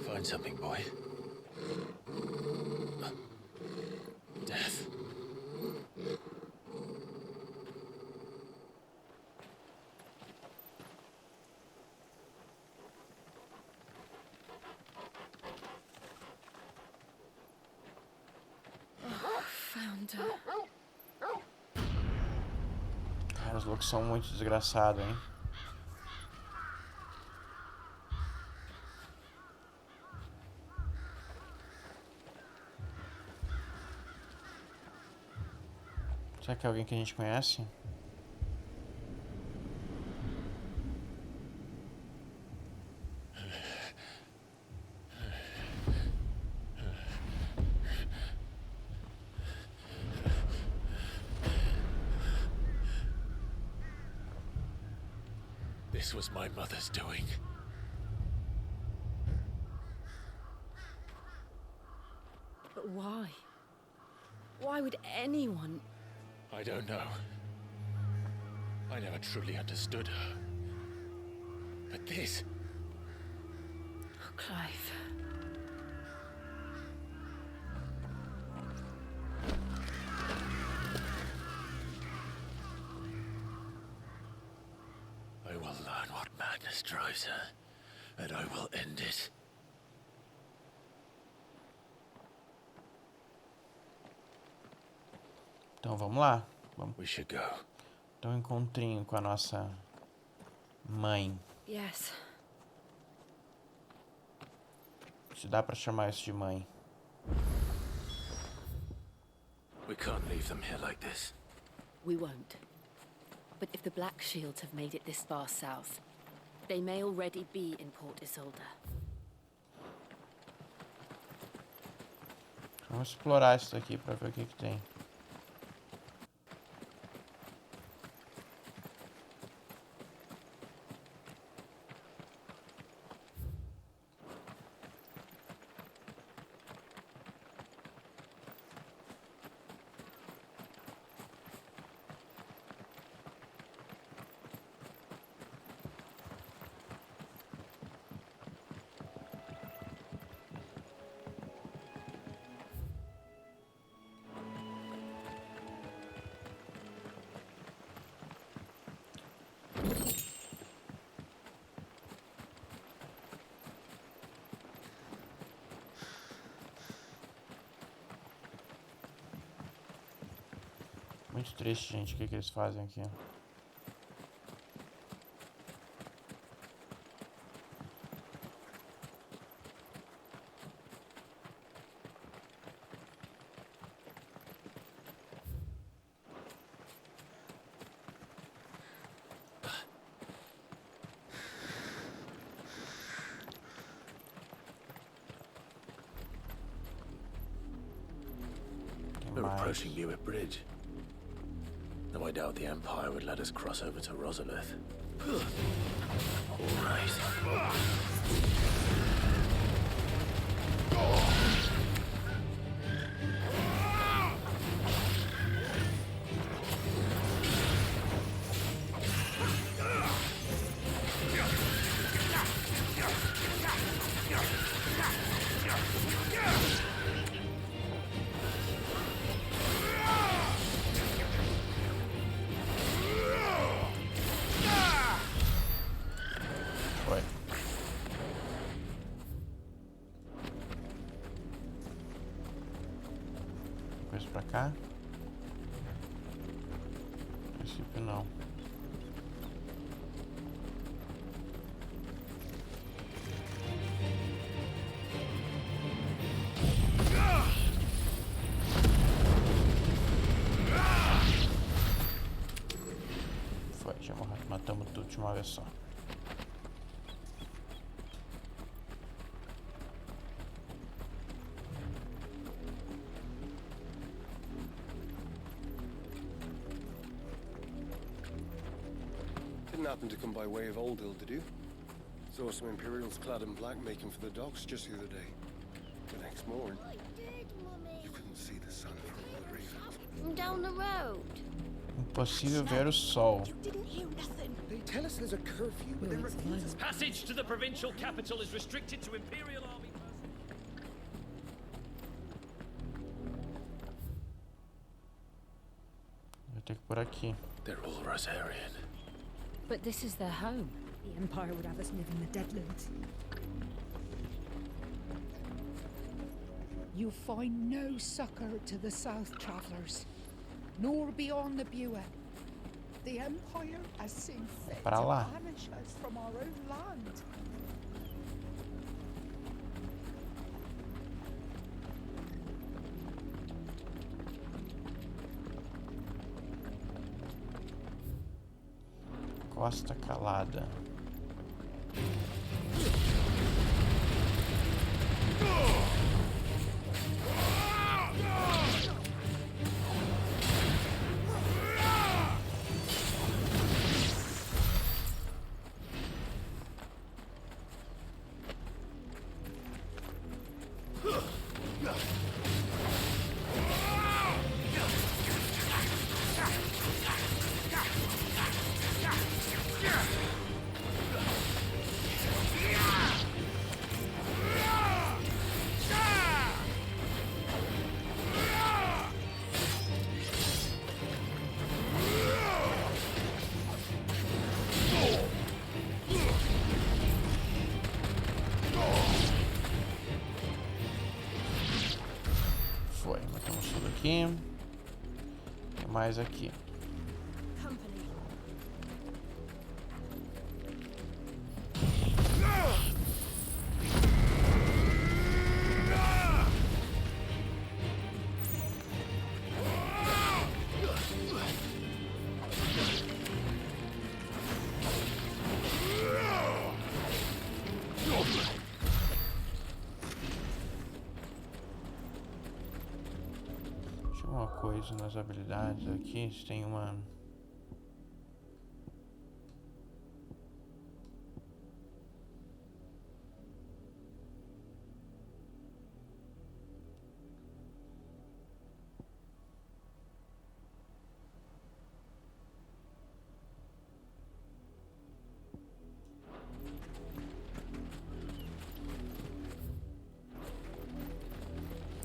Speaker 3: Find something, boy. Death.
Speaker 4: Found her.
Speaker 1: Cara, os loucos são muito desgraçados, hein? Será que é alguém que a gente conhece?
Speaker 3: This was my mother's doing.
Speaker 4: But why? Why would anyone...
Speaker 3: I don't know. I never truly understood her. But this...
Speaker 4: Oh, Clive.
Speaker 3: I will learn what madness drives her, and I will end it.
Speaker 1: Então vamos lá. Vamos.
Speaker 3: We should go.
Speaker 1: Dar um encontrinho com a nossa mãe.
Speaker 4: Yes.
Speaker 1: Se dá pra chamar isso de mãe.
Speaker 3: We can't leave them here like this.
Speaker 4: We won't. But if the Black Shields have made it this far south, they may already be in Port Isolde.
Speaker 1: Vamos explorar isso daqui pra ver o que tem. Muito triste, gente, o que eles fazem aqui.
Speaker 3: We're approaching Newark Bridge. Though I doubt the Empire would let us cross over to Rosalith. All right.
Speaker 1: Pra cá? A princípio não. Foi, já matamos tudo de uma vez só.
Speaker 22: Didn't happen to come by way of Oldhill, did you? Saw some Imperials clad in black making for the docks just the other day. The next morning, you couldn't see the sun for all the reasons.
Speaker 2: From down the road.
Speaker 1: Impossível ver o sol.
Speaker 13: You didn't hear nothing.
Speaker 22: They tell us there's a curfew, but they refuse us.
Speaker 8: Passage to the provincial capital is restricted to Imperial Army.
Speaker 1: Vou ter que ir por aqui.
Speaker 3: They're all Rosarian.
Speaker 4: But this is their home.
Speaker 13: The Empire would have us live in the Deadlands. You find no succor to the South Travellers, nor beyond the Bua. The Empire has seen fit to
Speaker 1: Pra lá.
Speaker 13: banish us from our own land.
Speaker 1: Costa Calada. Foi, matamos tudo aqui. Tem mais aqui. Tinha uma coisa nas habilidades aqui, se tem uma...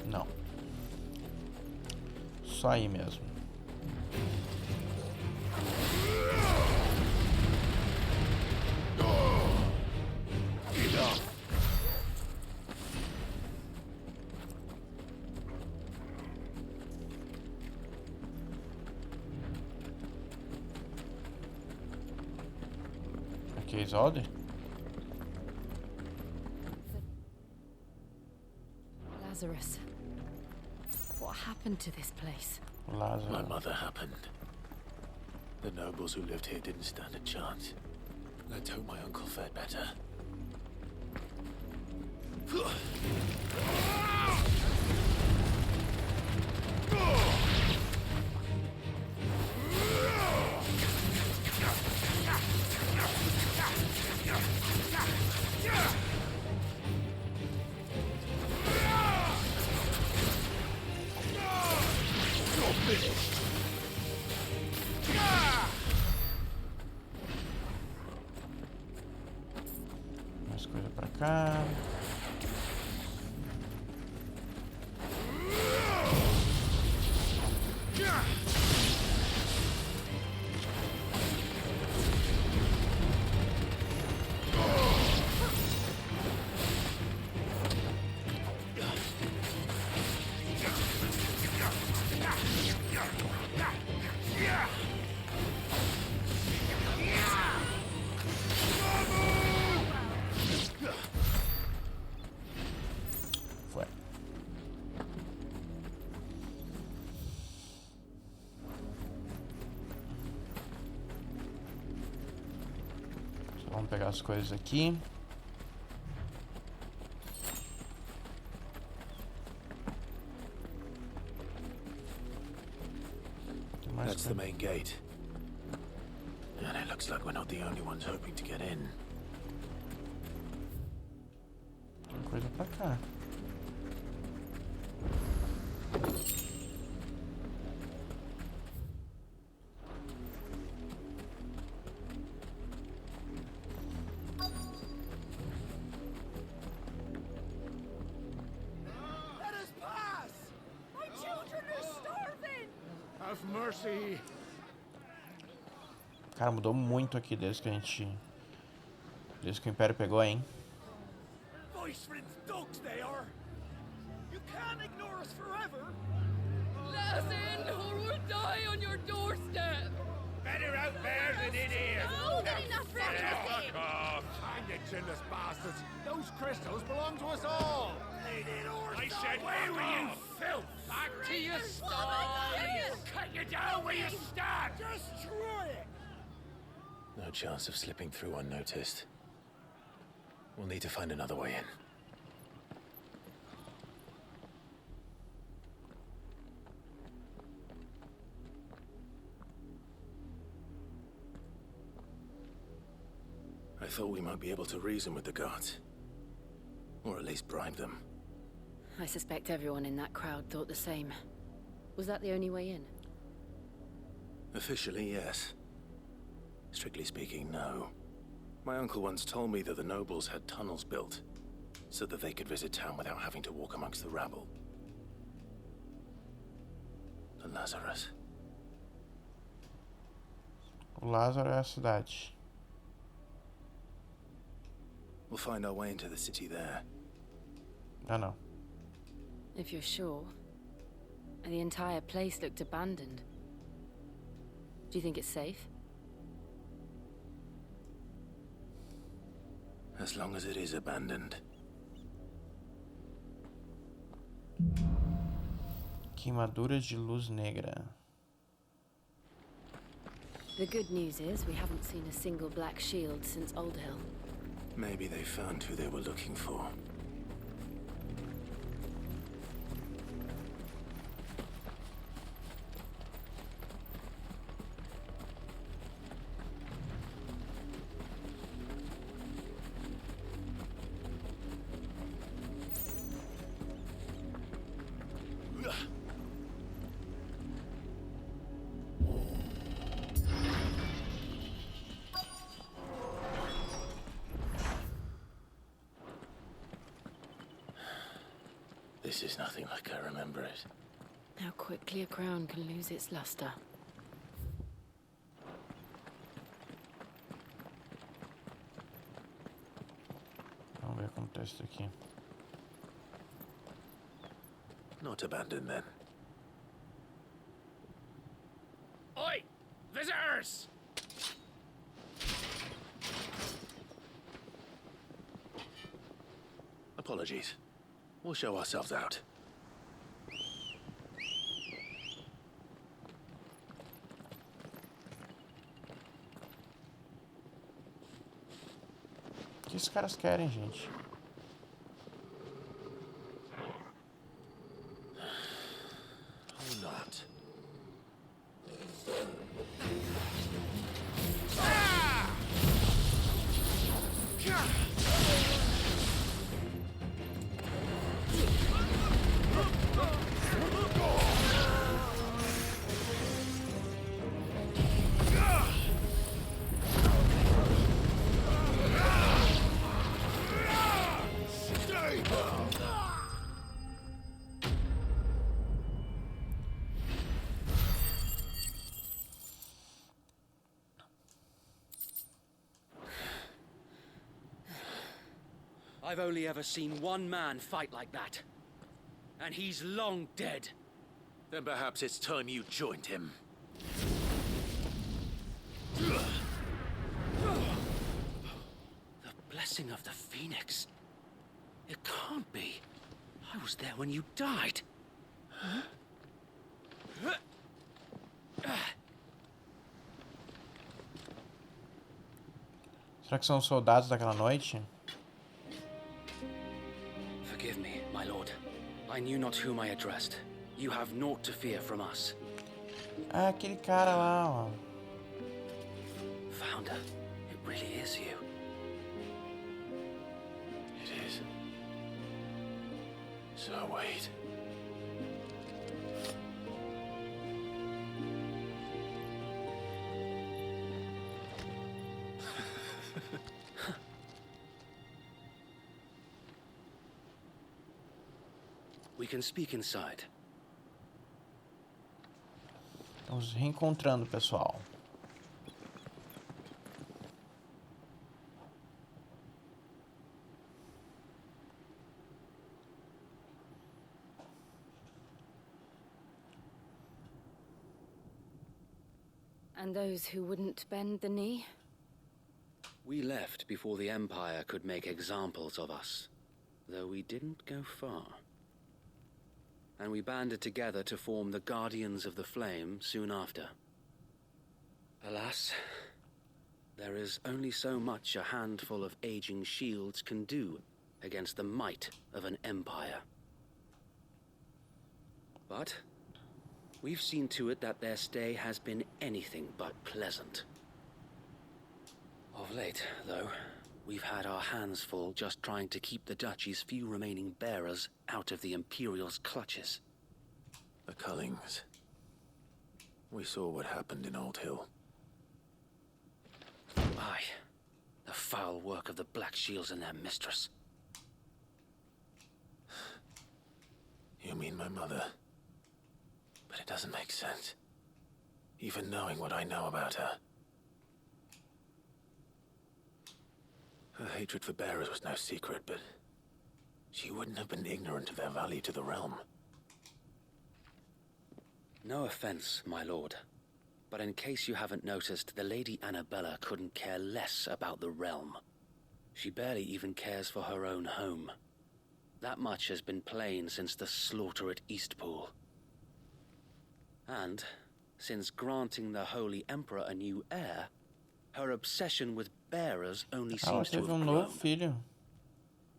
Speaker 1: Não. Só aí mesmo. Que é Isolde?
Speaker 4: Lazarus. What happened to this place?
Speaker 1: Lazarus.
Speaker 3: My mother happened. The nobles who lived here didn't stand a chance. Let's hope my uncle fared better.
Speaker 1: Mais coisa pra cá. Foi. Só vamos pegar as coisas aqui.
Speaker 3: That's the main gate. And it looks like we're not the only ones hoping to get in.
Speaker 1: Tem coisa pra cá.
Speaker 24: Let us pass! My children are starving! Have mercy!
Speaker 1: Cara, mudou muito aqui desde que a gente... Desde que o Império pegou, hein?
Speaker 24: Viceroy's dogs they are! You can't ignore us forever!
Speaker 10: Let us in or we'll die on your doorstep!
Speaker 11: Better out there than in here.
Speaker 10: No, not enough for everything.
Speaker 11: Fuck off.
Speaker 24: Hang you jealous bastards! Those crystals belong to us all!
Speaker 11: I said, where were you, filth? Back to your stall. Cut you down where you stand.
Speaker 24: Destroy it!
Speaker 3: No chance of slipping through unnoticed. We'll need to find another way in. I thought we might be able to reason with the guards. Or at least bribe them.
Speaker 2: I suspect everyone in that crowd thought the same. Was that the only way in?
Speaker 3: Officially, yes. Strictly speaking, no. My uncle once told me that the nobles had tunnels built, so that they could visit town without having to walk amongst the rabble. The Lazarus.
Speaker 1: O Lázaro é a cidade.
Speaker 3: We'll find our way into the city there.
Speaker 1: Ah, não.
Speaker 2: If you're sure. The entire place looked abandoned. Do you think it's safe?
Speaker 3: As long as it is abandoned.
Speaker 1: Queimaduras de luz negra.
Speaker 2: The good news is we haven't seen a single black shield since Old Hill.
Speaker 3: Maybe they found who they were looking for. This is nothing like I remember it.
Speaker 2: How quickly a crown can lose its luster.
Speaker 1: Vamos ver como tá isso aqui.
Speaker 3: Not abandoned then.
Speaker 11: Oi! Visitors!
Speaker 3: Apologies. We'll show ourselves out.
Speaker 1: O que esses caras querem, gente?
Speaker 3: Or not.
Speaker 5: I've only ever seen one man fight like that. And he's long dead.
Speaker 3: Then perhaps it's time you joined him.
Speaker 5: The blessing of the Phoenix. It can't be. I was there when you died.
Speaker 1: Será que são os soldados daquela noite?
Speaker 5: Forgive me, my lord. I knew not whom I addressed. You have naught to fear from us.
Speaker 1: Ah, aquele cara lá, ó.
Speaker 5: Founder, it really is you.
Speaker 3: It is. So wait.
Speaker 5: We can speak inside.
Speaker 1: Estamos reencontrando, pessoal.
Speaker 4: And those who wouldn't bend the knee?
Speaker 5: We left before the Empire could make examples of us, though we didn't go far. And we banded together to form the Guardians of the Flame soon after. Alas, there is only so much a handful of aging shields can do against the might of an empire. But we've seen to it that their stay has been anything but pleasant. Of late, though, we've had our hands full just trying to keep the Duchy's few remaining bearers out of the Imperial's clutches.
Speaker 3: The Cullings. We saw what happened in Old Hill.
Speaker 5: Aye. The foul work of the Black Shields and their mistress.
Speaker 3: You mean my mother? But it doesn't make sense. Even knowing what I know about her. Her hatred for bearers was no secret, but she wouldn't have been ignorant of their value to the realm.
Speaker 5: No offense, my lord, but in case you haven't noticed, the Lady Annabella couldn't care less about the realm. She barely even cares for her own home. That much has been plain since the slaughter at Eastpool. And, since granting the Holy Emperor a new heir, her obsession with bearers only seems to have grown.
Speaker 1: Filho.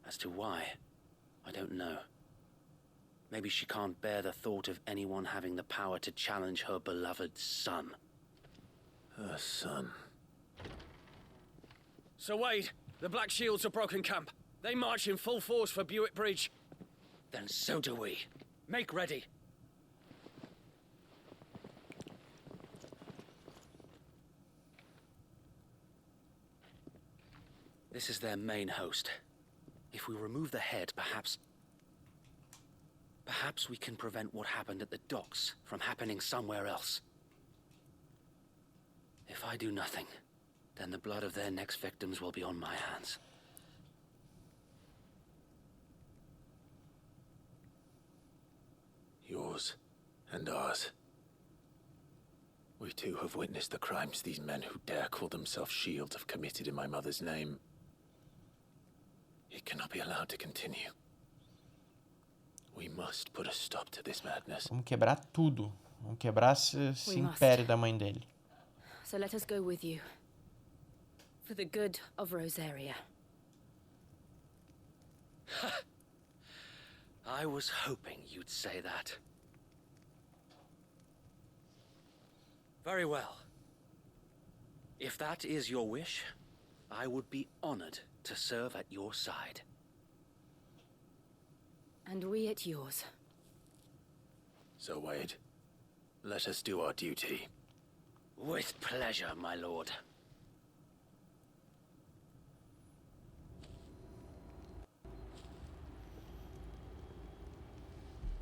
Speaker 5: As to why, I don't know. Maybe she can't bear the thought of anyone having the power to challenge her beloved son.
Speaker 3: Her son.
Speaker 5: Sir Wade, the Black Shields have broken camp. They march in full force for Buick Bridge. Then so do we. Make ready. This is their main host. If we remove the head, perhaps we can prevent what happened at the docks from happening somewhere else. If I do nothing, then the blood of their next victims will be on my hands.
Speaker 3: Yours and ours. We too have witnessed the crimes these men who dare call themselves shields have committed in my mother's name. It cannot be allowed to continue. We must put a stop to this madness.
Speaker 1: Vamos quebrar tudo. Vamos quebrar esse império da mãe dele.
Speaker 2: So let us go with you. For the good of Rosaria.
Speaker 5: I was hoping you'd say that. Very well. If that is your wish, I would be honored to serve at your side.
Speaker 2: And we at yours.
Speaker 3: So, Wade, let us do our duty.
Speaker 5: With pleasure, my lord.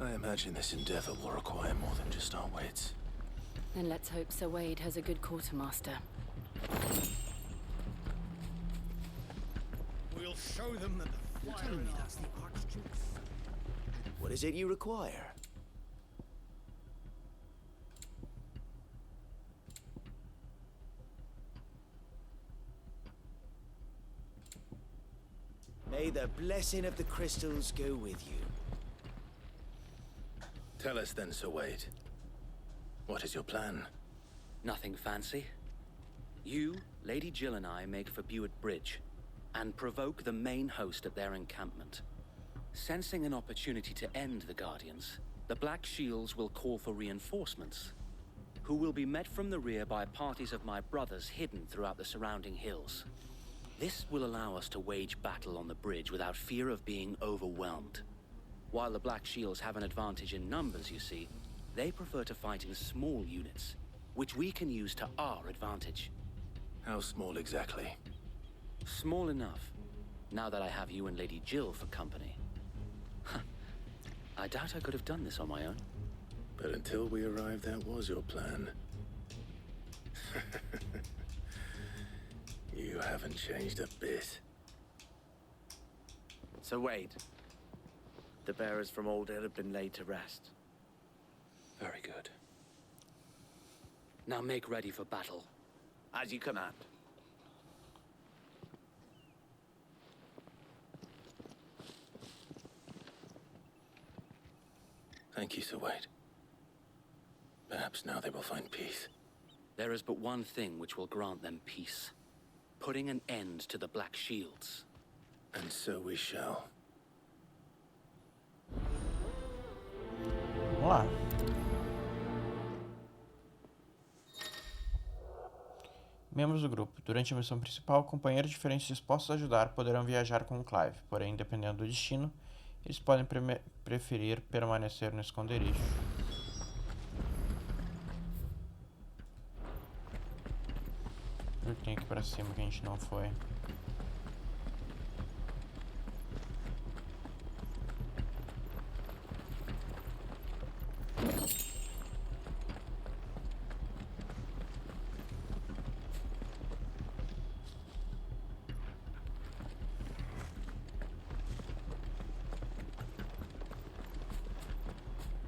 Speaker 3: I imagine this endeavor will require more than just our wits.
Speaker 2: Then let's hope Sir Wade has a good quartermaster.
Speaker 17: We'll show them that the fire telling me that's the Archduke's.
Speaker 15: What is it you require? May the blessing of the crystals go with you.
Speaker 3: Tell us then, Sir Wade. What is your plan?
Speaker 5: Nothing fancy. You, Lady Jill and I make for Buett Bridge and provoke the main host at their encampment. Sensing an opportunity to end the Guardians, the Black Shields will call for reinforcements, who will be met from the rear by parties of my brothers hidden throughout the surrounding hills. This will allow us to wage battle on the bridge without fear of being overwhelmed. While the Black Shields have an advantage in numbers, you see, they prefer to fight in small units, which we can use to our advantage.
Speaker 3: How small exactly?
Speaker 5: Small enough, now that I have you and Lady Jill for company. I doubt I could have done this on my own.
Speaker 3: But until we arrived, that was your plan. You haven't changed a bit.
Speaker 15: So Wade, the bearers from Oldale have been laid to rest.
Speaker 5: Very good. Now make ready for battle.
Speaker 15: As you command.
Speaker 3: Thank you, Sir Wade. Perhaps now they will find peace.
Speaker 5: There is but one thing which will grant them peace. Putting an end to the Black Shields.
Speaker 3: And so we shall.
Speaker 1: Vamos lá. Membros do grupo. Durante a missão principal, companheiros diferentes dispostos a ajudar poderão viajar com o Clive. Porém, dependendo do destino, eles podem preferir permanecer no esconderijo. Eu tenho que ir pra cima que a gente não foi.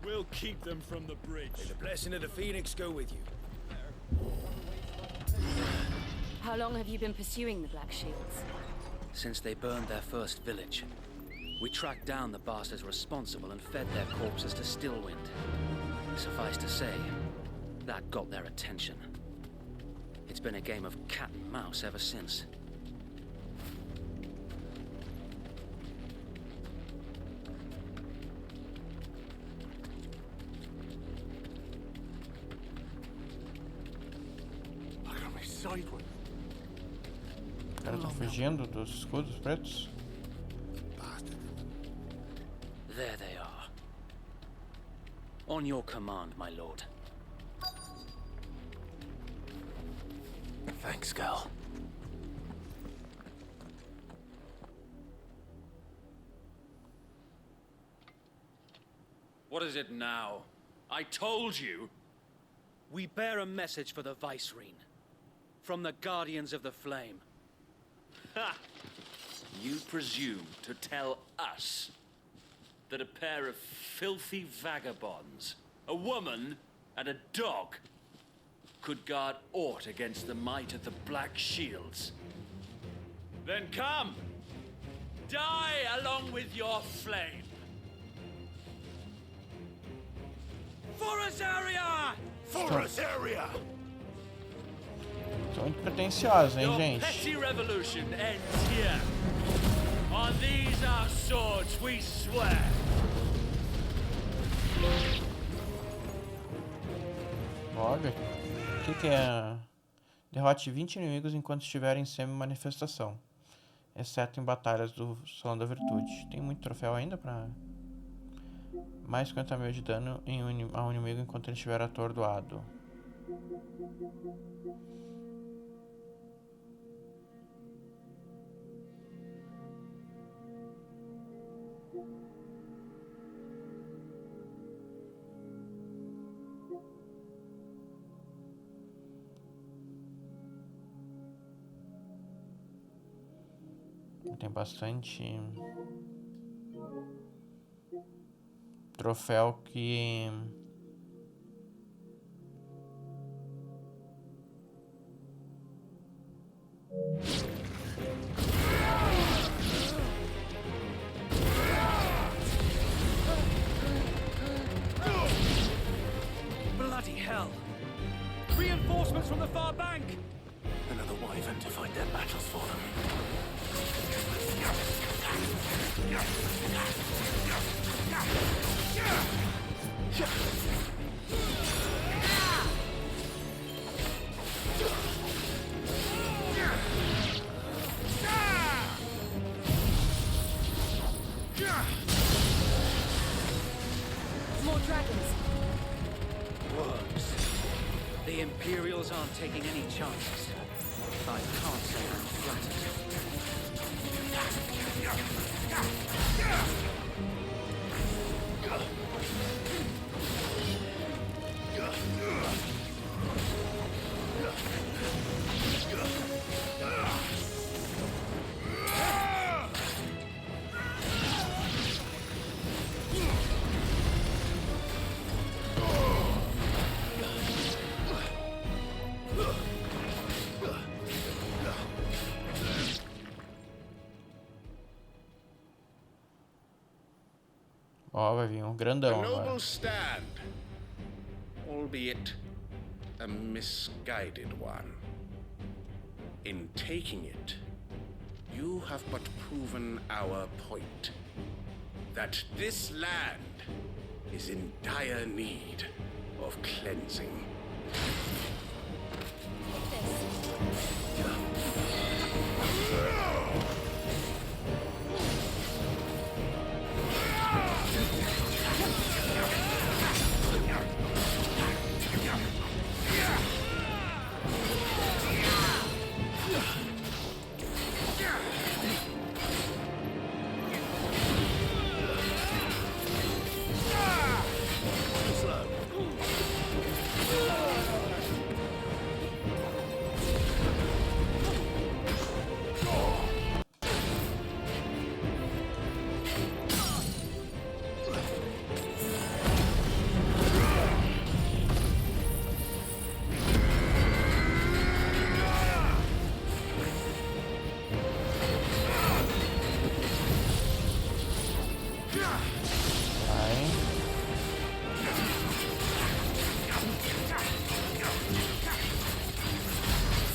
Speaker 8: We'll keep them from the bridge.
Speaker 15: May the blessing of the Phoenix go with you.
Speaker 2: How long have you been pursuing the Black Shields?
Speaker 5: Since they burned their first village. We tracked down the bastards responsible and fed their corpses to Stillwind. Suffice to say, that got their attention. It's been a game of cat and mouse ever since.
Speaker 7: Look at me sideways.
Speaker 1: O cara tá fugindo dos escudos pretos?
Speaker 5: There they are. On your command, my lord.
Speaker 3: Thanks, Gal.
Speaker 5: What is it now? I told you! We bear a message for the Vicereine. From the Guardians of the Flame. Ha! You presume to tell us that a pair of filthy vagabonds, a woman and a dog, could guard aught against the might of the Black Shields? Then come! Die along with your flame!
Speaker 8: Forest area!
Speaker 9: Forest area!
Speaker 1: São muito pretensiosos, hein,
Speaker 8: Your
Speaker 1: gente?
Speaker 8: petty revolution ends here. On these our swords we swear.
Speaker 1: Olha, o que é? Derrote 20 inimigos enquanto estiverem em semi-manifestação, exceto em batalhas do Salão da Virtude. Tem muito troféu ainda pra... Mais 50 mil de dano a um inimigo enquanto ele estiver atordoado. Tem bastante troféu que
Speaker 8: Bloody hell! Reinforcements from the far bank!
Speaker 3: Another wyvern to fight their battles for them.
Speaker 4: More dragons.
Speaker 6: Worms. The Imperials aren't taking any chances. I can't say I'm flattered.
Speaker 1: Ó, vai vir um grandão
Speaker 19: A
Speaker 1: agora.
Speaker 19: noble stand, albeit a misguided one. In taking it, you have but proven our point, that this land is in dire need of cleansing.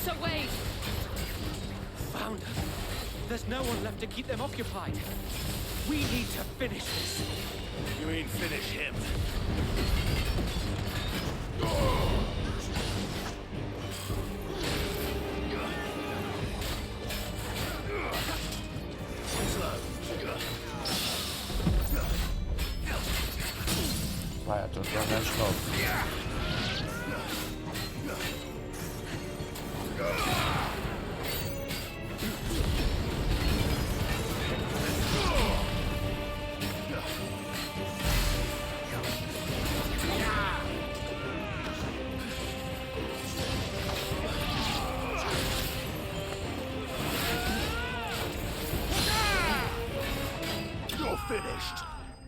Speaker 4: So wait.
Speaker 6: Found her. There's no one left to keep them occupied. We need to finish this.
Speaker 9: You mean finish him?
Speaker 1: Vai, atropelando de novo.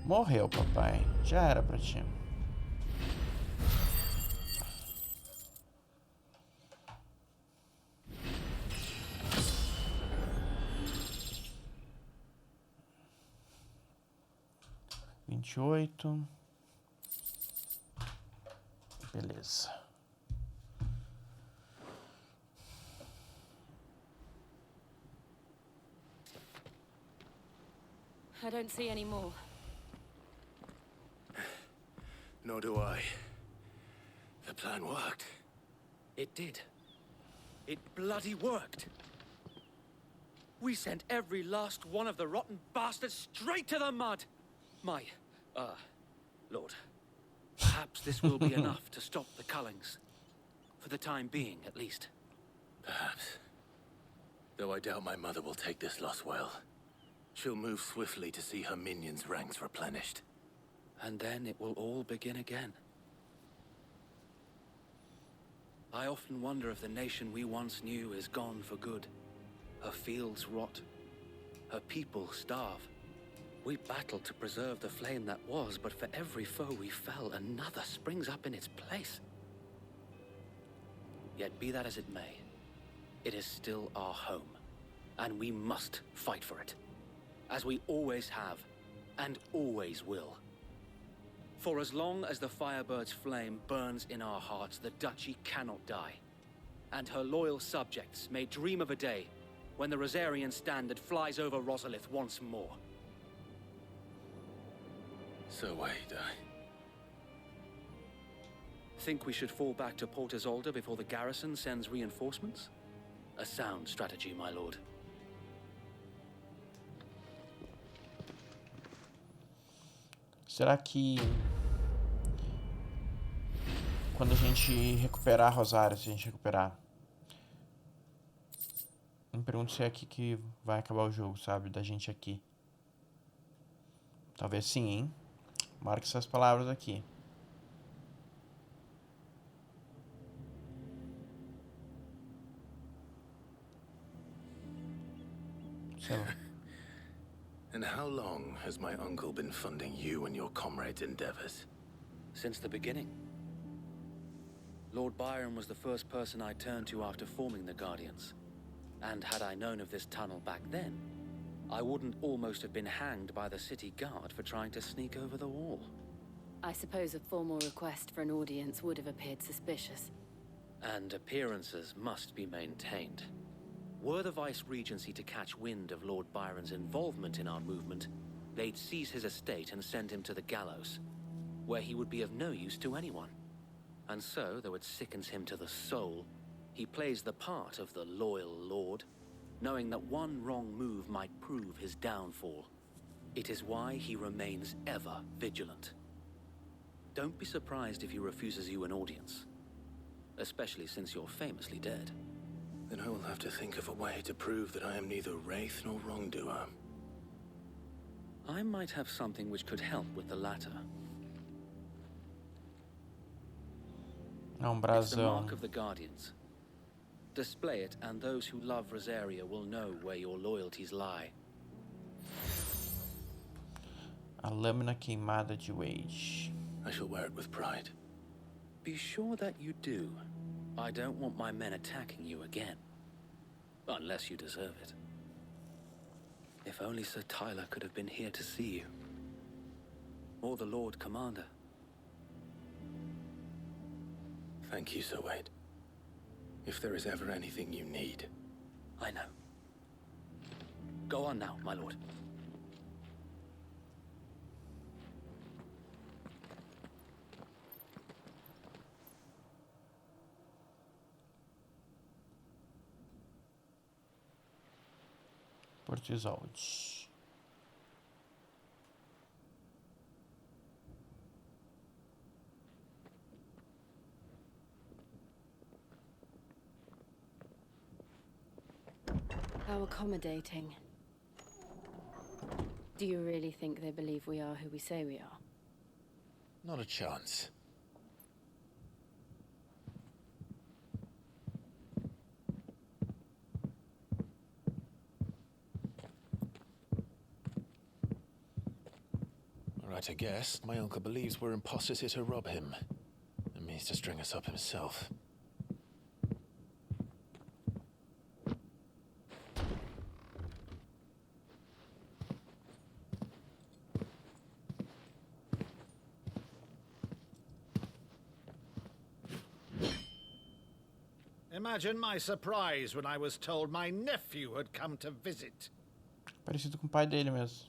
Speaker 1: Morreu, papai. Já era pra ti. Beleza.
Speaker 4: I don't see any more.
Speaker 3: Nor do I. The plan worked.
Speaker 6: It did. It bloody worked. We sent every last one of the rotten bastards straight to the mud. My, Lord, perhaps this will be enough to stop the Cullings. For the time being, at least.
Speaker 3: Perhaps. Though I doubt my mother will take this loss well. She'll move swiftly to see her minions' ranks replenished.
Speaker 6: And then it will all begin again. I often wonder if the nation we once knew is gone for good. Her fields rot. Her people starve. We battled to preserve the flame that was, but for every foe we fell, another springs up in its place. Yet be that as it may, it is still our home, and we must fight for it, as we always have, and always will. For as long as the Firebird's flame burns in our hearts, the Duchy cannot die. And her loyal subjects may dream of a day when the Rosarian standard flies over Rosalith once more.
Speaker 3: So wait,
Speaker 6: Think we should fall back to Port Isolde before the garrison sends reinforcements? A sound strategy, my lord.
Speaker 1: Será que quando a gente recuperar Rosário, se a gente recuperar, eu me pergunto se é aqui que vai acabar o jogo, sabe? Da gente aqui. Talvez sim, hein? Marque essas palavras aqui. Sei lá.
Speaker 3: And how long has my uncle been funding you and your comrades' endeavors?
Speaker 6: Since the beginning. Lord Byron was the first person I turned to after forming the Guardians. And had I known of this tunnel back then, I wouldn't almost have been hanged by the city guard for trying to sneak over the wall.
Speaker 4: I suppose a formal request for an audience would have appeared suspicious.
Speaker 6: And appearances must be maintained. Were the Vice-Regency to catch wind of Lord Byron's involvement in our movement, they'd seize his estate and send him to the gallows, where he would be of no use to anyone. And so, though it sickens him to the soul, he plays the part of the loyal lord, knowing that one wrong move might prove his downfall. It is why he remains ever vigilant. Don't be surprised if he refuses you an audience, especially since you're famously dead.
Speaker 3: Then I will have to think of a way to prove that I am neither wraith nor wrongdoer.
Speaker 6: I might have something which could help with the latter. It's the mark of the Guardians. Display it, and those who love Rosaria will know where your loyalties lie.
Speaker 1: A lâmina queimada de Wade.
Speaker 3: I shall wear it with pride.
Speaker 6: Be sure that you do. I don't want my men attacking you again. Unless you deserve it. If only Sir Tyler could have been here to see you. Or the Lord Commander.
Speaker 3: Thank you, Sir Wade. If there is ever anything you need.
Speaker 6: I know. Go on now, my lord.
Speaker 1: Porto Isolde.
Speaker 4: How accommodating. Do you really think they believe we are who we say we are?
Speaker 3: Not a chance. Right, I guess. My uncle believes we're imposters here to rob him. And means to string us up himself.
Speaker 16: Imagine my surprise when I was told my nephew had come to visit.
Speaker 1: Parecido com o pai dele mesmo.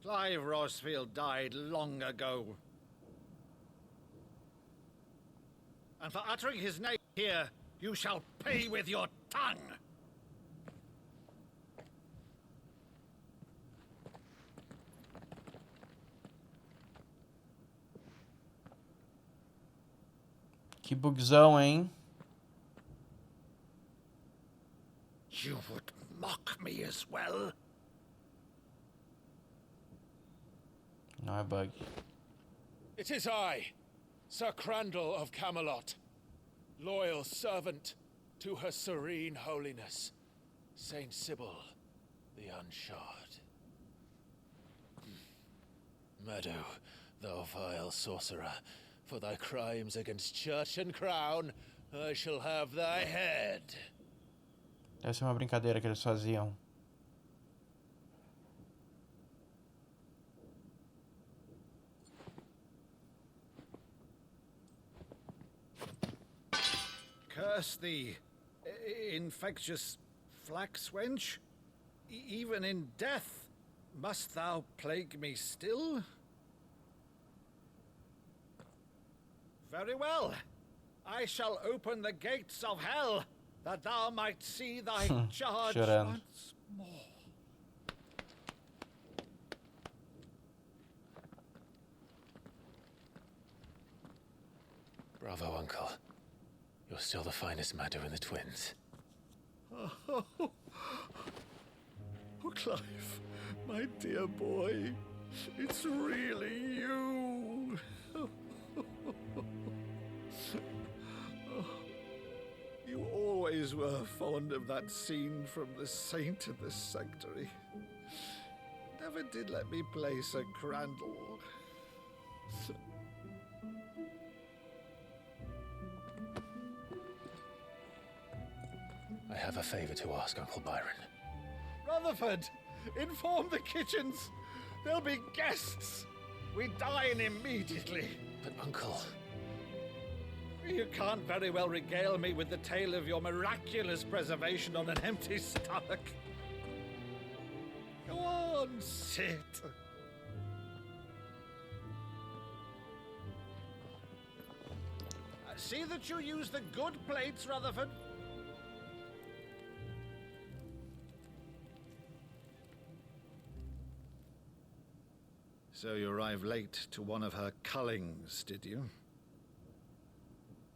Speaker 16: Clive Rosfield died long ago. And for uttering his name here, you shall pay with your tongue.
Speaker 1: Que bugzão, hein?
Speaker 16: You would mock me as well?
Speaker 1: Não é bug.
Speaker 8: It is I, Sir Crandall of Camelot, loyal servant to Her Serene Holiness, Saint Sybil the Unshod. Meadow, thou vile sorcerer, for thy crimes against church and crown, I shall have thy head.
Speaker 1: Deve ser uma brincadeira que eles faziam.
Speaker 16: Curse thee, infectious flax wench. Even in death, must thou plague me still? Very well. I shall open the gates of hell, that thou might see thy charge once more.
Speaker 3: Bravo, Uncle. You're still the finest Meadow in the twins.
Speaker 16: Oh, Clive, my dear boy, it's really you. You always were fond of that scene from The Saint of the Sanctuary. Never did let me play Sir Crandall.
Speaker 3: I have a favor to ask, Uncle Byron.
Speaker 16: Rutherford, inform the kitchens. There'll be guests. We dine immediately.
Speaker 3: But, Uncle...
Speaker 16: You can't very well regale me with the tale of your miraculous preservation on an empty stomach. Go on, sit. See that you use the good plates, Rutherford. So you arrived late to one of her cullings, did you?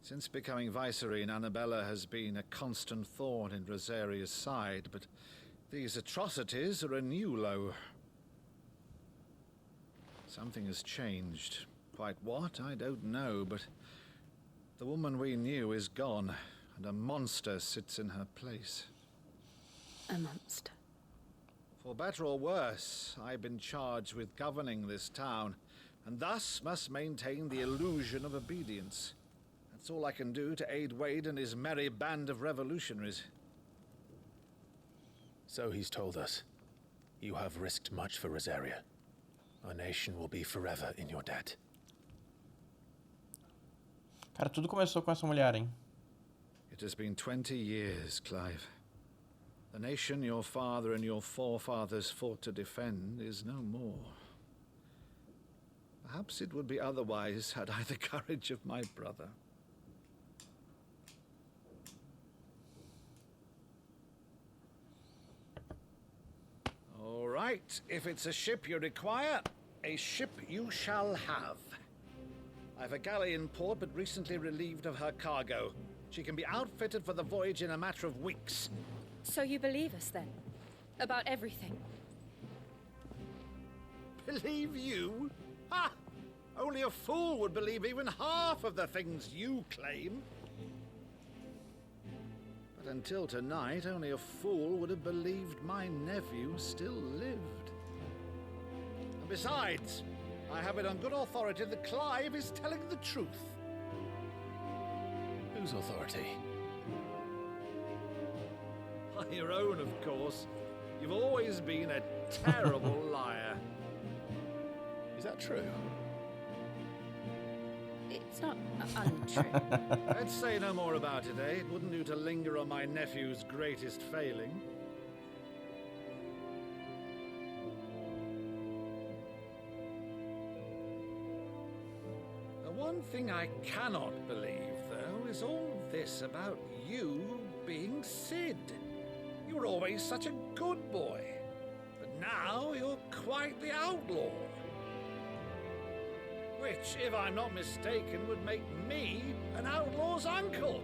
Speaker 16: Since becoming Vicereine, Annabella has been a constant thorn in Rosaria's side, but these atrocities are a new low. Something has changed. Quite what, I don't know, but the woman we knew is gone, and a monster sits in her place.
Speaker 4: A monster?
Speaker 16: For better or worse, I've been charged with governing this town, and thus must maintain the illusion of obedience. That's all I can do to aid Wade and his merry band of revolutionaries.
Speaker 3: So he's told us. You have risked much for Rosaria. Our nation will be forever in your debt.
Speaker 1: Cara, tudo começou com essa mulher, hein?
Speaker 16: It has been 20 years, Clive. The nation your father and your forefathers fought to defend is no more. Perhaps it would be otherwise had I the courage of my brother. All right, if it's a ship you require, a ship you shall have. I've a galley in port, but recently relieved of her cargo. She can be outfitted for the voyage in a matter of weeks.
Speaker 4: So you believe us, then? About everything?
Speaker 16: Believe you? Ha! Only a fool would believe even half of the things you claim. But until tonight, only a fool would have believed my nephew still lived. And besides, I have it on good authority that Clive is telling the truth.
Speaker 3: Whose authority?
Speaker 16: Your own, of course. You've always been a terrible liar.
Speaker 3: Is that true?
Speaker 4: It's not untrue.
Speaker 16: Let's say no more about it, eh? It wouldn't do to linger on my nephew's greatest failing. The one thing I cannot believe, though, is all this about you being Sid. You were always such a good boy, but now you're quite the outlaw. Which, if I'm not mistaken, would make me an outlaw's uncle.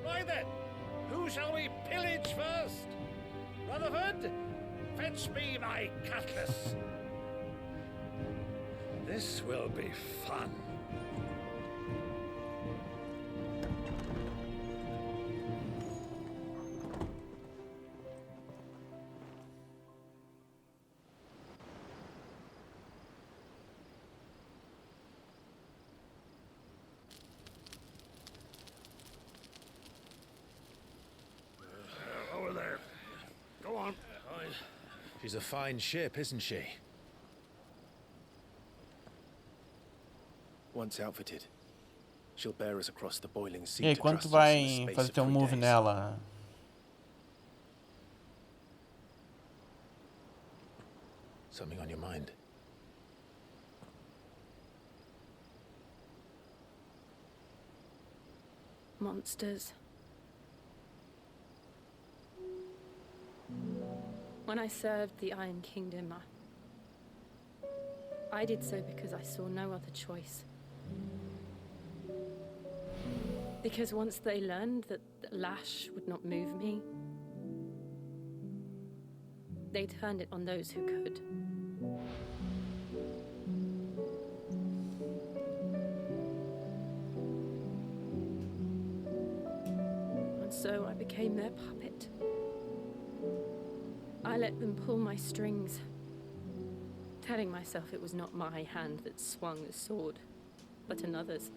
Speaker 16: Right then, who shall we pillage first? Rutherford, fetch me my cutlass. This will be fun.
Speaker 9: Over there. Go on.
Speaker 8: She's a fine ship, isn't she?
Speaker 3: Once outfitted, she'll bear us across the boiling sea.
Speaker 1: E aí, quando tu vai fazer teu move nela?
Speaker 3: Something on your mind?
Speaker 4: Monsters. When I served the Iron Kingdom, I did so because I saw no other choice. Because once they learned that the lash would not move me, they turned it on those who could. And so I became their puppet. I let them pull my strings, telling myself it was not my hand that swung the sword, but another's.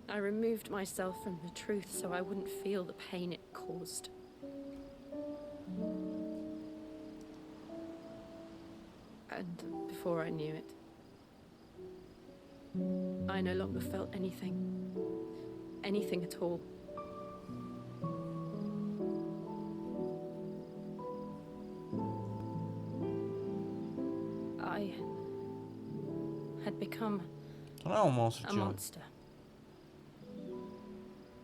Speaker 4: I removed myself from the truth so I wouldn't feel the pain it caused. And before I knew it, I no longer felt anything at all. I had become
Speaker 1: Tu não é monstro,
Speaker 4: a
Speaker 1: tio.
Speaker 4: monster.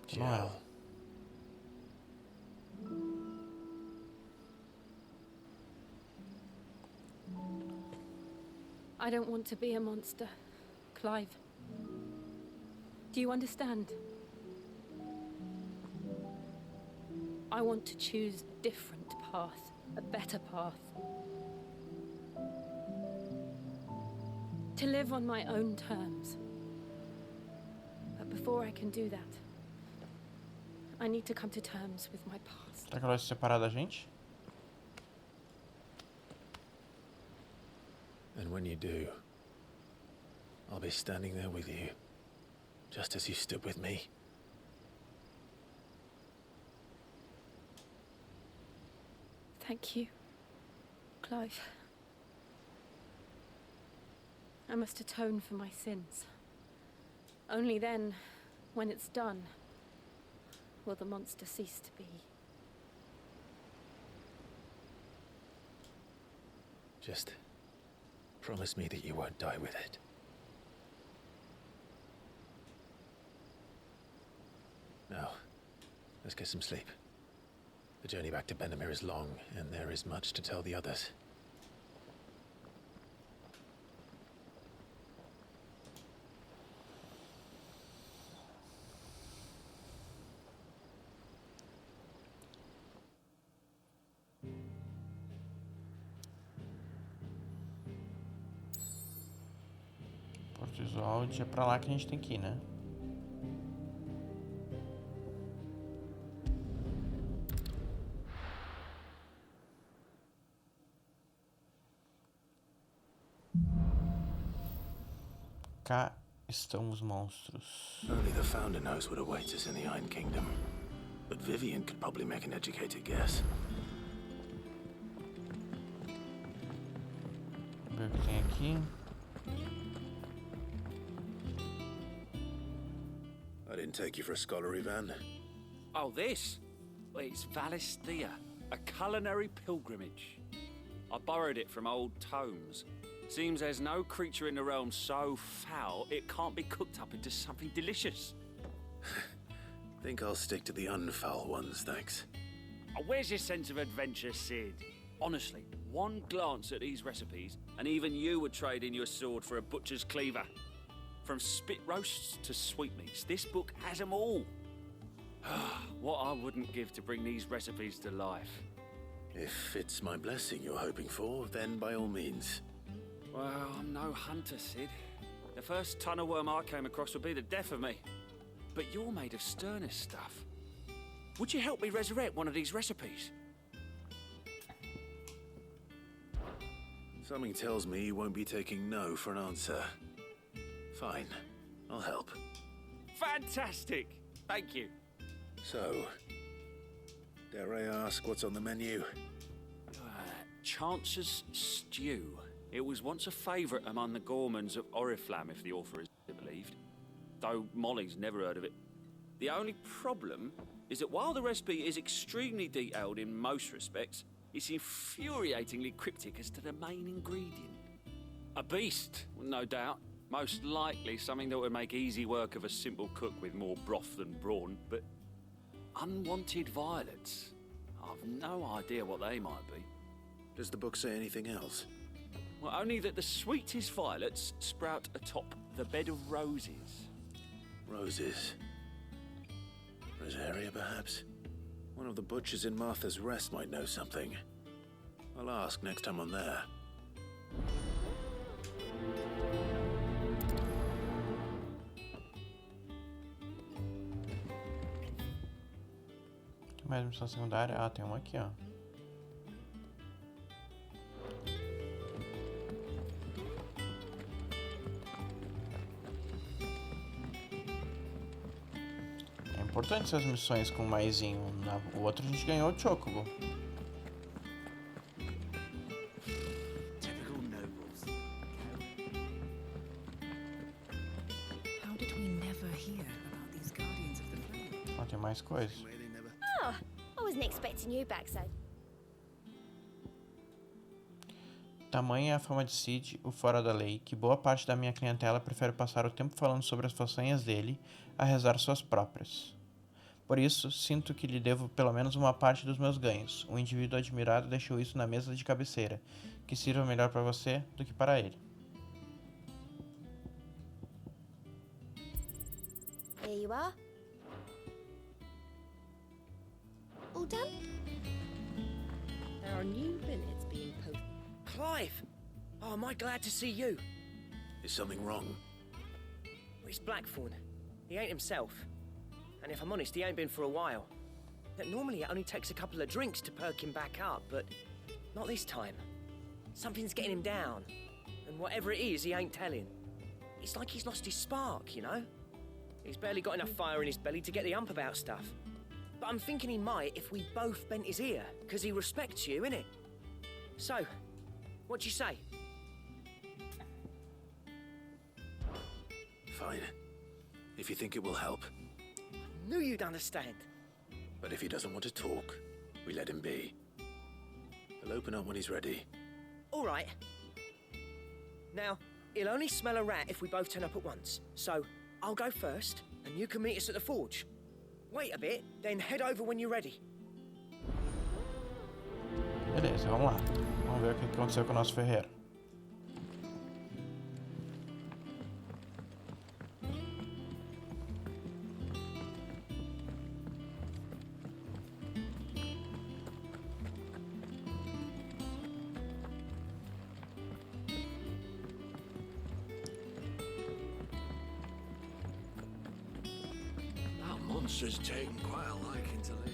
Speaker 1: Tu não é.
Speaker 4: I don't want to be a monster, Clive. Do you understand? I want to choose a different path, a better path. To live on my own terms. But before I can do that, I need to come to terms with my past.
Speaker 1: Será que ela vai se separar da gente?
Speaker 3: And when you do, I'll be standing there with you, just as you stood with me.
Speaker 4: Thank you, Clive. I must atone for my sins. Only then, when it's done, will the monster cease to be.
Speaker 3: Just promise me that you won't die with it. Now, let's get some sleep. The journey back to Benamir is long, and there is much to tell the others.
Speaker 1: Porto Isolde é pra lá que a gente tem que ir, né? Cá estão os monstros.
Speaker 3: Only the Founder knows what awaits us in the Iron Kingdom. But Vivian could probably make an educated guess.
Speaker 1: aqui.
Speaker 3: I didn't take you for a scholar, Ivan.
Speaker 6: Oh, this? Well, it's Valisthea, a culinary pilgrimage. I borrowed it from old tomes. Seems there's no creature in the realm so foul it can't be cooked up into something delicious.
Speaker 3: Think I'll stick to the unfoul ones, thanks.
Speaker 6: Oh, where's your sense of adventure, Sid? Honestly, one glance at these recipes, and even you would trade in your sword for a butcher's cleaver. From spit roasts to sweetmeats, this book has them all. What I wouldn't give to bring these recipes to life.
Speaker 3: If it's my blessing you're hoping for, then by all means.
Speaker 6: Well, I'm no hunter, Sid. The first tunnel worm I came across would be the death of me. But you're made of sterner stuff. Would you help me resurrect one of these recipes?
Speaker 3: Something tells me you won't be taking no for an answer. Fine, I'll help.
Speaker 6: Fantastic! Thank you.
Speaker 3: So, dare I ask what's on the menu?
Speaker 6: Chance's Stew. It was once a favourite among the gourmands of Oriflamme, if the author is believed. Though Molly's never heard of it. The only problem is that while the recipe is extremely detailed in most respects, it's infuriatingly cryptic as to the main ingredient. A beast, no doubt. Most likely something that would make easy work of a simple cook with more broth than brawn, but unwanted violets. I've no idea what they might be.
Speaker 3: Does the book say anything else?
Speaker 6: Well, only that the sweetest violets sprout atop the bed of roses.
Speaker 3: Roses. Rosaria, perhaps? One of the butchers in Martha's Rest might know something. I'll ask next time I'm there.
Speaker 1: Tem mais missão secundária? Ah, tem uma aqui, ó. É importante essas missões com maisinho. O outro a gente ganhou o Chocobo.
Speaker 13: Typical nobles. How did we never hear about these guardians of the flame?
Speaker 1: Ó, tem mais coisas.
Speaker 2: Oh, I wasn't expecting you back so.
Speaker 1: Tamanha é a fama de Sid, o fora da lei, que boa parte da minha clientela prefere passar o tempo falando sobre as façanhas dele a rezar suas próprias. Por isso, sinto que lhe devo pelo menos uma parte dos meus ganhos. Um indivíduo admirado deixou isso na mesa de cabeceira, que sirva melhor para você do que para ele.
Speaker 2: Here you are. All done?
Speaker 18: There are new billets being posted.
Speaker 15: Clive! Oh, am I glad to see you?
Speaker 3: Is something wrong?
Speaker 18: Well, it's Blackthorn. He ain't himself. And if I'm honest, he ain't been for a while. Normally it only takes a couple of drinks to perk him back up, but not this time. Something's getting him down. And whatever it is, he ain't telling. It's like he's lost his spark, you know? He's barely got enough fire in his belly to get the ump about stuff. But I'm thinking he might if we both bent his ear, because he respects you, innit? So, what do you say?
Speaker 3: Fine. If you think it will help.
Speaker 18: Knew you'd understand.
Speaker 3: But if he doesn't want to talk, we let him be. He'll open up when he's ready.
Speaker 18: All right. Now, he'll only smell a rat if we both turn up at once. So, I'll go first, and you can meet us at the forge. Wait a bit, then head over when you're ready.
Speaker 1: Beleza, vamos lá. Vamos ver o que aconteceu com o nosso ferreiro.
Speaker 24: That monster's taken quite a liking to Lady.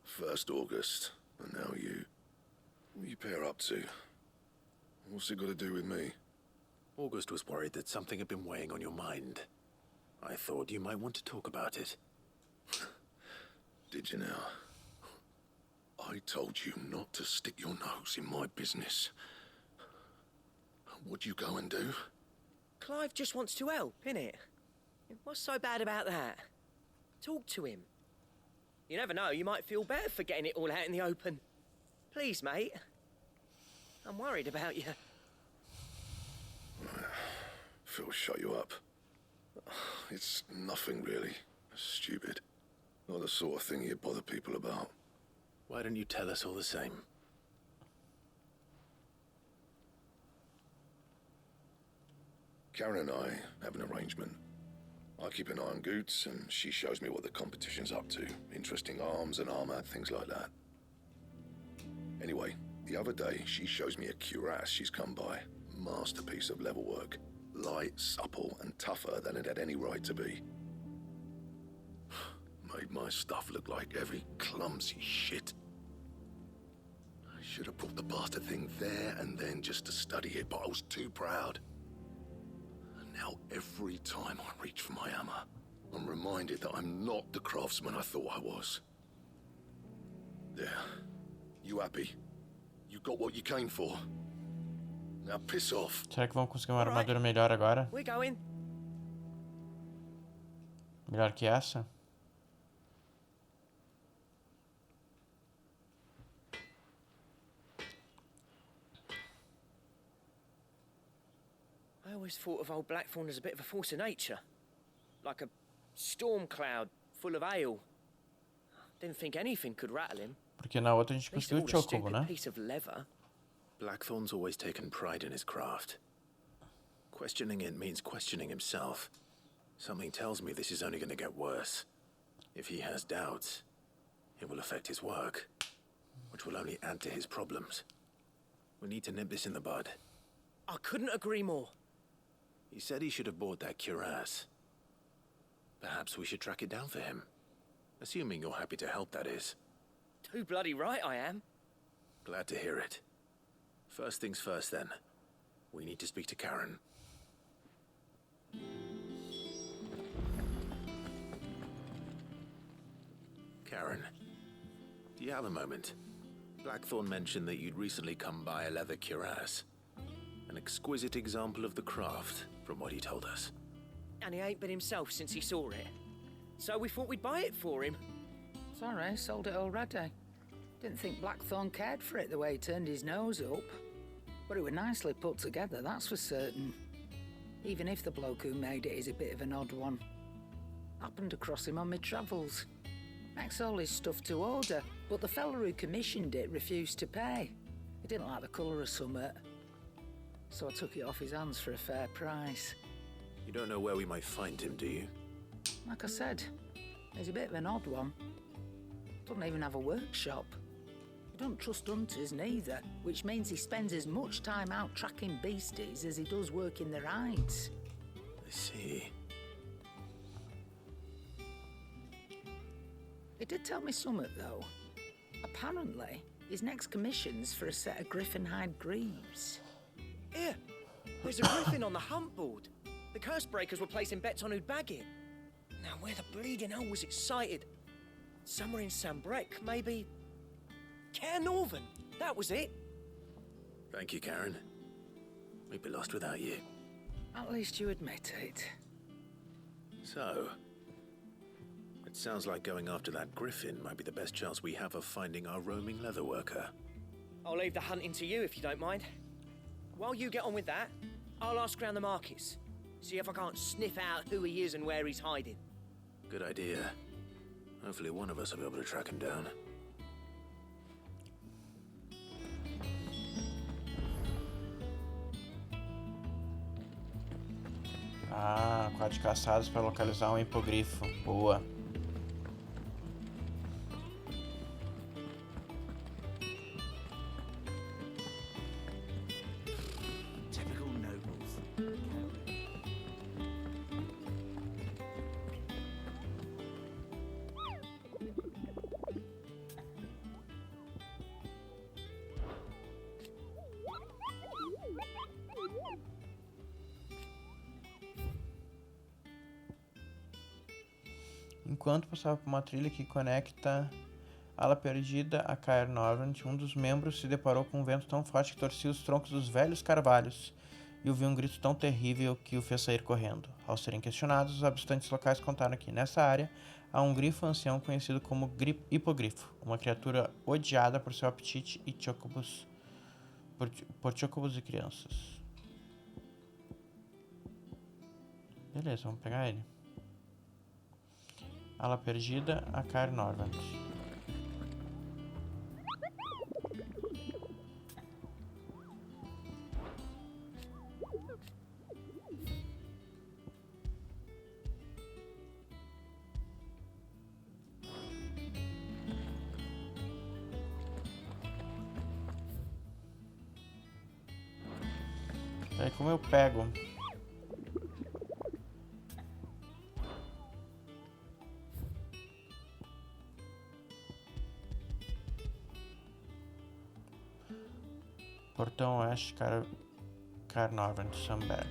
Speaker 19: First August, and now you. What are you pair up to? What's it got to do with me?
Speaker 3: August was worried that something had been weighing on your mind. I thought you might want to talk about it.
Speaker 19: Did you now? I told you not to stick your nose in my business. What'd you go and do?
Speaker 18: Clive just wants to help, innit? What's so bad about that? Talk to him. You never know, you might feel better for getting it all out in the open. Please, mate. I'm worried about you.
Speaker 19: Phil shut you up. It's nothing really. Stupid. Not the sort of thing you bother people about.
Speaker 3: Why don't you tell us all the same?
Speaker 19: Karen and I have an arrangement. I keep an eye on Goots, and she shows me what the competition's up to. Interesting arms and armor, things like that. Anyway, the other day, she shows me a cuirass she's come by. Masterpiece of level work. Light, supple, and tougher than it had any right to be. Made my stuff look like every clumsy shit. I should have brought the bastard thing there and then just to study it, but I was too proud. And now every time I reach for my hammer, I'm reminded that I'm not the craftsman I thought I was. There. You happy? You got what you came for? Now piss off.
Speaker 1: Será que vão conseguir uma armadura melhor agora?
Speaker 18: We're going.
Speaker 1: Melhor que essa?
Speaker 18: I always thought of old Blackthorn as a bit of a force of nature. Like a storm cloud full of hail. Didn't think anything could rattle him.
Speaker 1: Porque na outra a gente conseguiu o Chocobo, né?
Speaker 18: Piece of leather.
Speaker 3: Blackthorn's always taken pride in his craft. Questioning it means questioning himself. Something tells me this is only going to get worse. If he has doubts, it will affect his work, which will only add to his problems. We need to nip this in the bud.
Speaker 18: I couldn't agree more.
Speaker 3: He said he should have bought that cuirass. Perhaps we should track it down for him. Assuming you're happy to help, that is.
Speaker 18: Too bloody right I am.
Speaker 3: Glad to hear it. First things first, then. We need to speak to Karen. Karen, do you have a moment? Blackthorn mentioned that you'd recently come by a leather cuirass. An exquisite example of the craft, from what he told us.
Speaker 18: And he ain't been himself since he saw it. So we thought we'd buy it for him.
Speaker 6: Sorry, sold it already. Didn't think Blackthorn cared for it the way he turned his nose up. But it was nicely put together, that's for certain. Even if the bloke who made it is a bit of an odd one. Happened across him on my travels. Makes all his stuff to order, but the fella who commissioned it refused to pay. He didn't like the colour of summit. So I took it off his hands for a fair price.
Speaker 3: You don't know where we might find him, do you?
Speaker 6: Like I said, he's a bit of an odd one. Doesn't even have a workshop. He don't trust hunters neither, which means he spends as much time out tracking beasties as he does working the rides.
Speaker 3: I see.
Speaker 6: He did tell me something, though. Apparently, his next commission's for a set of griffin hide greaves.
Speaker 18: Here, there's a griffin on the hunt board. The curse breakers were placing bets on who'd bag it. Now, where the bleeding hell was it sighted? Somewhere in Sambrec, maybe... Cairnorthern, that was it.
Speaker 3: Thank you, Karen. We'd be lost without you.
Speaker 6: At least you admit it.
Speaker 3: So, it sounds like going after that griffin might be the best chance we have of finding our roaming leather worker.
Speaker 18: I'll leave the hunting to you if you don't mind. While you get on with that, I'll ask around the markets. See if I can't sniff out who he is and where he's hiding.
Speaker 3: Good idea. Hopefully one of us will be able to track him down.
Speaker 1: Ah, quadros caçados para localizar um hipogrifo. Boa.
Speaker 17: Typical nobles.
Speaker 1: Enquanto passava por uma trilha que conecta Ala Perdida a Caer Norvant, um dos membros se deparou com um vento tão forte que torcia os troncos dos velhos carvalhos e ouviu um grito tão terrível que o fez sair correndo. Ao serem questionados, os habitantes locais contaram que nessa área há um grifo ancião conhecido como hipogrifo, uma criatura odiada por seu apetite e chocobos, por chocobos e crianças. Beleza, vamos pegar ele. Ala Perdida a Caer Norvant. Aí como eu pego? Portão Oeste, Caer Norvant, Sunback.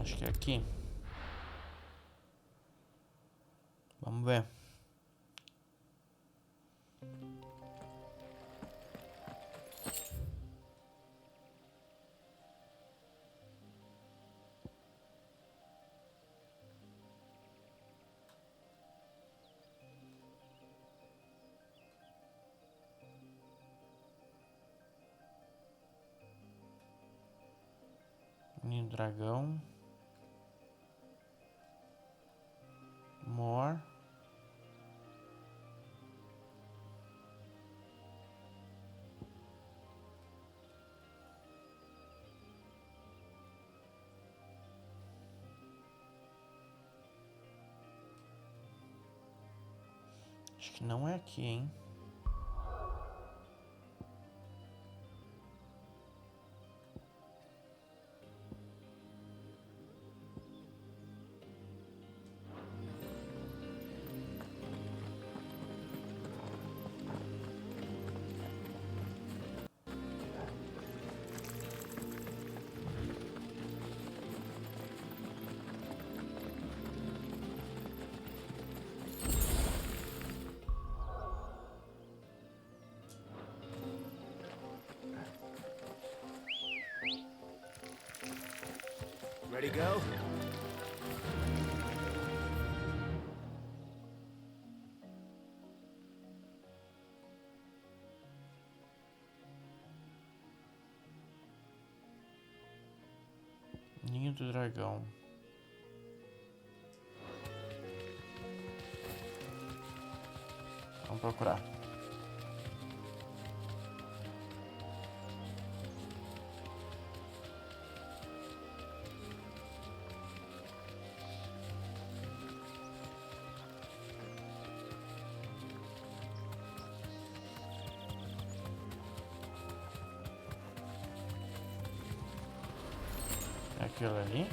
Speaker 1: Acho que é aqui. Vamos ver. Ninho dragão. More. Acho que não é aqui, hein?
Speaker 15: Ready, go?
Speaker 1: Ninho do dragão. Vamos procurar. Aquilo ali.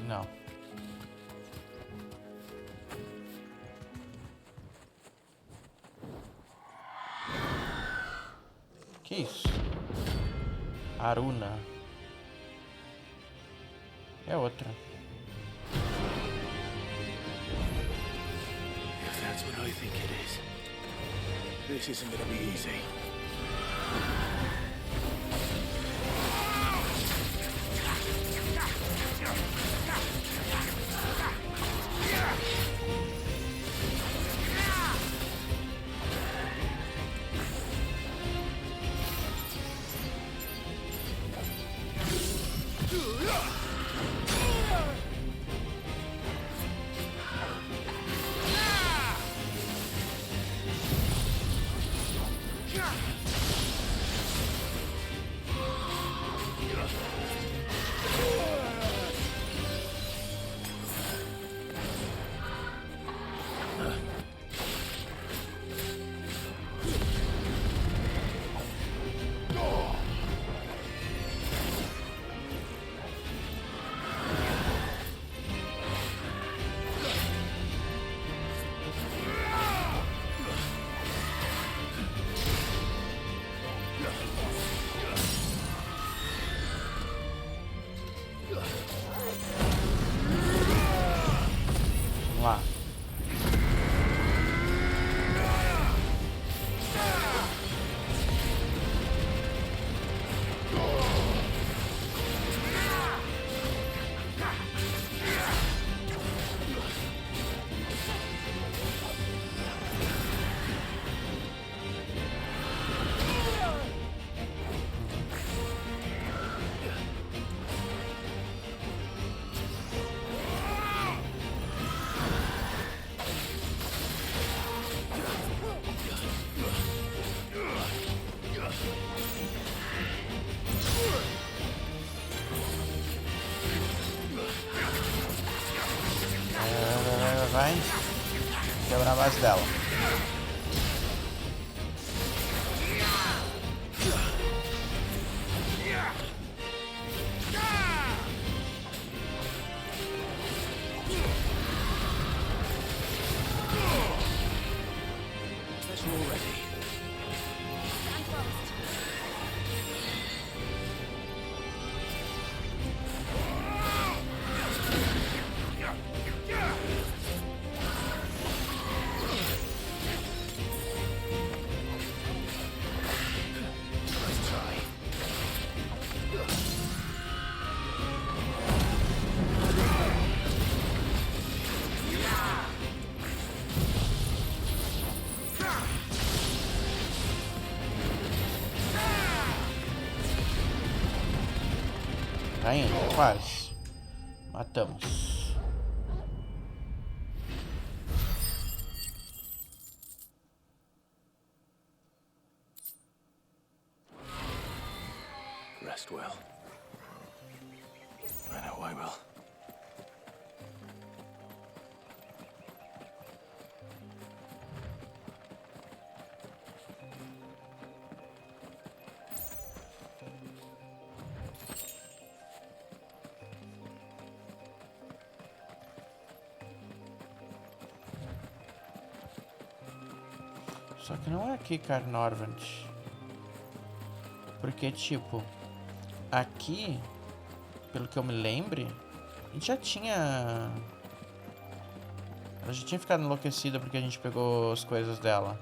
Speaker 1: Não. Que isso? Aruna. É outra.
Speaker 3: If that's what I think it is, this isn't gonna be easy.
Speaker 1: vai quebrar a base dela. Tá indo, quase. Matamos.
Speaker 3: Rest well. I know I will.
Speaker 1: Só que não é aqui, Carnorvand. Porque, tipo, aqui, pelo que eu me lembre, a gente já tinha... Ela já tinha ficado enlouquecida porque a gente pegou as coisas dela.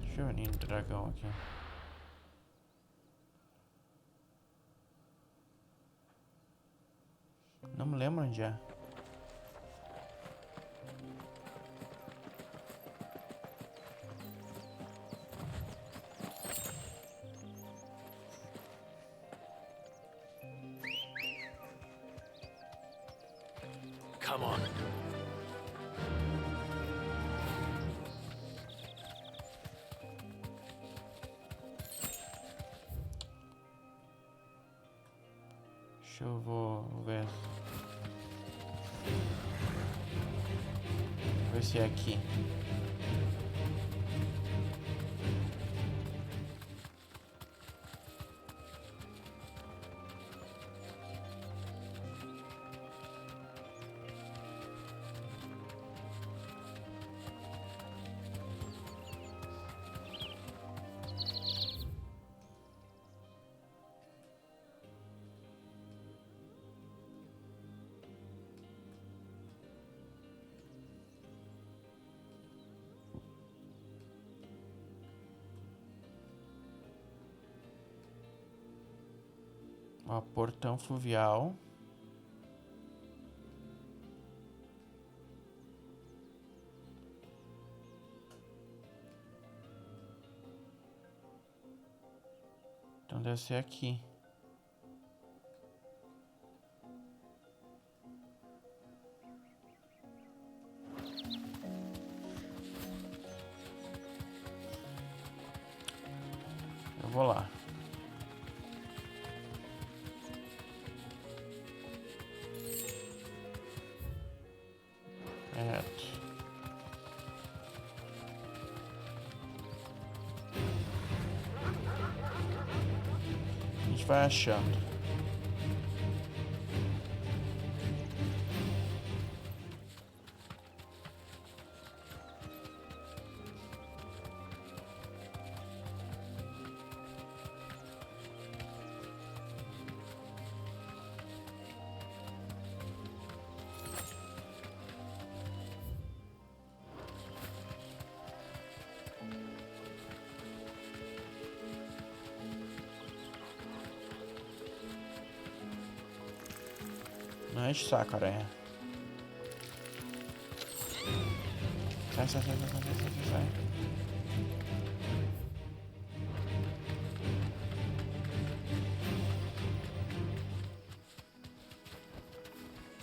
Speaker 1: Deixa eu unir o dragão aqui. Não me lembro onde é.
Speaker 3: Come on.
Speaker 1: Eu vou ver. Vou ver se é aqui. Ó, portão fluvial. Então deve ser aqui. Eu vou lá. Vai achando. Não enche o saco, aranha. Sai, sai, sai, sai, sai, sai, sai.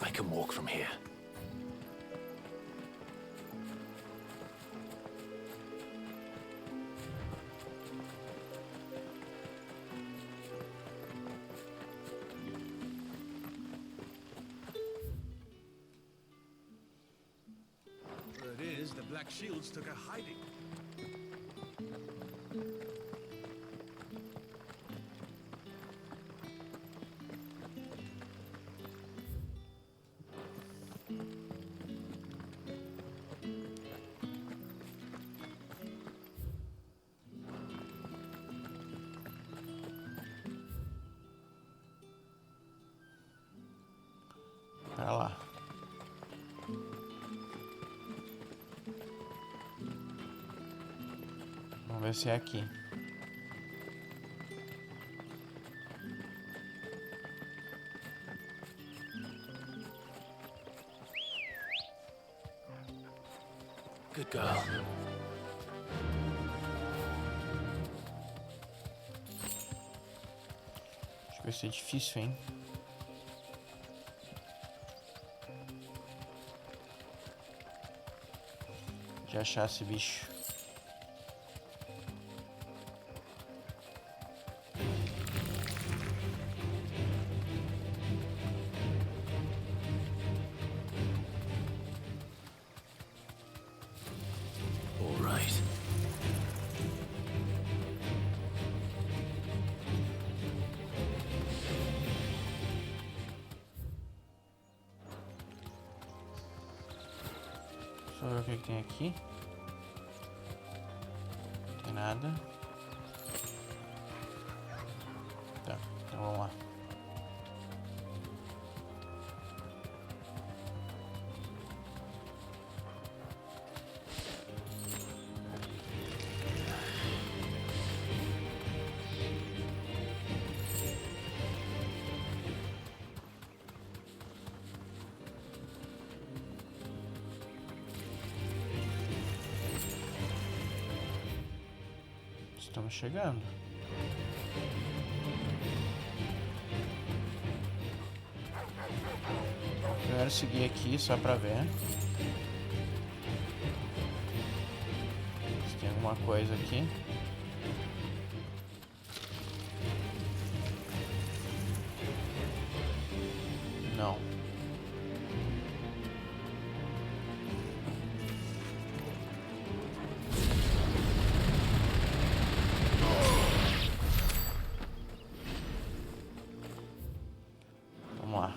Speaker 3: I can walk from here.
Speaker 12: Word is, the Black Shields took a hiding.
Speaker 1: Pra lá. Vamos ver se é aqui.
Speaker 3: Good girl.
Speaker 1: Acho que vai ser difícil, hein? De achar esse bicho.
Speaker 3: All right.
Speaker 1: Deixa eu ver o que tem aqui. Não tem nada. Tá, então vamos lá. Estamos chegando. Primeiro seguir aqui só pra ver se tem alguma coisa aqui. Não. Vamos lá.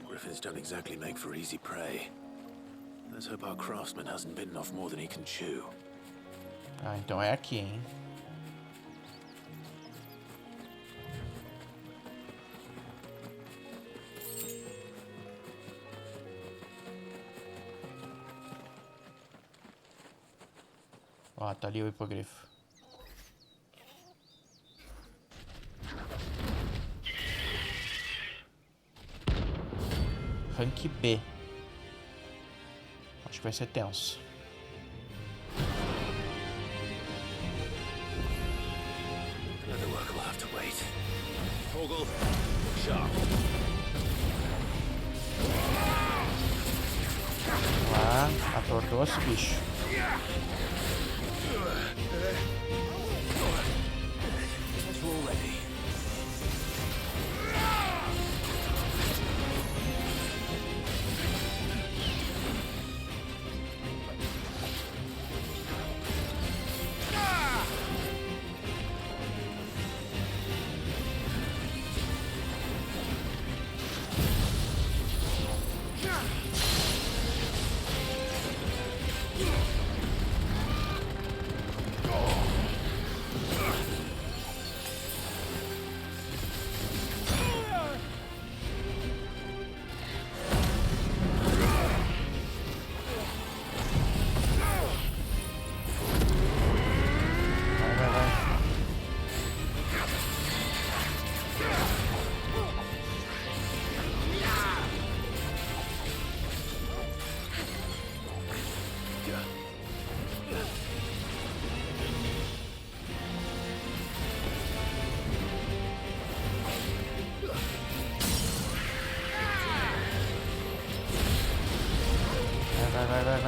Speaker 3: Griffins don't exactly make for easy prey. Let's hope our craftsman hasn't bitten off more than he can chew.
Speaker 1: Ah, então é aqui, hein? Ó, tá ali o hipogrifo. Rank B. Acho que vai ser tenso.
Speaker 3: Another work will have to wait. Fogel, sharp.
Speaker 1: Lá, atortou esse bicho. Vai. Vai.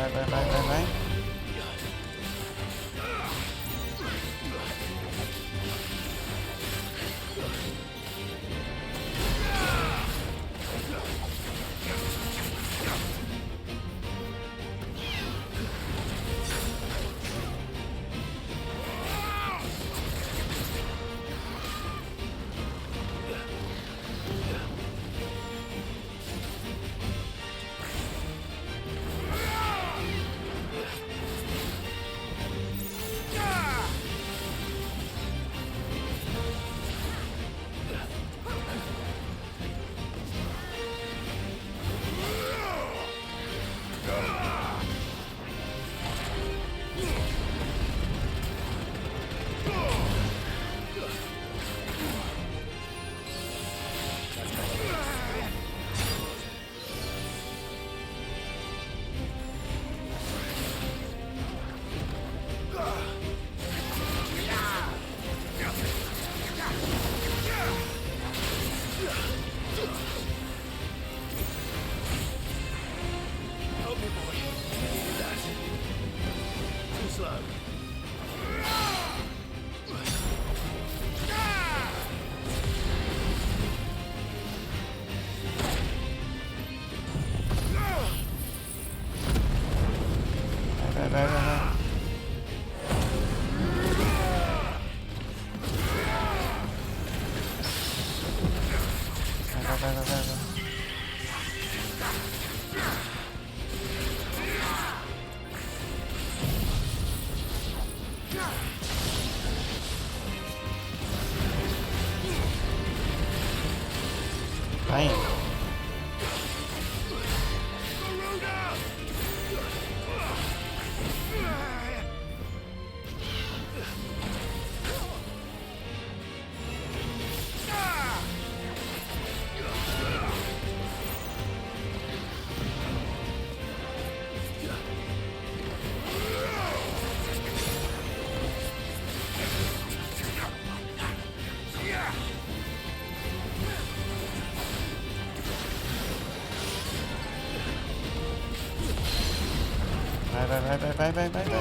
Speaker 1: Vai indo. Vai.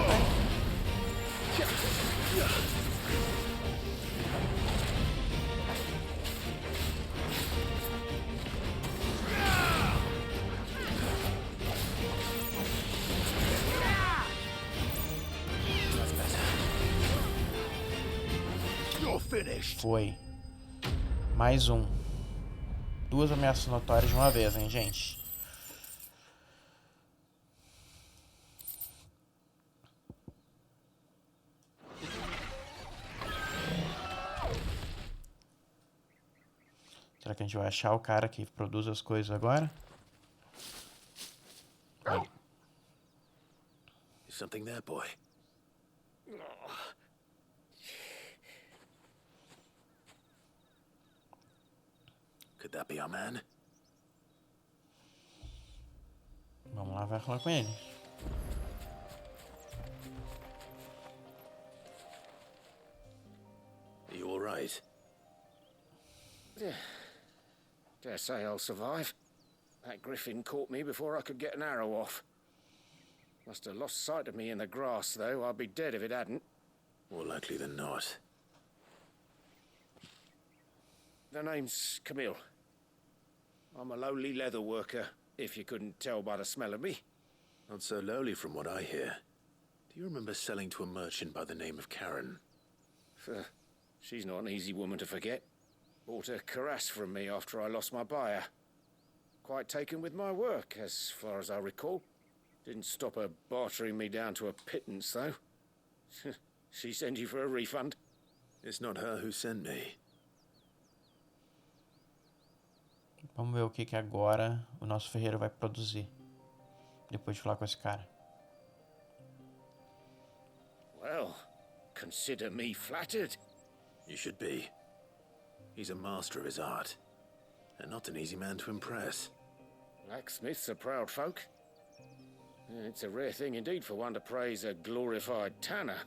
Speaker 1: Foi. Mais um. 2 ameaças notórias de uma vez, hein, gente? Será que a gente vai achar o cara que produz as coisas agora?
Speaker 3: There's something there, boy. Could that be our man?
Speaker 1: Vamos lá, vai falar com ele.
Speaker 3: Are you all right?
Speaker 9: Dare say I'll survive. That griffin caught me before I could get an arrow off. Must have lost sight of me in the grass, though. I'd be dead if it hadn't.
Speaker 3: More likely than not.
Speaker 9: The name's Camille. I'm a lowly leather worker, if you couldn't tell by the smell of me.
Speaker 3: Not so lowly from what I hear. Do you remember selling to a merchant by the name of Karen?
Speaker 9: She's not an easy woman to forget. Bought a cuirass from me after I lost my buyer. Quite taken with my work, as far as I recall. Didn't stop her bartering me down to a pittance, though. She sent you for a refund?
Speaker 3: It's not her who sent me.
Speaker 1: Vamos ver o que agora o nosso ferreiro vai produzir. Depois de falar com esse cara.
Speaker 9: Well, consider me flattered.
Speaker 3: You should be. He's a master of his art. And not an easy man to impress.
Speaker 9: Blacksmiths are proud folk. It's a rare thing indeed for one to praise a glorified tanner.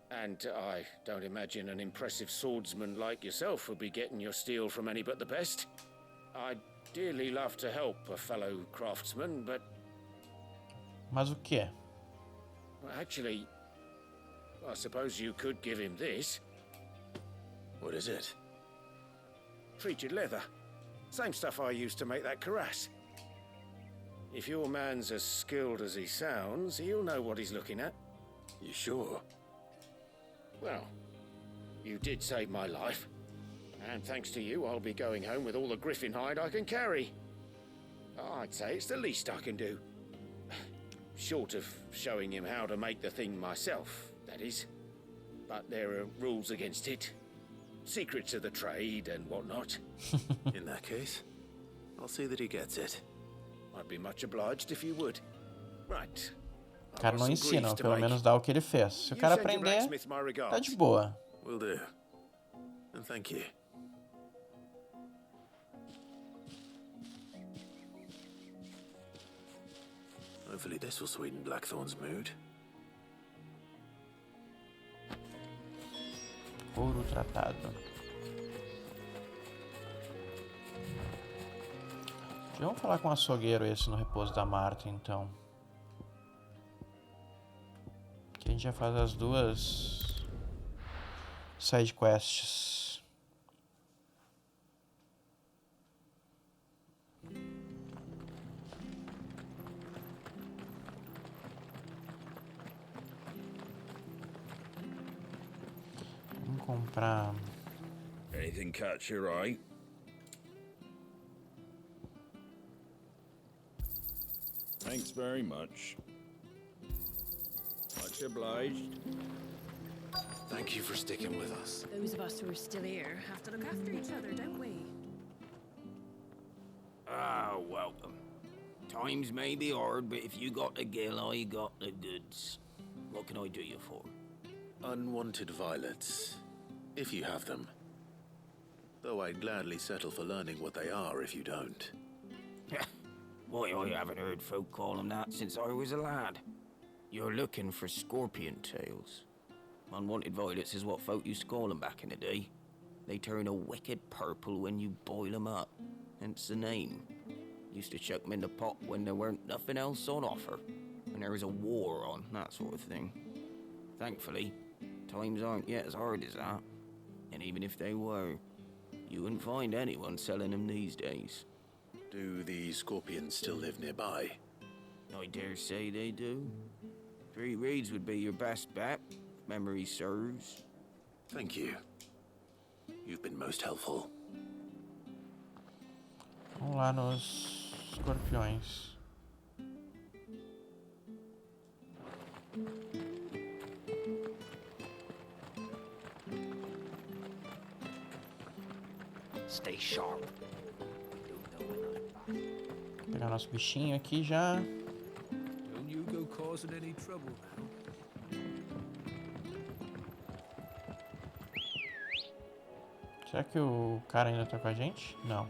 Speaker 9: And I don't imagine an impressive swordsman like yourself would be getting your steel from any but the best. I'd dearly love to help a fellow craftsman, but...
Speaker 1: Mas o quê?
Speaker 9: Well, actually, I suppose you could give him this.
Speaker 3: What is it?
Speaker 9: Treated leather. Same stuff I used to make that cuirass. If your man's as skilled as he sounds, he'll know what he's looking at.
Speaker 3: You sure?
Speaker 9: Well, you did save my life. And thanks to you, I'll be going home with all the griffin hide I can carry. I'd say it's the least I can do. Short of showing him how to make the thing myself, that is. But there are rules against it. Secrets of the trade and whatnot.
Speaker 3: In that case, I'll see that he gets it.
Speaker 9: I'd be much obliged if you would. Right.
Speaker 1: O cara não ensina, pelo menos dá o que ele fez. Se o cara aprender, tá de boa.
Speaker 3: Will do. And thank you. Hopefully this will sweeten Blackthorn's mood.
Speaker 1: Ouro tratado. Vamos falar com o açougueiro esse no repouso da Marta, então. Que a gente já faz as duas side quests. Vamos comprar.
Speaker 14: Anything catch your eye? Thanks very much. Much obliged.
Speaker 3: Thank you for sticking with us.
Speaker 4: Those of us who are still here have to look after each other, don't we?
Speaker 6: Ah, welcome. Times may be hard, but if you got the gill, I got the goods. What can I do you for?
Speaker 3: Unwanted violets, if you have them. Though I'd gladly settle for learning what they are if you don't.
Speaker 6: Why, I haven't heard folk call them that since I was a lad. You're looking for scorpion tails. Unwanted violets is what folk used to call them back in the day. They turn a wicked purple when you boil them up, hence the name. Used to chuck them in the pot when there weren't nothing else on offer, when there was a war on, that sort of thing. Thankfully, times aren't yet as hard as that. And even if they were, you wouldn't find anyone selling them these days.
Speaker 3: Do the scorpions still live nearby?
Speaker 6: I dare say they do. 3 reeds would be your best bet, if memory serves.
Speaker 3: Thank you. You've been most helpful.
Speaker 1: Vamos lá nos escorpiões.
Speaker 6: Stay sharp.
Speaker 1: Vou pegar nosso bichinho aqui já.
Speaker 12: Don't you go causing any trouble now.
Speaker 1: Será que o cara ainda tá com a gente? Não.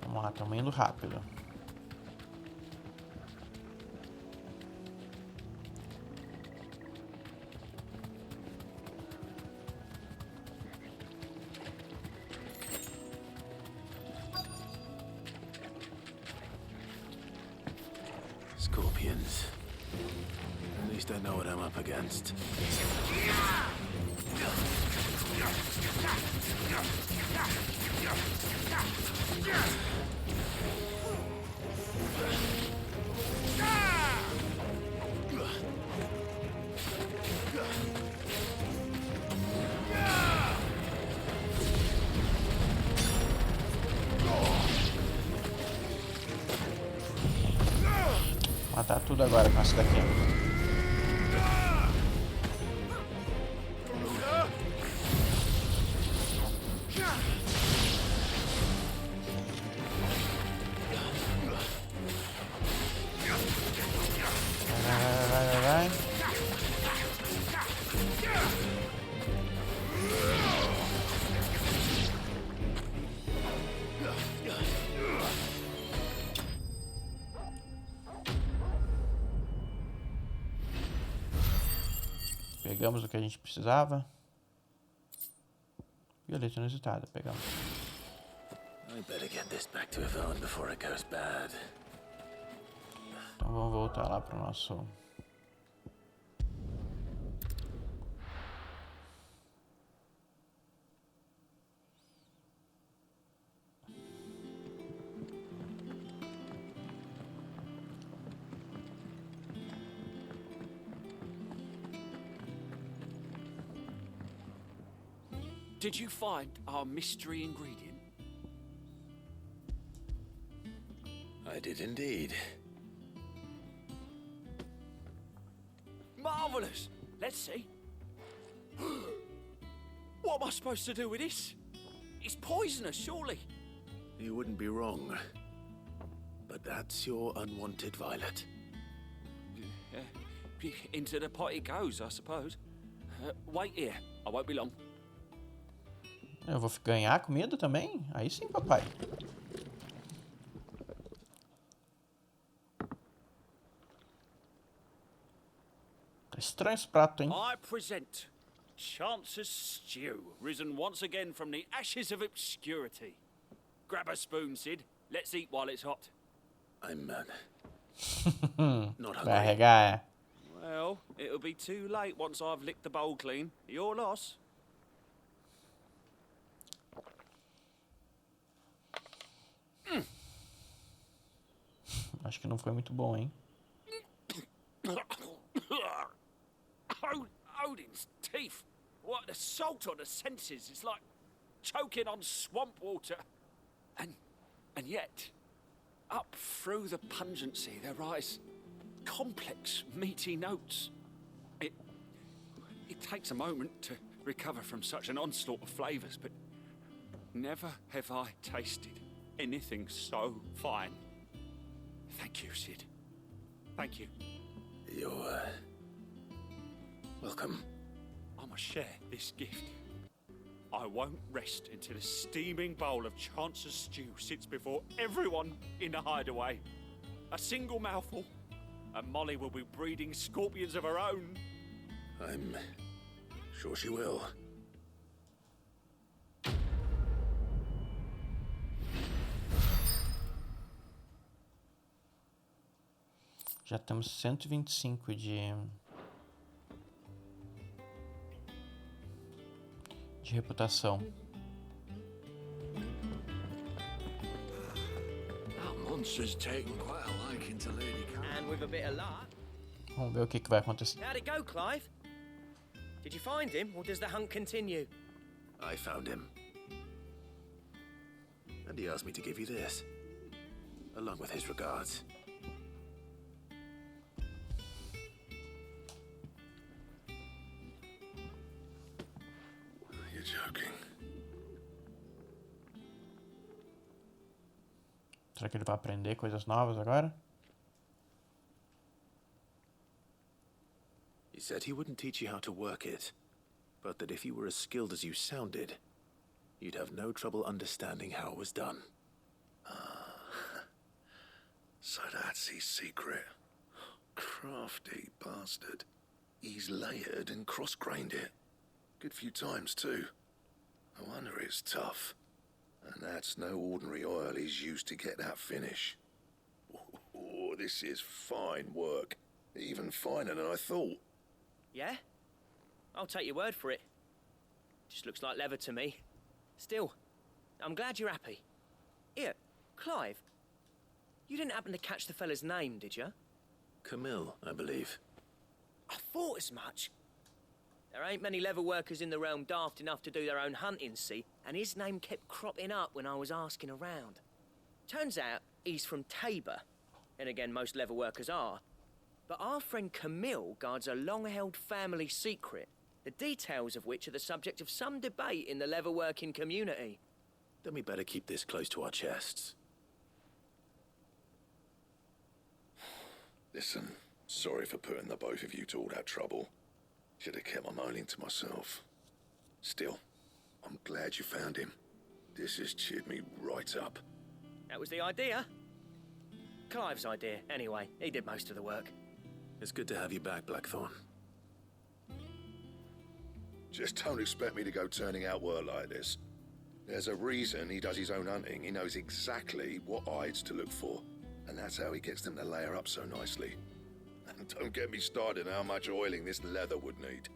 Speaker 1: Vamos lá, estamos indo rápido.
Speaker 3: Scorpions. At least I know what I'm up against.
Speaker 1: Matar tudo agora com essa daqui. Vai. Pegamos o que a gente precisava. Violeta inusitada, pegamos.
Speaker 3: I better get this back to Yvonne before it goes bad.
Speaker 1: Então vamos voltar lá pro nosso...
Speaker 6: Did you find our mystery ingredient?
Speaker 3: I did indeed.
Speaker 6: Marvelous! Let's see. What am I supposed to do with this? It's poisonous, surely.
Speaker 3: You wouldn't be wrong. But that's your unwanted violet.
Speaker 6: Into the pot it goes, I suppose. Wait here. I won't be long.
Speaker 1: Eu vou ganhar comida também? Aí sim, papai. Tá estranho esse prato, hein?
Speaker 6: I present Chance's stew, risen once again from the ashes of obscurity. Grab a spoon, Sid. Let's eat while it's hot.
Speaker 3: I'm not
Speaker 1: Vai
Speaker 3: hungry.
Speaker 1: arregar, é.
Speaker 6: Well, it'll be too late once I've licked the bowl clean. Your loss.
Speaker 1: Acho que não foi muito bom, hein?
Speaker 6: Odin's teeth. What an assault on the senses. It's like choking on swamp water. And yet, up through the pungency there rise complex, meaty notes. It takes a moment to recover from such an onslaught of flavours, but never have I tasted anything so fine. Thank you, Sid. Thank you.
Speaker 3: You're welcome.
Speaker 6: I must share this gift. I won't rest until a steaming bowl of Chance's stew sits before everyone in the hideaway. A single mouthful, and Molly will be breeding scorpions of her own.
Speaker 3: I'm sure she will.
Speaker 1: Já temos 125 de reputação.
Speaker 24: That monster's taken quite a liking to Lady Karen.
Speaker 18: And with a bit of luck.
Speaker 1: Vamos ver o que vai acontecer.
Speaker 18: How'd it go, Clive? Did you find him, or does the hunt continue?
Speaker 3: I found him. And he asked me to give you this, along with his regards.
Speaker 19: You're joking.
Speaker 1: Será que ele vai aprender coisas novas agora?
Speaker 3: He said he wouldn't teach you how to work it, but that if you were as skilled as you sounded, you'd have no trouble understanding how it was done.
Speaker 19: So that's his secret. Crafty bastard. He's layered and cross-grained it. Good few times, too. No wonder it's tough. And that's no ordinary oil he's used to get that finish. Oh, this is fine work. Even finer than I thought.
Speaker 18: Yeah? I'll take your word for it. Just looks like leather to me. Still, I'm glad you're happy. Here, Clive. You didn't happen to catch the fella's name, did you?
Speaker 3: Camille, I believe.
Speaker 18: I thought as much. There ain't many leather workers in the realm daft enough to do their own hunting, see? And his name kept cropping up when I was asking around. Turns out he's from Tabor. And again, most leather workers are. But our friend Camille guards a long-held family secret, the details of which are the subject of some debate in the leather-working community.
Speaker 3: Then we better keep this close to our chests.
Speaker 19: Listen, sorry for putting the both of you to all that trouble. Should have kept my moaning to myself. Still, I'm glad you found him. This has cheered me right up.
Speaker 18: That was the idea. Clive's idea, anyway. He did most of the work.
Speaker 3: It's good to have you back, Blackthorn.
Speaker 19: Just don't expect me to go turning out work like this. There's a reason he does his own hunting. He knows exactly what hides to look for. And that's how he gets them to layer up so nicely. And don't get me started on how much oiling this leather would need.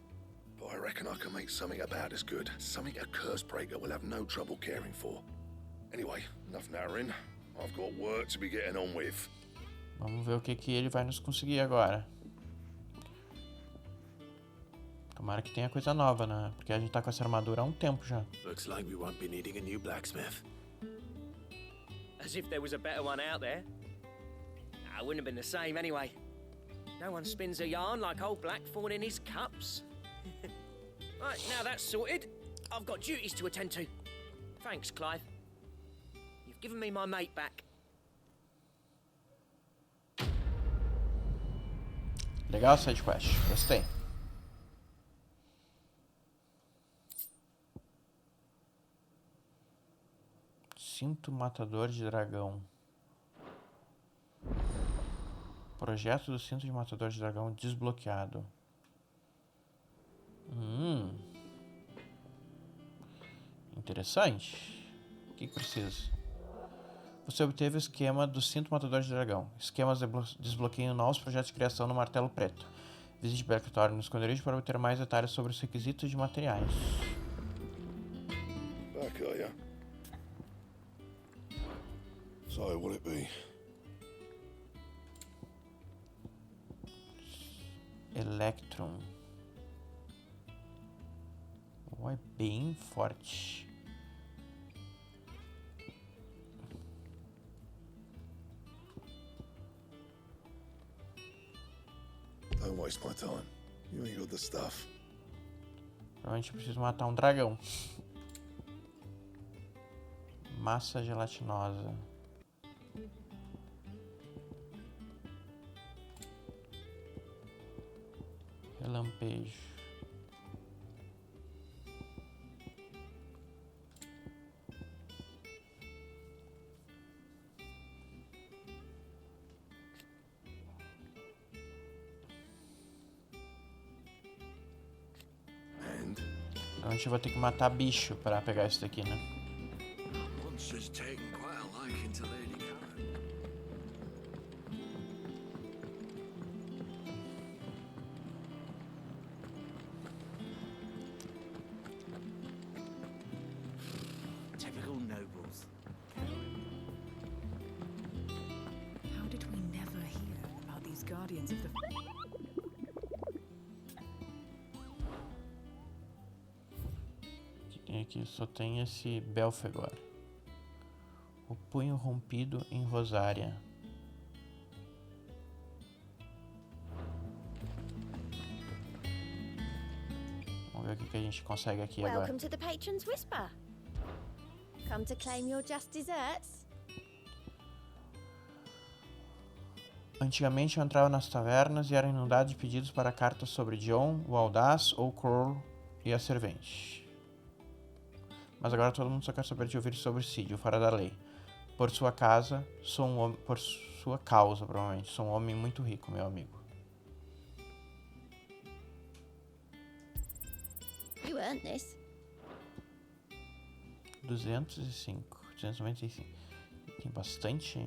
Speaker 19: But I reckon I can make something about as good. Something a curse breaker will have no trouble caring for. Anyway, enough narrowing. I've got work to be getting on with.
Speaker 1: Vamos ver o que ele vai nos conseguir agora. Tomara que tenha coisa nova, né? Porque a gente tá com essa armadura há um tempo já.
Speaker 3: Looks like we won't be needing a new blacksmith.
Speaker 18: As if there was a better one out there. I wouldn't have been the same anyway. No one spins a yarn like old Blackthorn in his cups. Right, now that's sorted, I've got duties to attend to. Thanks, Clive. You've given me my mate back.
Speaker 1: Legal side quest, gostei. Cinto matador de dragão. Projeto do cinto de matador de dragão desbloqueado. Interessante. O que precisa? Você obteve o esquema do cinto matador de dragão. Esquemas desbloqueiam novos projetos de criação no martelo preto. Visite Blackthorn no esconderijo para obter mais detalhes sobre os requisitos de materiais.
Speaker 19: Back, are ya? So, will it be?
Speaker 1: Electrum. É bem forte.
Speaker 19: Don't waste my time. You ain't got the stuff.
Speaker 1: Provavelmente eu preciso matar um dragão. Massa gelatinosa. Relampejo. A gente vai ter que matar bicho para pegar isso daqui, né?
Speaker 13: Typical nobles. How did we never hear about these guardians of the...
Speaker 1: Aqui só tem esse Belfegor. O punho rompido em Rosária. Vamos ver o que a gente consegue aqui agora.
Speaker 2: Welcome to the Patron's Whisper. Come to claim your just desserts?
Speaker 1: Antigamente eu entrava nas tavernas e era inundado de pedidos para cartas sobre John, o Audaz, ou Crow e a Servente. Mas agora todo mundo só quer saber de ouvir sobre Cid, o fora da lei. Por sua casa, sou um homem... Por sua causa, provavelmente. Sou um homem muito rico, meu amigo.
Speaker 2: You earned this.
Speaker 1: 295. Tem bastante...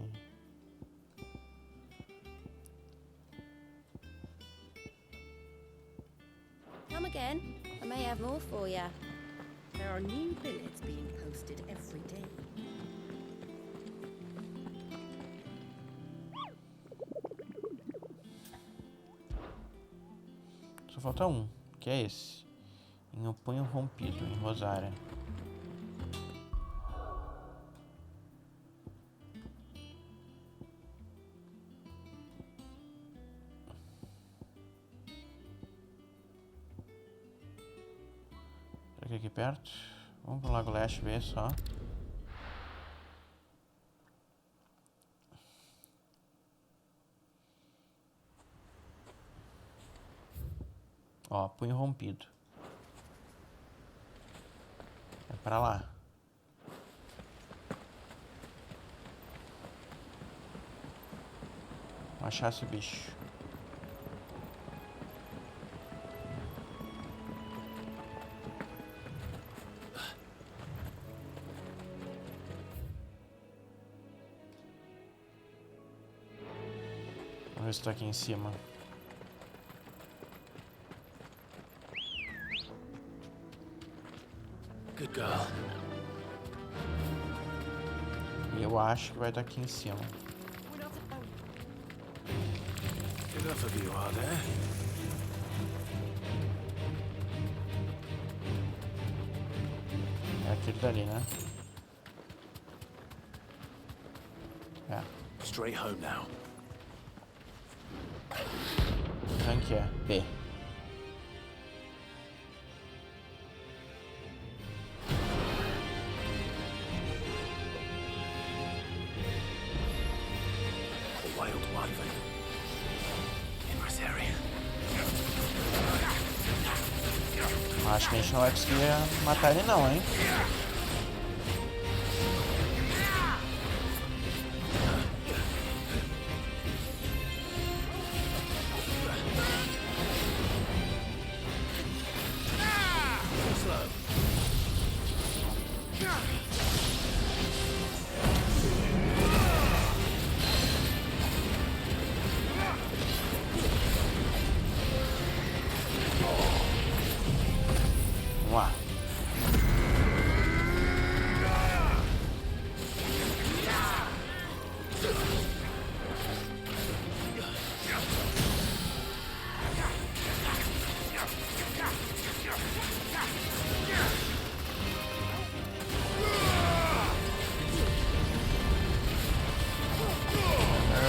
Speaker 2: Come again. I may have more for you.
Speaker 20: There are new billets being posted every day.
Speaker 1: Só falta um, que é esse. Em um punho rompido, em Rosária. Aqui perto. Vamos pro Lago Leste ver só. Ó, punho rompido. É pra lá. Vou achar esse bicho. Vamos ver se tá aqui em cima.
Speaker 3: Good girl.
Speaker 1: Eu acho que vai estar aqui em cima.
Speaker 3: Enough of you are there.
Speaker 1: É aquele dali, né? É.
Speaker 3: Straight home now.
Speaker 1: Rank é B. Acho que a gente não vai conseguir matar ele não, hein? Vamos lá.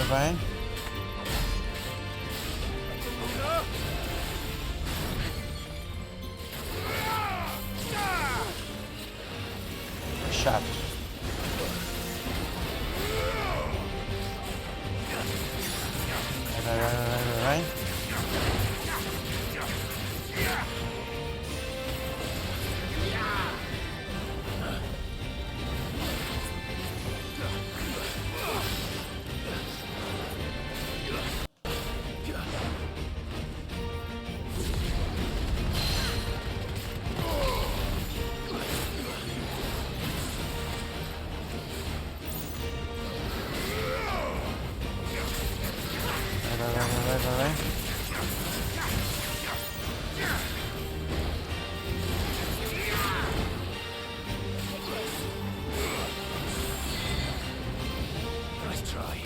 Speaker 1: Vai. Chato. Vai. Vai.
Speaker 3: Nice try.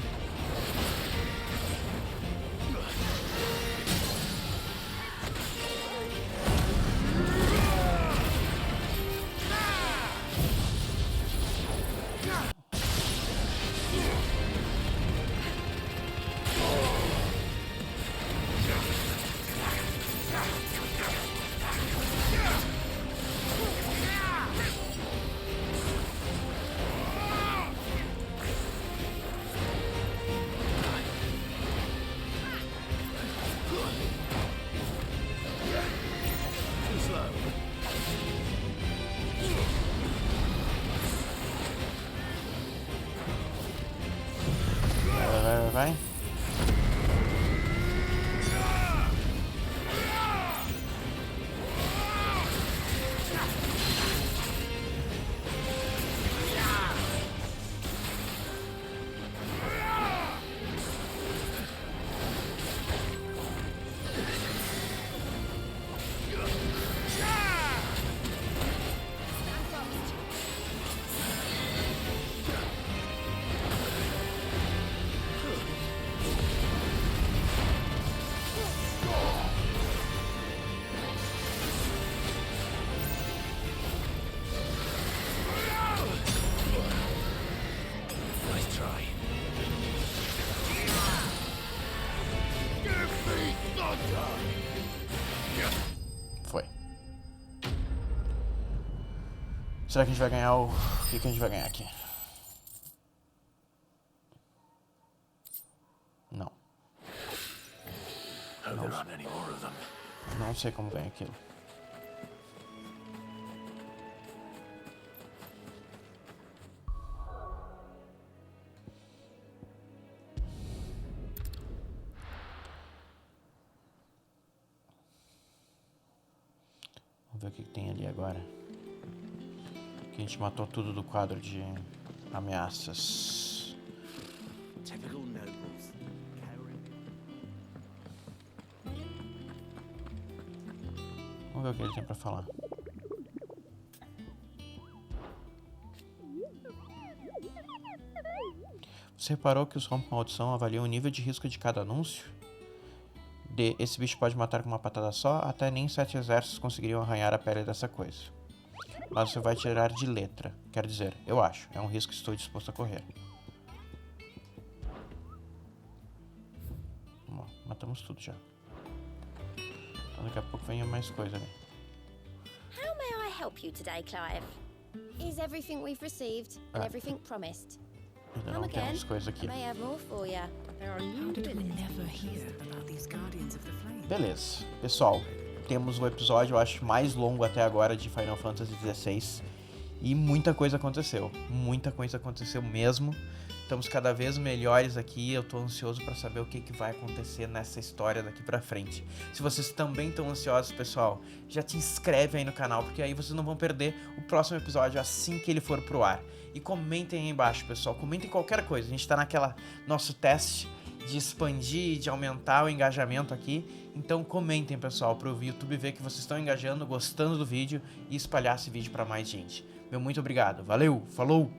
Speaker 3: Vai. Foi. Será que a gente vai ganhar o... O que a gente vai ganhar aqui? Não. Não sei como ganha aquilo. Vamos ver o que tem ali agora. Que a gente matou tudo do quadro de ameaças.
Speaker 1: Vamos ver o que ele tem pra falar. Você reparou que os rompe-maldição avaliam o nível de risco de cada anúncio? Esse bicho pode matar com uma patada só, até nem 7 exércitos conseguiriam arranhar a pele dessa coisa. Mas você vai tirar de letra. Quer dizer, eu acho. É um risco que estou disposto a correr. Bom, matamos tudo já. Então daqui a pouco vem mais coisa ali.
Speaker 2: How may I help you today, Clive? Is everything we've received and everything promised?
Speaker 1: Ainda não temos coisa aqui.
Speaker 2: May have more for you. There are new
Speaker 1: Beleza. Pessoal, temos o episódio, eu acho, mais longo até agora de Final Fantasy XVI. E muita coisa aconteceu. Muita coisa aconteceu mesmo. Estamos cada vez melhores aqui. Eu tô ansioso para saber o que vai acontecer nessa história daqui pra frente. Se vocês também estão ansiosos, pessoal, já te inscreve aí no canal, porque aí vocês não vão perder o próximo episódio assim que ele for pro ar. E comentem aí embaixo, pessoal. Comentem qualquer coisa. A gente tá naquela nosso teste de expandir, de aumentar o engajamento aqui. Então comentem, pessoal, para o YouTube ver que vocês estão engajando, gostando do vídeo e espalhar esse vídeo para mais gente. Meu muito obrigado. Valeu, falou!